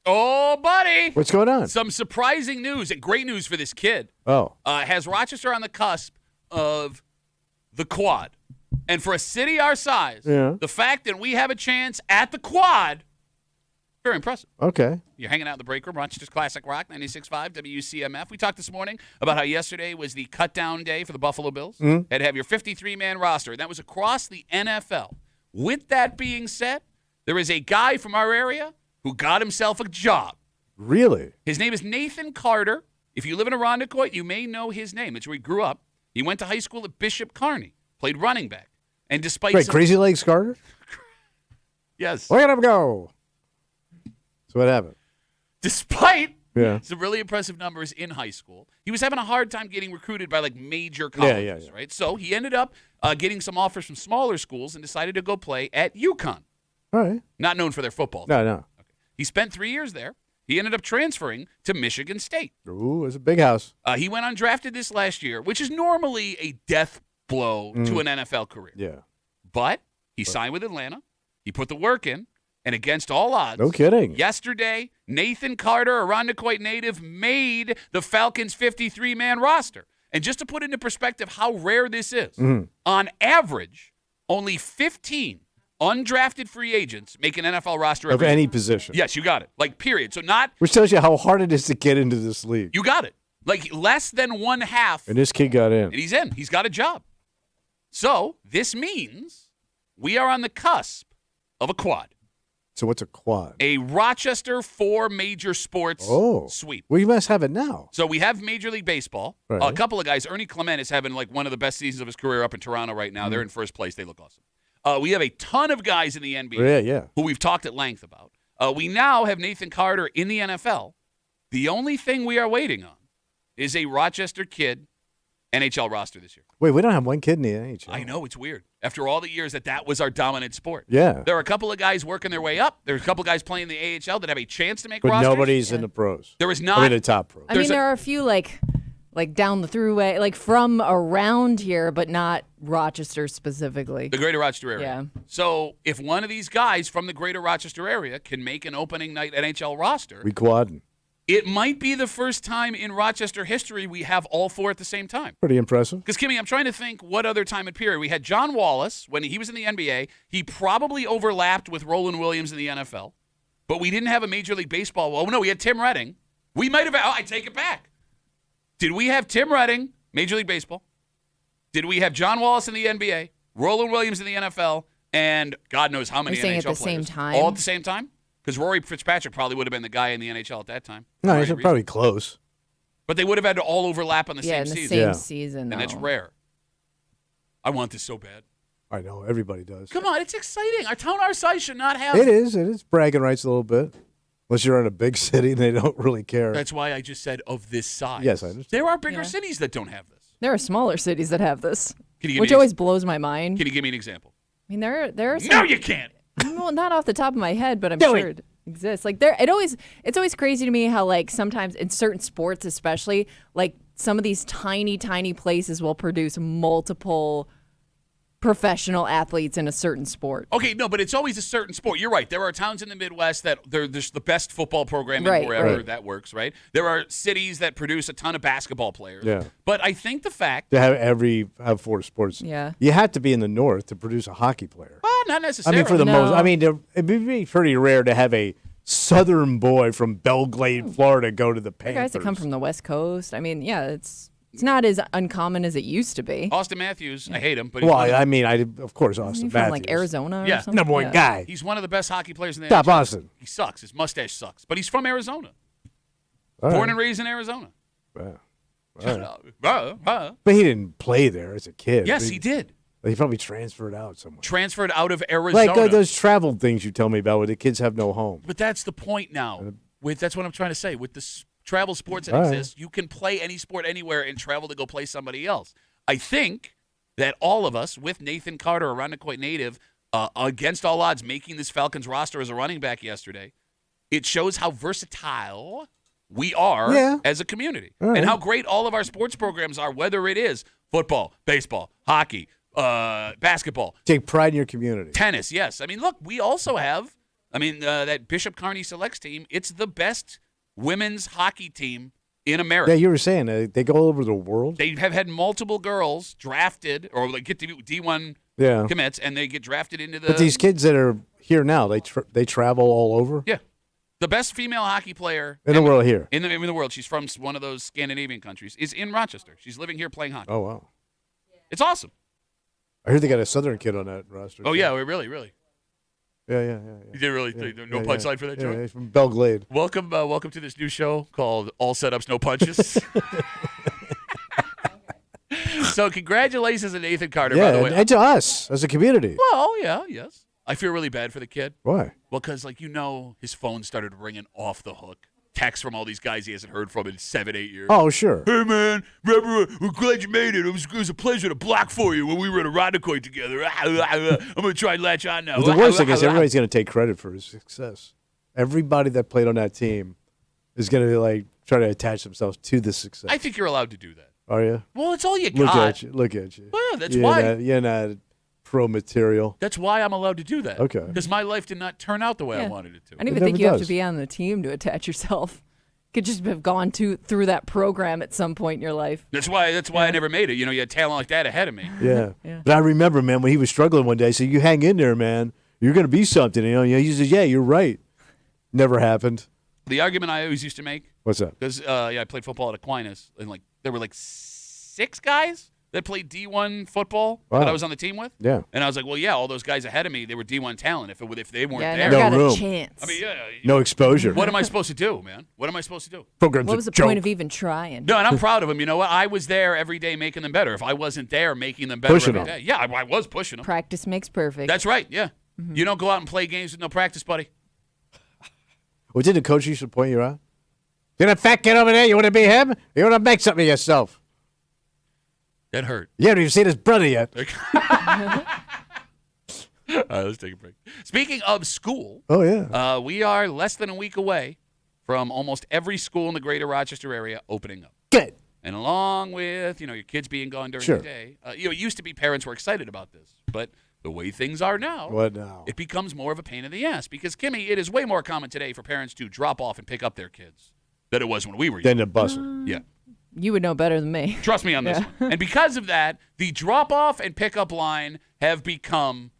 [SPEAKER 1] Oh, buddy.
[SPEAKER 2] What's going on?
[SPEAKER 1] Some surprising news and great news for this kid.
[SPEAKER 2] Oh.
[SPEAKER 1] Has Rochester on the cusp of the quad. And for a city our size, the fact that we have a chance at the quad, very impressive.
[SPEAKER 2] Okay.
[SPEAKER 1] You're hanging out in the break room, Rochester's Classic Rock, 96.5 WCMF. We talked this morning about how yesterday was the cut-down day for the Buffalo Bills. Had to have your 53-man roster, and that was across the NFL. With that being said, there is a guy from our area who got himself a job.
[SPEAKER 2] Really?
[SPEAKER 1] His name is Nathan Carter. If you live in Irondequoit, you may know his name. It's where he grew up. He went to high school at Bishop Kearney, played running back. And despite
[SPEAKER 2] Wait, Crazy Legs Carter?
[SPEAKER 1] Yes.
[SPEAKER 2] Look at him go. So what happened?
[SPEAKER 1] Despite some really impressive numbers in high school, he was having a hard time getting recruited by like major colleges, right? So he ended up getting some offers from smaller schools and decided to go play at UConn.
[SPEAKER 2] All right.
[SPEAKER 1] Not known for their football.
[SPEAKER 2] No.
[SPEAKER 1] Okay. He spent 3 years there. He ended up transferring to Michigan State.
[SPEAKER 2] Ooh, it's a big house.
[SPEAKER 1] He went undrafted this last year, which is normally a death blow to an NFL career.
[SPEAKER 2] Yeah.
[SPEAKER 1] But he signed with Atlanta. He put the work in. And against all odds,
[SPEAKER 2] no kidding.
[SPEAKER 1] Yesterday, Nathan Carter, a Irondequoit native, made the Falcons' 53-man roster. And just to put into perspective how rare this is, on average, only 15 undrafted free agents make an NFL roster
[SPEAKER 2] of
[SPEAKER 1] every
[SPEAKER 2] any
[SPEAKER 1] year.
[SPEAKER 2] position.
[SPEAKER 1] Yes, you got it. Like, period. So not...
[SPEAKER 2] Which tells you how hard it is to get into this league.
[SPEAKER 1] You got it. Like, less than one half.
[SPEAKER 2] And this kid got in.
[SPEAKER 1] And he's in. He's got a job. So this means we are on the cusp of a quad.
[SPEAKER 2] So what's a quad?
[SPEAKER 1] A Rochester 4 major sports sweep.
[SPEAKER 2] Well, you must have it now.
[SPEAKER 1] So we have Major League Baseball.
[SPEAKER 2] Right.
[SPEAKER 1] A couple of guys. Ernie Clement is having like one of the best seasons of his career up in Toronto right now. They're in first place. They look awesome. We have a ton of guys in the NBA who we've talked at length about. We now have Nathan Carter in the NFL. The only thing we are waiting on is a Rochester kid NHL roster this year.
[SPEAKER 2] Wait, we don't have one kid in the NHL.
[SPEAKER 1] I know, it's weird. After all the years that was our dominant sport.
[SPEAKER 2] Yeah.
[SPEAKER 1] There are a couple of guys working their way up. There's a couple of guys playing the AHL that have a chance to make
[SPEAKER 2] but
[SPEAKER 1] rosters.
[SPEAKER 2] nobody's in the pros.
[SPEAKER 1] There is not.
[SPEAKER 2] I mean, the top pros.
[SPEAKER 3] I mean, there are a few like down the throughway, like from around here, but not Rochester specifically.
[SPEAKER 1] The greater Rochester area.
[SPEAKER 3] Yeah.
[SPEAKER 1] So if one of these guys from the greater Rochester area can make an opening night NHL roster,
[SPEAKER 2] we quadding.
[SPEAKER 1] It might be the first time in Rochester history we have all four at the same time.
[SPEAKER 2] Pretty impressive.
[SPEAKER 1] Because, Kimmy, I'm trying to think what other time and period. We had John Wallace when he was in the NBA. He probably overlapped with Roland Williams in the NFL. But we didn't have a Major League Baseball. Well, no, we had Tim Redding. We might have. Oh, I take it back. Did we have Tim Redding, Major League Baseball? Did we have John Wallace in the NBA, Roland Williams in the NFL, and God knows how many NHL players?
[SPEAKER 3] At the same time?
[SPEAKER 1] All at the same time? Because Rory Fitzpatrick probably would have been the guy in the NHL at that time.
[SPEAKER 2] No, he's probably close.
[SPEAKER 1] But they would have had to all overlap on the same season.
[SPEAKER 3] Yeah, in the same season,
[SPEAKER 1] and that's rare. I want this so bad.
[SPEAKER 2] I know, everybody does.
[SPEAKER 1] Come on, it's exciting. Our town our size should not have...
[SPEAKER 2] It is bragging rights a little bit. Unless you're in a big city and they don't really care.
[SPEAKER 1] That's why I just said of this size.
[SPEAKER 2] Yes, I understand.
[SPEAKER 1] There are bigger cities that don't have this.
[SPEAKER 3] There are smaller cities that have this,
[SPEAKER 1] Can you
[SPEAKER 3] which always blows my mind.
[SPEAKER 1] Can you give me an example?
[SPEAKER 3] I mean, there are some...
[SPEAKER 1] No, you can't!
[SPEAKER 3] Well, not off the top of my head, but I'm sure it exists. Like it's always crazy to me how like sometimes in certain sports, especially like some of these tiny places will produce multiple professional athletes in a certain sport.
[SPEAKER 1] Okay, no, but it's always a certain sport. You're right. There are towns in the Midwest that there's the best football program wherever that works, right? There are cities that produce a ton of basketball players.
[SPEAKER 2] Yeah.
[SPEAKER 1] But I think the fact
[SPEAKER 2] to have four sports.
[SPEAKER 3] Yeah.
[SPEAKER 2] You have to be in the north to produce a hockey player.
[SPEAKER 1] Well, not necessarily.
[SPEAKER 2] I mean, for the most. I mean, it'd be pretty rare to have a Southern boy from Belglade, Florida, go to the Panthers.
[SPEAKER 3] Guys that come from the West Coast. I mean, yeah, it's not as uncommon as it used to be.
[SPEAKER 1] Austin Matthews, I hate him, but
[SPEAKER 2] of course, Austin Matthews
[SPEAKER 3] from like Arizona. Or something?
[SPEAKER 2] Number one guy.
[SPEAKER 1] He's one of the best hockey players in the
[SPEAKER 2] Stop
[SPEAKER 1] NHL.
[SPEAKER 2] Austin.
[SPEAKER 1] He sucks. His mustache sucks, but he's from Arizona.
[SPEAKER 2] All
[SPEAKER 1] Born
[SPEAKER 2] right.
[SPEAKER 1] and raised in Arizona.
[SPEAKER 2] Wow.
[SPEAKER 1] Shut up.
[SPEAKER 2] But he didn't play there as a kid.
[SPEAKER 1] Yes, he did.
[SPEAKER 2] He probably transferred out somewhere.
[SPEAKER 1] Transferred out of Arizona.
[SPEAKER 2] Like those travel things you tell me about where the kids have no home.
[SPEAKER 1] But that's the point now. That's what I'm trying to say. With the travel sports that
[SPEAKER 2] All right.
[SPEAKER 1] exist, you can play any sport anywhere and travel to go play somebody else. I think that all of us, with Nathan Carter, a Irondequoit native, against all odds, making this Falcons roster as a running back yesterday, it shows how versatile we are as a community and how great all of our sports programs are, whether it is football, baseball, hockey, basketball.
[SPEAKER 2] Take pride in your community.
[SPEAKER 1] Tennis, yes. I mean, look, we also have I mean, that Bishop Kearney Selects team, it's the best women's hockey team in America.
[SPEAKER 2] Yeah, you were saying they go all over the world.
[SPEAKER 1] They have had multiple girls drafted or like get to D1 commits, and they get drafted into the.
[SPEAKER 2] But these kids that are here now, they travel all over.
[SPEAKER 1] Yeah, the best female hockey player
[SPEAKER 2] in the world here.
[SPEAKER 1] In the world, she's from one of those Scandinavian countries. Is in Rochester. She's living here playing hockey.
[SPEAKER 2] Oh wow,
[SPEAKER 1] it's awesome.
[SPEAKER 2] I heard they got a Southern kid on that roster.
[SPEAKER 1] Oh yeah, really.
[SPEAKER 2] Yeah.
[SPEAKER 1] You did really no punchline for that joke?
[SPEAKER 2] Yeah, he's from Belglade.
[SPEAKER 1] Welcome to this new show called All Setups, No Punches. So congratulations to Nathan Carter, by the way.
[SPEAKER 2] And to us as a community.
[SPEAKER 1] Well, yes. I feel really bad for the kid.
[SPEAKER 2] Why?
[SPEAKER 1] Well, because his phone started ringing off the hook. Texts from all these guys he hasn't heard from in 7-8 years.
[SPEAKER 2] Oh, sure.
[SPEAKER 1] Hey, man, we're glad you made it. It was a pleasure to block for you when we were in a Rondecoit together. I'm going to try and latch on now.
[SPEAKER 2] Well, the worst thing is everybody's going to take credit for his success. Everybody that played on that team is going to try to attach themselves to the success.
[SPEAKER 1] I think you're allowed to do that.
[SPEAKER 2] Are you?
[SPEAKER 1] Well, it's all you
[SPEAKER 2] Look
[SPEAKER 1] got.
[SPEAKER 2] Look at you.
[SPEAKER 1] Well, yeah, that's why.
[SPEAKER 2] You're not pro material.
[SPEAKER 1] That's why I'm allowed to do that.
[SPEAKER 2] Okay.
[SPEAKER 1] Because my life did not turn out the way I wanted it to.
[SPEAKER 3] I don't even think you have to be on the team to attach yourself. You could just have gone through that program at some point in your life.
[SPEAKER 1] That's why I never made it. You had talent like that ahead of me.
[SPEAKER 2] Yeah. But I remember, man, when he was struggling one day, I said, you hang in there, man. You're going to be something. He says, yeah, you're right. Never happened.
[SPEAKER 1] The argument I always used to make.
[SPEAKER 2] What's that?
[SPEAKER 1] Because I played football at Aquinas, and there were 6 guys that played D1 football that I was on the team with.
[SPEAKER 2] Yeah.
[SPEAKER 1] And I was like, well, yeah, all those guys ahead of me, they were D1 talent. If they weren't there,
[SPEAKER 3] never got
[SPEAKER 2] room.
[SPEAKER 3] a chance.
[SPEAKER 1] I mean,
[SPEAKER 2] no exposure.
[SPEAKER 1] What am I supposed to do, man? What am I supposed to do?
[SPEAKER 2] Program's
[SPEAKER 3] what was the
[SPEAKER 2] joke.
[SPEAKER 3] point of even trying?
[SPEAKER 1] No, and I'm proud of them. You know what? I was there every day making them better. If I wasn't there making them better
[SPEAKER 2] Pushing
[SPEAKER 1] every day. Yeah, I was pushing them.
[SPEAKER 3] Practice makes perfect.
[SPEAKER 1] That's right, yeah. Mm-hmm. You don't go out and play games with no practice, buddy.
[SPEAKER 2] Well, didn't the coach used to point you out? Did a fat kid over there, you want to be him? You want to make something of yourself?
[SPEAKER 1] That hurt.
[SPEAKER 2] You haven't even seen his brother yet.
[SPEAKER 1] All right, let's take a break. Speaking of school, we are less than a week away from almost every school in the greater Rochester area opening up.
[SPEAKER 2] Good.
[SPEAKER 1] And along with, your kids being gone during the day, it used to be parents were excited about this. But the way things are now,
[SPEAKER 2] what now?
[SPEAKER 1] It becomes more of a pain in the ass. Because, Kimmy, it is way more common today for parents to drop off and pick up their kids than it was when we were young.
[SPEAKER 2] Than to bus them.
[SPEAKER 1] Yeah.
[SPEAKER 3] You would know better than me.
[SPEAKER 1] Trust me on this one. And because of that, the drop-off and pickup line have become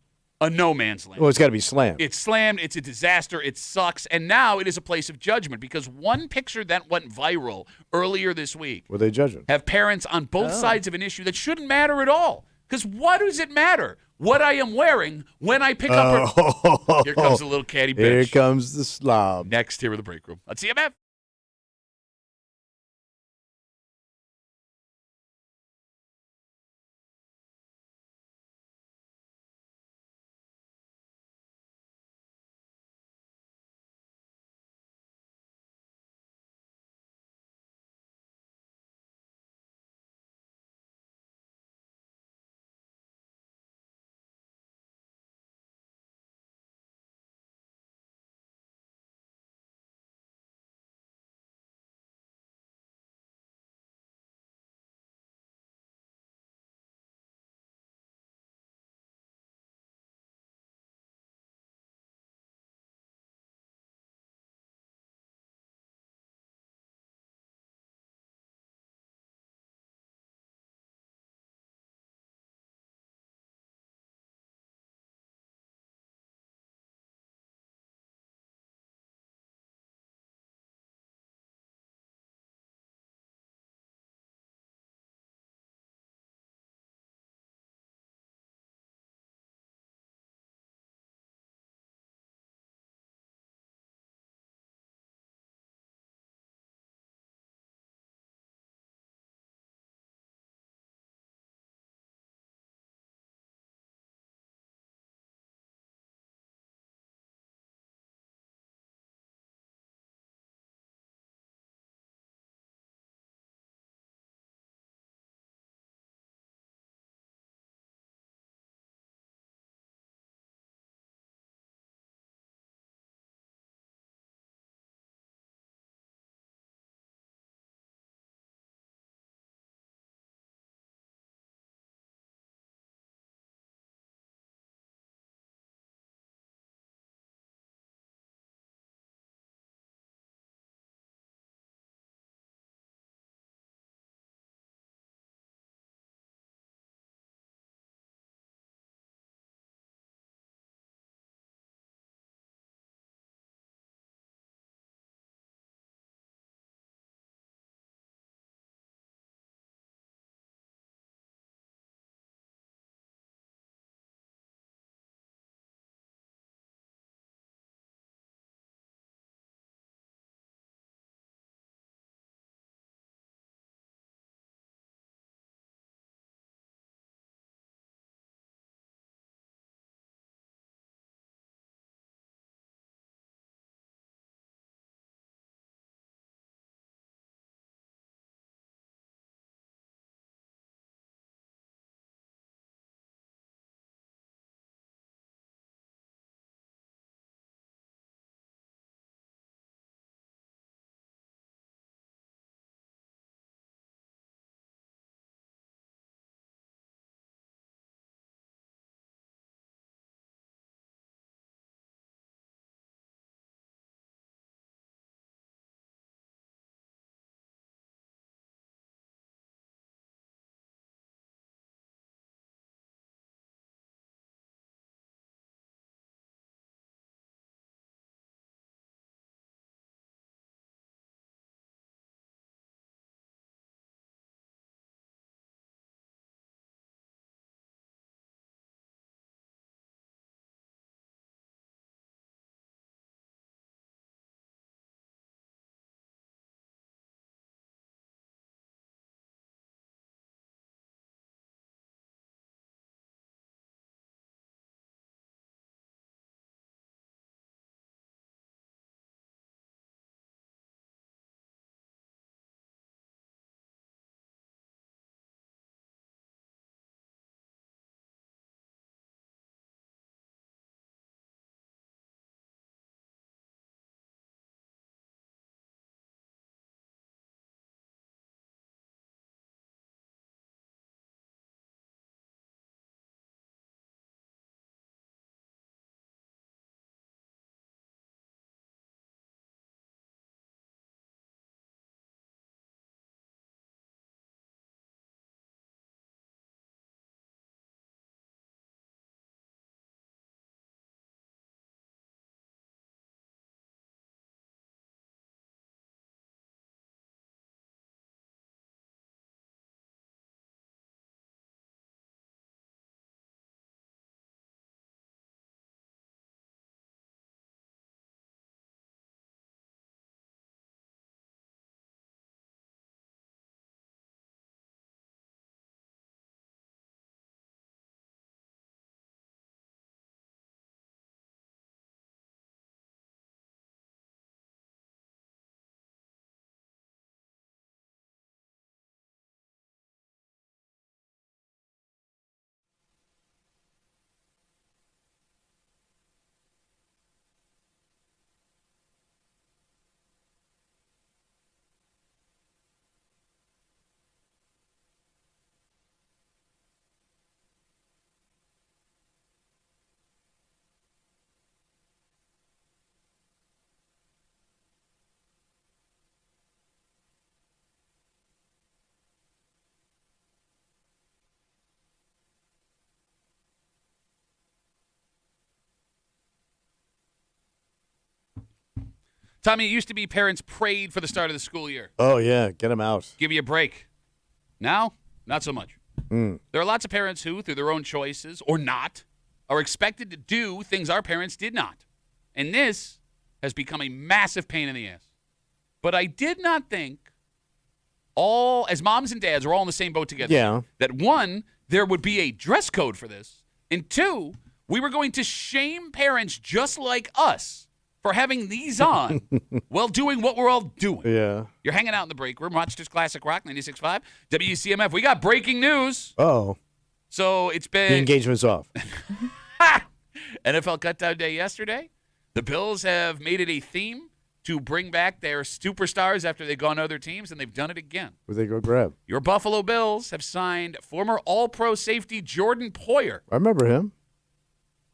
[SPEAKER 1] a no man's land.
[SPEAKER 2] Well, it's got to be slammed.
[SPEAKER 1] It's slammed. It's a disaster. It sucks. And now it is a place of judgment because one picture that went viral earlier this week.
[SPEAKER 2] Were they judging?
[SPEAKER 1] Have parents on both sides of an issue that shouldn't matter at all. Because what does it matter? What I am wearing when I pick up her. Here comes the little catty bitch.
[SPEAKER 2] Here comes the slob.
[SPEAKER 1] Next here with the break room. Let's WCMF. Tommy, it used to be parents prayed for the start of the school year.
[SPEAKER 2] Oh, yeah. Get them out.
[SPEAKER 1] Give you a break. Now, not so much.
[SPEAKER 2] Mm.
[SPEAKER 1] There are lots of parents who, through their own choices or not, are expected to do things our parents did not. And this has become a massive pain in the ass. But I did not think as moms and dads are all in the same boat together.
[SPEAKER 2] Yeah.
[SPEAKER 1] That one, there would be a dress code for this. And two, we were going to shame parents just like us for having these on while doing what we're all doing.
[SPEAKER 2] Yeah.
[SPEAKER 1] You're hanging out in the break room, Rochester's Classic Rock 96.5, WCMF. We got breaking news.
[SPEAKER 2] Oh.
[SPEAKER 1] So it's
[SPEAKER 2] The
[SPEAKER 1] been
[SPEAKER 2] engagement's off.
[SPEAKER 1] NFL Cutdown Day yesterday. The Bills have made it a theme to bring back their superstars after they've gone to other teams, and they've done it again.
[SPEAKER 2] Where'd they go grab?
[SPEAKER 1] Your Buffalo Bills have signed former All-Pro safety Jordan Poyer.
[SPEAKER 2] I remember him.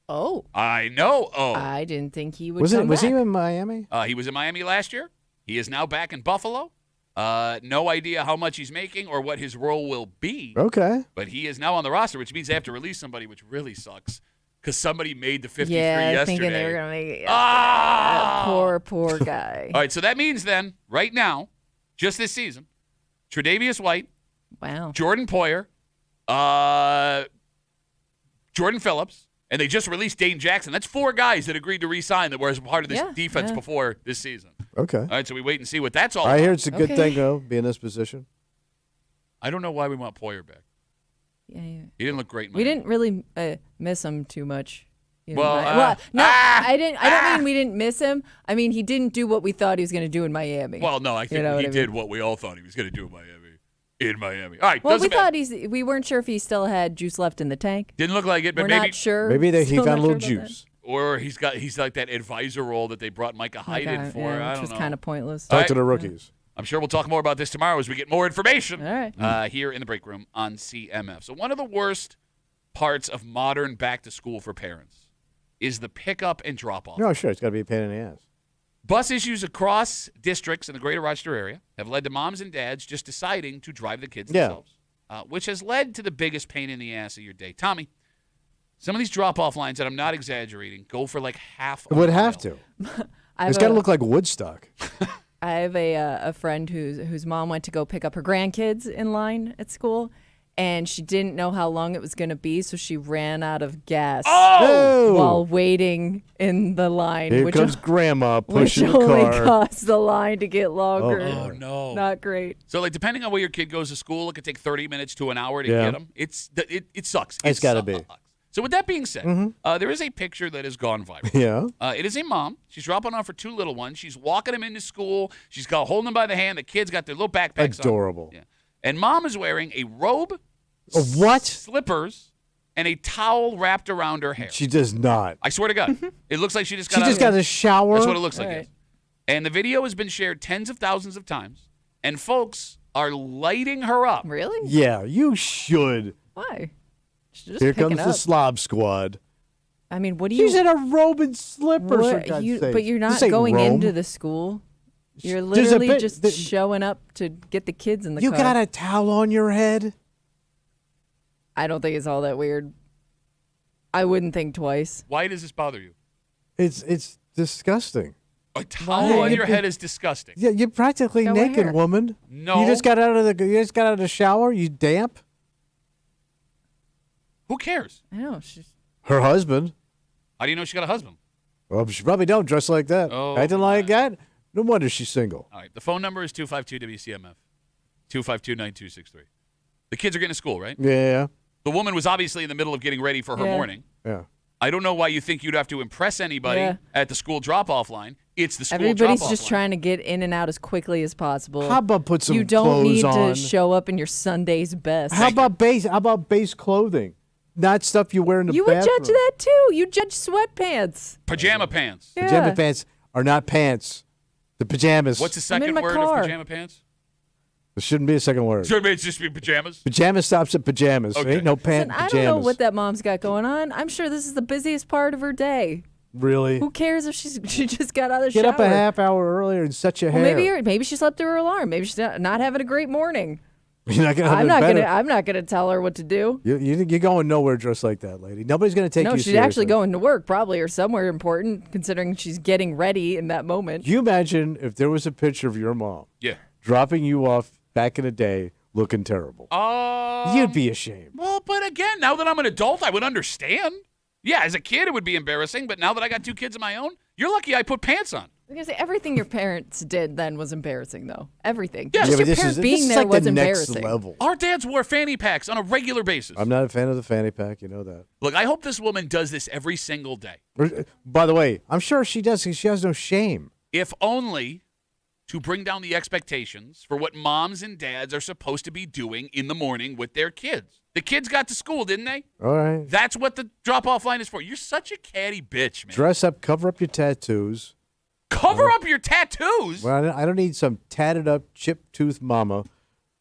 [SPEAKER 3] Oh.
[SPEAKER 1] I know. Oh.
[SPEAKER 3] I didn't think he would
[SPEAKER 2] Was
[SPEAKER 3] come
[SPEAKER 2] he
[SPEAKER 3] back.
[SPEAKER 2] in Miami?
[SPEAKER 1] He was in Miami last year. He is now back in Buffalo. No idea how much he's making or what his role will be.
[SPEAKER 2] Okay.
[SPEAKER 1] But he is now on the roster, which means they have to release somebody, which really sucks because somebody made the 53 yesterday.
[SPEAKER 3] Thinking they were going to make it. Poor guy.
[SPEAKER 1] All right, so that means then, right now, just this season, Tre'Davious White,
[SPEAKER 3] Wow.
[SPEAKER 1] Jordan Poyer, Jordan Phillips, and they just released Dane Jackson. That's 4 guys that agreed to re-sign that were as part of this defense before this season.
[SPEAKER 2] Okay.
[SPEAKER 1] All right, so we wait and see what that's all
[SPEAKER 2] I
[SPEAKER 1] about.
[SPEAKER 2] hear it's a good thing, though, be in this position.
[SPEAKER 1] I don't know why we want Poyer back.
[SPEAKER 3] Yeah.
[SPEAKER 1] He didn't look great.
[SPEAKER 3] We didn't really miss him too much.
[SPEAKER 1] Well,
[SPEAKER 3] I don't mean we didn't miss him. I mean, he didn't do what we thought he was going to do in Miami.
[SPEAKER 1] Well, no, I think he did what we all thought he was going to do in Miami. All right.
[SPEAKER 3] Well, we weren't sure if he still had juice left in the tank.
[SPEAKER 1] Didn't look like it, but
[SPEAKER 3] We're
[SPEAKER 1] maybe
[SPEAKER 3] not sure.
[SPEAKER 2] Maybe he
[SPEAKER 3] Still
[SPEAKER 2] found a
[SPEAKER 3] not
[SPEAKER 2] little
[SPEAKER 3] sure about
[SPEAKER 2] juice.
[SPEAKER 1] or he's like that advisor role that they brought Micah Hyde in for. I
[SPEAKER 3] which
[SPEAKER 1] don't
[SPEAKER 3] was
[SPEAKER 1] know.
[SPEAKER 3] kind of pointless.
[SPEAKER 2] Talk to the rookies.
[SPEAKER 1] I'm sure we'll talk more about this tomorrow as we get more information
[SPEAKER 3] All right.
[SPEAKER 1] here in the break room on CMF. So one of the worst parts of modern back to school for parents is the pickup and drop off.
[SPEAKER 2] No, sure. It's got to be a pain in the ass.
[SPEAKER 1] Bus issues across districts in the greater Rochester area have led to moms and dads just deciding to drive the kids themselves, which has led to the biggest pain in the ass of your day. Tommy, some of these drop-off lines, and I'm not exaggerating, go for like half a
[SPEAKER 2] It would
[SPEAKER 1] mile.
[SPEAKER 2] have to. It's got to look like Woodstock.
[SPEAKER 3] I have a friend whose mom went to go pick up her grandkids in line at school, and she didn't know how long it was going to be, so she ran out of gas while waiting in the line.
[SPEAKER 2] Here
[SPEAKER 3] which
[SPEAKER 2] comes Grandma pushing
[SPEAKER 3] which
[SPEAKER 2] the
[SPEAKER 3] only
[SPEAKER 2] car.
[SPEAKER 3] caused the line to get longer.
[SPEAKER 1] Oh, no.
[SPEAKER 3] Not great.
[SPEAKER 1] So, like, depending on where your kid goes to school, it could take 30 minutes to an hour to
[SPEAKER 2] Yeah.
[SPEAKER 1] get them. It sucks.
[SPEAKER 2] It's gotta be.
[SPEAKER 1] So, with that being said, there is a picture that has gone viral.
[SPEAKER 2] Yeah.
[SPEAKER 1] It is a mom. She's dropping off her 2 little ones. She's walking them into school. She's holding them by the hand. The kids got their little backpacks
[SPEAKER 2] Adorable.
[SPEAKER 1] on. Yeah. And mom is wearing a robe,
[SPEAKER 2] A what?
[SPEAKER 1] slippers, and a towel wrapped around her hair.
[SPEAKER 2] She does not.
[SPEAKER 1] I swear to God. It looks like she just got
[SPEAKER 2] She
[SPEAKER 1] out
[SPEAKER 2] just
[SPEAKER 1] of
[SPEAKER 2] got a shower.
[SPEAKER 1] That's what it looks like.
[SPEAKER 3] Right.
[SPEAKER 1] Yes. And the video has been shared tens of thousands of times, and folks are lighting her up.
[SPEAKER 3] Really?
[SPEAKER 2] Yeah, you should.
[SPEAKER 3] Why? She's just
[SPEAKER 2] Here
[SPEAKER 3] picking
[SPEAKER 2] comes the
[SPEAKER 3] up.
[SPEAKER 2] slob squad.
[SPEAKER 3] I mean, what do you?
[SPEAKER 2] She's in a robe and slippers. For
[SPEAKER 3] what-
[SPEAKER 2] God's
[SPEAKER 3] you-
[SPEAKER 2] sake.
[SPEAKER 3] but you're not
[SPEAKER 2] This ain't
[SPEAKER 3] going
[SPEAKER 2] Rome.
[SPEAKER 3] into the school. You're
[SPEAKER 2] There's a
[SPEAKER 3] literally
[SPEAKER 2] bit-
[SPEAKER 3] just
[SPEAKER 2] the-
[SPEAKER 3] showing up to get the kids in the
[SPEAKER 2] You
[SPEAKER 3] car.
[SPEAKER 2] got a towel on your head?
[SPEAKER 3] I don't think it's all that weird. I wouldn't think twice.
[SPEAKER 1] Why does this bother you?
[SPEAKER 2] It's disgusting.
[SPEAKER 1] A towel
[SPEAKER 3] Why?
[SPEAKER 1] on your head is disgusting.
[SPEAKER 2] Yeah, you're practically
[SPEAKER 3] Go
[SPEAKER 2] naked,
[SPEAKER 3] where?
[SPEAKER 2] woman.
[SPEAKER 1] No.
[SPEAKER 2] You just got out of the shower. You damp.
[SPEAKER 1] Who cares?
[SPEAKER 3] I know. She's
[SPEAKER 2] Her husband.
[SPEAKER 1] How do you know she got a husband?
[SPEAKER 2] Well, she probably don't dress like that.
[SPEAKER 1] Oh,
[SPEAKER 2] Acting like
[SPEAKER 1] my.
[SPEAKER 2] that. No wonder she's single.
[SPEAKER 1] All right. The phone number is 252-WCMF, 252-9263. The kids are getting to school, right?
[SPEAKER 2] Yeah.
[SPEAKER 1] The woman was obviously in the middle of getting ready for her
[SPEAKER 3] Yeah.
[SPEAKER 1] morning.
[SPEAKER 2] Yeah.
[SPEAKER 1] I don't know why you think you'd have to impress anybody
[SPEAKER 3] Yeah.
[SPEAKER 1] at the school drop-off line. It's the school
[SPEAKER 3] everybody's
[SPEAKER 1] drop-off
[SPEAKER 3] just
[SPEAKER 1] line.
[SPEAKER 3] trying to get in and out as quickly as possible.
[SPEAKER 2] How about put some
[SPEAKER 3] you don't
[SPEAKER 2] clothes
[SPEAKER 3] need
[SPEAKER 2] on?
[SPEAKER 3] to show up in your Sunday's best.
[SPEAKER 2] How about base clothing? Not stuff you wear in the
[SPEAKER 3] you would
[SPEAKER 2] bathroom.
[SPEAKER 3] judge that too. You judge sweatpants.
[SPEAKER 1] Pajama pants.
[SPEAKER 3] Yeah.
[SPEAKER 2] Pajama pants are not pants. The pajamas.
[SPEAKER 1] What's the
[SPEAKER 3] I'm in
[SPEAKER 1] second
[SPEAKER 3] my
[SPEAKER 1] word
[SPEAKER 3] car.
[SPEAKER 1] of pajama pants?
[SPEAKER 2] There shouldn't be a second word.
[SPEAKER 1] Should it just be pajamas?
[SPEAKER 2] Pajama stops at pajamas.
[SPEAKER 1] Okay.
[SPEAKER 2] Ain't no
[SPEAKER 3] Listen,
[SPEAKER 2] pant
[SPEAKER 3] I
[SPEAKER 2] pajamas.
[SPEAKER 3] don't know what that mom's got going on. I'm sure this is the busiest part of her day.
[SPEAKER 2] Really?
[SPEAKER 3] Who cares if she just got out of the
[SPEAKER 2] Get
[SPEAKER 3] shower?
[SPEAKER 2] up a half hour earlier and set your
[SPEAKER 3] Well,
[SPEAKER 2] hair.
[SPEAKER 3] maybe she slept through her alarm. Maybe she's not having a great morning.
[SPEAKER 2] You're not gonna have
[SPEAKER 3] I'm
[SPEAKER 2] it
[SPEAKER 3] not
[SPEAKER 2] better.
[SPEAKER 3] gonna. I'm not gonna tell her what to do.
[SPEAKER 2] You're going nowhere dressed like that, lady. Nobody's gonna take
[SPEAKER 3] No,
[SPEAKER 2] you
[SPEAKER 3] she's
[SPEAKER 2] seriously.
[SPEAKER 3] actually going to work, probably, or somewhere important, considering she's getting ready in that moment.
[SPEAKER 2] Can you imagine if there was a picture of your mom
[SPEAKER 1] Yeah.
[SPEAKER 2] dropping you off back in the day looking terrible? You'd be ashamed.
[SPEAKER 1] Well, but again, now that I'm an adult, I would understand. Yeah, as a kid, it would be embarrassing, but now that I got 2 kids of my own, you're lucky I put pants on.
[SPEAKER 3] I was gonna say everything your parents did then was embarrassing, though. Everything.
[SPEAKER 1] Yeah,
[SPEAKER 3] Just
[SPEAKER 1] but
[SPEAKER 3] your
[SPEAKER 2] this
[SPEAKER 3] parents
[SPEAKER 2] is
[SPEAKER 3] being there
[SPEAKER 2] like
[SPEAKER 3] was
[SPEAKER 2] the next
[SPEAKER 3] embarrassing.
[SPEAKER 2] level.
[SPEAKER 1] Our dads wore fanny packs on a regular basis.
[SPEAKER 2] I'm not a fan of the fanny pack. You know that.
[SPEAKER 1] Look, I hope this woman does this every single day.
[SPEAKER 2] By the way, I'm sure she does because she has no shame.
[SPEAKER 1] If only to bring down the expectations for what moms and dads are supposed to be doing in the morning with their kids. The kids got to school, didn't they?
[SPEAKER 2] All right.
[SPEAKER 1] That's what the drop-off line is for. You're such a catty bitch, man.
[SPEAKER 2] Dress up, cover up your tattoos.
[SPEAKER 1] Cover up your tattoos?
[SPEAKER 2] Well, I don't need some tatted up, chipped tooth mama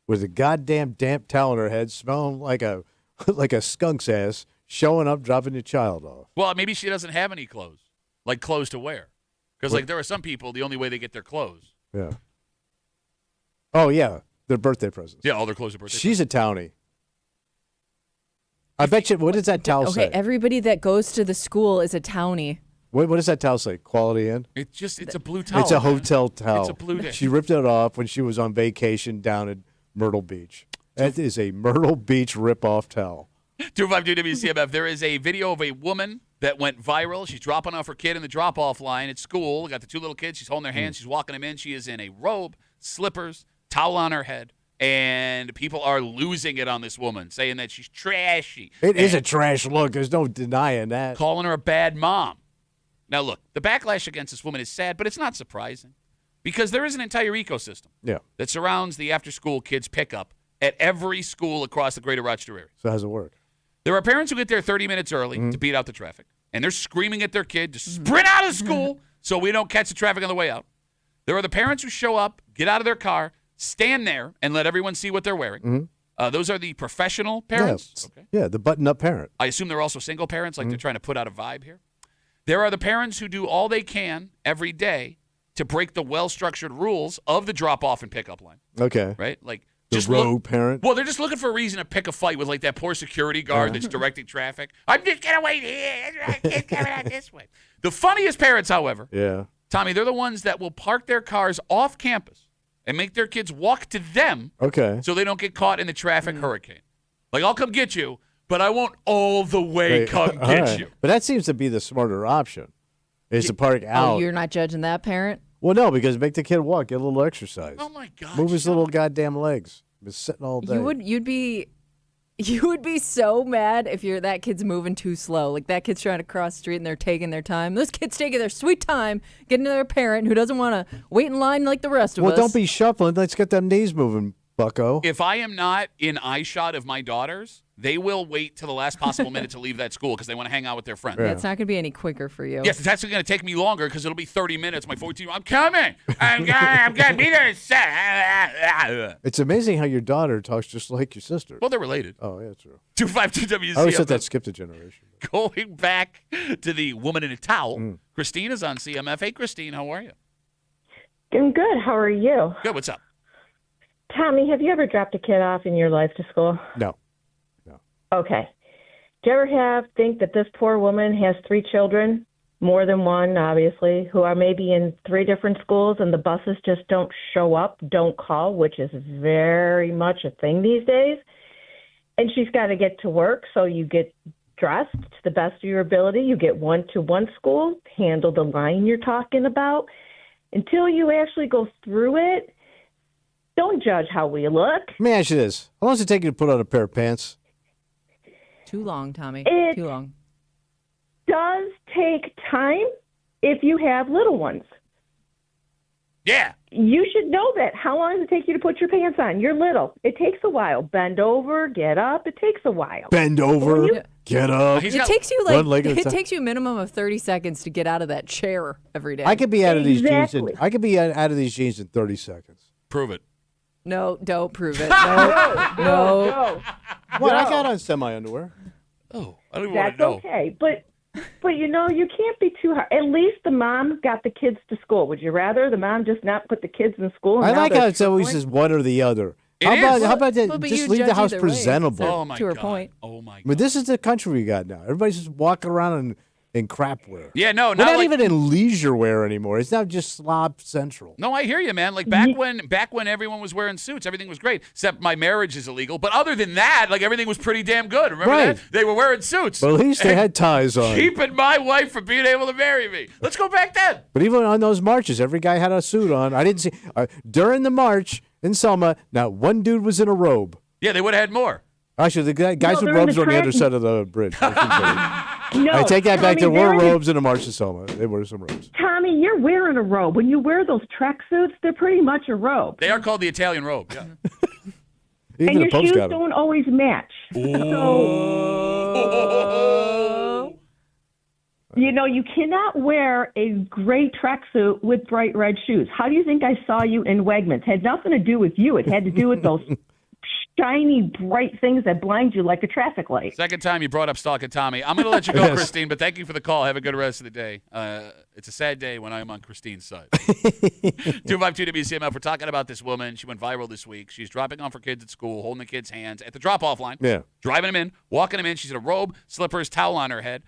[SPEAKER 2] with a goddamn damp towel on her head, smelling like a like a skunk's ass, showing up, dropping your child off.
[SPEAKER 1] Well, maybe she doesn't have any clothes, like clothes to wear. Because like there are some people, the only way they get their clothes.
[SPEAKER 2] Yeah. Oh yeah, their birthday presents.
[SPEAKER 1] Yeah, all their clothes are birthday.
[SPEAKER 2] She's a townie. I bet you. What does that towel
[SPEAKER 3] Okay,
[SPEAKER 2] say?
[SPEAKER 3] everybody that goes to the school is a townie.
[SPEAKER 2] What does that towel say? Quality Inn?
[SPEAKER 1] It's a blue towel.
[SPEAKER 2] It's a
[SPEAKER 1] man.
[SPEAKER 2] hotel towel.
[SPEAKER 1] It's a blue day.
[SPEAKER 2] She ripped it off when she was on vacation down at Myrtle Beach. That is a Myrtle Beach rip-off towel.
[SPEAKER 1] 252 WCMF. There is a video of a woman that went viral. She's dropping off her kid in the drop-off line at school. Got the 2 little kids. She's holding their hands. She's walking them in. She is in a robe, slippers, towel on her head. And people are losing it on this woman, saying that she's trashy.
[SPEAKER 2] It is a trash look. There's no denying that.
[SPEAKER 1] Calling her a bad mom. Now, look, the backlash against this woman is sad, but it's not surprising because there is an entire ecosystem that surrounds the after-school kids pickup at every school across the greater Rochester area.
[SPEAKER 2] So how does it work?
[SPEAKER 1] There are parents who get there 30 minutes early to beat out the traffic, and they're screaming at their kid to sprint out of school so we don't catch the traffic on the way out. There are the parents who show up, get out of their car, stand there, and let everyone see what they're wearing. Those are the professional parents.
[SPEAKER 2] Yeah, the button-up parent.
[SPEAKER 1] I assume they're also single parents, like they're trying to put out a vibe here. There are the parents who do all they can every day to break the well-structured rules of the drop-off and pickup line.
[SPEAKER 2] Okay.
[SPEAKER 1] Right? Like
[SPEAKER 2] The
[SPEAKER 1] just
[SPEAKER 2] rogue parent.
[SPEAKER 1] Well, they're just looking for a reason to pick a fight with like that poor security guard that's directing traffic. I'm just gonna wait here. It's coming out this way. The funniest parents, however,
[SPEAKER 2] Yeah.
[SPEAKER 1] Tommy, they're the ones that will park their cars off campus and make their kids walk to them
[SPEAKER 2] Okay.
[SPEAKER 1] so they don't get caught in the traffic hurricane. Like, I'll come get you, but I won't all the way come
[SPEAKER 2] all
[SPEAKER 1] get
[SPEAKER 2] right.
[SPEAKER 1] you.
[SPEAKER 2] But that seems to be the smarter option, is to park out.
[SPEAKER 3] Oh, you're not judging that parent?
[SPEAKER 2] Well, no, because make the kid walk, get a little exercise.
[SPEAKER 1] Oh, my God.
[SPEAKER 2] Move his little goddamn legs. Been sitting all day.
[SPEAKER 3] You would be so mad if that kid's moving too slow. Like that kid's trying to cross the street and they're taking their time. Those kids taking their sweet time, getting to their parent who doesn't want to wait in line like the rest of us.
[SPEAKER 2] Well, don't be shuffling. Let's get them knees moving, bucko.
[SPEAKER 1] If I am not in eye shot of my daughters, they will wait till the last possible minute to leave that school because they want to hang out with their friends.
[SPEAKER 3] Yeah, it's not going to be any quicker for you.
[SPEAKER 1] Yes, it's actually going to take me longer because it'll be 30 minutes. My 14-year-old, I'm coming. I'm going to be there in a sec.
[SPEAKER 2] It's amazing how your daughter talks just like your sister.
[SPEAKER 1] Well, they're related.
[SPEAKER 2] Oh, yeah, true.
[SPEAKER 1] 252 WCMF.
[SPEAKER 2] I always thought that skipped a generation.
[SPEAKER 1] Going back to the woman in a towel, Christina's on CMF. Hey, Christine, how are you?
[SPEAKER 11] I'm good. How are you?
[SPEAKER 1] Good. What's up?
[SPEAKER 11] Tommy, have you ever dropped a kid off in your life to school?
[SPEAKER 2] No.
[SPEAKER 11] Okay. Do you ever think that this poor woman has 3 children, more than one, obviously, who are maybe in 3 different schools and the buses just don't show up, don't call, which is very much a thing these days? And she's got to get to work, so you get dressed to the best of your ability. You get one to one school, handle the line you're talking about. Until you actually go through it, don't judge how we look.
[SPEAKER 2] Let me ask you this. How long does it take you to put on a pair of pants?
[SPEAKER 3] Too long, Tommy.
[SPEAKER 11] It
[SPEAKER 3] Too long.
[SPEAKER 11] does take time if you have little ones.
[SPEAKER 1] Yeah.
[SPEAKER 11] You should know that. How long does it take you to put your pants on? You're little. It takes a while. Bend over, get up. It takes a while.
[SPEAKER 2] Bend over, get up.
[SPEAKER 3] It takes you
[SPEAKER 2] one leg at a
[SPEAKER 3] it
[SPEAKER 2] time.
[SPEAKER 3] takes you a minimum of 30 seconds to get out of that chair every day.
[SPEAKER 2] I could be out of these jeans.
[SPEAKER 11] Exactly.
[SPEAKER 2] I could be out of these jeans in 30 seconds.
[SPEAKER 1] Prove it.
[SPEAKER 3] No, don't prove it. No.
[SPEAKER 2] What? I got on semi-underwear.
[SPEAKER 1] Oh, I don't even want
[SPEAKER 11] That's
[SPEAKER 1] to know.
[SPEAKER 11] okay. But you know, you can't be too hard. At least the mom got the kids to school. Would you rather the mom just not put the kids in school? And
[SPEAKER 2] I
[SPEAKER 11] now
[SPEAKER 2] like
[SPEAKER 11] they're
[SPEAKER 2] how it's always
[SPEAKER 11] struggling?
[SPEAKER 2] just one or the other. How about that?
[SPEAKER 3] Well, but
[SPEAKER 2] Just
[SPEAKER 3] you
[SPEAKER 2] leave the
[SPEAKER 3] judge
[SPEAKER 2] house
[SPEAKER 3] either way,
[SPEAKER 2] presentable.
[SPEAKER 3] so-
[SPEAKER 1] Oh my
[SPEAKER 3] to her
[SPEAKER 1] God.
[SPEAKER 3] point.
[SPEAKER 1] Oh my God.
[SPEAKER 2] I mean, this is the country we got now. Everybody's just walking around in crap wear.
[SPEAKER 1] Yeah, no,
[SPEAKER 2] We're
[SPEAKER 1] not
[SPEAKER 2] not
[SPEAKER 1] like,
[SPEAKER 2] even in leisure wear anymore. It's now just slob central.
[SPEAKER 1] No, I hear you, man. Like back when everyone was wearing suits, everything was great. Except my marriage is illegal. But other than that, like everything was pretty damn good. Remember
[SPEAKER 2] Right.
[SPEAKER 1] that? They were wearing suits.
[SPEAKER 2] But at least they had ties on.
[SPEAKER 1] Keeping my wife from being able to marry me. Let's go back then.
[SPEAKER 2] But even on those marches, every guy had a suit on. I didn't see during the march in Selma. Not one dude was in a robe.
[SPEAKER 1] Yeah, they would have had more.
[SPEAKER 2] Actually, the guys with
[SPEAKER 8] they're in
[SPEAKER 2] robes
[SPEAKER 8] the
[SPEAKER 2] were on the other
[SPEAKER 8] track-
[SPEAKER 2] side of the bridge.
[SPEAKER 8] No,
[SPEAKER 2] I take that back.
[SPEAKER 8] Tommy,
[SPEAKER 2] There were
[SPEAKER 8] they're in the-
[SPEAKER 2] robes in the march in Selma. They were some robes.
[SPEAKER 11] Tommy, you're wearing a robe. When you wear those track suits, they're pretty much a robe.
[SPEAKER 1] They are called the Italian robe. Yeah.
[SPEAKER 2] Even
[SPEAKER 11] And
[SPEAKER 2] the
[SPEAKER 11] your
[SPEAKER 2] Pope's
[SPEAKER 11] shoes
[SPEAKER 2] got 'em.
[SPEAKER 11] don't always match.
[SPEAKER 1] Oh.
[SPEAKER 11] You know, you cannot wear a gray tracksuit with bright red shoes. How do you think I saw you in Wegmans? Had nothing to do with you. It had to do with those shiny, bright things that blind you like a traffic light.
[SPEAKER 1] Second time you brought up Stalking Tommy. I'm going to let you go,
[SPEAKER 2] Yes.
[SPEAKER 1] Christine, but thank you for the call. Have a good rest of the day. It's a sad day when I'm on Christine's side. 252 WCMF. We're talking about this woman. She went viral this week. She's dropping off her kids at school, holding the kids' hands at the drop-off line.
[SPEAKER 2] Yeah.
[SPEAKER 1] Driving them in, walking them in. She's in a robe, slippers, towel on her head.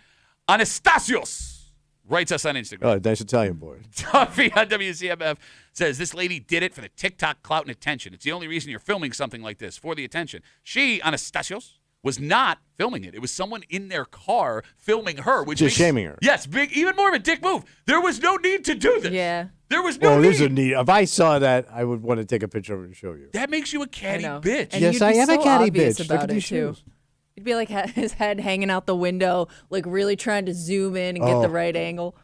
[SPEAKER 1] Anastasios writes us on Instagram.
[SPEAKER 2] Oh, nice Italian boy.
[SPEAKER 1] Duffy on WCMF says this lady did it for the TikTok clout and attention. It's the only reason you're filming something like this, for the attention. She, Anastasios, was not filming it. It was someone in their car filming her, which
[SPEAKER 2] Just
[SPEAKER 1] makes-
[SPEAKER 2] shaming her.
[SPEAKER 1] Yes, big, even more of a dick move. There was no need to do this.
[SPEAKER 3] Yeah.
[SPEAKER 1] There was no
[SPEAKER 2] Well,
[SPEAKER 1] need.
[SPEAKER 2] there's a need. If I saw that, I would want to take a picture of it and show you.
[SPEAKER 1] That makes you a catty
[SPEAKER 3] know.
[SPEAKER 1] bitch.
[SPEAKER 3] And
[SPEAKER 2] Yes,
[SPEAKER 3] you'd be
[SPEAKER 2] I am a
[SPEAKER 3] so
[SPEAKER 2] catty
[SPEAKER 3] obvious
[SPEAKER 2] bitch. Look
[SPEAKER 3] about
[SPEAKER 2] at
[SPEAKER 3] it,
[SPEAKER 2] these
[SPEAKER 3] too.
[SPEAKER 2] shoes.
[SPEAKER 3] It'd be like his head hanging out the window, like really trying to zoom in and get the right angle.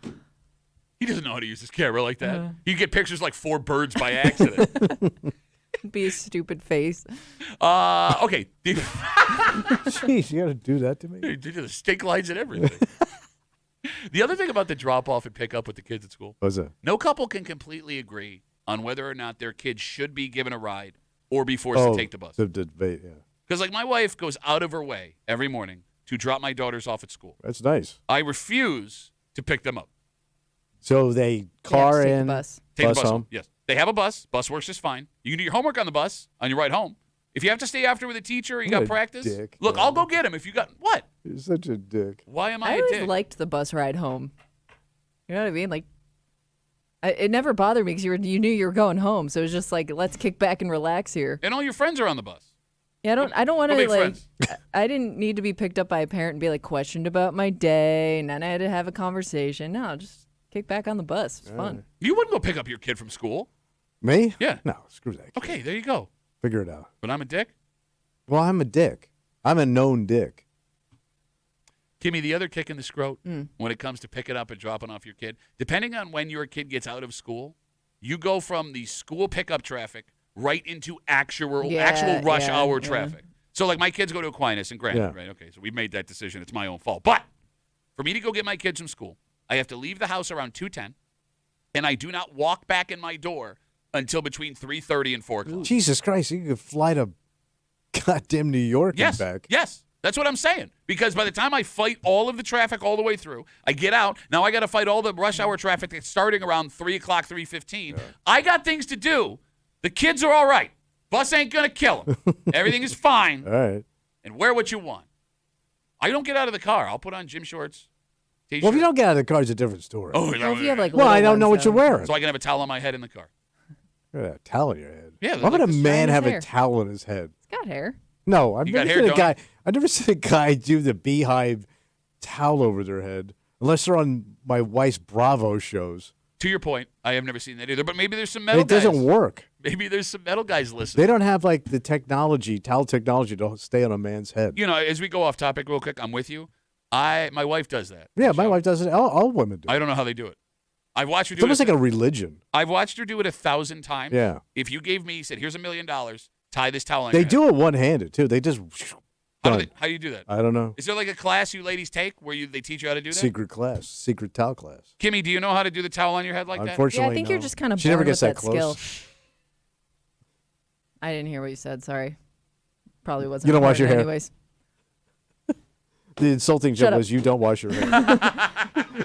[SPEAKER 1] He doesn't know how to use his camera like that. You get pictures like 4 birds by accident.
[SPEAKER 3] Be a stupid face.
[SPEAKER 1] Okay.
[SPEAKER 2] Jeez, you got to do that to me?
[SPEAKER 1] They do the stink lines and everything. The other thing about the drop-off and pick-up with the kids at school,
[SPEAKER 2] What's that?
[SPEAKER 1] no couple can completely agree on whether or not their kids should be given a ride or be forced to take the bus.
[SPEAKER 2] The debate, yeah.
[SPEAKER 1] Because, like, my wife goes out of her way every morning to drop my daughters off at school.
[SPEAKER 2] That's nice.
[SPEAKER 1] I refuse to pick them up.
[SPEAKER 2] So they car
[SPEAKER 3] take the
[SPEAKER 2] in,
[SPEAKER 3] bus.
[SPEAKER 1] Take
[SPEAKER 2] bus
[SPEAKER 1] the bus
[SPEAKER 2] home.
[SPEAKER 1] Yes. They have a bus. Bus works just fine. You can do your homework on the bus on your ride home. If you have to stay after with a teacher or you
[SPEAKER 2] What
[SPEAKER 1] got
[SPEAKER 2] a
[SPEAKER 1] practice,
[SPEAKER 2] dick,
[SPEAKER 1] look,
[SPEAKER 2] man.
[SPEAKER 1] I'll go get him if you got – what?
[SPEAKER 2] You're such a dick.
[SPEAKER 1] Why am I
[SPEAKER 3] I
[SPEAKER 1] a
[SPEAKER 3] always
[SPEAKER 1] dick?
[SPEAKER 3] liked the bus ride home. You know what I mean? Like, it never bothered me because you knew you were going home. So it was just like, let's kick back and relax here.
[SPEAKER 1] And all your friends are on the bus.
[SPEAKER 3] Yeah, I don't want
[SPEAKER 1] Go
[SPEAKER 3] to
[SPEAKER 1] make
[SPEAKER 3] like.
[SPEAKER 1] friends.
[SPEAKER 3] I didn't need to be picked up by a parent and be like questioned about my day, and then I had to have a conversation. No, just kick back on the bus. It's fun.
[SPEAKER 1] You wouldn't go pick up your kid from school.
[SPEAKER 2] Me?
[SPEAKER 1] Yeah.
[SPEAKER 2] No, screw that. kid.
[SPEAKER 1] Okay, there you go.
[SPEAKER 2] Figure it out.
[SPEAKER 1] But I'm a dick.
[SPEAKER 2] Well, I'm a dick. I'm a known dick.
[SPEAKER 1] Kimmy, the other kick in the scrot when it comes to picking up and dropping off your kid, depending on when your kid gets out of school, you go from the school pickup traffic right into actual rush hour traffic. So, like, my kids go to Aquinas and Granite, right? Okay, so we made that decision. It's my own fault. But for me to go get my kids from school, I have to leave the house around 2:10, and I do not walk back in my door until between 3:30 and 4 o'clock.
[SPEAKER 2] Jesus Christ, you could fly to goddamn New York
[SPEAKER 1] Yes,
[SPEAKER 2] and back.
[SPEAKER 1] yes. That's what I'm saying. Because by the time I fight all of the traffic all the way through, I get out. Now I got to fight all the rush hour traffic that's starting around 3 o'clock, 3:15. Yeah. I got things to do. The kids are all right. Bus ain't going to kill them. Everything is fine.
[SPEAKER 2] All right.
[SPEAKER 1] And wear what you want. I don't get out of the car. I'll put on gym shorts, T-shirt.
[SPEAKER 2] Well, if you don't get out of the car, it's a different story.
[SPEAKER 1] Oh,
[SPEAKER 3] Well, if you have like
[SPEAKER 2] well, I
[SPEAKER 3] little
[SPEAKER 2] don't know
[SPEAKER 3] ones,
[SPEAKER 2] what you're
[SPEAKER 3] though.
[SPEAKER 2] wearing.
[SPEAKER 1] So I can have a towel on my head in the car.
[SPEAKER 2] You got a towel on your head.
[SPEAKER 1] Yeah,
[SPEAKER 2] Why would
[SPEAKER 1] like
[SPEAKER 2] a
[SPEAKER 1] this
[SPEAKER 2] man
[SPEAKER 3] giant
[SPEAKER 2] have
[SPEAKER 3] hair.
[SPEAKER 2] a towel on his head?
[SPEAKER 3] It's got hair.
[SPEAKER 2] No, I've
[SPEAKER 1] You got
[SPEAKER 2] never
[SPEAKER 1] hair,
[SPEAKER 2] seen a
[SPEAKER 1] don't
[SPEAKER 2] guy. I've never seen a guy do the beehive towel over their head, unless they're on my wife's Bravo shows.
[SPEAKER 1] To your point, I have never seen that either. But maybe there's some metal
[SPEAKER 2] It doesn't
[SPEAKER 1] guys.
[SPEAKER 2] work.
[SPEAKER 1] Maybe there's some metal guys listening.
[SPEAKER 2] They don't have like the technology, towel technology, to stay on a man's head.
[SPEAKER 1] You know, as we go off topic real quick, I'm with you. My wife does that.
[SPEAKER 2] Yeah, my wife does it. All women do.
[SPEAKER 1] I don't know how they do it. I've watched her
[SPEAKER 2] It's
[SPEAKER 1] do
[SPEAKER 2] almost
[SPEAKER 1] it.
[SPEAKER 2] like a religion.
[SPEAKER 1] I've watched her do it 1,000 times.
[SPEAKER 2] Yeah.
[SPEAKER 1] If you gave me, said, here's $1 million, tie this towel on
[SPEAKER 2] They
[SPEAKER 1] your head.
[SPEAKER 2] do it one-handed too. They just.
[SPEAKER 1] How do
[SPEAKER 2] done.
[SPEAKER 1] how do you do that?
[SPEAKER 2] I don't know.
[SPEAKER 1] Is there like a class you ladies take where they teach you how to do that?
[SPEAKER 2] Secret class, secret towel class.
[SPEAKER 1] Kimmy, do you know how to do the towel on your head like that?
[SPEAKER 2] Unfortunately,
[SPEAKER 3] Yeah, I think you're
[SPEAKER 2] no.
[SPEAKER 3] just kind of
[SPEAKER 2] She
[SPEAKER 3] born
[SPEAKER 2] never gets
[SPEAKER 3] with
[SPEAKER 2] that
[SPEAKER 3] skill.
[SPEAKER 2] close.
[SPEAKER 3] I didn't hear what you said. Sorry. Probably wasn't.
[SPEAKER 2] You don't wash your hair.
[SPEAKER 3] anyways.
[SPEAKER 2] The insulting
[SPEAKER 3] Shut
[SPEAKER 2] joke
[SPEAKER 3] up.
[SPEAKER 2] was you don't wash your hair.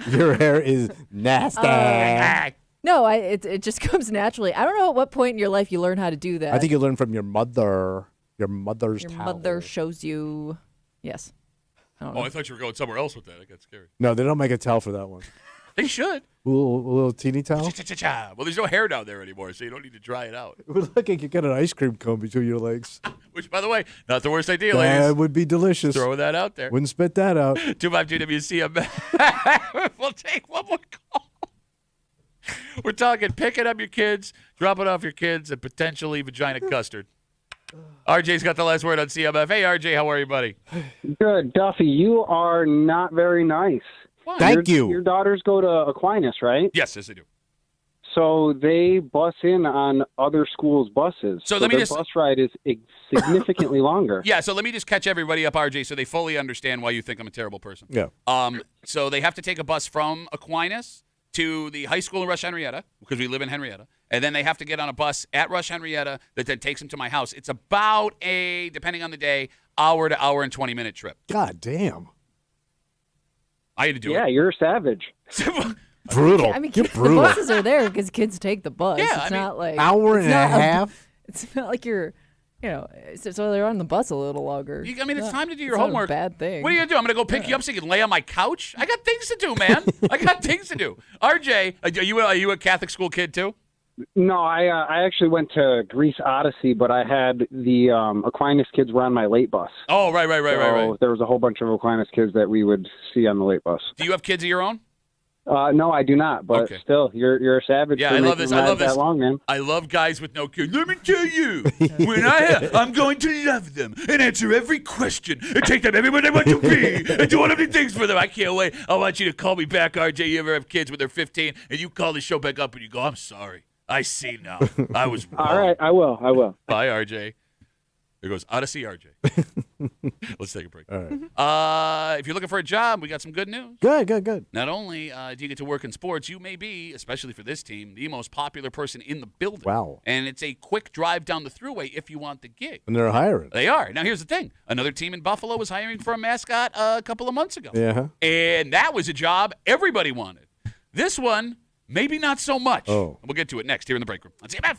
[SPEAKER 2] Your hair is nasty.
[SPEAKER 3] No, No, it just comes naturally. I don't know at what point in your life you learn how to do that.
[SPEAKER 2] I think you learn from your mother. Your mother's
[SPEAKER 3] your
[SPEAKER 2] towel.
[SPEAKER 3] mother shows you. Yes. I don't know.
[SPEAKER 1] I thought you were going somewhere else with that. I got scared.
[SPEAKER 2] No, they don't make a towel for that one.
[SPEAKER 1] They should.
[SPEAKER 2] A little teeny towel.
[SPEAKER 1] Cha-cha-cha. Well, there's no hair down there anymore, so you don't need to dry it out.
[SPEAKER 2] It would look like you get an ice cream cone between your legs.
[SPEAKER 1] Which, by the way, not the worst idea, ladies.
[SPEAKER 2] That would be delicious.
[SPEAKER 1] Throwing that out there.
[SPEAKER 2] Wouldn't spit that out.
[SPEAKER 1] 252 WCMF. We'll take one more call. We're talking picking up your kids, dropping off your kids, and potentially vagina custard. RJ's got the last word on CMF. Hey, RJ, how are you, buddy?
[SPEAKER 12] Good. Duffy, you are not very nice.
[SPEAKER 1] Why?
[SPEAKER 2] Thank you.
[SPEAKER 12] Your daughters go to Aquinas, right?
[SPEAKER 1] Yes, they do.
[SPEAKER 12] So they bus in on other schools' buses.
[SPEAKER 1] So let me
[SPEAKER 12] their
[SPEAKER 1] just-
[SPEAKER 12] bus ride is significantly longer.
[SPEAKER 1] Yeah, so let me just catch everybody up, RJ, so they fully understand why you think I'm a terrible person.
[SPEAKER 2] Yeah.
[SPEAKER 1] So they have to take a bus from Aquinas to the high school in Rush Henrietta, because we live in Henrietta, and then they have to get on a bus at Rush Henrietta that then takes them to my house. It's about a, depending on the day, hour to hour and 20-minute trip.
[SPEAKER 2] God damn.
[SPEAKER 1] I had to do
[SPEAKER 12] Yeah, you're a savage.
[SPEAKER 1] it.
[SPEAKER 2] Brutal.
[SPEAKER 3] I mean,
[SPEAKER 2] You're
[SPEAKER 3] the
[SPEAKER 2] brutal.
[SPEAKER 3] buses are there because kids take the bus.
[SPEAKER 1] Yeah,
[SPEAKER 3] it's
[SPEAKER 1] I mean,
[SPEAKER 3] not like
[SPEAKER 2] Hour
[SPEAKER 3] it's
[SPEAKER 2] and a
[SPEAKER 3] not
[SPEAKER 2] half?
[SPEAKER 3] It's not like you're, so they're on the bus a little longer.
[SPEAKER 1] I mean, it's time to do your
[SPEAKER 3] it's not a
[SPEAKER 1] homework.
[SPEAKER 3] bad thing.
[SPEAKER 1] What are you going to do? I'm going to go pick you up so you can lay on my couch? I got things to do, man. I got things to do. RJ, are you a Catholic school kid too?
[SPEAKER 12] No, I actually went to Greece Odyssey, but I had the Aquinas kids were on my late bus.
[SPEAKER 1] Oh, right.
[SPEAKER 12] So there was a whole bunch of Aquinas kids that we would see on the late bus.
[SPEAKER 1] Do you have kids of your own?
[SPEAKER 12] No, I do not. But
[SPEAKER 1] Okay.
[SPEAKER 12] still, you're a savage.
[SPEAKER 1] Yeah,
[SPEAKER 12] for
[SPEAKER 1] I love
[SPEAKER 12] making
[SPEAKER 1] this.
[SPEAKER 12] them
[SPEAKER 1] I love
[SPEAKER 12] ride
[SPEAKER 1] this.
[SPEAKER 12] that long, man.
[SPEAKER 1] I love guys with no kids. Let me tell you, when I'm going to love them and answer every question and take them everywhere they want to be and do all of the things for them. I can't wait. I want you to call me back, RJ. You ever have kids when they're 15 and you call the show back up and you go, I'm sorry. I see now. I was wrong.
[SPEAKER 12] All right, I will.
[SPEAKER 1] Bye, RJ. There goes Odyssey RJ. Let's take a break.
[SPEAKER 2] All right.
[SPEAKER 1] If you're looking for a job, we got some good news.
[SPEAKER 2] Good.
[SPEAKER 1] Not only do you get to work in sports, you may be, especially for this team, the most popular person in the building.
[SPEAKER 2] Wow.
[SPEAKER 1] And it's a quick drive down the thruway if you want the gig.
[SPEAKER 2] And they're hiring.
[SPEAKER 1] They are. Now, here's the thing. Another team in Buffalo was hiring for a mascot a couple of months ago.
[SPEAKER 2] Yeah.
[SPEAKER 1] And that was a job everybody wanted. This one, maybe not so much.
[SPEAKER 2] Oh.
[SPEAKER 1] We'll get to it next here in the break room. Let's see you,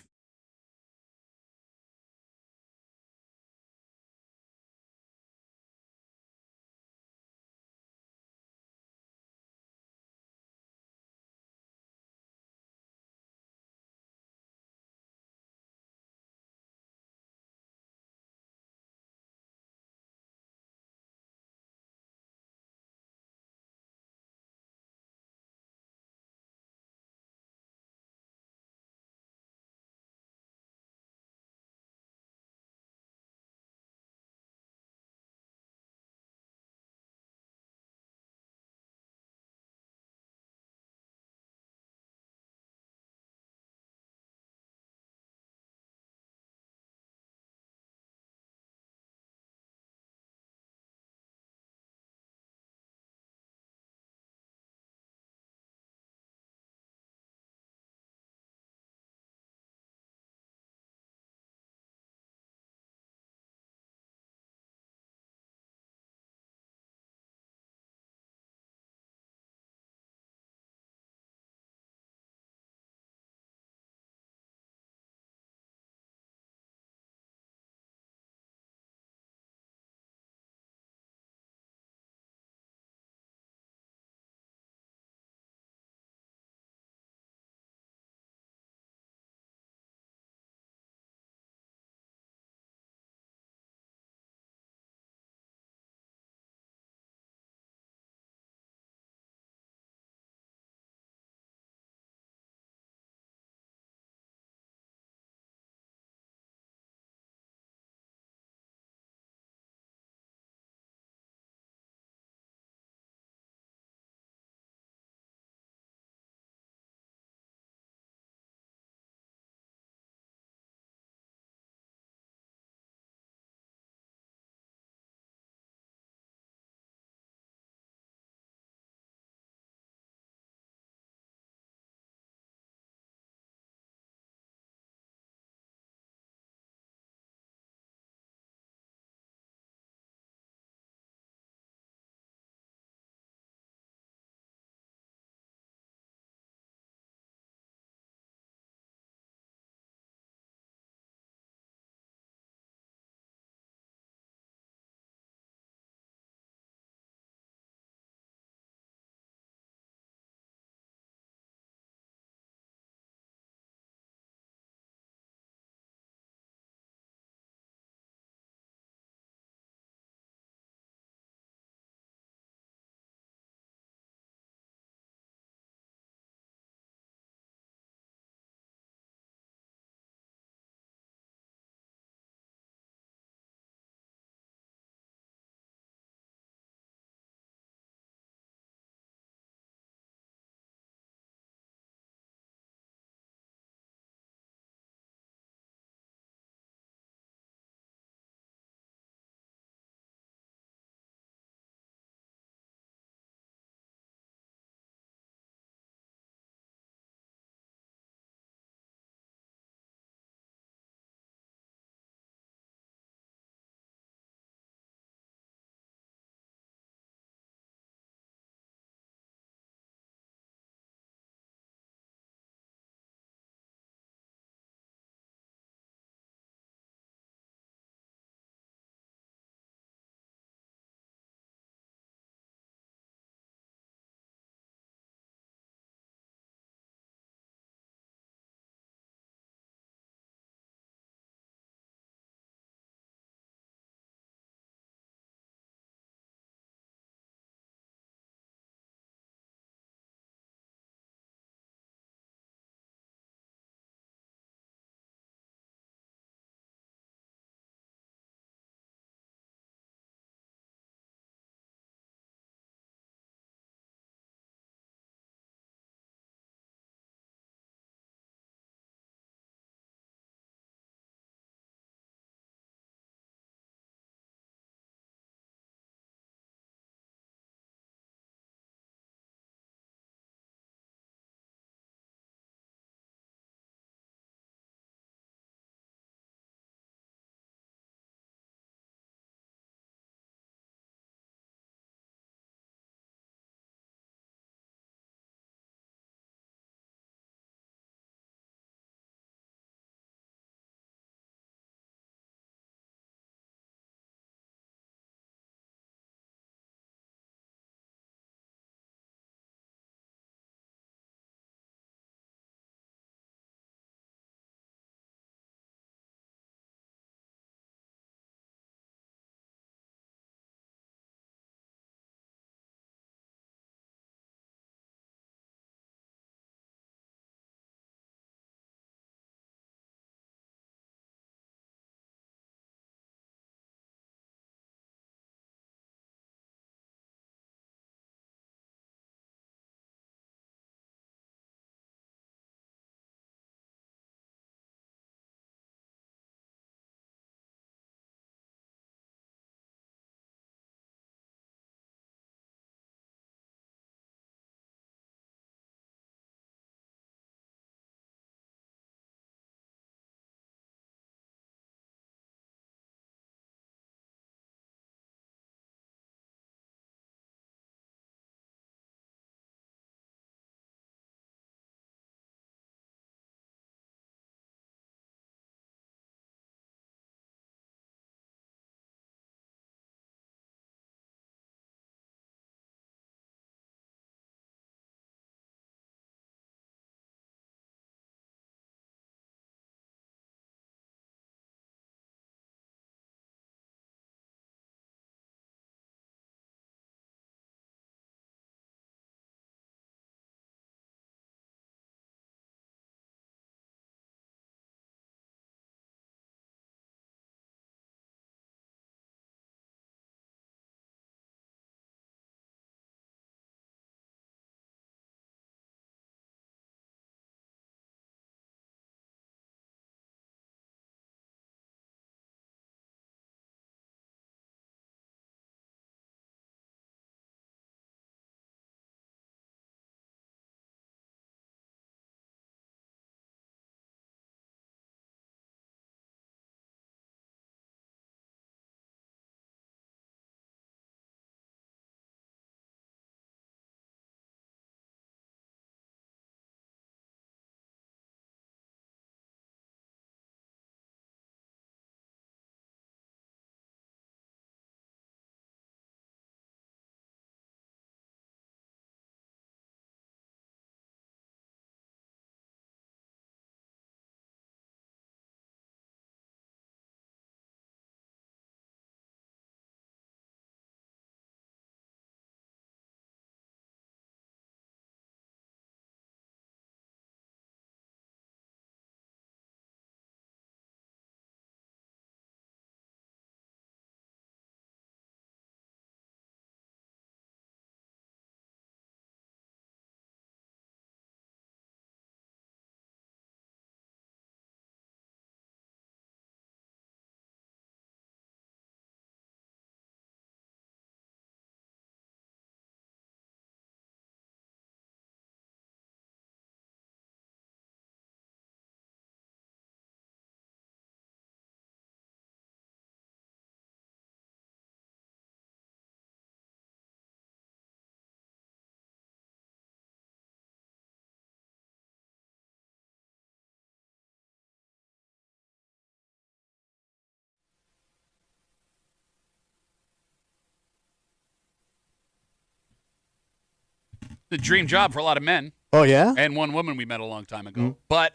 [SPEAKER 1] The dream job for a lot of men.
[SPEAKER 2] Oh, yeah?
[SPEAKER 1] And one woman we met a long time ago. But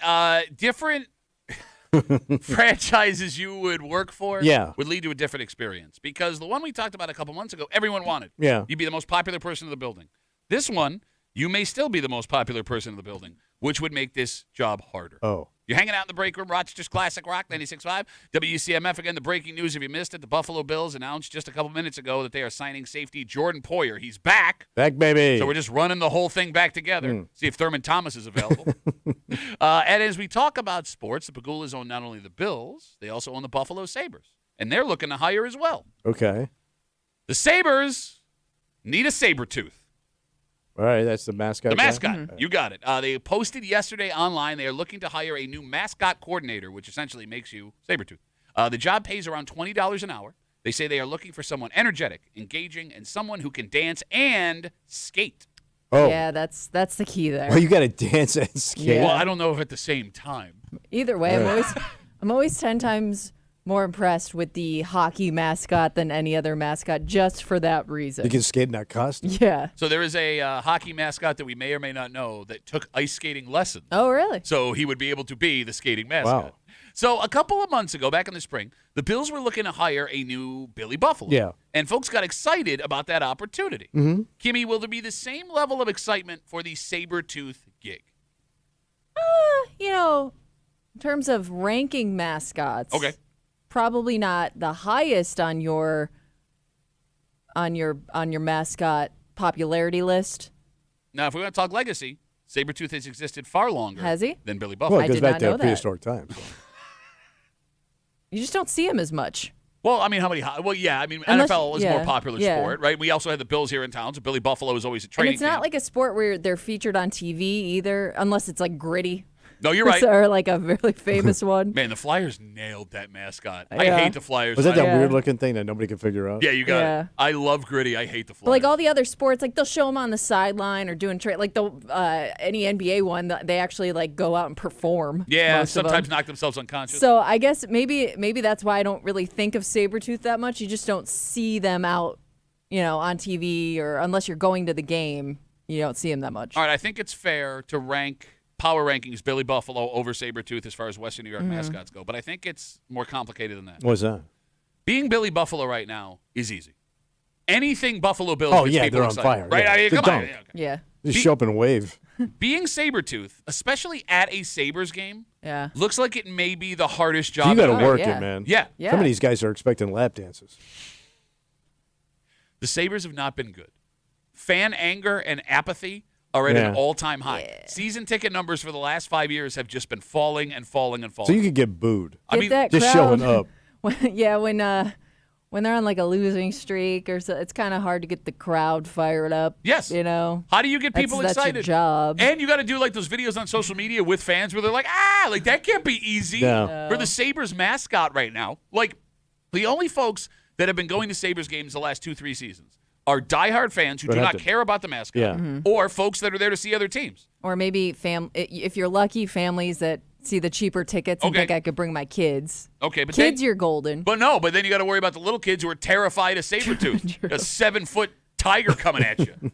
[SPEAKER 1] different franchises you would work for would lead to a different experience. Because the one we talked about a couple months ago, everyone wanted.
[SPEAKER 2] Yeah.
[SPEAKER 1] You'd be the most popular person in the building. This one, you may still be the most popular person in the building, which would make this job harder.
[SPEAKER 2] Oh.
[SPEAKER 1] You're hanging out in the break room, Rochester's Classic Rock, 96.5. WCMF, again, the breaking news, if you missed it, the Buffalo Bills announced just a couple minutes ago that they are signing safety Jordan Poyer. He's back.
[SPEAKER 2] Back, baby.
[SPEAKER 1] So we're just running the whole thing back together. See if Thurman Thomas is available. And as we talk about sports, the Pagulas own not only the Bills, they also own the Buffalo Sabres. And they're looking to hire as well.
[SPEAKER 2] Okay.
[SPEAKER 1] The Sabres need a saber tooth.
[SPEAKER 2] All right, that's the mascot.
[SPEAKER 1] The mascot. You got it. They posted yesterday online they are looking to hire a new mascot coordinator, which essentially makes you Sabretooth. The job pays around $20 an hour. They say they are looking for someone energetic, engaging, and someone who can dance and skate.
[SPEAKER 2] Oh.
[SPEAKER 3] Yeah, that's the key there.
[SPEAKER 2] Well, you got to dance and skate.
[SPEAKER 3] Yeah.
[SPEAKER 1] Well, I don't know if at the same time.
[SPEAKER 3] Either way, I'm always 10 times more impressed with the hockey mascot than any other mascot just for that reason.
[SPEAKER 2] You can skate in that costume.
[SPEAKER 3] Yeah.
[SPEAKER 1] So there is a hockey mascot that we may or may not know that took ice skating lessons.
[SPEAKER 3] Oh, really?
[SPEAKER 1] So he would be able to be the skating mascot.
[SPEAKER 2] Wow.
[SPEAKER 1] So a couple of months ago, back in the spring, the Bills were looking to hire a new Billy Buffalo.
[SPEAKER 2] Yeah.
[SPEAKER 1] And folks got excited about that opportunity.
[SPEAKER 2] Mm-hmm.
[SPEAKER 1] Kimmy, will there be the same level of excitement for the Sabretooth gig?
[SPEAKER 3] In terms of ranking mascots.
[SPEAKER 1] Okay.
[SPEAKER 3] Probably not the highest on your mascot popularity list.
[SPEAKER 1] Now, if we want to talk legacy, Sabretooth has existed far longer
[SPEAKER 3] Has he?
[SPEAKER 1] than Billy
[SPEAKER 2] Well,
[SPEAKER 1] Buffalo.
[SPEAKER 2] it goes
[SPEAKER 3] did
[SPEAKER 2] back
[SPEAKER 3] not
[SPEAKER 2] to
[SPEAKER 3] know that.
[SPEAKER 2] prehistoric times.
[SPEAKER 3] You just don't see him as much.
[SPEAKER 1] Well, I mean, how many? Well, yeah, I mean,
[SPEAKER 3] Unless-
[SPEAKER 1] NFL is a more
[SPEAKER 3] yeah,
[SPEAKER 1] popular
[SPEAKER 3] yeah.
[SPEAKER 1] sport, right? We also had the Bills here in town, so Billy Buffalo is always a
[SPEAKER 3] And
[SPEAKER 1] training
[SPEAKER 3] it's not
[SPEAKER 1] camp.
[SPEAKER 3] like a sport where they're featured on TV either, unless it's like Gritty.
[SPEAKER 1] No, you're right.
[SPEAKER 3] Or like a really famous one.
[SPEAKER 1] Man, the Flyers nailed that mascot. I
[SPEAKER 3] Yeah.
[SPEAKER 1] hate the Flyers.
[SPEAKER 2] Was that that
[SPEAKER 3] Yeah.
[SPEAKER 2] weird-looking thing that nobody could figure out?
[SPEAKER 1] Yeah, you got
[SPEAKER 3] Yeah.
[SPEAKER 1] it. I love Gritty. I hate the Flyers.
[SPEAKER 3] But like all the other sports, like they'll show them on the sideline or doing like the any NBA one, they actually like go out and perform.
[SPEAKER 1] yeah,
[SPEAKER 3] most of them.
[SPEAKER 1] sometimes knock themselves unconscious.
[SPEAKER 3] So I guess maybe that's why I don't really think of Sabretooth that much. You just don't see them out, on TV, or unless you're going to the game, you don't see them that much.
[SPEAKER 1] All right, I think it's fair to rank power rankings Billy Buffalo over Sabretooth as far as Western New York
[SPEAKER 3] Mm-hmm.
[SPEAKER 1] mascots go, but I think it's more complicated than that.
[SPEAKER 2] What's that?
[SPEAKER 1] Being Billy Buffalo right now is easy. Anything Buffalo Bills
[SPEAKER 2] Oh,
[SPEAKER 1] gets
[SPEAKER 2] yeah,
[SPEAKER 1] people
[SPEAKER 2] they're on
[SPEAKER 1] excited,
[SPEAKER 2] fire.
[SPEAKER 1] right?
[SPEAKER 2] Yeah.
[SPEAKER 1] I mean,
[SPEAKER 2] The
[SPEAKER 1] come on.
[SPEAKER 2] dunk.
[SPEAKER 1] Yeah, okay.
[SPEAKER 3] Yeah.
[SPEAKER 2] Just show up and wave.
[SPEAKER 1] Being Sabretooth, especially at a Sabres game,
[SPEAKER 3] Yeah.
[SPEAKER 1] looks like it may be the hardest
[SPEAKER 2] So
[SPEAKER 1] job
[SPEAKER 2] you got
[SPEAKER 1] in
[SPEAKER 2] to
[SPEAKER 1] the
[SPEAKER 2] work
[SPEAKER 3] yeah.
[SPEAKER 2] it, man.
[SPEAKER 1] Yeah.
[SPEAKER 3] Yeah.
[SPEAKER 2] Some of these guys are expecting lap dances.
[SPEAKER 1] The Sabres have not been good. Fan anger and apathy are at an
[SPEAKER 2] Yeah.
[SPEAKER 1] all-time high. Season ticket numbers for the last 5 years have just been falling and falling and falling.
[SPEAKER 2] So you could get booed.
[SPEAKER 1] I
[SPEAKER 3] Get
[SPEAKER 1] mean,
[SPEAKER 3] that
[SPEAKER 2] Just
[SPEAKER 3] crowd-
[SPEAKER 2] showing up.
[SPEAKER 3] When they're on like a losing streak or so, it's kind of hard to get the crowd fired up.
[SPEAKER 1] Yes.
[SPEAKER 3] How
[SPEAKER 1] do you get people
[SPEAKER 3] that's
[SPEAKER 1] excited?
[SPEAKER 3] Your job.
[SPEAKER 1] And you got to do like those videos on social media with fans where they're like, like that can't be easy
[SPEAKER 2] No.
[SPEAKER 1] for the Sabres mascot right now. Like the only folks that have been going to Sabres games the last 2-3 seasons are diehard fans who
[SPEAKER 2] But
[SPEAKER 1] do
[SPEAKER 2] have
[SPEAKER 1] not
[SPEAKER 2] to-
[SPEAKER 1] care about the mascot,
[SPEAKER 2] Yeah.
[SPEAKER 1] or folks that are there to see other teams.
[SPEAKER 3] Or maybe if you're lucky, families that see the cheaper tickets and
[SPEAKER 1] Okay.
[SPEAKER 3] think I could bring my kids.
[SPEAKER 1] Okay, but
[SPEAKER 3] Kids,
[SPEAKER 1] then,
[SPEAKER 3] you're golden.
[SPEAKER 1] but then you got to worry about the little kids who are terrified of Sabretooth, a 7-foot tiger coming at you.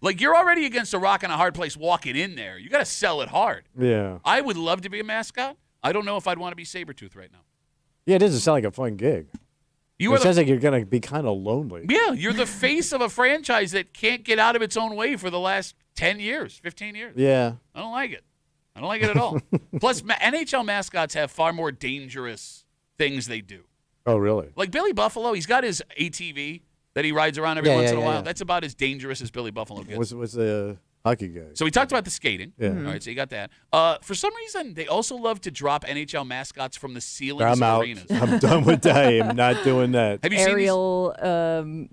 [SPEAKER 1] Like you're already against a rock and a hard place walking in there. You got to sell it hard.
[SPEAKER 2] Yeah.
[SPEAKER 1] I would love to be a mascot. I don't know if I'd want to be Sabretooth right now.
[SPEAKER 2] Yeah, it doesn't sound like a fun gig.
[SPEAKER 1] You
[SPEAKER 2] It
[SPEAKER 1] are the
[SPEAKER 2] sounds like you're going to be kind of lonely.
[SPEAKER 1] Yeah, you're the face of a franchise that can't get out of its own way for the last 10 years, 15 years.
[SPEAKER 2] Yeah.
[SPEAKER 1] I don't like it. I don't like it at all. Plus, NHL mascots have far more dangerous things they do.
[SPEAKER 2] Oh, really?
[SPEAKER 1] Like Billy Buffalo, he's got his ATV that he rides around every
[SPEAKER 2] Yeah,
[SPEAKER 1] once
[SPEAKER 2] yeah,
[SPEAKER 1] in a
[SPEAKER 2] yeah,
[SPEAKER 1] while.
[SPEAKER 2] yeah.
[SPEAKER 1] That's about as dangerous as Billy Buffalo gets.
[SPEAKER 2] What's the hockey guy?
[SPEAKER 1] So we talked about the skating.
[SPEAKER 2] Yeah.
[SPEAKER 1] All right, so you got that. For some reason, they also love to drop NHL mascots from the ceilings
[SPEAKER 2] I'm
[SPEAKER 1] of
[SPEAKER 2] out.
[SPEAKER 1] arenas.
[SPEAKER 2] I'm done with that. I'm not doing that.
[SPEAKER 1] Have you seen these?
[SPEAKER 3] Aerial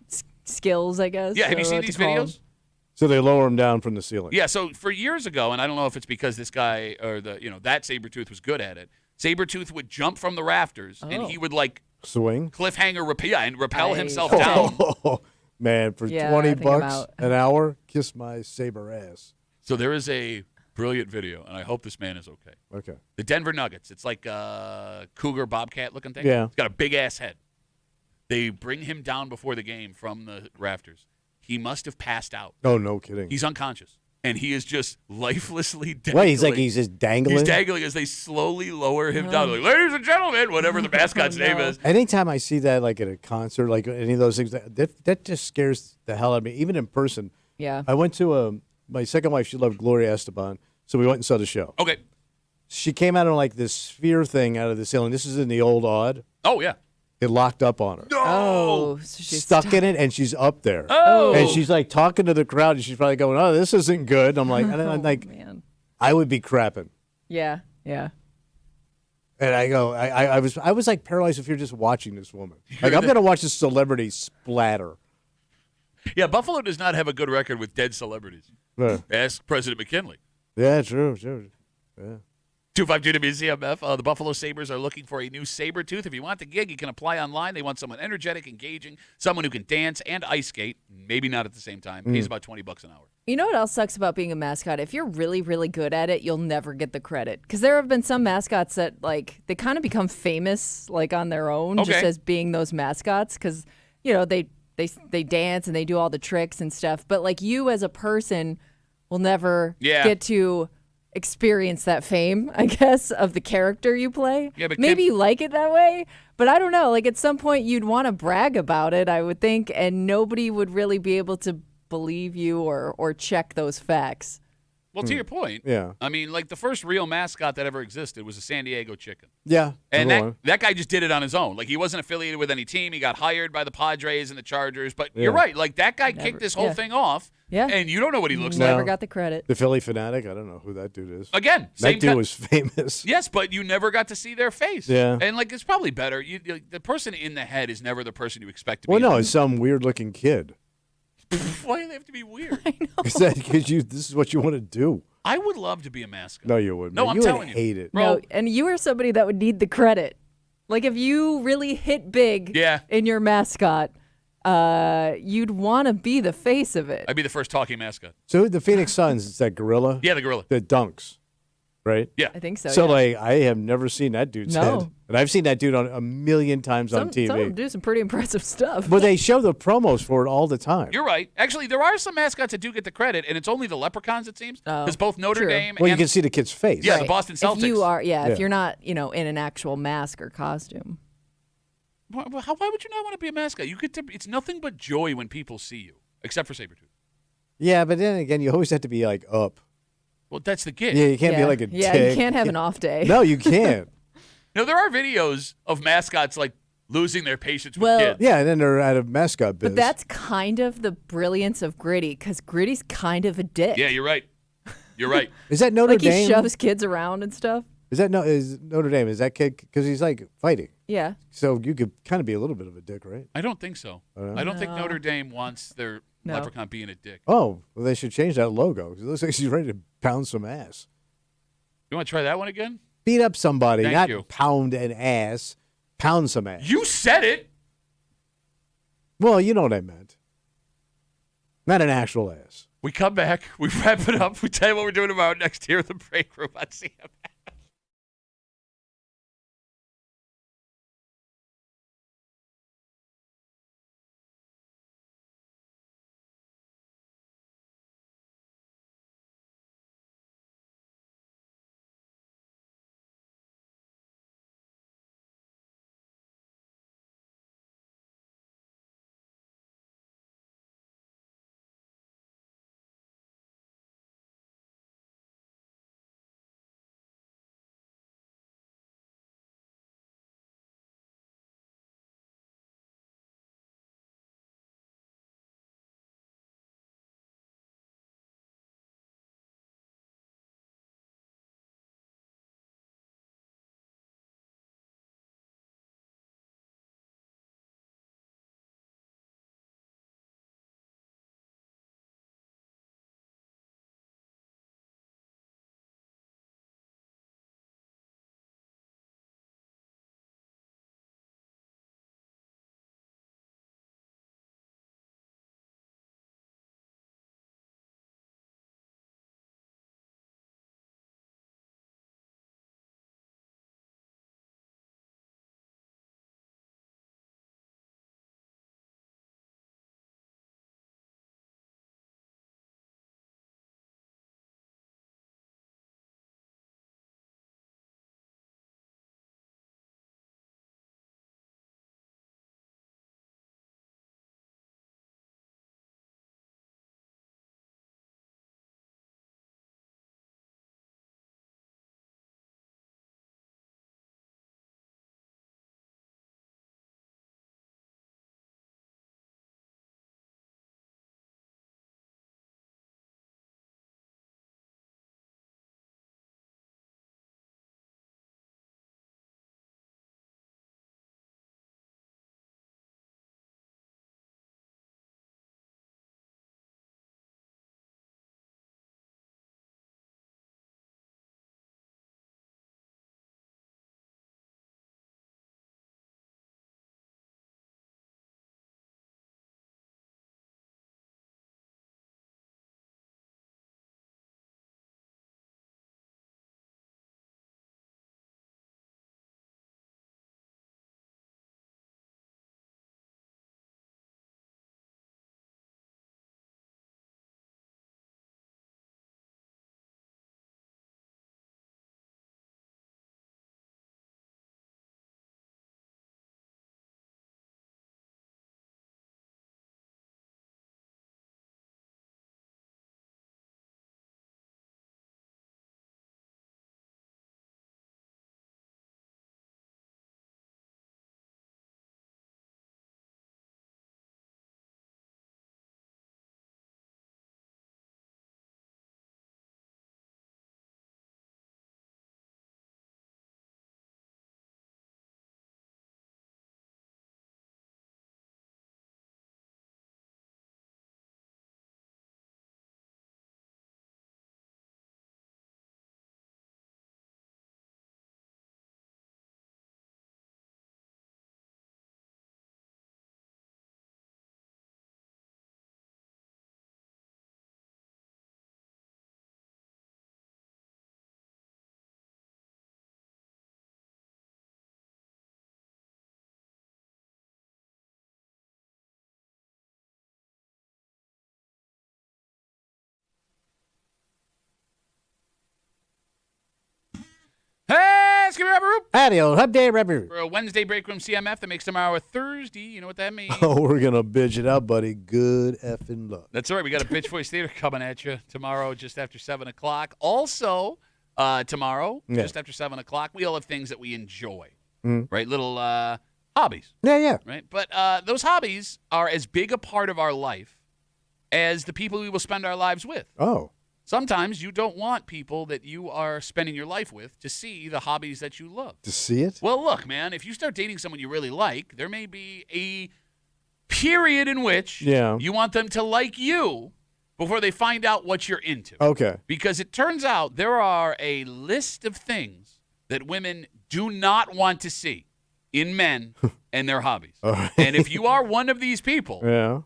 [SPEAKER 3] skills, I guess.
[SPEAKER 1] Yeah, have you
[SPEAKER 3] or
[SPEAKER 1] seen
[SPEAKER 3] what
[SPEAKER 1] these
[SPEAKER 3] to call 'em.
[SPEAKER 1] videos?
[SPEAKER 2] So they lower him down from the ceiling.
[SPEAKER 1] Yeah, so for years ago, and I don't know if it's because this guy or that Sabretooth was good at it, Sabretooth would jump from the rafters and he would like
[SPEAKER 2] Swing.
[SPEAKER 1] cliffhanger and rappel
[SPEAKER 3] Nice.
[SPEAKER 1] himself down.
[SPEAKER 2] Oh, man, for
[SPEAKER 3] Yeah,
[SPEAKER 2] 20
[SPEAKER 3] I think I'm
[SPEAKER 2] bucks
[SPEAKER 3] out.
[SPEAKER 2] an hour, kiss my saber ass.
[SPEAKER 1] So there is a brilliant video, and I hope this man is okay.
[SPEAKER 2] Okay.
[SPEAKER 1] The Denver Nuggets. It's like a cougar bobcat looking thing.
[SPEAKER 2] Yeah.
[SPEAKER 1] He's got a big ass head. They bring him down before the game from the rafters. He must have passed out.
[SPEAKER 2] Oh, no kidding.
[SPEAKER 1] He's unconscious. and he is just lifelessly dangling.
[SPEAKER 2] What? He's just dangling.
[SPEAKER 1] He's dangling as they slowly lower him down. Like, ladies and gentlemen, whatever the mascot's name is.
[SPEAKER 2] Anytime I see that, like at a concert, like any of those things, that just scares the hell out of me. Even in person.
[SPEAKER 3] Yeah.
[SPEAKER 2] I went to my second wife. She loved Gloria Estefan, so we went and saw the show.
[SPEAKER 1] Okay.
[SPEAKER 2] She came out on like this sphere thing out of the ceiling. This is in the old Odd.
[SPEAKER 1] Oh yeah.
[SPEAKER 2] It locked up on her.
[SPEAKER 1] No.
[SPEAKER 3] Oh, so she's
[SPEAKER 2] stuck in it, and she's up there.
[SPEAKER 1] Oh.
[SPEAKER 2] And she's like talking to the crowd, and she's probably going, "Oh, this isn't good." I'm like, and I'm like,
[SPEAKER 3] man.
[SPEAKER 2] I would be crapping.
[SPEAKER 3] Yeah.
[SPEAKER 2] And I go, I was like paralyzed if you're just watching this woman. Like I'm gonna watch this celebrity splatter.
[SPEAKER 1] Yeah, Buffalo does not have a good record with dead celebrities. Ask President McKinley.
[SPEAKER 2] Yeah, true. Yeah.
[SPEAKER 1] 252 WCMF. The Buffalo Sabres are looking for a new saber tooth. If you want the gig, you can apply online. They want someone energetic, engaging, someone who can dance and ice skate, maybe not at the same time. Pays about $20 an hour.
[SPEAKER 3] You know what else sucks about being a mascot? If you're really, really good at it, you'll never get the credit. Because there have been some mascots that, like, they kind of become famous, like, on their own, just as being those mascots. Because, you know, they dance and they do all the tricks and stuff. But, like, you as a person will never get to experience that fame, I guess, of the character you play.
[SPEAKER 1] Yeah, but
[SPEAKER 3] maybe you like it that way, but I don't know. Like, at some point, you'd want to brag about it, I would think, and nobody would really be able to believe you or check those facts.
[SPEAKER 1] Well, to your point, I mean, like the first real mascot that ever existed was a San Diego chicken.
[SPEAKER 2] Yeah.
[SPEAKER 1] And that guy just did it on his own. Like, he wasn't affiliated with any team. He got hired by the Padres and the Chargers. But you're right. Like, that guy kicked this whole thing off.
[SPEAKER 3] Yeah.
[SPEAKER 1] And you don't know what he looks
[SPEAKER 3] Never
[SPEAKER 1] like.
[SPEAKER 3] got the credit.
[SPEAKER 2] The Philly Fanatic, I don't know who that dude is.
[SPEAKER 1] Again,
[SPEAKER 2] that dude was famous.
[SPEAKER 1] Yes, but you never got to see their face.
[SPEAKER 2] Yeah.
[SPEAKER 1] And, like, it's probably better. The person in the head is never the person you expect to be.
[SPEAKER 2] Well, no, it's some weird-looking kid.
[SPEAKER 1] Why do they have to be weird?
[SPEAKER 3] I know.
[SPEAKER 2] Because this is what you want to do.
[SPEAKER 1] I would love to be a mascot.
[SPEAKER 2] No, you wouldn't.
[SPEAKER 1] No,
[SPEAKER 2] man.
[SPEAKER 1] I'm
[SPEAKER 2] you
[SPEAKER 1] telling
[SPEAKER 2] would
[SPEAKER 1] you.
[SPEAKER 2] hate it.
[SPEAKER 1] Bro.
[SPEAKER 3] No, and you are somebody that would need the credit. Like, if you really hit big in your mascot, you'd want to be the face of it.
[SPEAKER 1] I'd be the first talking mascot.
[SPEAKER 2] So the Phoenix Suns, it's that gorilla?
[SPEAKER 1] Yeah, the gorilla.
[SPEAKER 2] The dunks, right?
[SPEAKER 1] Yeah.
[SPEAKER 3] I think so.
[SPEAKER 2] So,
[SPEAKER 3] yeah.
[SPEAKER 2] like, I have never seen that dude's head. And I've seen that dude on a million times on TV.
[SPEAKER 3] Some of them do some pretty impressive stuff.
[SPEAKER 2] But they show the promos for it all the time.
[SPEAKER 1] You're right. Actually, there are some mascots that do get the credit, and it's only the Leprechauns, it seems. Because both Notre Dame
[SPEAKER 2] Well,
[SPEAKER 1] and
[SPEAKER 2] you can see the kid's face.
[SPEAKER 1] the Boston Celtics.
[SPEAKER 3] If you are, if you're not, in an actual mask or would
[SPEAKER 1] why would you not want to be a mascot? You get to. It's nothing but joy when people see you, except for Sabretooth.
[SPEAKER 2] Yeah, but then again, you always have to be, like, up.
[SPEAKER 1] Well, that's the gig.
[SPEAKER 2] Yeah, you can't be like a
[SPEAKER 3] you
[SPEAKER 2] tick.
[SPEAKER 3] can't have an off day.
[SPEAKER 2] No, you can't.
[SPEAKER 1] There are videos of mascots, like, losing their patience with kids.
[SPEAKER 2] Yeah, and then they're out of mascot biz.
[SPEAKER 3] But that's kind of the brilliance of Gritty, because Gritty's kind of a dick.
[SPEAKER 1] Yeah, you're right. You're right.
[SPEAKER 2] Is that Notre
[SPEAKER 3] like
[SPEAKER 2] Dame?
[SPEAKER 3] He shoves kids around and stuff.
[SPEAKER 2] Is Notre Dame? Is that kid? Because he's like fighting.
[SPEAKER 3] Yeah.
[SPEAKER 2] So you could kind of be a little bit of a dick, right?
[SPEAKER 1] I don't think so. I don't think Notre Dame wants their leprechaun being a dick.
[SPEAKER 2] Oh, well, they should change that logo. 'Cause it looks like she's ready to pound some ass.
[SPEAKER 1] You want to try that one again?
[SPEAKER 2] Beat up somebody,
[SPEAKER 1] Thank
[SPEAKER 2] not
[SPEAKER 1] you.
[SPEAKER 2] pound an ass. Pound some ass.
[SPEAKER 1] You said it.
[SPEAKER 2] Well, you know what I meant. Not an actual ass.
[SPEAKER 1] We come back. We wrap it up. We tell you what we're doing tomorrow next here in the break room on CMF. Stansky Rubber.
[SPEAKER 2] Howdy, old Hub Day Rubber.
[SPEAKER 1] For a Wednesday break room CMF that makes tomorrow a Thursday. You know what that means?
[SPEAKER 2] Oh, we're going to bitch it out, buddy. Good effing luck.
[SPEAKER 1] That's right. We got a Bitch Voice Theater coming at you tomorrow just after 7 o'clock. Also, tomorrow, just after 7 o'clock, we all have things that we enjoy, right? Little hobbies.
[SPEAKER 2] Yeah.
[SPEAKER 1] Right? But those hobbies are as big a part of our life as the people we will spend our lives with.
[SPEAKER 2] Oh.
[SPEAKER 1] Sometimes you don't want people that you are spending your life with to see the hobbies that you love.
[SPEAKER 2] To see it?
[SPEAKER 1] Well, look, man, if you start dating someone you really like, there may be a period in which you want them to like you before they find out what you're into.
[SPEAKER 2] Okay.
[SPEAKER 1] Because it turns out there are a list of things that women do not want to see in men and their hobbies.
[SPEAKER 2] Right.
[SPEAKER 1] And if you are one of these people,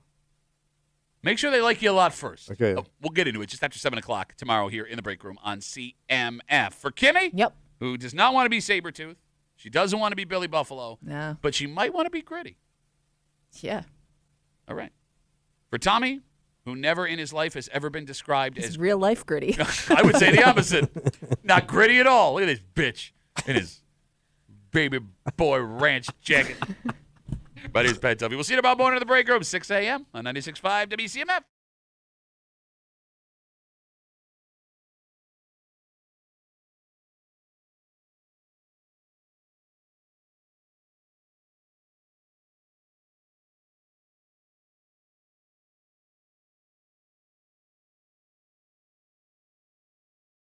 [SPEAKER 1] make sure they like you a lot first.
[SPEAKER 2] Okay.
[SPEAKER 1] We'll get into it just after 7 o'clock tomorrow here in the break room on CMF. For Kimmy, who does not want to be Sabretooth, she doesn't want to be Billy Buffalo, but she might want to be Gritty.
[SPEAKER 3] Yeah.
[SPEAKER 1] All right. For Tommy, who never in his life has ever been described as
[SPEAKER 3] real life Gritty.
[SPEAKER 1] I would say the opposite. Not gritty at all. Look at this bitch in his baby boy ranch jacket. My name's Pat Tuffy. We'll see you tomorrow morning in the break room, 6 a.m. on 96.5 WCMF.